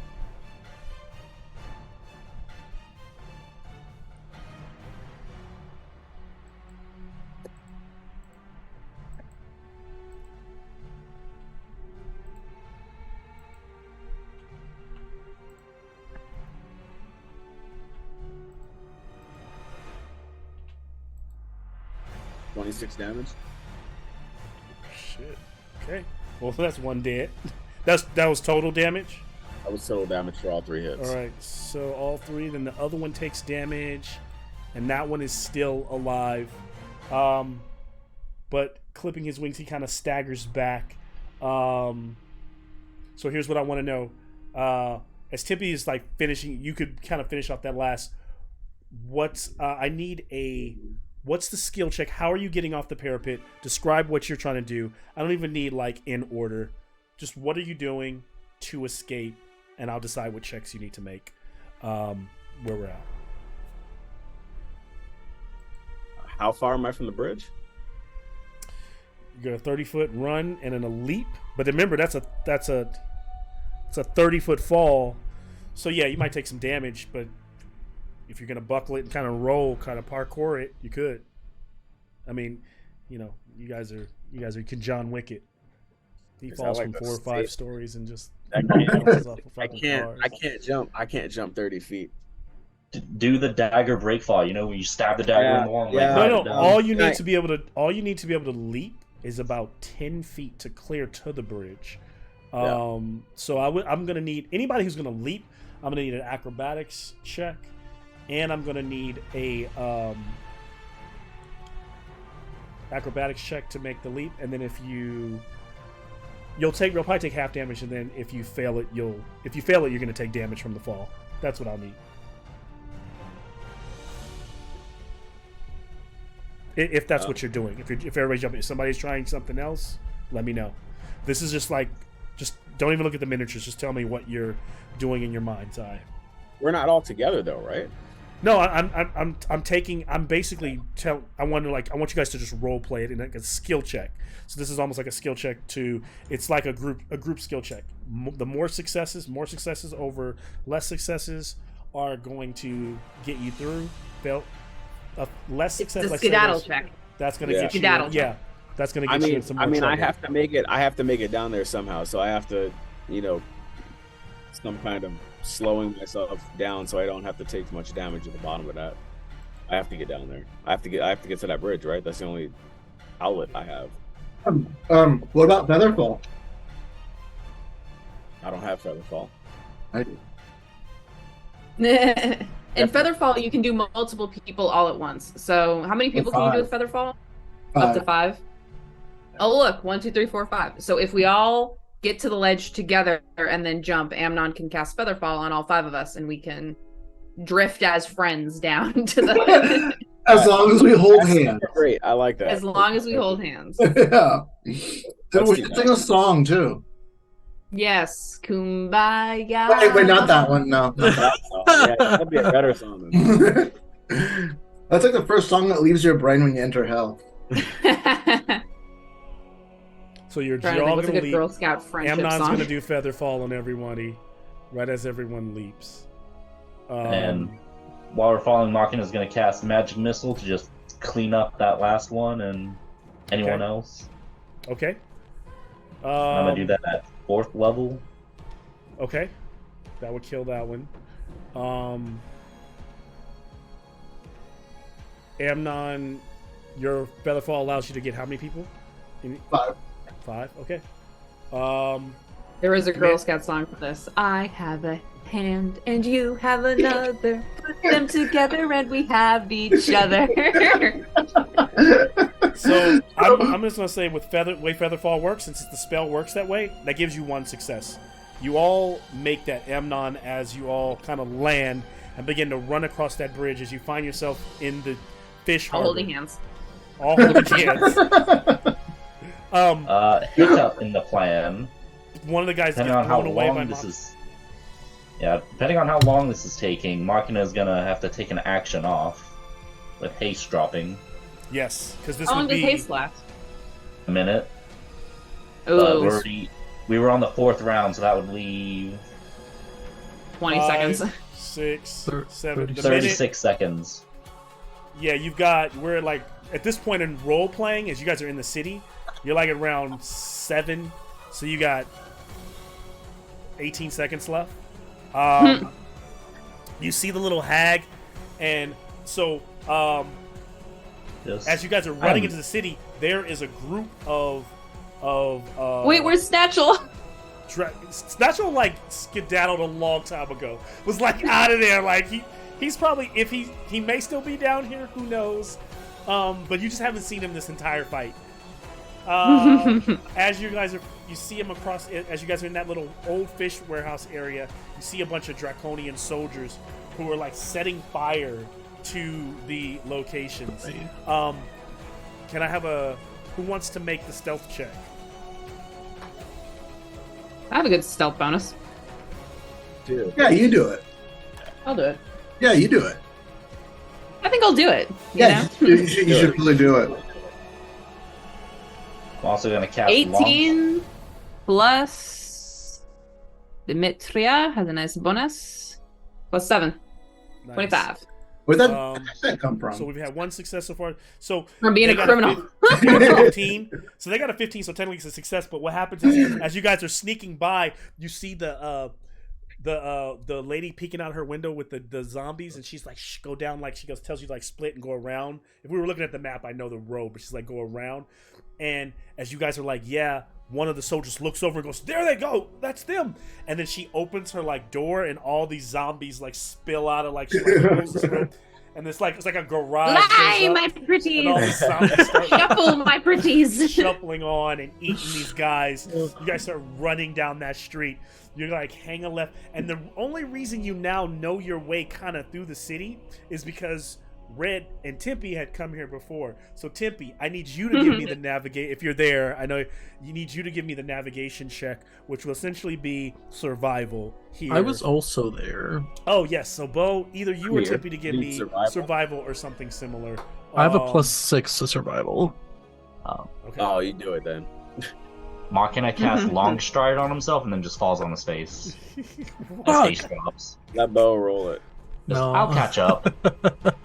Speaker 1: $26 damage.
Speaker 3: Shit. Okay. Well, that's one dead. That was total damage.
Speaker 1: That was total damage for all three hits.
Speaker 3: All right. So all three. Then the other one takes damage, and that one is still alive. But clipping his wings, he kind of staggers back. So here's what I want to know. As Tempe is finishing, you could kind of finish off that last. I need a. What's the skill check? How are you getting off the parapet? Describe what you're trying to do. I don't even need in order. Just what are you doing to escape? And I'll decide what checks you need to make. Where we're at.
Speaker 1: How far am I from the bridge?
Speaker 3: You got a 30-foot run and then a leap. But remember, that's a 30-foot fall. So yeah, you might take some damage, but if you're gonna buckle it and kind of roll, kind of parkour it, you could. I mean, you guys can John Wick it. He falls from 4 or 5 stories and just.
Speaker 1: I can't jump 30 feet.
Speaker 5: Do the dagger breakfall. When you stab the dagger in the wall.
Speaker 3: No. All you need to be able to leap is about 10 feet to clear to the bridge. So I'm gonna need anybody who's gonna leap. I'm gonna need an acrobatics check. And I'm gonna need a acrobatics check to make the leap, and then you'll probably take half damage, and then if you fail it, you're gonna take damage from the fall. That's what I'll need. If that's what you're doing. If everybody's jumping, if somebody's trying something else, let me know. This is just don't even look at the miniatures. Just tell me what you're doing in your mind's eye.
Speaker 1: We're not all together though, right?
Speaker 3: No, I want you guys to just role play it in like a skill check. So this is almost like a skill check it's like a group skill check. The more successes over less successes are going to get you through. Less success.
Speaker 4: It's a skedaddle check.
Speaker 3: That's going to get you.
Speaker 4: Skedaddle check.
Speaker 3: Yeah, that's going to get you in some more trouble.
Speaker 1: I have to make it. I have to make it down there somehow. So I have to, some kind of slowing myself down so I don't have to take too much damage at the bottom of that. I have to get down there. I have to get to that bridge, right? That's the only outlet I have.
Speaker 6: What about Featherfall?
Speaker 1: I don't have Featherfall.
Speaker 6: I do.
Speaker 4: In Featherfall, you can do multiple people all at once. So how many people can you do with Featherfall? Up to 5. Oh, look, 1, 2, 3, 4, 5. So if we all get to the ledge together and then jump, Amnon can cast Featherfall on all 5 of us, and we can drift as friends down to the.
Speaker 6: As long as we hold hands.
Speaker 1: Great, I like that.
Speaker 4: As long as we hold hands.
Speaker 6: Yeah. Then we can sing a song too.
Speaker 4: Yes, Kumbaya.
Speaker 6: Wait, not that one. No.
Speaker 1: Yeah, that'd be a better song than that.
Speaker 6: That's like the first song that leaves your brain when you enter hell.
Speaker 3: So you're
Speaker 4: Trying to think,
Speaker 3: all
Speaker 4: what's a
Speaker 3: going to
Speaker 4: good
Speaker 3: leap.
Speaker 4: Girl Scout friendship
Speaker 3: Amnon's
Speaker 4: song?
Speaker 3: going to do Featherfall on everybody, right as everyone leaps.
Speaker 5: And while we're falling, Machina's going to cast Magic Missile to just clean up that last one and anyone else.
Speaker 3: Okay.
Speaker 5: I'm going to do that at 4th level.
Speaker 3: Okay. That would kill that one. Amnon, your Featherfall allows you to get how many people?
Speaker 6: 5.
Speaker 3: 5? Okay.
Speaker 4: There is a Girl Scout song for this. I have a hand and you have another. Put them together and we have each other.
Speaker 3: So I'm just gonna say with way Featherfall works, since the spell works that way, that gives you 1 success. You all make that Amnon as you all kind of land and begin to run across that bridge as you find yourself in the fish
Speaker 4: All
Speaker 3: harbor.
Speaker 4: holding hands.
Speaker 3: All holding hands.
Speaker 5: Hiccup in the plan.
Speaker 3: One of the guys
Speaker 5: Depending
Speaker 3: gets
Speaker 5: on how
Speaker 3: blown away by
Speaker 5: long this is. Yeah, depending on how long this is taking, Machina is gonna have to take an action off with haste dropping.
Speaker 3: Yes, because this
Speaker 4: How long
Speaker 3: would
Speaker 4: does
Speaker 3: be
Speaker 4: haste last?
Speaker 5: A minute.
Speaker 4: Ooh,
Speaker 5: We were on the 4th round, so that would leave
Speaker 4: 20 seconds.
Speaker 3: 6, 7.
Speaker 2: 30
Speaker 3: The
Speaker 5: 36
Speaker 3: minute,
Speaker 5: seconds.
Speaker 3: yeah, we're like at this point in role playing, as you guys are in the city, you're like around 7, so you got 18 seconds left. You see the little hag, and so
Speaker 5: Just,
Speaker 3: as you guys are running into the city, there is a group of
Speaker 4: Wait, where's Snatchel?
Speaker 3: Snatchel like skedaddled a long time ago. Was like out of there. Like he's probably, if he may still be down here, who knows? But you just haven't seen him this entire fight. As you guys you see him across, as you guys are in that little old fish warehouse area, you see a bunch of draconian soldiers who are like setting fire to the locations. Can I have who wants to make the stealth check?
Speaker 4: I have a good stealth bonus.
Speaker 1: Dude.
Speaker 6: Yeah, you do it.
Speaker 4: I'll do it.
Speaker 6: Yeah, you do it.
Speaker 4: I think I'll do it.
Speaker 6: Yeah,
Speaker 4: You
Speaker 6: you should really do it.
Speaker 5: I'm also gonna cast
Speaker 4: 18 plus Dimitria has a nice bonus. Plus 7.
Speaker 3: Nice.
Speaker 4: 25.
Speaker 6: Where'd that
Speaker 3: Um,
Speaker 6: accent come from?
Speaker 3: So we've had 1 success so far. So
Speaker 4: From being
Speaker 3: they
Speaker 4: a
Speaker 3: got
Speaker 4: criminal.
Speaker 3: they got a 15. So they got a 15. So technically it's a success. But what happens is, as you guys are sneaking by, you see the lady peeking out her window with the zombies, and she's like, "Shh, go down." Like tells you to, like, split and go around. If we were looking at the map, I know the road, but she's like, go around. And as you guys are like, yeah, one of the soldiers looks over and goes, "There they go, that's them." And then she opens her like door, and all these zombies like spill out of like, she like closes this room. And it's like a garage.
Speaker 4: Lie,
Speaker 3: goes up,
Speaker 4: my
Speaker 3: and all
Speaker 4: pretties!
Speaker 3: these zombies start
Speaker 4: Shuffle, my pretties!
Speaker 3: shuffling on and eating these guys. You guys start running down that street. You're like, hang a left. And the only reason you now know your way kind of through the city is because Red and Tempe had come here before. So Tempe, I need you to give me the navigate. If you're there, I know you need you to give me the navigation check, which will essentially be survival here.
Speaker 2: I was also there.
Speaker 3: Oh yes, so Bo, either you or
Speaker 1: Weird.
Speaker 3: Tempe to give
Speaker 1: Need
Speaker 3: me survival or something similar.
Speaker 2: I have a +6 to survival.
Speaker 3: Okay.
Speaker 1: Oh, you do it then.
Speaker 5: Machina casts long stride on himself and then just falls on his face. His
Speaker 2: Fuck.
Speaker 5: face drops.
Speaker 1: Let Bo roll it.
Speaker 2: No.
Speaker 5: I'll catch up.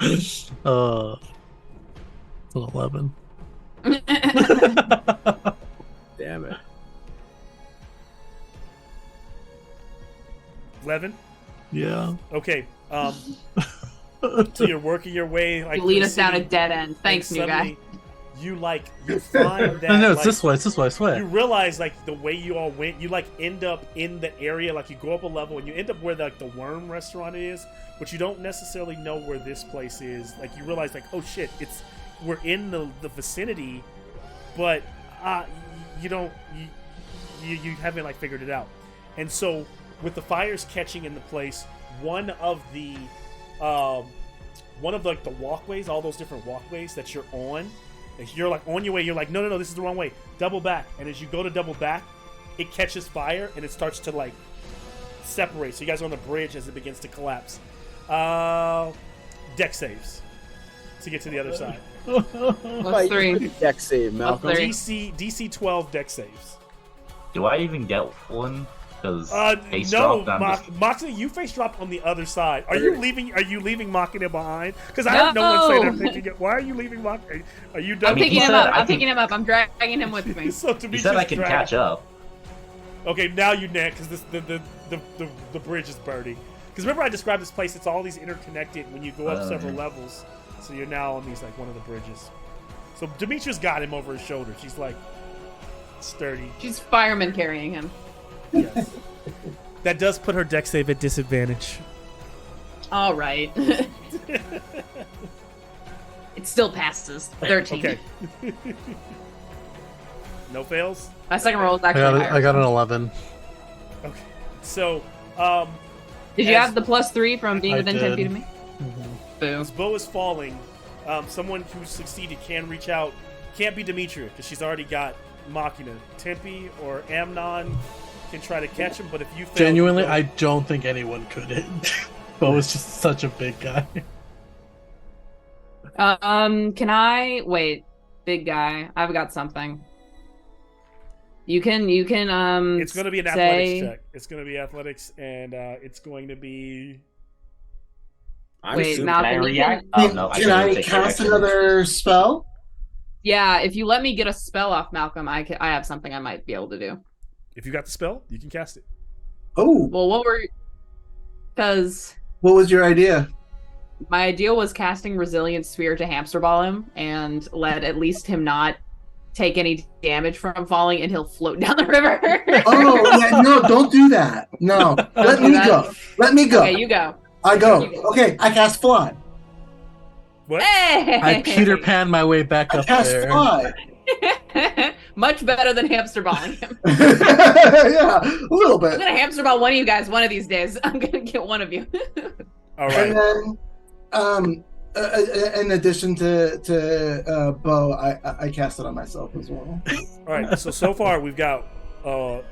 Speaker 2: It's an 11.
Speaker 1: Damn it.
Speaker 3: 11.
Speaker 2: Yeah.
Speaker 3: Okay. So you're working your way like
Speaker 4: You lead
Speaker 3: through the
Speaker 4: us down a
Speaker 3: city,
Speaker 4: dead end. Thanks,
Speaker 3: and
Speaker 4: new guy.
Speaker 3: suddenly You find that.
Speaker 2: No, it's
Speaker 3: like,
Speaker 2: this way. It's this way. I swear.
Speaker 3: You realize like the way you all went, you like end up in the area, like you go up a level and you end up where the Worm restaurant is, but you don't necessarily know where this place is. Like you realize like, oh shit, we're in the vicinity, but you haven't like figured it out. And so with the fires catching in the place, one of the like the walkways, all those different walkways that you're on. You're like on your way, you're like, no, this is the wrong way. Double back. And as you go to double back, it catches fire and it starts to like separate. So you guys are on the bridge as it begins to collapse. Deck saves to get to the other side.
Speaker 4: Plus 3.
Speaker 1: Deck save, Malcolm.
Speaker 4: Plus 3.
Speaker 3: DC 12 deck saves.
Speaker 5: Do I even get one? Because face
Speaker 3: no,
Speaker 5: dropped. I'm just...
Speaker 3: Machina, you face dropped on the other side. Are you leaving Machina behind? Because I have no one say they're picking it. Why are you leaving Machina? Are you done?
Speaker 4: I'm picking him up. I'm picking him up. I'm dragging him with me.
Speaker 3: So
Speaker 5: You said I can catch up.
Speaker 3: Okay, now you net because the bridge is burning. Because remember I described this place. It's all these interconnected when you go up several levels. So you're now on these like one of the bridges. So Demetrius got him over his shoulder. She's like sturdy.
Speaker 4: She's fireman carrying him.
Speaker 3: Yes. That does put her deck save at disadvantage.
Speaker 4: All right. It still passes. 13.
Speaker 3: Okay. No fails?
Speaker 4: My second roll is actually higher.
Speaker 2: I got an 11.
Speaker 3: Okay. So,
Speaker 4: Did you
Speaker 3: as-
Speaker 4: have the plus 3 from being
Speaker 2: I
Speaker 4: within 10
Speaker 2: did.
Speaker 4: feet of me? Boo.
Speaker 3: as Bo is falling, someone who succeeded can reach out. Can't be Demetria, because she's already got Machina. Tempe or Amnon can try to catch him, but if you fail...
Speaker 2: Genuinely, I don't think anyone could hit. Bo was just such a big guy.
Speaker 4: Can I... Wait. Big guy. I've got something. You can,
Speaker 3: It's going to be an athletics check. It's going to be athletics, and it's going to be...
Speaker 4: Wait,
Speaker 1: assuming-
Speaker 4: Malcolm,
Speaker 5: Can I
Speaker 4: you can-
Speaker 5: react? Oh, no,
Speaker 6: Can I
Speaker 5: take
Speaker 6: cast
Speaker 5: action.
Speaker 6: another spell?
Speaker 4: Yeah, if you let me get a spell off Malcolm, I have something I might be able to do.
Speaker 3: If you got the spell, you can cast it.
Speaker 6: Oh,
Speaker 4: Well, what were... Because...
Speaker 6: what was your idea?
Speaker 4: My idea was casting Resilient Sphere to hamster ball him and let at least him not take any damage from falling and he'll float down the river.
Speaker 6: Oh, yeah, no, don't do that. No, let
Speaker 4: do
Speaker 6: me
Speaker 4: that?
Speaker 6: go. Let me go.
Speaker 4: Okay, you go.
Speaker 6: I go.
Speaker 4: You go.
Speaker 6: Okay, I cast fly.
Speaker 3: What?
Speaker 4: Hey!
Speaker 2: I Peter Pan my way back
Speaker 6: I
Speaker 2: up
Speaker 6: cast
Speaker 2: there.
Speaker 6: fly.
Speaker 4: Much better than hamster balling him.
Speaker 6: Yeah, a little
Speaker 4: I'm
Speaker 6: bit.
Speaker 4: gonna hamster ball one of you guys one of these days. I'm gonna get one of you.
Speaker 3: All
Speaker 6: And
Speaker 3: right.
Speaker 6: then, in addition to Bo, I cast it on myself as well.
Speaker 3: All right. So far, we've got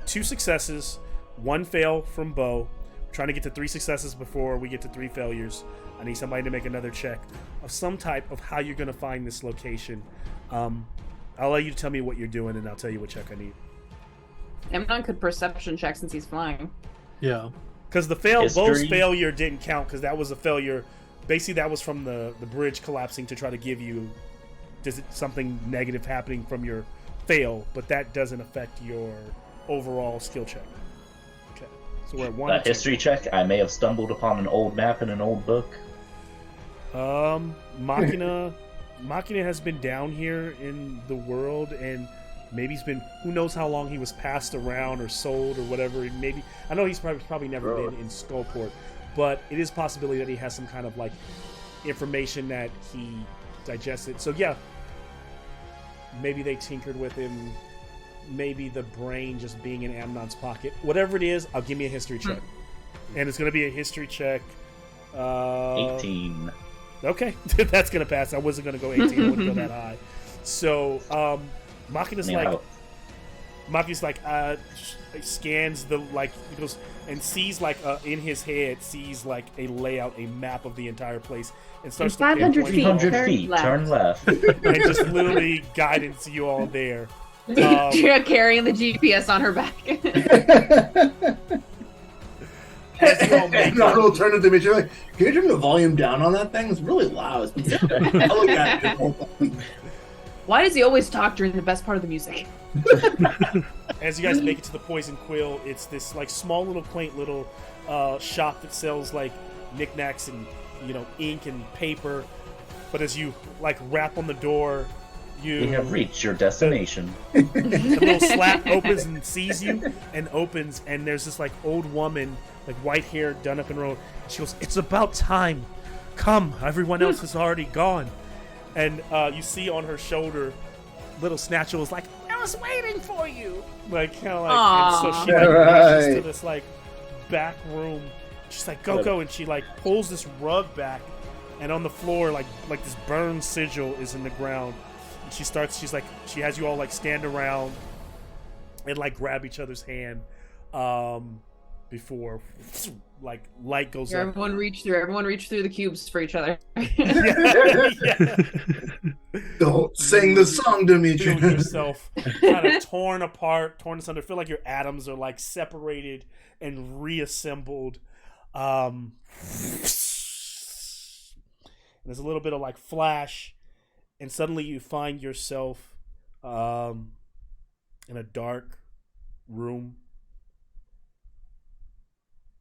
Speaker 3: 2 successes, 1 fail from Bo. We're trying to get to 3 successes before we get to 3 failures. I need somebody to make another check of some type of how you're going to find this location. I'll let you tell me what you're doing, and I'll tell you what check I need.
Speaker 4: Amnon could perception check since he's flying.
Speaker 2: Yeah.
Speaker 3: Because Bo's
Speaker 5: History.
Speaker 3: failure didn't count because that was a failure. Basically, that was from the bridge collapsing to try to give you something negative happening from your fail, but that doesn't affect your overall skill check. Okay, so we're at 1 and 2.
Speaker 5: History check. I may have stumbled upon an old map in an old book.
Speaker 3: Machina has been down here in the world, and maybe he's been, who knows how long he was passed around or sold or whatever. Maybe I know he's probably never been in Skullport, but it is a possibility that he has some kind of like information that he digested. So yeah, maybe they tinkered with him. Maybe the brain just being in Amnon's pocket. Whatever it is, I'll give me a history check, and it's going to be a history check.
Speaker 5: 18.
Speaker 3: Okay, that's gonna pass. I wasn't gonna go 18. I wouldn't go that high. So, Maki's like, scans the he goes and sees in his head sees like a layout, a map of the entire place, and starts to
Speaker 4: 500 feet,
Speaker 5: 300 feet, turn left.
Speaker 3: and just literally guidance you all there.
Speaker 4: You're carrying the GPS on her back.
Speaker 3: As you all make
Speaker 6: And Ronald will turn to the image. Like, can you turn the volume down on that thing? It's really loud. I look at it.
Speaker 4: Why does he always talk during the best part of the music?
Speaker 3: As you guys make it to the Poison Quill, it's this like small little quaint little shop that sells like knickknacks and ink and paper. But as you like rap on the door,
Speaker 5: You have reached your destination.
Speaker 3: the little slap opens and sees you and opens, and there's this like old woman, like white hair done up in row. She goes, "It's about time. Come, everyone else is already gone." And you see on her shoulder, little Snatcher was like, "I was waiting for you." Like kind of like, and so she like rushes to this like back room. She's like, "Go!" And she like pulls this rug back, and on the floor like this burned sigil is in the ground. And she's like, she has you all like stand around and like grab each other's hand before like light goes up.
Speaker 4: Everyone reach through the cubes for each other.
Speaker 3: Yeah.
Speaker 6: Don't sing the song to me,
Speaker 3: Feel yourself kind of torn apart, torn asunder. Feel like your atoms are like separated and reassembled. And there's a little bit of like flash, and suddenly you find yourself in a dark room.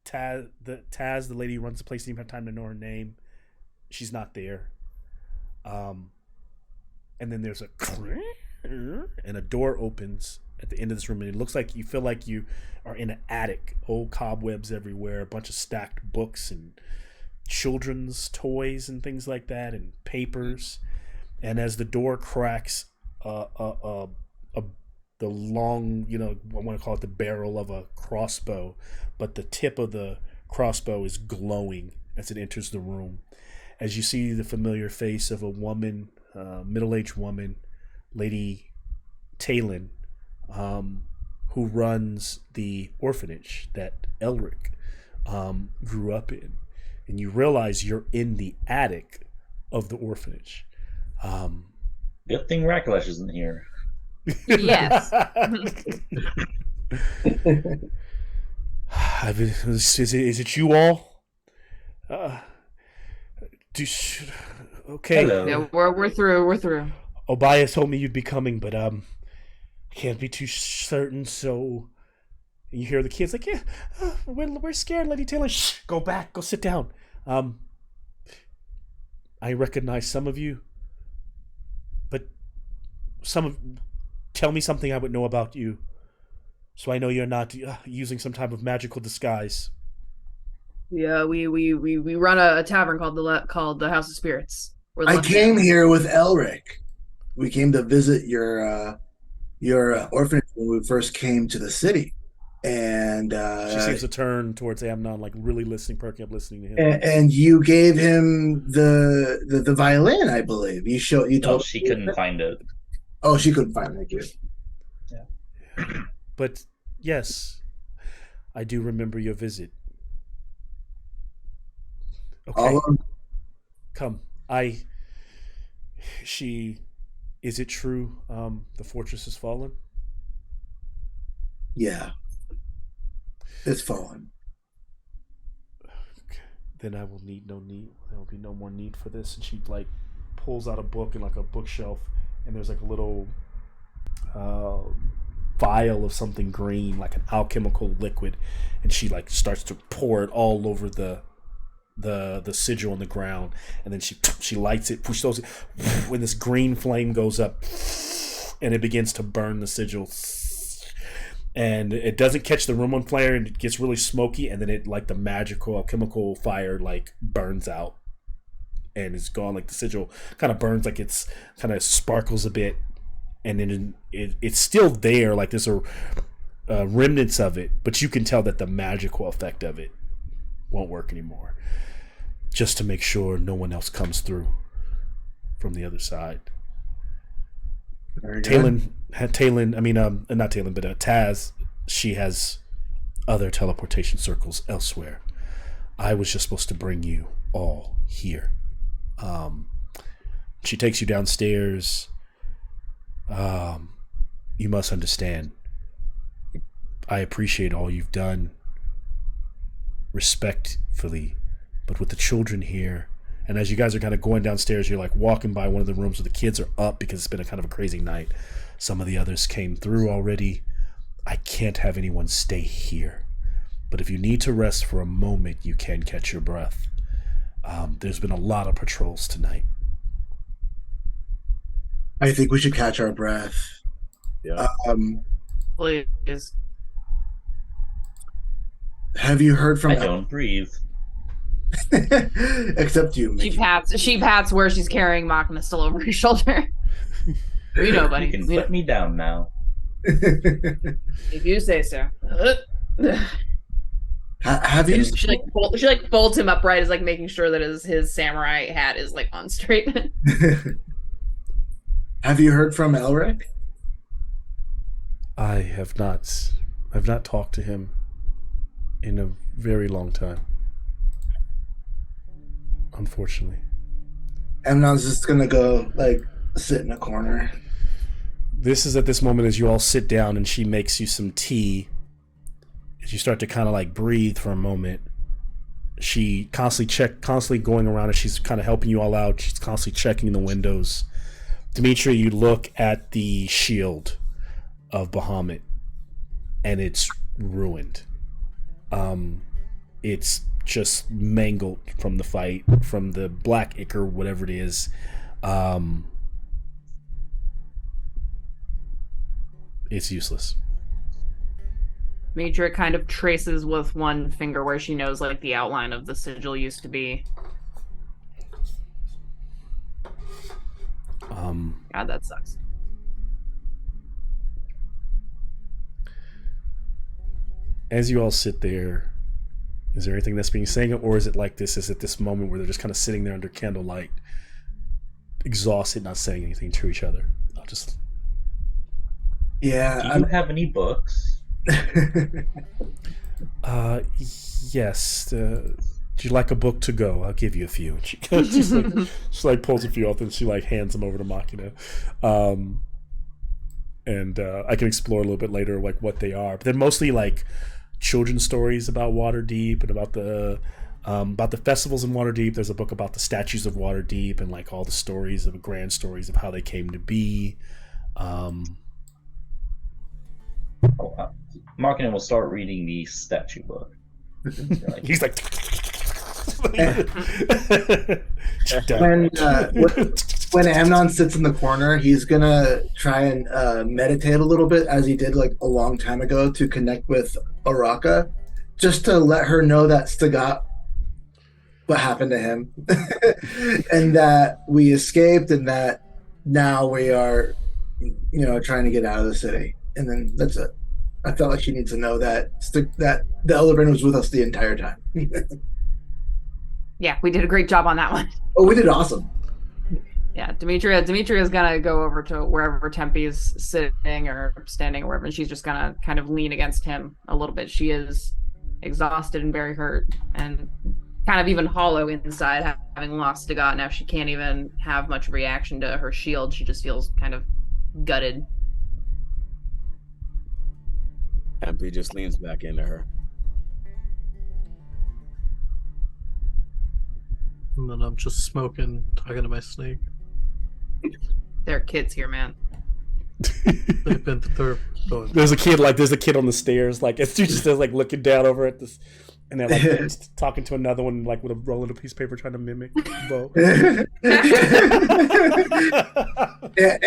Speaker 3: Taz, the lady who runs the place, didn't even have time to know her name. She's not there. And then there's and a door opens at the end of this room, and it looks like you feel like you are in an attic. Old cobwebs everywhere, a bunch of stacked books and children's toys and things like that, and papers. And as the door cracks, the long, I want to call it the barrel of a crossbow, but the tip of the crossbow is glowing as it enters the room. As you see the familiar face of a woman, middle-aged woman, Lady Talon, who runs the orphanage that Elric grew up in. And you realize you're in the attic of the orphanage.
Speaker 5: Good thing Rackalash isn't here.
Speaker 4: Yes.
Speaker 3: Is it you all? Okay.
Speaker 5: Hello.
Speaker 4: Yeah, we're through. We're through.
Speaker 3: Obaya told me you'd be coming, but I can't be too certain. So you hear the kids like, "Yeah, we're scared, Lady Taylor. Shh, go back, go sit down." I recognize some of you, but tell me something I would know about you, so I know you're not using some type of magical disguise.
Speaker 4: Yeah, we run a tavern called the House of Spirits.
Speaker 6: I came here with Elric. We came to visit your orphanage when we first came to the city, and
Speaker 3: She seems to turn towards Amnon, like really listening, perking up, listening to him.
Speaker 6: and you gave him the violin, I believe. You
Speaker 5: No,
Speaker 6: told
Speaker 5: she couldn't find it.
Speaker 6: Oh, she couldn't find it. Thank you.
Speaker 3: But yes, I do remember your visit. Okay, come. Is it true the fortress has fallen?
Speaker 6: Yeah, it's fallen.
Speaker 3: Then I will there will be no more need for this. And she like pulls out a book and like a bookshelf, and there's like a little vial of something green, like an alchemical liquid, and she like starts to pour it all over the sigil on the ground, and then she lights it, pushes it, when this green flame goes up, and it begins to burn the sigil, and it doesn't catch the room on fire, and it gets really smoky, and then it like the magical alchemical fire like burns out, and it's gone. Like the sigil kind of burns, like it's kind of sparkles a bit, and then it's still there, like there's a remnants of it, but you can tell that the magical effect of it won't work anymore. just to make sure no one else comes through from the other side.
Speaker 6: Very good.
Speaker 3: Taz, she has other teleportation circles elsewhere. I was just supposed to bring you all here. She takes you downstairs. You must understand. I appreciate all you've done, respectfully, but with the children here, and as you guys are kind of going downstairs, you're like walking by one of the rooms where the kids are up because it's been a kind of a crazy night. Some of the others came through already. I can't have anyone stay here. But if you need to rest for a moment, you can catch your breath. There's been a lot of patrols tonight.
Speaker 6: I think we should catch our breath.
Speaker 1: Yeah.
Speaker 4: Please.
Speaker 6: Have you heard from?
Speaker 5: I don't breathe.
Speaker 6: Except you.
Speaker 4: She
Speaker 6: Mickey.
Speaker 4: pats where she's carrying Machina still over his shoulder. We know, buddy.
Speaker 5: You can
Speaker 4: We
Speaker 5: put me down now.
Speaker 4: if you say so.
Speaker 6: Have you?
Speaker 4: She folds him upright, is like making sure that his samurai hat is like on straight.
Speaker 6: Have you heard from Elric?
Speaker 3: I have not talked to him in a very long time. Unfortunately.
Speaker 6: Amnon's just gonna go like sit in a corner.
Speaker 3: This is at this moment as you all sit down and she makes you some tea. As you start to kind of like breathe for a moment, she constantly going around and she's kind of helping you all out. She's constantly checking the windows. Dimitri, you look at the shield of Bahamut and it's ruined. It's just mangled from the fight, from the black ichor, whatever it is. It's useless.
Speaker 4: Mitra kind of traces with one finger where she knows like the outline of the sigil used to be. God, that sucks.
Speaker 3: As you all sit there, is there anything that's being said, or is it like this? Is it this moment where they're just kind of sitting there under candlelight, exhausted, not saying anything to each other? I'll just.
Speaker 6: Yeah.
Speaker 5: Do you have any books?
Speaker 3: Yes. Do you like a book to go? I'll give you a few. She pulls a few off and she like hands them over to Machina. And I can explore a little bit later like what they are. But they're mostly like children's stories about Waterdeep and about the festivals in Waterdeep. There's a book about the statues of Waterdeep and like all the stories of grand stories of how they came to be.
Speaker 5: Markin will start reading the statue book.
Speaker 3: He's like
Speaker 6: when Amnon sits in the corner, he's gonna try and meditate a little bit, as he did like a long time ago, to connect with Araka, just to let her know that Stagat, what happened to him, and that we escaped, and that now we are, trying to get out of the city, and then that's it. I felt like she needs to know that that the Elder Brain was with us the entire time.
Speaker 4: Yeah, we did a great job on that one.
Speaker 6: Oh, we did awesome.
Speaker 4: Yeah, Demetria is gonna go over to wherever Tempe's sitting or standing or wherever, and she's just gonna kind of lean against him a little bit. She is exhausted and very hurt, and kind of even hollow inside, having lost Stagat. Now she can't even have much reaction to her shield. She just feels kind of gutted.
Speaker 1: Tempe just leans back into her.
Speaker 2: And then I'm just smoking, talking to my snake.
Speaker 4: There are kids here, man.
Speaker 2: They've been through.
Speaker 3: There's a kid on the stairs, like as you just like looking down over at this, and they're like just talking to another one, like with a rolling a piece of paper, trying to mimic Bo.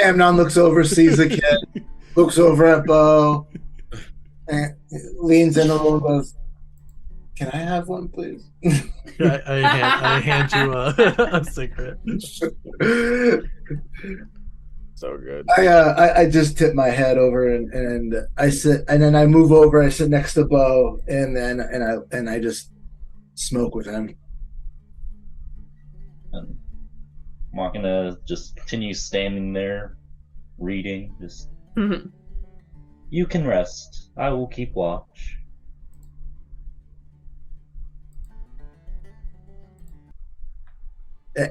Speaker 6: Amnon looks over, sees the kid, looks over at Bo, and leans in a little, goes, "Can I have one, please?"
Speaker 2: Yeah, I hand you a cigarette.
Speaker 1: So good.
Speaker 6: I just tip my head over and I sit, and then I move over. I sit next to Bo, and then I just smoke with him.
Speaker 5: not gonna just continue standing there, reading. Just you can rest. I will keep watch.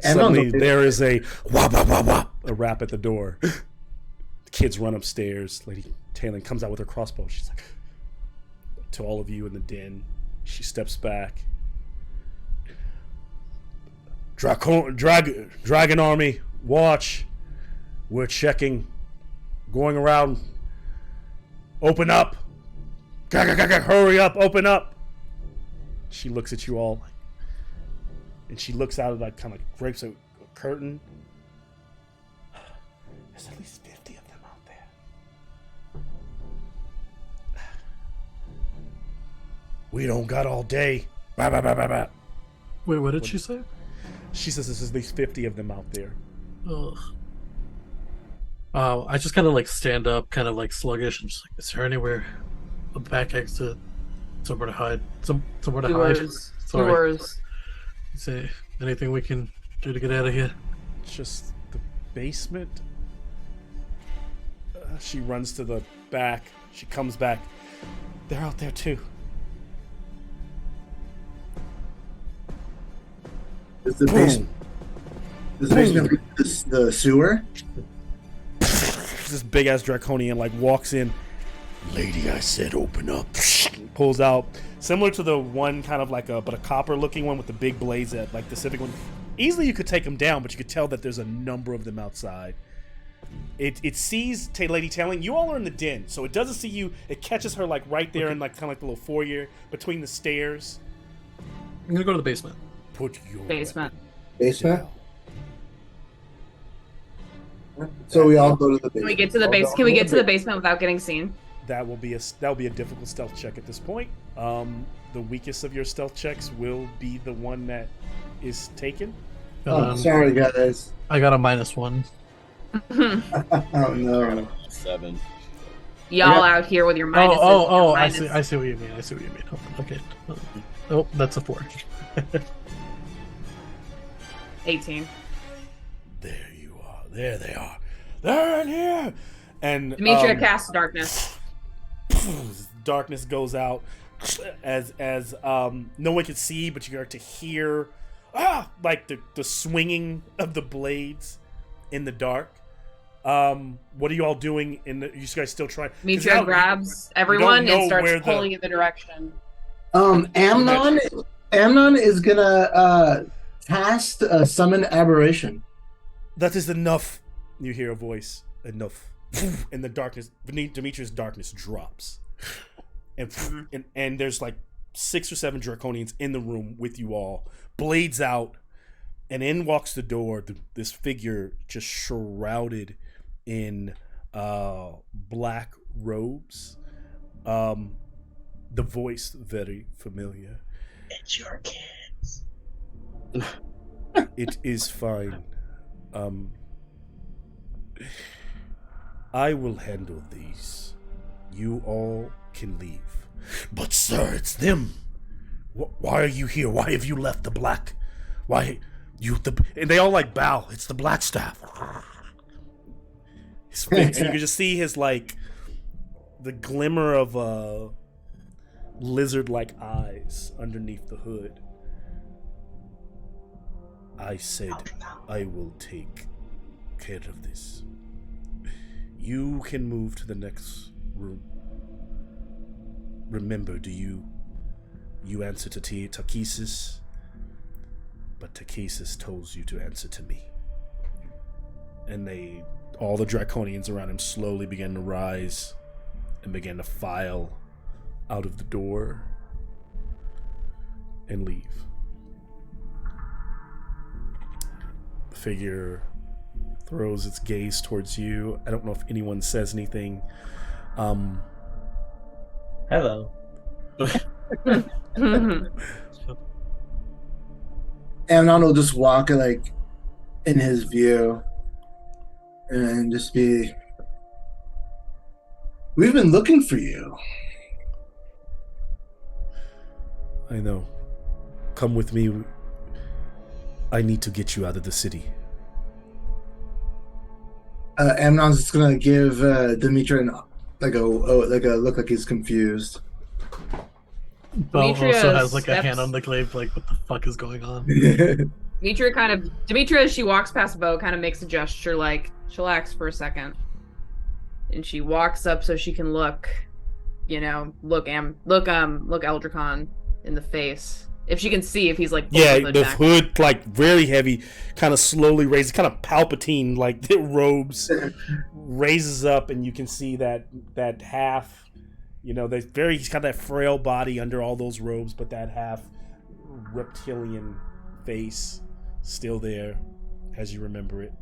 Speaker 3: Suddenly, there is a wah wah wah wah, a rap at the door. The kids run upstairs. Lady Talon comes out with her crossbow. She's like, to all of you in the den, she steps back. Dragon Army, watch. We're checking. Going around. Open up. Hurry up, open up. She looks at you all. And she looks out of like kind of drapes a curtain. There's at least 50 of them out there. We don't got all day. Bah, bah, bah, bah, bah.
Speaker 2: Wait, what did she say?
Speaker 3: She says there's at least 50 of them out there.
Speaker 2: Ugh. I just kind of like stand up, kind of like sluggish, and just like, is there anywhere a back exit, somewhere to hide, somewhere to hide? Sorry.
Speaker 4: Yours.
Speaker 2: Say anything we can do to get out of here?
Speaker 3: Just the basement. She runs to the back. She comes back. They're out there too.
Speaker 6: Is the basement? Is the basement the sewer?
Speaker 3: This big ass draconian like walks in. Lady, I said open up. Pulls out, similar to the one kind of like a copper looking one with the big blades at like the civic one. Easily you could take them down, but you could tell that there's a number of them outside. It sees Lady Talon. You all are in the den, so it doesn't see you. It catches her like right there in like kind of like the little foyer between the stairs.
Speaker 2: I'm gonna go to the basement.
Speaker 3: Put your
Speaker 4: Basement.
Speaker 6: Basement. So we all go to the basement.
Speaker 4: Can we get to the base? Can we get to the basement without getting seen?
Speaker 3: That will be a difficult stealth check at this point. The weakest of your stealth checks will be the one that is taken.
Speaker 6: Sorry, guys.
Speaker 2: I got a -1.
Speaker 6: Oh no.
Speaker 1: 7.
Speaker 4: Y'all out here with your minuses.
Speaker 2: Oh!
Speaker 4: your
Speaker 2: I
Speaker 4: minus-
Speaker 2: see what you mean. Hold on, okay. Oh, that's a 4.
Speaker 4: 18.
Speaker 3: There you are. There they are. They're in here. And
Speaker 4: Demetria casts darkness.
Speaker 3: darkness goes out as no one can see, but you start to hear like the swinging of the blades in the dark. What are you all doing? You guys still trying?
Speaker 4: Demetria grabs everyone and starts
Speaker 3: where
Speaker 4: pulling in the direction.
Speaker 6: Amnon is gonna cast summon aberration.
Speaker 3: That is enough. You hear a voice. Enough. And the darkness, beneath Demetrius' darkness drops. And there's like 6 or 7 draconians in the room with you all. Blades out. And in walks the door, this figure just shrouded in black robes. The voice very familiar.
Speaker 5: It's your kids.
Speaker 3: It is fine. I will handle these. You all can leave. But sir, it's them. Why are you here? Why have you left the black? Why and they all like bow. It's the black staff. And you can just see his like the glimmer of lizard-like eyes underneath the hood. I said I will take care of this. You can move to the next room. Remember, you answer to Takesis, but Takesis tells you to answer to me. And all the draconians around him slowly begin to rise and begin to file out of the door and leave. The figure throws its gaze towards you. I don't know if anyone says anything.
Speaker 5: Hello.
Speaker 6: Amnon will just walk like in his view and just be, we've been looking for you.
Speaker 3: I know. Come with me. I need to get you out of the city.
Speaker 6: Amnon's just gonna give Demetra like a look like he's confused.
Speaker 2: Bo also
Speaker 4: Demetria
Speaker 2: has like a hand
Speaker 4: steps-
Speaker 2: on the glaive, like, what the fuck is going on?
Speaker 4: Demetria, as she walks past Bo, kind of makes a gesture like, chillax for a second. And she walks up so she can look Eldricon in the face. If she can see if he's like pulling
Speaker 3: Yeah,
Speaker 4: the hood
Speaker 3: the
Speaker 4: back.
Speaker 3: hood like very heavy, kind of slowly raises, kind of Palpatine like the robes raises up, and you can see that half. He's got that frail body under all those robes, but that half reptilian face still there, as you remember it.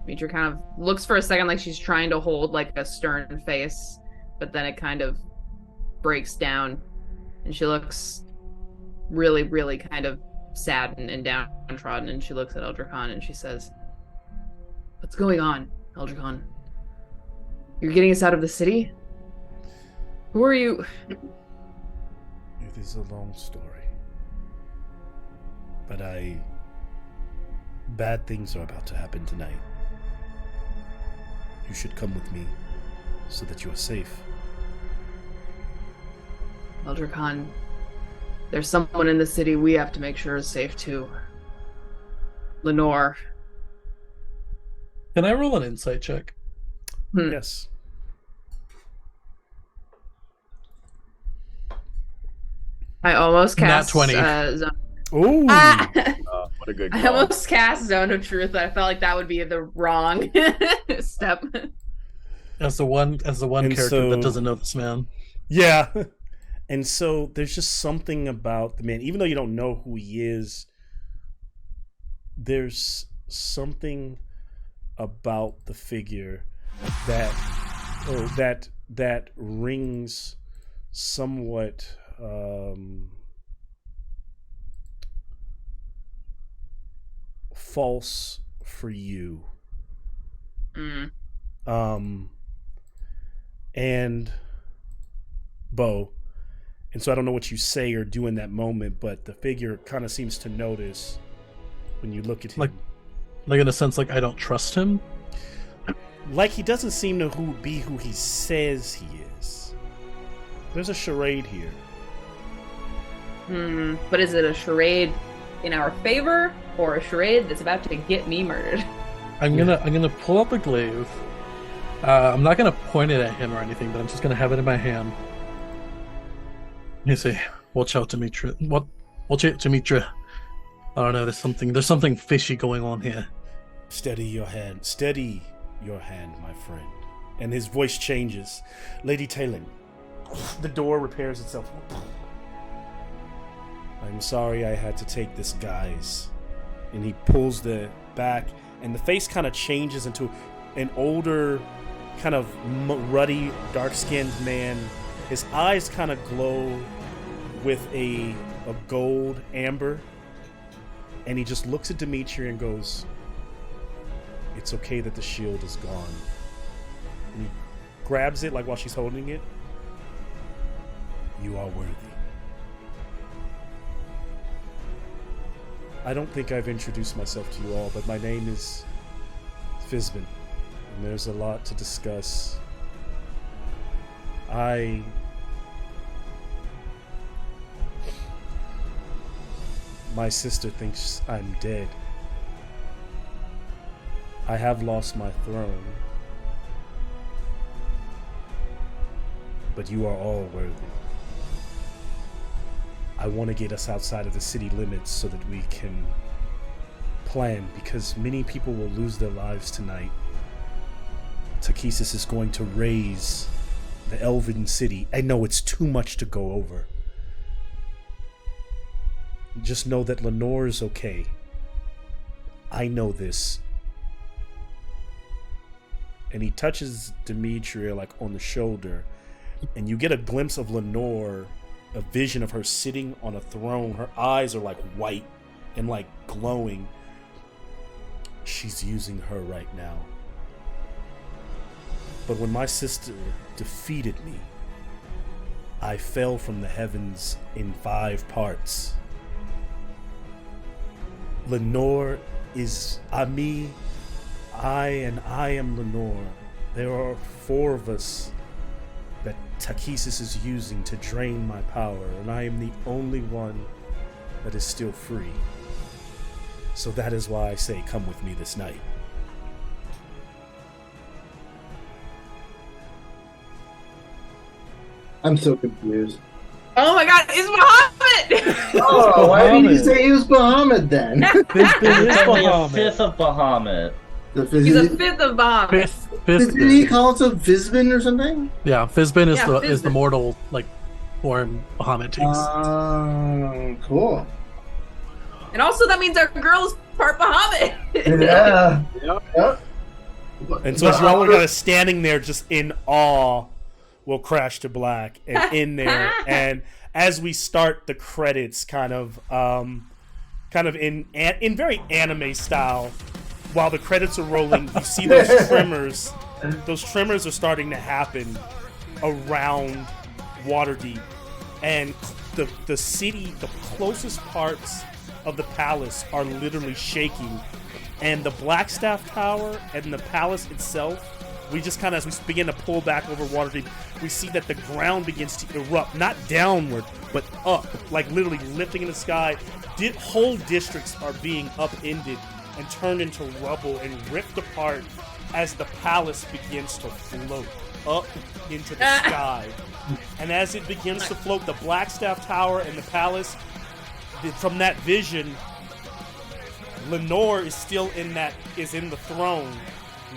Speaker 4: Demetria kind of looks for a second like she's trying to hold like a stern face, but then it kind of breaks down, and she looks really, really kind of sad and downtrodden, and she looks at Eldricon and she says, "What's going on, Eldricon? You're getting us out of the city? Who are you?"
Speaker 3: It is a long story, but bad things are about to happen tonight. You should come with me so that you are safe.
Speaker 4: Eldricon, there's someone in the city we have to make sure is safe too. Lenore.
Speaker 2: Can I roll an insight check?
Speaker 3: Yes.
Speaker 4: I almost
Speaker 2: Nat
Speaker 4: cast
Speaker 2: 20.
Speaker 4: Zone.
Speaker 3: Ooh.
Speaker 1: What a good
Speaker 4: I
Speaker 1: call.
Speaker 4: almost cast Zone of Truth. I felt like that would be the wrong step.
Speaker 2: As the one
Speaker 3: And
Speaker 2: character
Speaker 3: so-
Speaker 2: that doesn't know this man.
Speaker 3: Yeah. And so there's just something about the man, even though you don't know who he is, there's something about the figure that rings somewhat false for you. And Bo. And so I don't know what you say or do in that moment, but the figure kind of seems to notice when you look at him.
Speaker 2: Like in a sense, like I don't trust him.
Speaker 3: Like he doesn't seem to be who he says he is. There's a charade here.
Speaker 4: But is it a charade in our favor or a charade that's about to get me murdered?
Speaker 2: I'm gonna pull out the glaive. I'm not gonna point it at him or anything, but I'm just gonna have it in my hand. You say, "Watch out, Demetria." What? Watch out, Demetria. I don't know. There's something fishy going on here.
Speaker 3: Steady your hand, my friend. And his voice changes. Lady Talon. The door repairs itself. I'm sorry I had to take this guise. And he pulls the back, and the face kind of changes into an older, kind of ruddy, dark-skinned man. His eyes kind of glow with a gold amber. And he just looks at Demetria and goes, "It's okay that the shield is gone." And he grabs it like while she's holding it. You are worthy. I don't think I've introduced myself to you all, but my name is Fizbin, and there's a lot to discuss. My sister thinks I'm dead. I have lost my throne. But you are all worthy. I want to get us outside of the city limits so that we can plan, because many people will lose their lives tonight. Takesis is going to raise the Elven city. I know it's too much to go over. Just know that Lenore is okay. I know this. And he touches Demetria like on the shoulder, and you get a glimpse of Lenore, a vision of her sitting on a throne. Her eyes are like white and like glowing. She's using her right now. But when my sister defeated me, I fell from the heavens in 5 parts. Lenore is me. I am Lenore. There are 4 of us that Takesis is using to drain my power, and I am the only one that is still free. So that is why I say, come with me this night.
Speaker 6: I'm so confused.
Speaker 4: Oh my god, it's Muhammad!
Speaker 6: Oh, why didn't you say he was Bahamut then?
Speaker 2: Fizbin is
Speaker 5: Only a
Speaker 2: Bahamut.
Speaker 5: fifth of Bahamut.
Speaker 4: He's a fifth of Bahamut.
Speaker 6: Didn't he
Speaker 2: Fizbin.
Speaker 6: call himself Fizbin or something?
Speaker 2: Yeah, Fizbin is
Speaker 4: Yeah,
Speaker 2: the
Speaker 4: Fizbin.
Speaker 2: mortal like form Bahamut takes.
Speaker 6: Oh, cool.
Speaker 4: And also that means our girl is part Bahamut.
Speaker 6: Yeah.
Speaker 1: Yep.
Speaker 3: And so as you're all kind of standing there just in awe, we'll crash to black and in there. And as we start the credits kind of in very anime style, while the credits are rolling, you see those tremors. Those tremors are starting to happen around Waterdeep. And the city, the closest parts of the palace are literally shaking. And the Blackstaff Tower and the palace itself, we just kind of, as we begin to pull back over Waterdeep, we see that the ground begins to erupt, not downward, but up, like literally lifting in the sky. Whole districts are being upended and turned into rubble and ripped apart as the palace begins to float up into the sky. And as it begins to float, the Blackstaff Tower and the palace, from that vision, Lenore is still in the throne,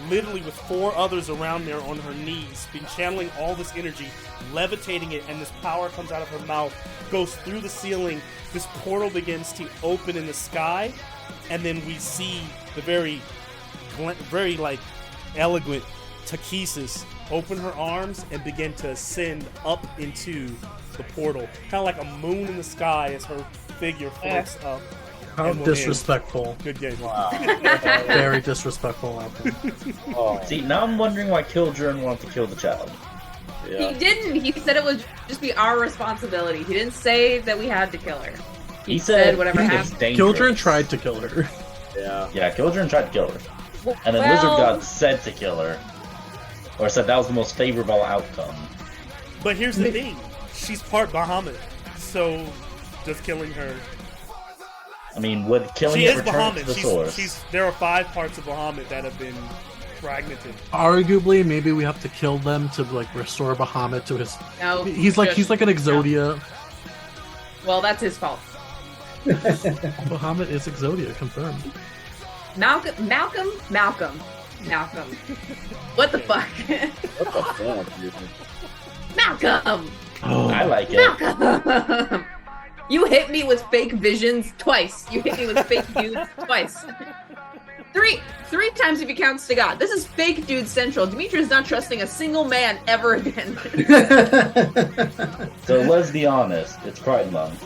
Speaker 3: literally with 4 others around there on her knees, been channeling all this energy, levitating it, and this power comes out of her mouth, goes through the ceiling, this portal begins to open in the sky, and then we see the very like elegant Takesis open her arms and begin to ascend up into the portal, kind of like a moon in the sky as her figure floats up.
Speaker 2: How
Speaker 3: and we'll end.
Speaker 2: disrespectful.
Speaker 3: Good game.
Speaker 5: Wow.
Speaker 2: Very disrespectful of them.
Speaker 1: Oh,
Speaker 5: See, now I'm wondering why Killjourn wanted to kill the child.
Speaker 1: yeah.
Speaker 4: He didn't. He said it would just be our responsibility. He didn't say that we had to kill her.
Speaker 5: He said
Speaker 4: whatever
Speaker 5: it's
Speaker 4: happened.
Speaker 5: dangerous.
Speaker 2: Killjourn tried to kill her.
Speaker 1: Yeah.
Speaker 5: Yeah, Killjourn tried to kill her. And then
Speaker 4: Well-
Speaker 5: Lizard God said to kill her. Or said that was the most favorable outcome.
Speaker 3: But here's the thing: she's part Bahamut, so just killing her.
Speaker 5: I mean, would killing
Speaker 3: She
Speaker 5: it
Speaker 3: is
Speaker 5: return it to the
Speaker 3: Bahamut.
Speaker 5: source?
Speaker 3: There are 5 parts of Bahamut that have been fragmented.
Speaker 2: Arguably, maybe we have to kill them to like restore Bahamut to his.
Speaker 4: No,
Speaker 2: He's like an Exodia.
Speaker 4: Well, that's his fault.
Speaker 2: Bahamut is Exodia, confirmed.
Speaker 4: Malcolm. What the fuck?
Speaker 1: What the fuck, dude?
Speaker 4: Malcolm.
Speaker 5: I like it.
Speaker 4: Malcolm. You hit me with fake visions twice. You hit me with fake dudes twice. Three times if you count Sagat. This is fake dude central. Dimitri is not trusting a single man ever again.
Speaker 5: So let's be honest, it's Pride Month.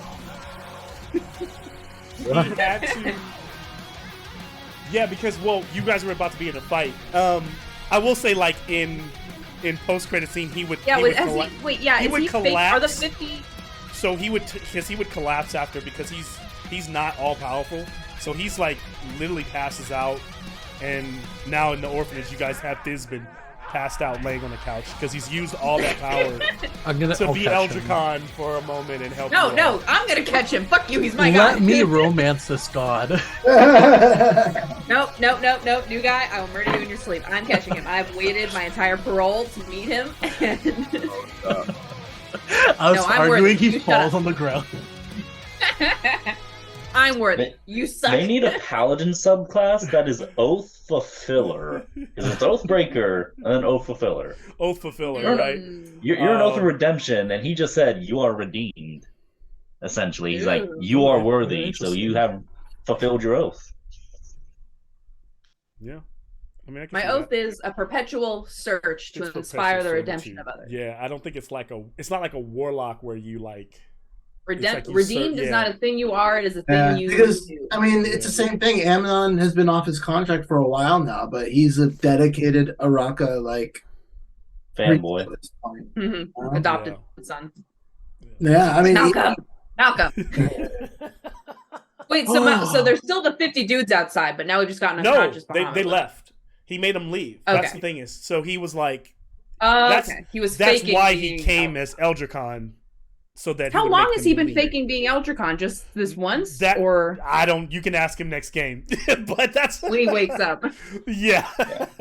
Speaker 3: He had to. Yeah, because you guys were about to be in a fight. I will say, like in post-credit scene, he would.
Speaker 4: Yeah,
Speaker 3: he
Speaker 4: wait,
Speaker 3: would colla- he
Speaker 4: is
Speaker 3: would
Speaker 4: he fake? Are the
Speaker 3: collapse.
Speaker 4: 50?
Speaker 3: So he would, because he would collapse after, because he's not all powerful. So he's like literally passes out, and now in the orphanage, you guys have Fizbin passed out, laying on the couch because he's used all that power to
Speaker 2: I'll
Speaker 3: be
Speaker 2: catch him.
Speaker 3: Eldrakon for a moment and help.
Speaker 4: No,
Speaker 3: you
Speaker 4: no,
Speaker 3: out.
Speaker 4: I'm gonna catch him. Fuck you, he's my guy.
Speaker 2: Let me romance this god.
Speaker 4: Nope, new guy. I will murder you in your sleep. I'm catching him. I've waited my entire parole to meet him. And
Speaker 2: I was
Speaker 4: No, I'm
Speaker 2: arguing
Speaker 4: worthy.
Speaker 2: he
Speaker 4: You shut
Speaker 2: falls
Speaker 4: up.
Speaker 2: on the ground.
Speaker 4: I'm worthy.
Speaker 5: They-
Speaker 4: You suck.
Speaker 5: They need a paladin subclass that is Oath Fulfiller. Because it's Oathbreaker and then Oath Fulfiller.
Speaker 3: Oath fulfiller,
Speaker 4: Mm.
Speaker 3: right?
Speaker 5: You're an Oath of Redemption, and he just said you are redeemed. Essentially, he's like, you are worthy, so you have fulfilled your oath.
Speaker 3: Yeah. I mean, I can
Speaker 4: My
Speaker 3: see
Speaker 4: oath
Speaker 3: that.
Speaker 4: is a perpetual search to
Speaker 3: It's
Speaker 4: inspire the
Speaker 3: perpetual
Speaker 4: redemption
Speaker 3: servitude.
Speaker 4: of others.
Speaker 3: Yeah, I don't think it's like it's not like a warlock where you like. like you
Speaker 4: Redeemed
Speaker 3: ser-
Speaker 4: is
Speaker 3: yeah.
Speaker 4: not a thing you are, it is a thing
Speaker 6: Yeah,
Speaker 4: you
Speaker 6: because
Speaker 4: do.
Speaker 6: I mean, it's the same thing. Amnon has been off his contract for a while now, but he's a dedicated Araka like
Speaker 5: Fanboy.
Speaker 6: at this point.
Speaker 4: Mhm. Adopted son.
Speaker 6: Yeah, I mean,
Speaker 4: Malcolm. Malcolm. Wait, so there's still the 50 dudes outside, but now we've just gotten
Speaker 3: No,
Speaker 4: unconscious.
Speaker 3: they left. He made them leave. That's
Speaker 4: Okay.
Speaker 3: the thing is. So he was like,
Speaker 4: okay. He was
Speaker 3: that's
Speaker 4: faking
Speaker 3: why he
Speaker 4: being
Speaker 3: came as Eldricon, so that.
Speaker 4: How
Speaker 3: would
Speaker 4: long
Speaker 3: make
Speaker 4: has
Speaker 3: them
Speaker 4: he been
Speaker 3: leave.
Speaker 4: faking being Eldricon? Just this once,
Speaker 3: That
Speaker 4: or
Speaker 3: I don't. You can ask him next game, but that's
Speaker 4: when he wakes up?
Speaker 3: yeah.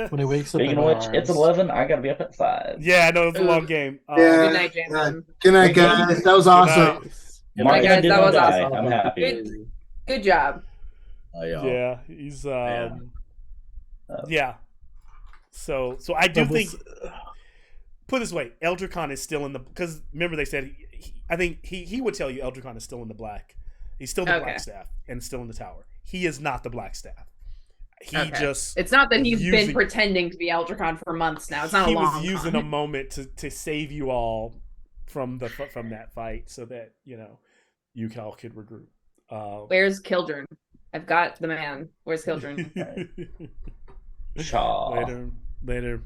Speaker 2: When he wakes up.
Speaker 5: Speaking
Speaker 2: in
Speaker 5: of which, it's
Speaker 2: arms.
Speaker 5: 11. I gotta be up at 5.
Speaker 3: Yeah, I know it's a
Speaker 4: Ooh.
Speaker 3: long game.
Speaker 6: Yeah.
Speaker 4: Good night, Jameson.
Speaker 6: Good night, guys. That was awesome.
Speaker 5: Mark
Speaker 4: guys,
Speaker 5: did
Speaker 4: that
Speaker 5: not
Speaker 4: was
Speaker 5: die.
Speaker 2: awesome.
Speaker 5: I'm happy.
Speaker 4: Good job.
Speaker 1: Oh, yo.
Speaker 3: Yeah, he's
Speaker 1: Yeah.
Speaker 3: yeah. So I do
Speaker 2: That was-
Speaker 3: think. Put it this way, Eldricon is still in the, because remember they said I think he would tell you Eldricon is still in the black. He's still the
Speaker 4: Okay.
Speaker 3: black staff and still in the tower. He is not the black staff. He
Speaker 4: Okay.
Speaker 3: just
Speaker 4: It's not that he's
Speaker 3: using-
Speaker 4: been pretending to be Eldricon for months now. It's not
Speaker 3: he
Speaker 4: a long
Speaker 3: was using
Speaker 4: con.
Speaker 3: a moment to save you all from that fight so that you all could regroup.
Speaker 4: Where's Kildren? I've got the man. Where's Kildren?
Speaker 5: Shaw.
Speaker 3: later,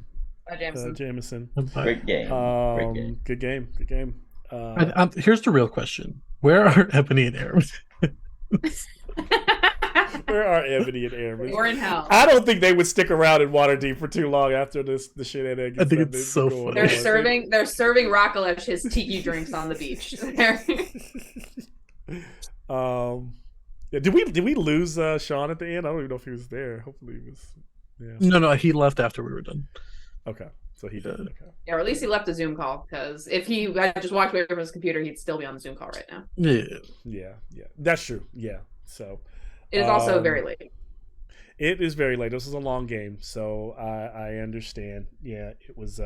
Speaker 4: Jameson.
Speaker 3: Jameson.
Speaker 5: Great game. Great game.
Speaker 3: Good game.
Speaker 2: Here's the real question: where are Ebony and Aaron?
Speaker 3: Where are Ebony and Aaron?
Speaker 4: We're in hell.
Speaker 3: I don't think they would stick around in Waterdeep for too long after the shenanigans.
Speaker 2: I think
Speaker 3: that
Speaker 2: it's
Speaker 3: they've
Speaker 2: so
Speaker 3: been going
Speaker 2: funny.
Speaker 4: They're serving Rakalesh his tiki drinks on the beach.
Speaker 3: Yeah, did we lose Sean at the end? I don't even know if he was there. Hopefully he was. Yeah.
Speaker 2: No, he left after we were done.
Speaker 3: Okay, so he did. Okay.
Speaker 4: Yeah, or at least he left a Zoom call, because if he had just walked away from his computer, he'd still be on the Zoom call right now.
Speaker 2: Yeah.
Speaker 3: Yeah, that's true. Yeah, so
Speaker 4: It is also very late.
Speaker 3: it is very late. This is a long game, so I understand. Yeah, it was.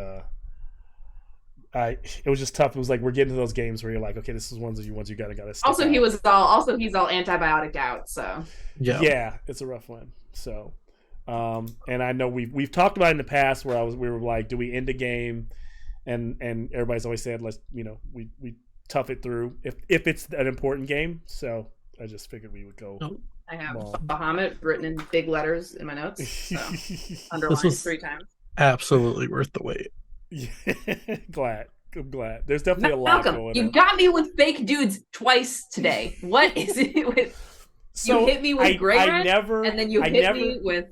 Speaker 3: It was just tough. It was like we're getting to those games where you're like, okay, this is ones you gotta stick
Speaker 4: Also,
Speaker 3: out.
Speaker 4: he's all antibiotic out. So
Speaker 2: Yeah.
Speaker 3: It's a rough one. So, and I know we've talked about it in the past where we were like, do we end the game? And everybody's always said, let's we tough it through if it's an important game. So I just figured we would go.
Speaker 2: Oh.
Speaker 4: I have
Speaker 3: Long.
Speaker 4: Bahamut written in big letters in my notes, so underlined
Speaker 2: was-
Speaker 4: 3 times.
Speaker 2: Absolutely worth the wait.
Speaker 3: Yeah, I'm glad. There's definitely a lot
Speaker 4: Malcolm,
Speaker 3: going
Speaker 4: you
Speaker 3: on.
Speaker 4: got me with fake dudes twice today. What is it with?
Speaker 3: So
Speaker 4: you hit me with Grey Rat, and then you hit me with.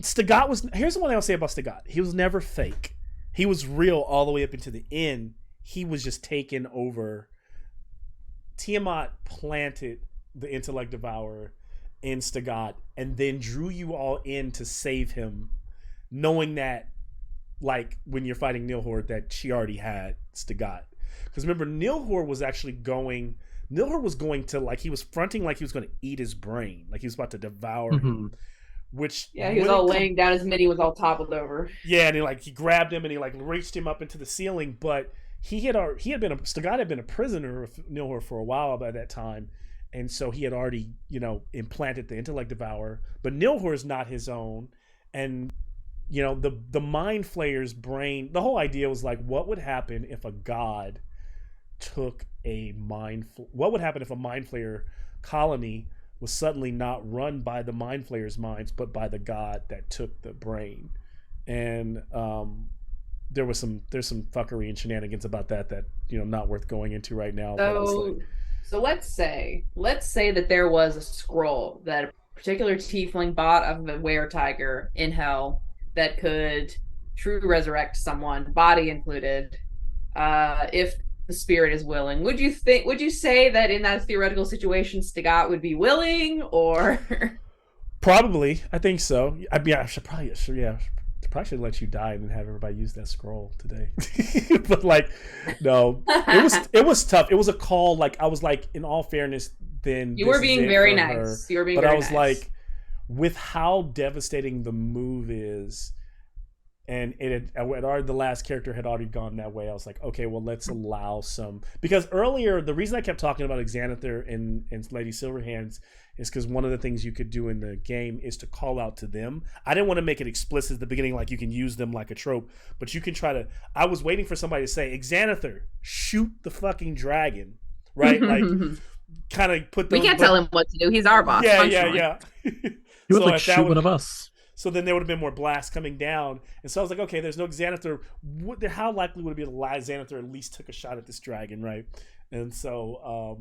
Speaker 3: Stagat was. Here's the one thing I'll say about Stagat. He was never fake. He was real all the way up into the end. He was just taken over. Tiamat planted the Intellect Devourer in Stagat and then drew you all in to save him, knowing that, like, when you're fighting Nilhor, that she already had Stagat. Because remember, Nilhor was going to, like, he was fronting like he was going to eat his brain. Like he was about to devour him. Which
Speaker 4: Yeah, he was all laying down. His mini was all toppled over.
Speaker 3: Yeah, and he grabbed him and he reached him up into the ceiling. But Stagat had been a prisoner of Nilhor for a while by that time, and so he had already implanted the Intellect Devourer. But Nilhor is not his own, and the Mind Flayer's brain. The whole idea was like, what would happen if a god took a what would happen if a Mind Flayer colony was suddenly not run by the Mind Flayer's minds, but by the god that took the brain? And there's some fuckery and shenanigans about that not worth going into right now.
Speaker 4: So let's say that there was a scroll that a particular tiefling bought of a were-tiger in hell that could true resurrect someone, body included, if the spirit is willing. Would you say that in that theoretical situation Stagat would be willing, or
Speaker 3: Probably, I think so. I mean, I should probably should let you die and then have everybody use that scroll today. But no, it was tough. It was a call. Like, I was like, in all fairness, then
Speaker 4: you were being very nice. You were being
Speaker 3: but
Speaker 4: very
Speaker 3: I was
Speaker 4: nice.
Speaker 3: like, with how devastating the move is, and the last character had already gone that way. I was like, okay, well, let's allow some, because earlier the reason I kept talking about Xanathar and Lady Silverhands is because one of the things you could do in the game is to call out to them. I didn't want to make it explicit at the beginning, like you can use them like a trope, but you can try to. I was waiting for somebody to say, Xanathar, shoot the fucking dragon, right? Like, kind of put.
Speaker 4: We can't tell him what to do. He's our boss.
Speaker 3: Yeah.
Speaker 2: He would
Speaker 3: if
Speaker 2: shoot
Speaker 3: that
Speaker 2: one of us.
Speaker 3: So then there would have been more blasts coming down. And so I was like, okay, there's no Xanathar. How likely would it be that Xanathar at least took a shot at this dragon, right? And so,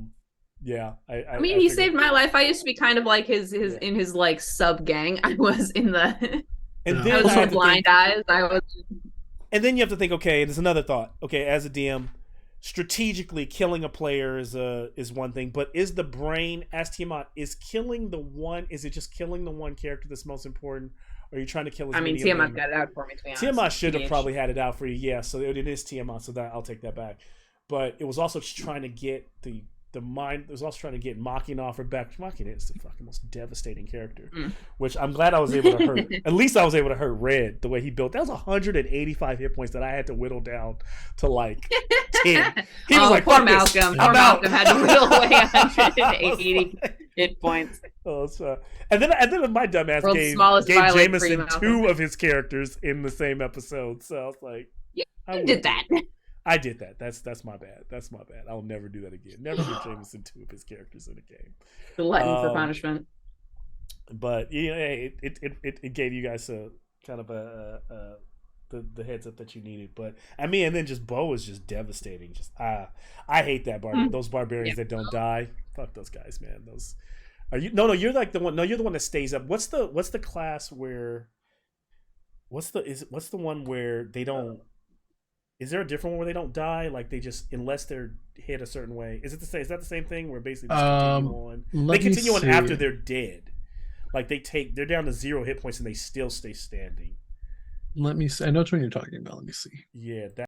Speaker 3: Yeah,
Speaker 4: I mean, he saved my life. I used to be kind of like his in his like sub gang. I was in the.
Speaker 3: And
Speaker 2: Yeah.
Speaker 3: then
Speaker 4: I was
Speaker 3: I
Speaker 4: in
Speaker 3: have to
Speaker 4: blind
Speaker 3: think,
Speaker 4: eyes. I was.
Speaker 3: and then you have to think. Okay, there's another thought. Okay, as a DM, strategically killing a player is one thing, but is the brain, as Tiamat, is killing the one? Is it just killing the one character that's most important? Or are you trying to kill? As
Speaker 4: I mean,
Speaker 3: many of
Speaker 4: Tiamat
Speaker 3: them?
Speaker 4: got it out for me. To be honest,
Speaker 3: Tiamat should have
Speaker 4: TH.
Speaker 3: probably had it out for you. Yeah, so it is Tiamat. So that I'll take that back. But it was also trying to get the mind. It was also trying to get Machina back. Machina is the fucking most devastating character. Which I'm glad I was able to hurt. At least I was able to hurt Red the way he built. That was 185 hit points that I had to whittle down to like 10. He was like,
Speaker 4: poor
Speaker 3: "Fuck this,
Speaker 4: Malcolm.
Speaker 3: I'm
Speaker 4: Poor
Speaker 3: out."
Speaker 4: Malcolm had to whittle away 180 hit points.
Speaker 3: Oh, so, and then my dumbass
Speaker 4: World's
Speaker 3: gave
Speaker 4: smallest violent
Speaker 3: Jameson
Speaker 4: free Malcolm.
Speaker 3: 2 of his characters in the same episode. So I was like, I
Speaker 4: You did that.
Speaker 3: I did that. That's my bad. That's my bad. I'll never do that again. Never give Jameson 2 of his characters in a game.
Speaker 4: Glutton for punishment.
Speaker 3: But you know, it gave you guys a kind of the heads up that you needed. But I mean, and then just Bo is just devastating. Just I hate that those barbarians that don't die. Fuck those guys, man. Those are you? No, you're like the one. No, you're the one that stays up. What's the class where? What's the one where they don't? Is there a different one where they don't die? Like they just, unless they're hit a certain way. Is that the same thing where basically they continue on? They continue on after they're dead. Like they're down to 0 hit points and they still stay standing.
Speaker 2: Let me see. I know which one you're talking about. Let me see.
Speaker 3: Yeah, that